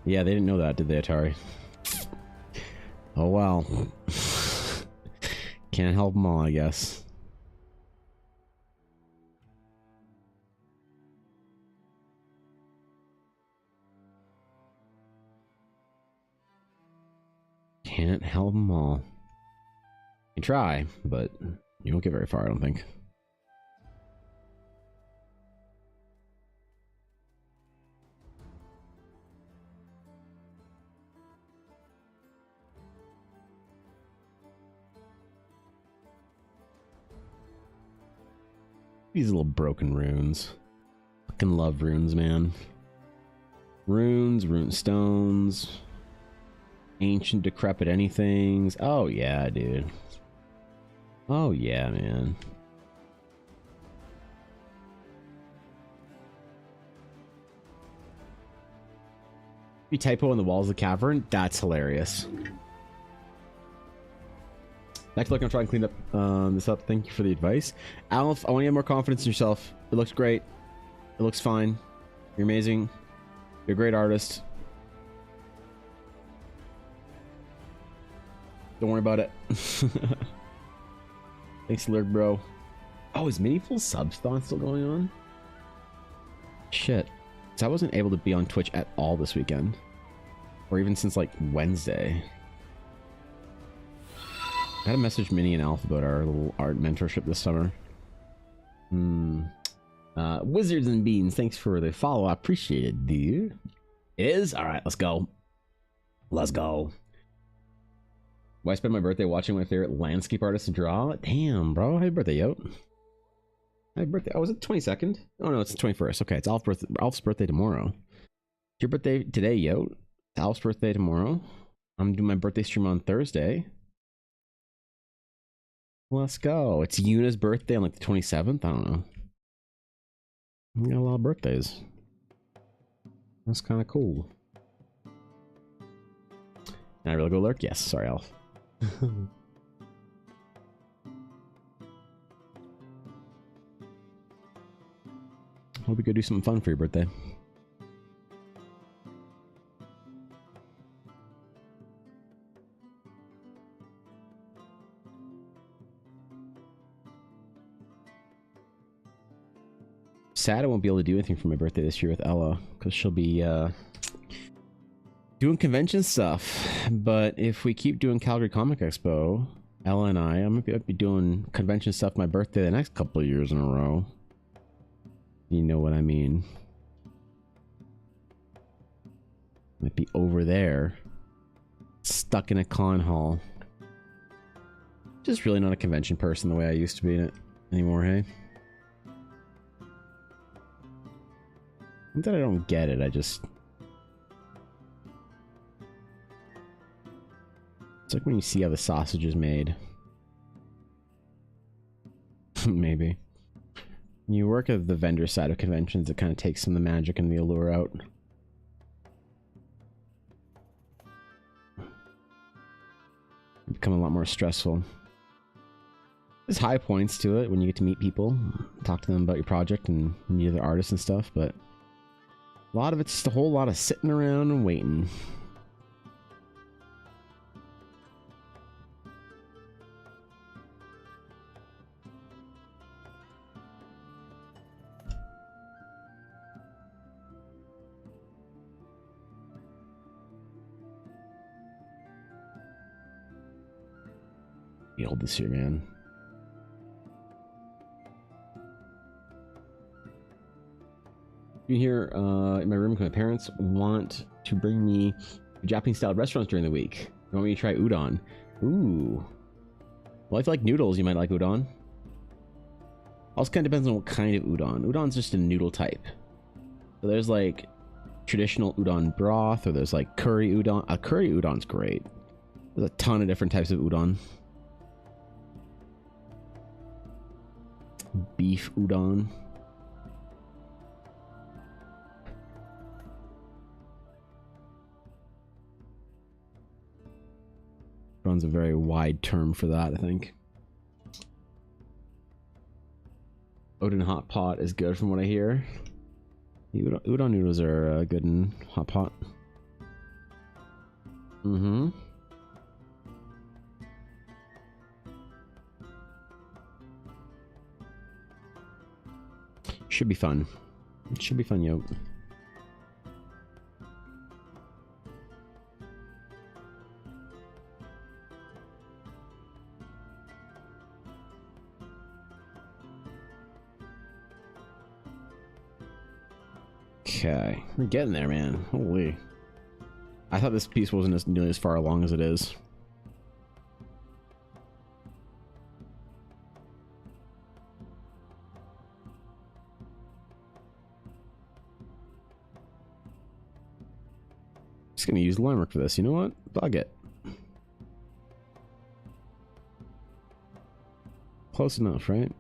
Yeah, they didn't know that, did they, Atari? Oh well. Can't help them all, I guess. Can't help them all. You try, but you won't get very far, I don't think. These little broken runes. Fucking love runes, man. Runes, rune stones. Ancient decrepit anythings. Oh yeah, dude. Oh yeah, man. You typo on the walls of the cavern? That's hilarious. Next look, I'm trying to clean up this up. Thank you for the advice. Alf, I want you to have more confidence in yourself. It looks great. It looks fine. You're amazing. You're a great artist. Don't worry about it. Thanks, Lurk, bro. Oh, is Meaningful Subspawn still going on? Shit. So I wasn't able to be on Twitch at all this weekend. Or even since, like, Wednesday. I had to message Minnie and Alf about our little art mentorship this summer. Wizards and Beans, thanks for the follow. I appreciate it, dude. It is? Alright, let's go. Let's go. Why spend my birthday watching my favorite landscape artist draw? Damn, bro. Happy birthday, yo. Happy birthday. Oh, is it the 22nd? Oh, no, it's the 21st. Okay, it's Alf's birthday tomorrow. Your birthday today, yo. It's Alf's birthday tomorrow. I'm doing my birthday stream on Thursday. Let's go. It's Yuna's birthday on like the 27th. I don't know. We got a lot of birthdays. That's kind of cool. Can I really go lurk? Yes. Sorry, Alf. Hope we could do something fun for your birthday. Sad I won't be able to do anything for my birthday this year with Ella, because she'll be doing convention stuff. But if we keep doing Calgary Comic Expo, Ella and I'm gonna be doing convention stuff my birthday the next couple of years in a row. You know what I mean? Might be over there, stuck in a con hall. Just really not a convention person the way I used to be in it anymore, hey? Not that I don't get it, I just... It's like when you see how the sausage is made. Maybe. When you work at the vendor side of conventions, it kind of takes some of the magic and the allure out. Become a lot more stressful. There's high points to it when you get to meet people, talk to them about your project and meet other artists and stuff, but a lot of it's just a whole lot of sitting around and waiting. Be old this year, man. You here in my room because my parents want to bring me to Japanese style restaurants during the week. They want me to try udon. Ooh. Well, if you like noodles, you might like udon. Also kind of depends on what kind of udon. Udon's just a noodle type. So there's like traditional udon broth, or there's like curry udon. Curry udon's great. There's a ton of different types of udon. Beef udon. Udon's a very wide term for that, I think. Udon hot pot is good from what I hear. Udon noodles are good in hot pot. Mm-hmm. Should be fun. It should be fun, yo. Okay, we're getting there, man. Holy. I thought this piece wasn't nearly as far along as it is. Just gonna use line work for this. You know what? Bug it. Close enough, right?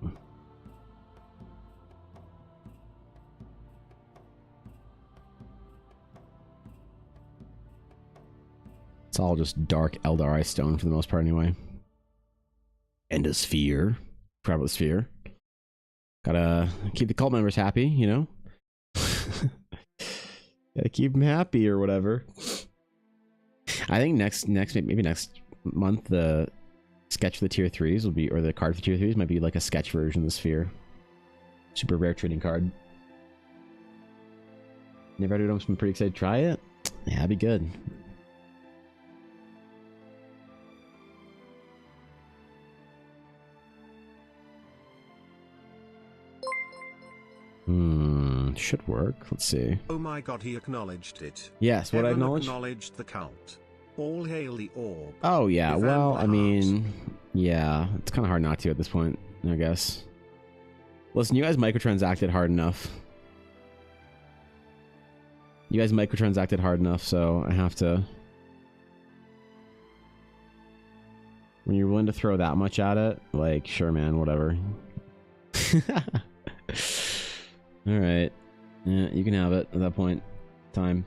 It's all just dark Eldari stone for the most part, anyway. And a sphere. Proud of the sphere. Gotta keep the cult members happy, you know? Gotta keep them happy or whatever. I think maybe next month, the sketch for the tier 3s will be, or the card for tier 3s might be like a sketch version of the sphere. Super rare trading card. Never had it, I'm pretty excited to try it. Yeah, that'd be good. Should work. Let's see. Oh my god, he acknowledged it. Yes, what I acknowledge? Acknowledged the count. All hail the orb. Oh yeah, The well, I Vampire mean, yeah, it's kind of hard not to at this point, I guess. Listen, you guys microtransacted hard enough. You guys microtransacted hard enough, so I have to... When you're willing to throw that much at it, like, sure man, whatever. Alright. Yeah, you can have it at that point. Time.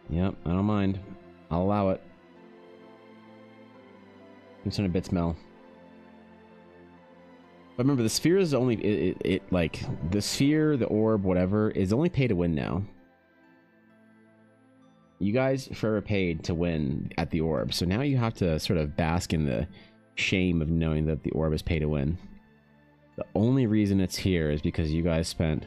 Yep, I don't mind. I'll allow it. It's in a bit smell. But remember, the sphere is only... It like, the sphere, the orb, whatever, is only pay to win now. You guys forever paid to win at the orb, so now you have to sort of bask in the shame of knowing that the orb is pay to win. The only reason it's here is because you guys spent,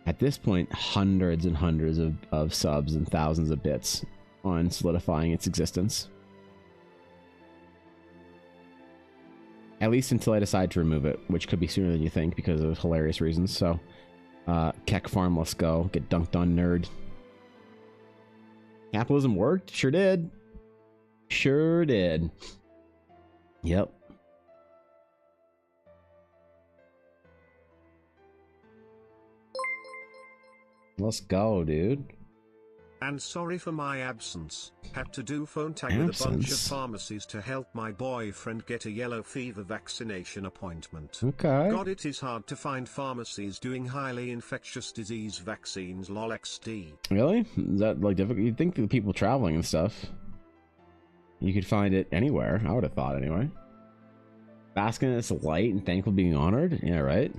at this point, hundreds and hundreds of subs and thousands of bits on solidifying its existence. At least until I decide to remove it, which could be sooner than you think because of hilarious reasons. So, Keck Farm, let's go. Get dunked on, nerd. Capitalism worked? Sure did. Sure did. Yep. Let's go, dude. And sorry for my absence. Had to do phone tag with a bunch of pharmacies to help my boyfriend get a yellow fever vaccination appointment. Okay. God, it is hard to find pharmacies doing highly infectious disease vaccines, lol XD. Really? Is that like difficult? You'd think the people traveling and stuff, you could find it anywhere. I would have thought anyway. Basking in its light and thankful being honored? Yeah, right?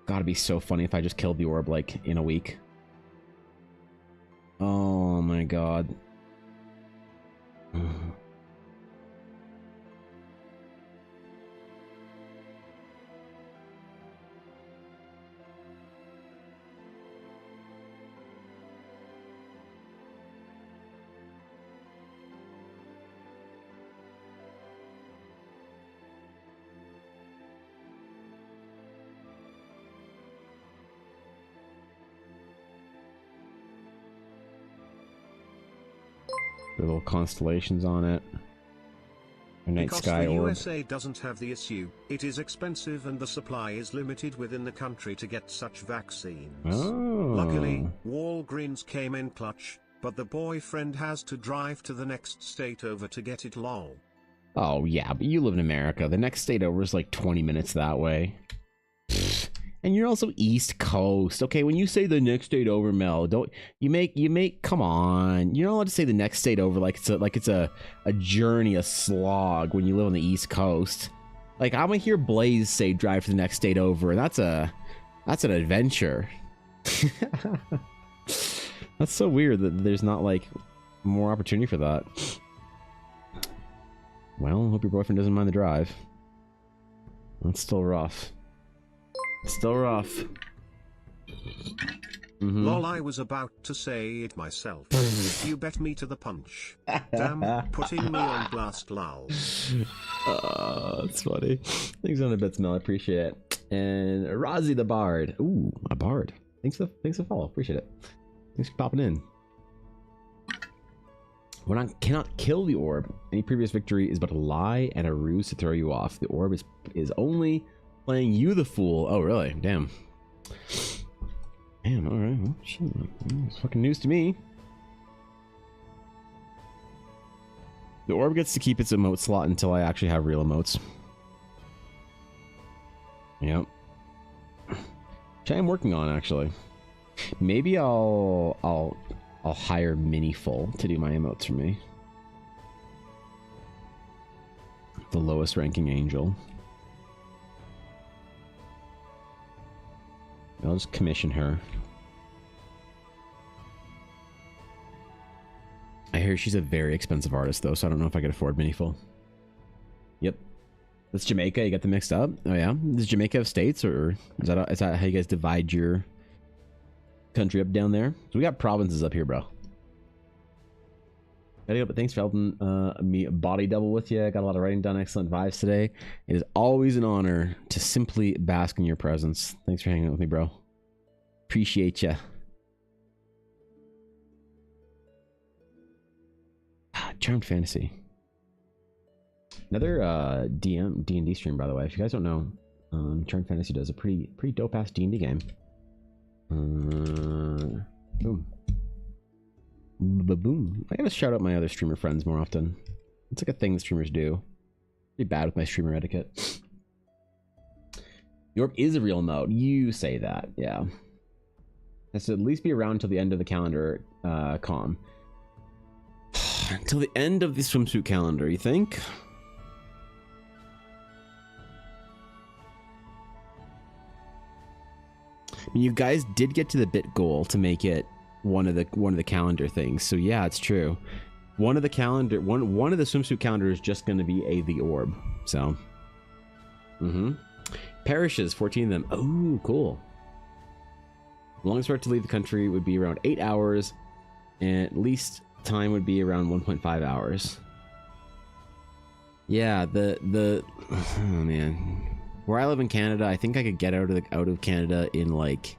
Gotta be so funny if I just killed the orb like in a week. Oh my god. Little constellations on it. A night because sky the orb. USA doesn't have the issue, it is expensive and the supply is limited within the country to get such vaccines. Oh. Luckily, Walgreens came in clutch, but the boyfriend has to drive to the next state over to get it, lol. Oh yeah, but you live in America. The next state over is like 20 minutes that way. And you're also East Coast. Okay, when you say the next state over, Mel, don't you make come on. You're not allowed to say the next state over like it's a journey, a slog when you live on the East Coast. Like I'm gonna hear Blaze say drive to the next state over, and that's an adventure. That's so weird that there's not like more opportunity for that. Well, hope your boyfriend doesn't mind the drive. That's still rough. Still rough. Lol, I was about to say it myself. You bet me to the punch. Damn, putting me on blast, lol. That's funny. Thanks on the bits, Mel. I appreciate it. And Rozzy the Bard. Ooh, a bard. Thanks for the follow. Appreciate it. Thanks for popping in. When I cannot kill the orb, any previous victory is but a lie and a ruse to throw you off. The orb is only playing you the fool. Oh, really? Damn. Damn, alright. Well, shit. It's fucking news to me. The orb gets to keep its emote slot until I actually have real emotes. Yep. Which I am working on, actually. Maybe I'll hire Miniful to do my emotes for me. The lowest ranking angel. I'll just commission her. I hear she's a very expensive artist, though, so I don't know if I could afford Miniful. Yep. That's Jamaica. You got them mixed up? Oh, yeah? Does Jamaica have states, or is that how you guys divide your country up down there? So we got provinces up here, bro. Gotta go, but thanks for helping me body double with you. Got a lot of writing done. Excellent vibes today. It is always an honor to simply bask in your presence. Thanks for hanging out with me, bro. Appreciate ya. Charmed Fantasy. Another D&D stream, by the way. If you guys don't know, Charmed Fantasy does a pretty dope ass D&D game. Boom. Boom. I gotta shout out my other streamer friends more often. It's like a thing that streamers do. Pretty bad with my streamer etiquette. The orb is a real mode. You say that, yeah. Has to at least be around until the end of the calendar, com. Until the end of the swimsuit calendar, you think? I mean, you guys did get to the bit goal to make it one of the calendar things, so yeah, it's true. One of the swimsuit calendar is just going to be the orb. So, parishes, 14 of them. Oh, cool. Longest route to leave the country would be around 8 hours, and at least time would be around 1.5 hours. Yeah, oh man, where I live in Canada, I think I could get out of Canada in like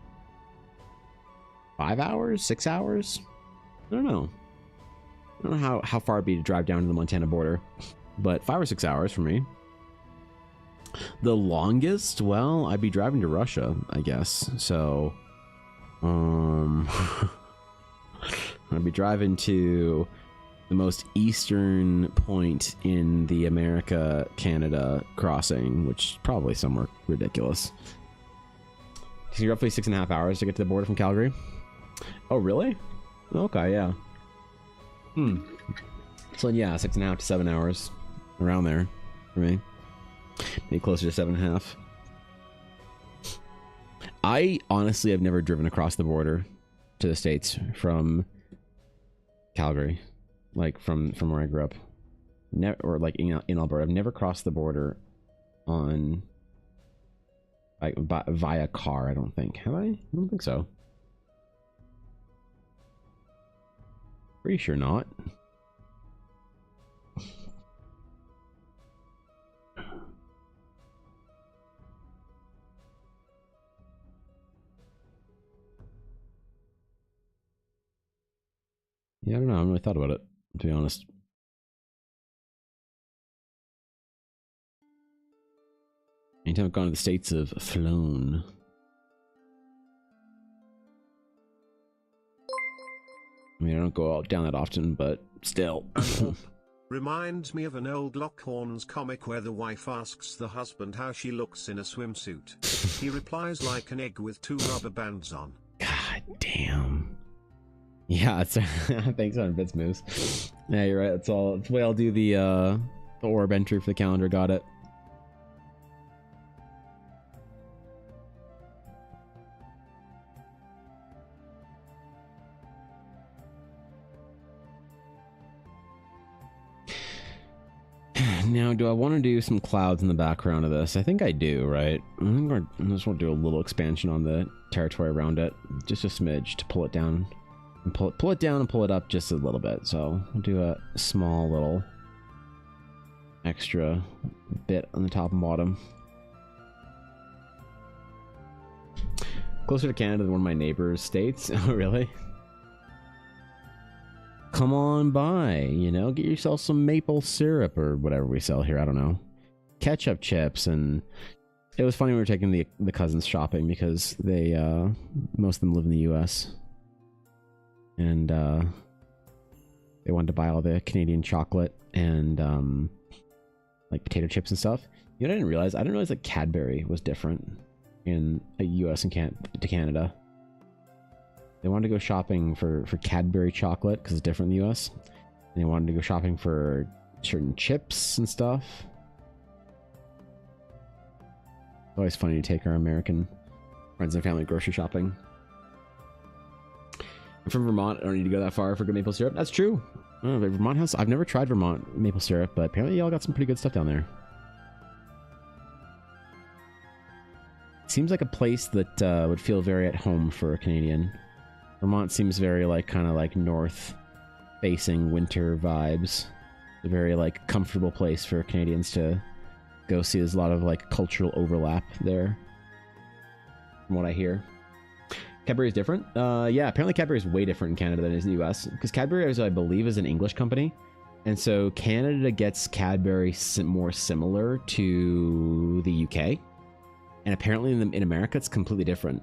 5 hours, 6 hours. I don't know how far it'd be to drive down to the Montana border, but 5 or 6 hours for me. The longest, well, I'd be driving to Russia, I guess. So, I'd be driving to the most eastern point in the America-Canada crossing, which is probably somewhere ridiculous. Takes me roughly 6.5 hours to get to the border from Calgary. Oh, really? Okay, yeah. So yeah, 6.5 to 7 hours, around there for me. Maybe closer to 7.5. I honestly have never driven across the border to the States from Calgary, like from where I grew up, or like in Alberta. I've never crossed the border on via car. I don't think. Have I? I don't think so. Pretty sure not. Yeah, I don't know. I haven't really thought about it, to be honest. Anytime I've gone to the States, I've flown. I mean, I don't go out down that often, but still. Reminds me of an old Lockhorns comic where the wife asks the husband how she looks in a swimsuit. He replies like an egg with 2 rubber bands on. God damn. Yeah, it's thanks on Bits Moves. Yeah, you're right. That's all. That's the way I'll do the orb entry for the calendar. Got it. Now, do I want to do some clouds in the background of this? I think I do, right? I just want to do a little expansion on the territory around it, just a smidge to pull it down, and pull it down and pull it up just a little bit. So we'll do a small little extra bit on the top and bottom. Closer to Canada than one of my neighbors' states. Oh, really? Come on by, you know, get yourself some maple syrup or whatever we sell here. I don't know, ketchup chips. And it was funny, we were taking the cousins shopping because they most of them live in the US, and they wanted to buy all the Canadian chocolate and like potato chips and stuff. You know what I didn't realize? I didn't realize that Cadbury was different in the US and to Canada. They wanted to go shopping for Cadbury chocolate because it's different in the US. And they wanted to go shopping for certain chips and stuff. It's always funny to take our American friends and family grocery shopping. I'm from Vermont. I don't need to go that far for good maple syrup. That's true. I don't know, Vermont has... I've never tried Vermont maple syrup, but apparently y'all got some pretty good stuff down there. Seems like a place that would feel very at home for a Canadian. Vermont seems very like kind of like north facing winter vibes. A very like comfortable place for Canadians to go see. There's a lot of like cultural overlap there from what I hear. Cadbury is different. Yeah, apparently Cadbury is way different in Canada than it is in the US, because Cadbury, I believe, is an English company, and so Canada gets Cadbury more similar to the UK, and apparently in America it's completely different.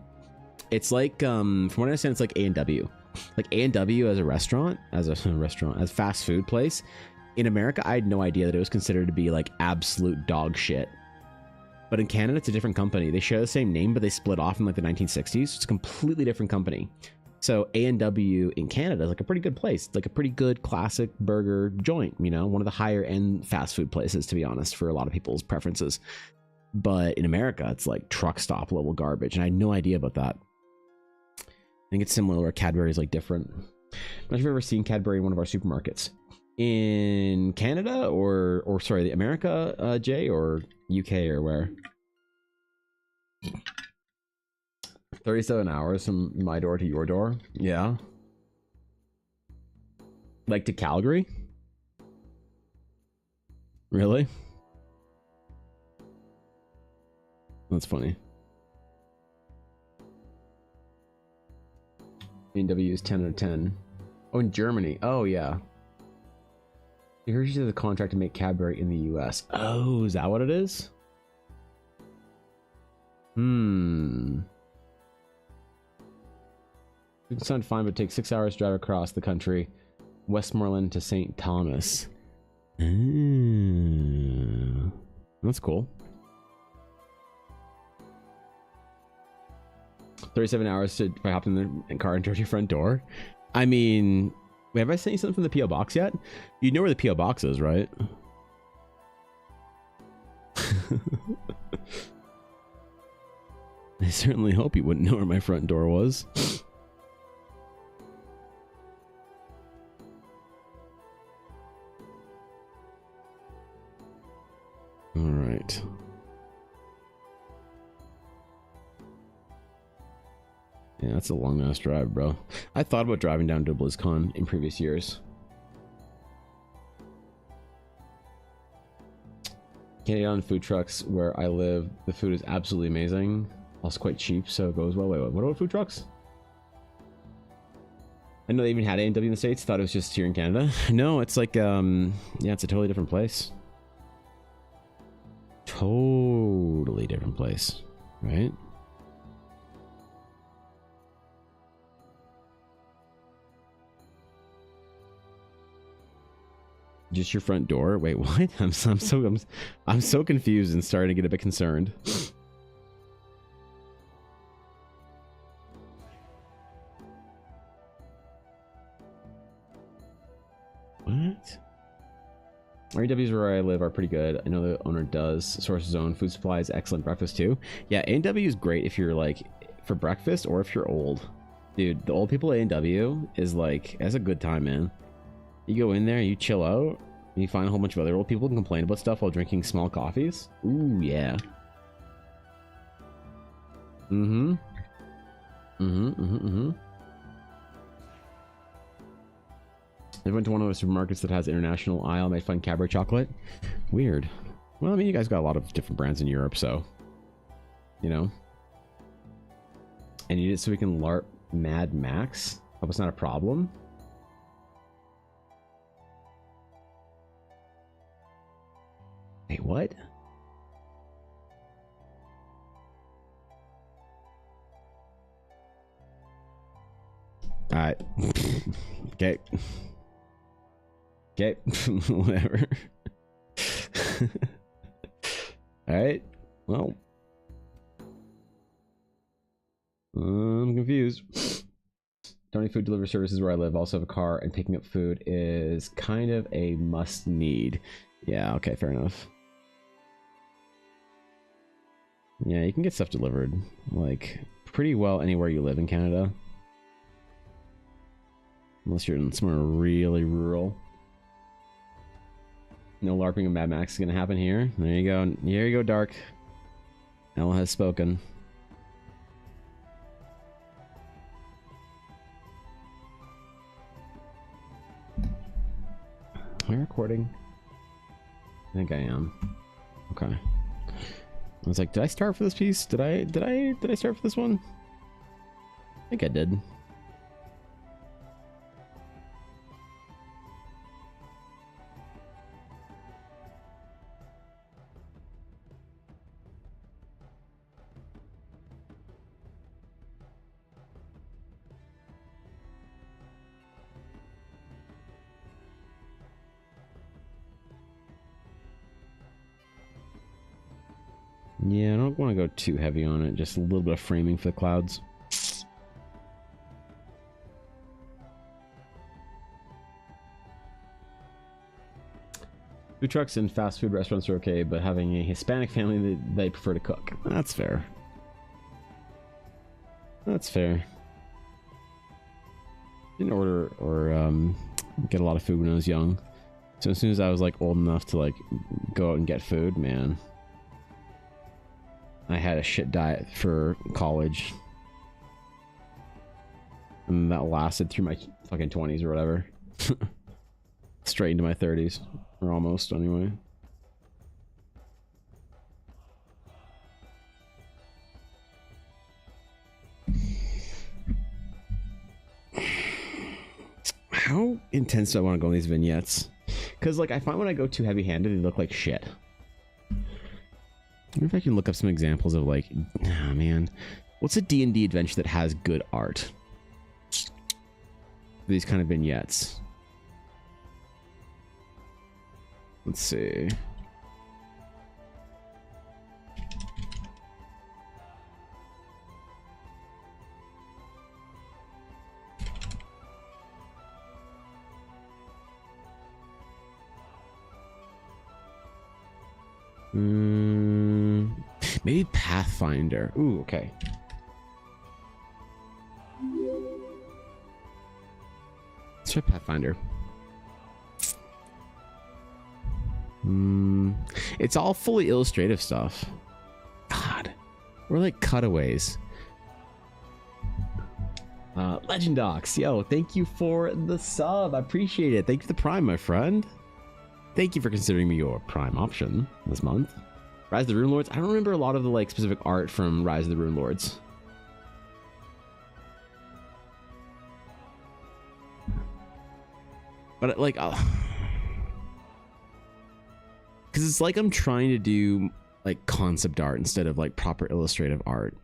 It's like, from what I understand, it's like A&W. Like A&W as a restaurant, as fast food place. In America, I had no idea that it was considered to be like absolute dog shit. But in Canada, it's a different company. They share the same name, but they split off in like the 1960s. It's a completely different company. So A&W in Canada is like a pretty good place. It's like a pretty good classic burger joint, you know, one of the higher end fast food places, to be honest, for a lot of people's preferences. But in America, it's like truck stop level garbage. And I had no idea about that. I think it's similar where Cadbury is like different. I'm not sure if you've ever seen Cadbury in one of our supermarkets. In Canada or sorry, America, Jay, or UK or where? 37 hours from my door to your door. Yeah. Like to Calgary? Really? That's funny. A&W is 10 out of 10. Oh, in Germany. Oh, yeah. You heard you did the contract to make Cadbury in the US. Oh, is that what it is? It sounds fine, but it takes 6 hours to drive across the country. Westmoreland to St. Thomas. That's cool. 37 hours to hop in the car and drive to your front door. I mean, wait, have I sent you something from the P.O. Box yet? You know where the P.O. Box is, right? I certainly hope you wouldn't know where my front door was. All right. Yeah, that's a long ass drive, bro. I thought about driving down to BlizzCon in previous years. Canadian food trucks where I live, the food is absolutely amazing. Also quite cheap, so it goes well. Wait, what about food trucks? I know they even had A&W in the States. Thought it was just here in Canada. No, it's like, yeah, it's a totally different place. Totally different place, right? Just your front door? Wait, what? I'm so confused and starting to get a bit concerned. What? REWs where I live are pretty good. I know the owner does source his own food supplies. Excellent breakfast too. Yeah, A&W is great if you're like for breakfast or if you're old. Dude, the old people at A&W is like, that's a good time, man. You go in there, you chill out, and you find a whole bunch of other old people who complain about stuff while drinking small coffees. Ooh, yeah. I went to one of the supermarkets that has international aisle, might find Cadbury chocolate. Weird. Well, I mean, you guys got a lot of different brands in Europe, so, you know. And you did it so we can LARP Mad Max? Hope it's not a problem. Wait, what? Alright. Okay. Okay. Whatever. Alright. Well. I'm confused. Tony Food Delivery Services where I live also have a car, and picking up food is kind of a must need. Yeah, okay, fair enough. Yeah, you can get stuff delivered, like, pretty well anywhere you live in Canada. Unless you're in somewhere really rural. No LARPing of Mad Max is gonna happen here. There you go. Here you go, Dark. Ella has spoken. Am I recording? I think I am. Okay. I was like, did I start for this piece? Did I start for this one? I think I did. Yeah, I don't want to go too heavy on it. Just a little bit of framing for the clouds. Food trucks and fast food restaurants are okay, but having a Hispanic family, they prefer to cook. That's fair. That's fair. Didn't order or get a lot of food when I was young. So as soon as I was like old enough to like go out and get food, man, I had a shit diet for college. And that lasted through my fucking 20s or whatever. Straight into my 30s. Or almost, anyway. How intense do I want to go in these vignettes? Because, like, I find when I go too heavy-handed, they look like shit. I wonder if I can look up some examples of, like... Oh, man. What's a D&D adventure that has good art? These kind of vignettes. Let's see. Maybe Pathfinder. Ooh, okay. Let's try Pathfinder. It's all fully illustrative stuff. God. We're like cutaways. Legend Docs. Yo, thank you for the sub. I appreciate it. Thank you for the Prime, my friend. Thank you for considering me your Prime option this month. Rise of the Rune Lords. I don't remember a lot of the like specific art from Rise of the Rune Lords. But like, because it's like I'm trying to do like concept art instead of like proper illustrative art.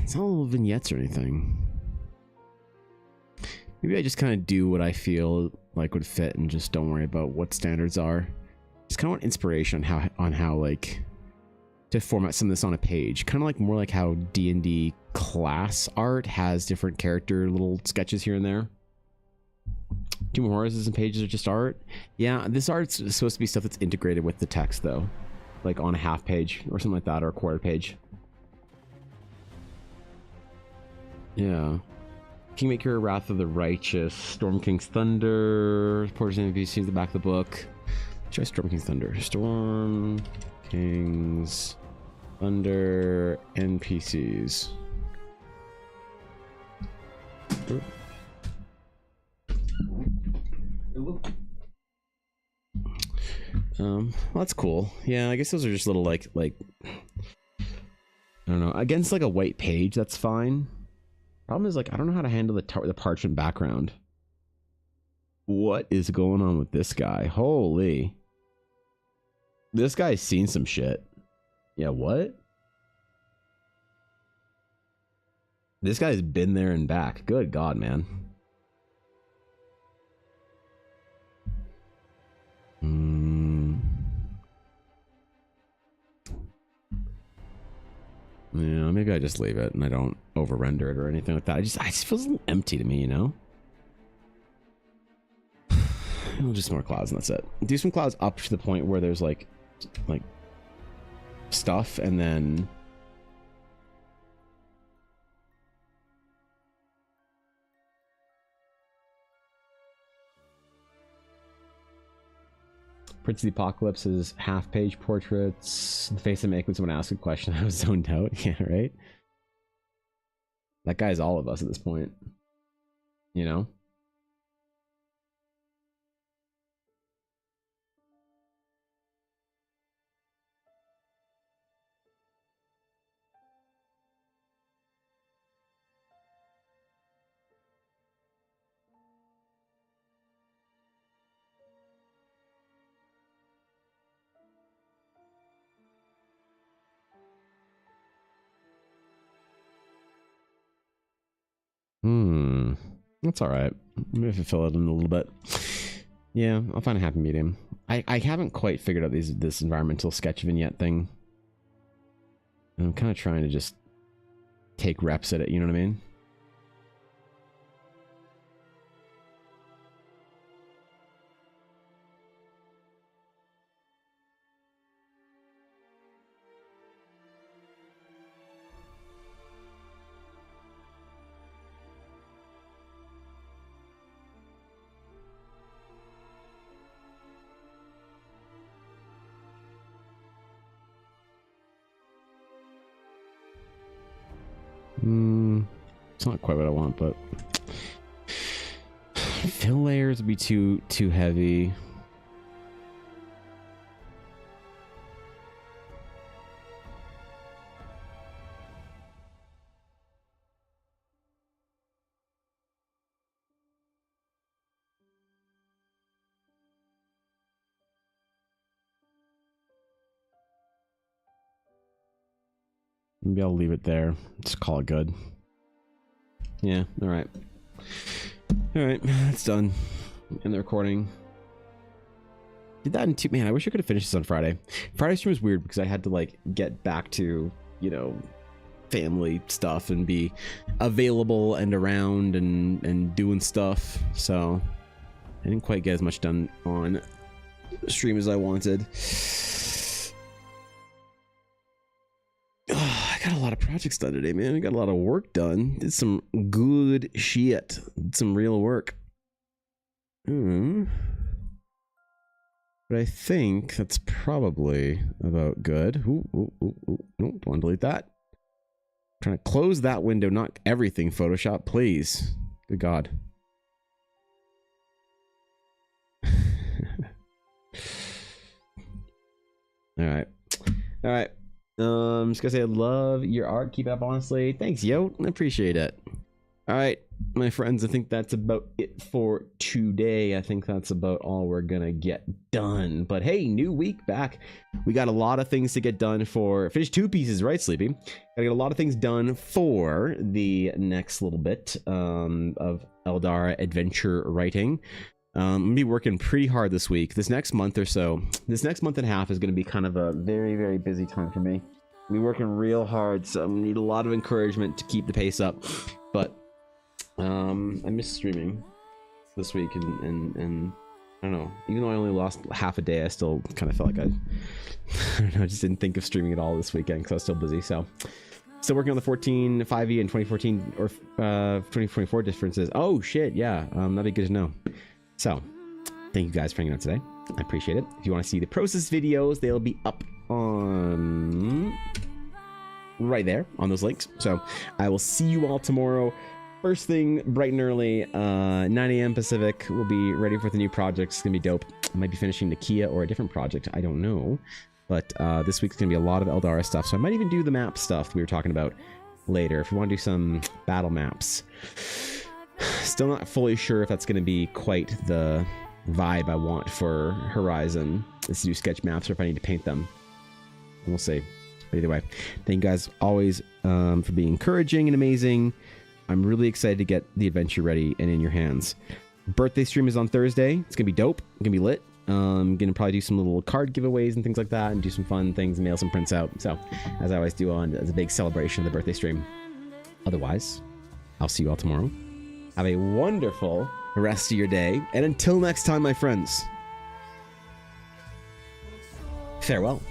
It's not little vignettes or anything. Maybe I just kind of do what I feel like would fit and just don't worry about what standards are. Just kind of want inspiration on how like to format some of this on a page. Kind of like more like how D&D class art has different character little sketches here and there. Tomb of Horrors and pages are just art. Yeah, this art's supposed to be stuff that's integrated with the text though. Like on a half page or something like that, or a quarter page. Yeah. Kingmaker, Wrath of the Righteous, Storm King's Thunder, Porters NPCs in the back of the book. Try Storm King's Thunder. Storm King's Thunder NPCs. Well, that's cool. Yeah, I guess those are just little like I don't know. Against like a white page, that's fine. Problem is, like, I don't know how to handle the parchment background. What is going on with this guy? Holy. This guy's seen some shit. Yeah, what? This guy's been there and back. Good God, man. Yeah, maybe I just leave it and I don't over render it or anything like that. I just feels a little empty to me, you know? Just more clouds and that's it. Do some clouds up to the point where there's like stuff and then Prince of the Apocalypse is half-page portraits. The face I make when someone asks a question, I was zoned out. Yeah, right? That guy's all of us at this point. You know? That's all right. Maybe if I fill it in a little bit. Yeah, I'll find a happy medium. I haven't quite figured out this environmental sketch vignette thing. And I'm kind of trying to just take reps at it, you know what I mean? It's not quite what I want, but fill layers would be too heavy. Maybe I'll leave it there. Just call it good. Yeah, alright. Alright, it's done. And the recording. Did that in two... Man, I wish I could have finished this on Friday. Friday stream was weird because I had to, like, get back to, you know, family stuff and be available and around and doing stuff. So, I didn't quite get as much done on stream as I wanted. I got a lot of projects done today, man. I got a lot of work done. Did some good shit. Did some real work. But I think that's probably about good. Ooh, no, don't want to delete that. I'm trying to close that window, not everything, Photoshop, please. Good God. All right. I'm just gonna say I love your art. Keep it up, honestly. Thanks, yo. I appreciate it. All right, my friends, I think that's about it for today. I think that's about all we're gonna get done. But hey, new week back. We got a lot of things to get done for... Finished 2 pieces, right, Sleepy? Gotta get a lot of things done for the next little bit of Eldara adventure writing. I'm gonna be working pretty hard this week. This next month or so, this next month and a half is gonna be kind of a very, very busy time for me. I'll be working real hard, so I need a lot of encouragement to keep the pace up. But I miss streaming this week, and I don't know. Even though I only lost half a day, I still kind of felt like I don't know. I just didn't think of streaming at all this weekend because I was still busy. So. Still working on the 14 5e and 2014 or 2024 differences. Oh shit, yeah, that'd be good to know. So, thank you guys for hanging out today. I appreciate it. If you want to see the process videos, they'll be up on right there on those links. So, I will see you all tomorrow. First thing, bright and early, 9 a.m. Pacific. We'll be ready for the new project. It's gonna be dope. I might be finishing Nakia or a different project. I don't know. But this week's gonna be a lot of Eldara stuff. So I might even do the map stuff we were talking about later. If you want to do some battle maps. Still not fully sure if that's going to be quite the vibe I want for Horizon. Is to do sketch maps or if I need to paint them. We'll see. But either way, thank you guys always for being encouraging and amazing. I'm really excited to get the adventure ready and in your hands. Birthday stream is on Thursday. It's going to be dope. It's going to be lit. I'm going to probably do some little card giveaways and things like that and do some fun things and mail some prints out. So, as I always do as a big celebration of the birthday stream. Otherwise, I'll see you all tomorrow. Have a wonderful rest of your day. And until next time, my friends, farewell.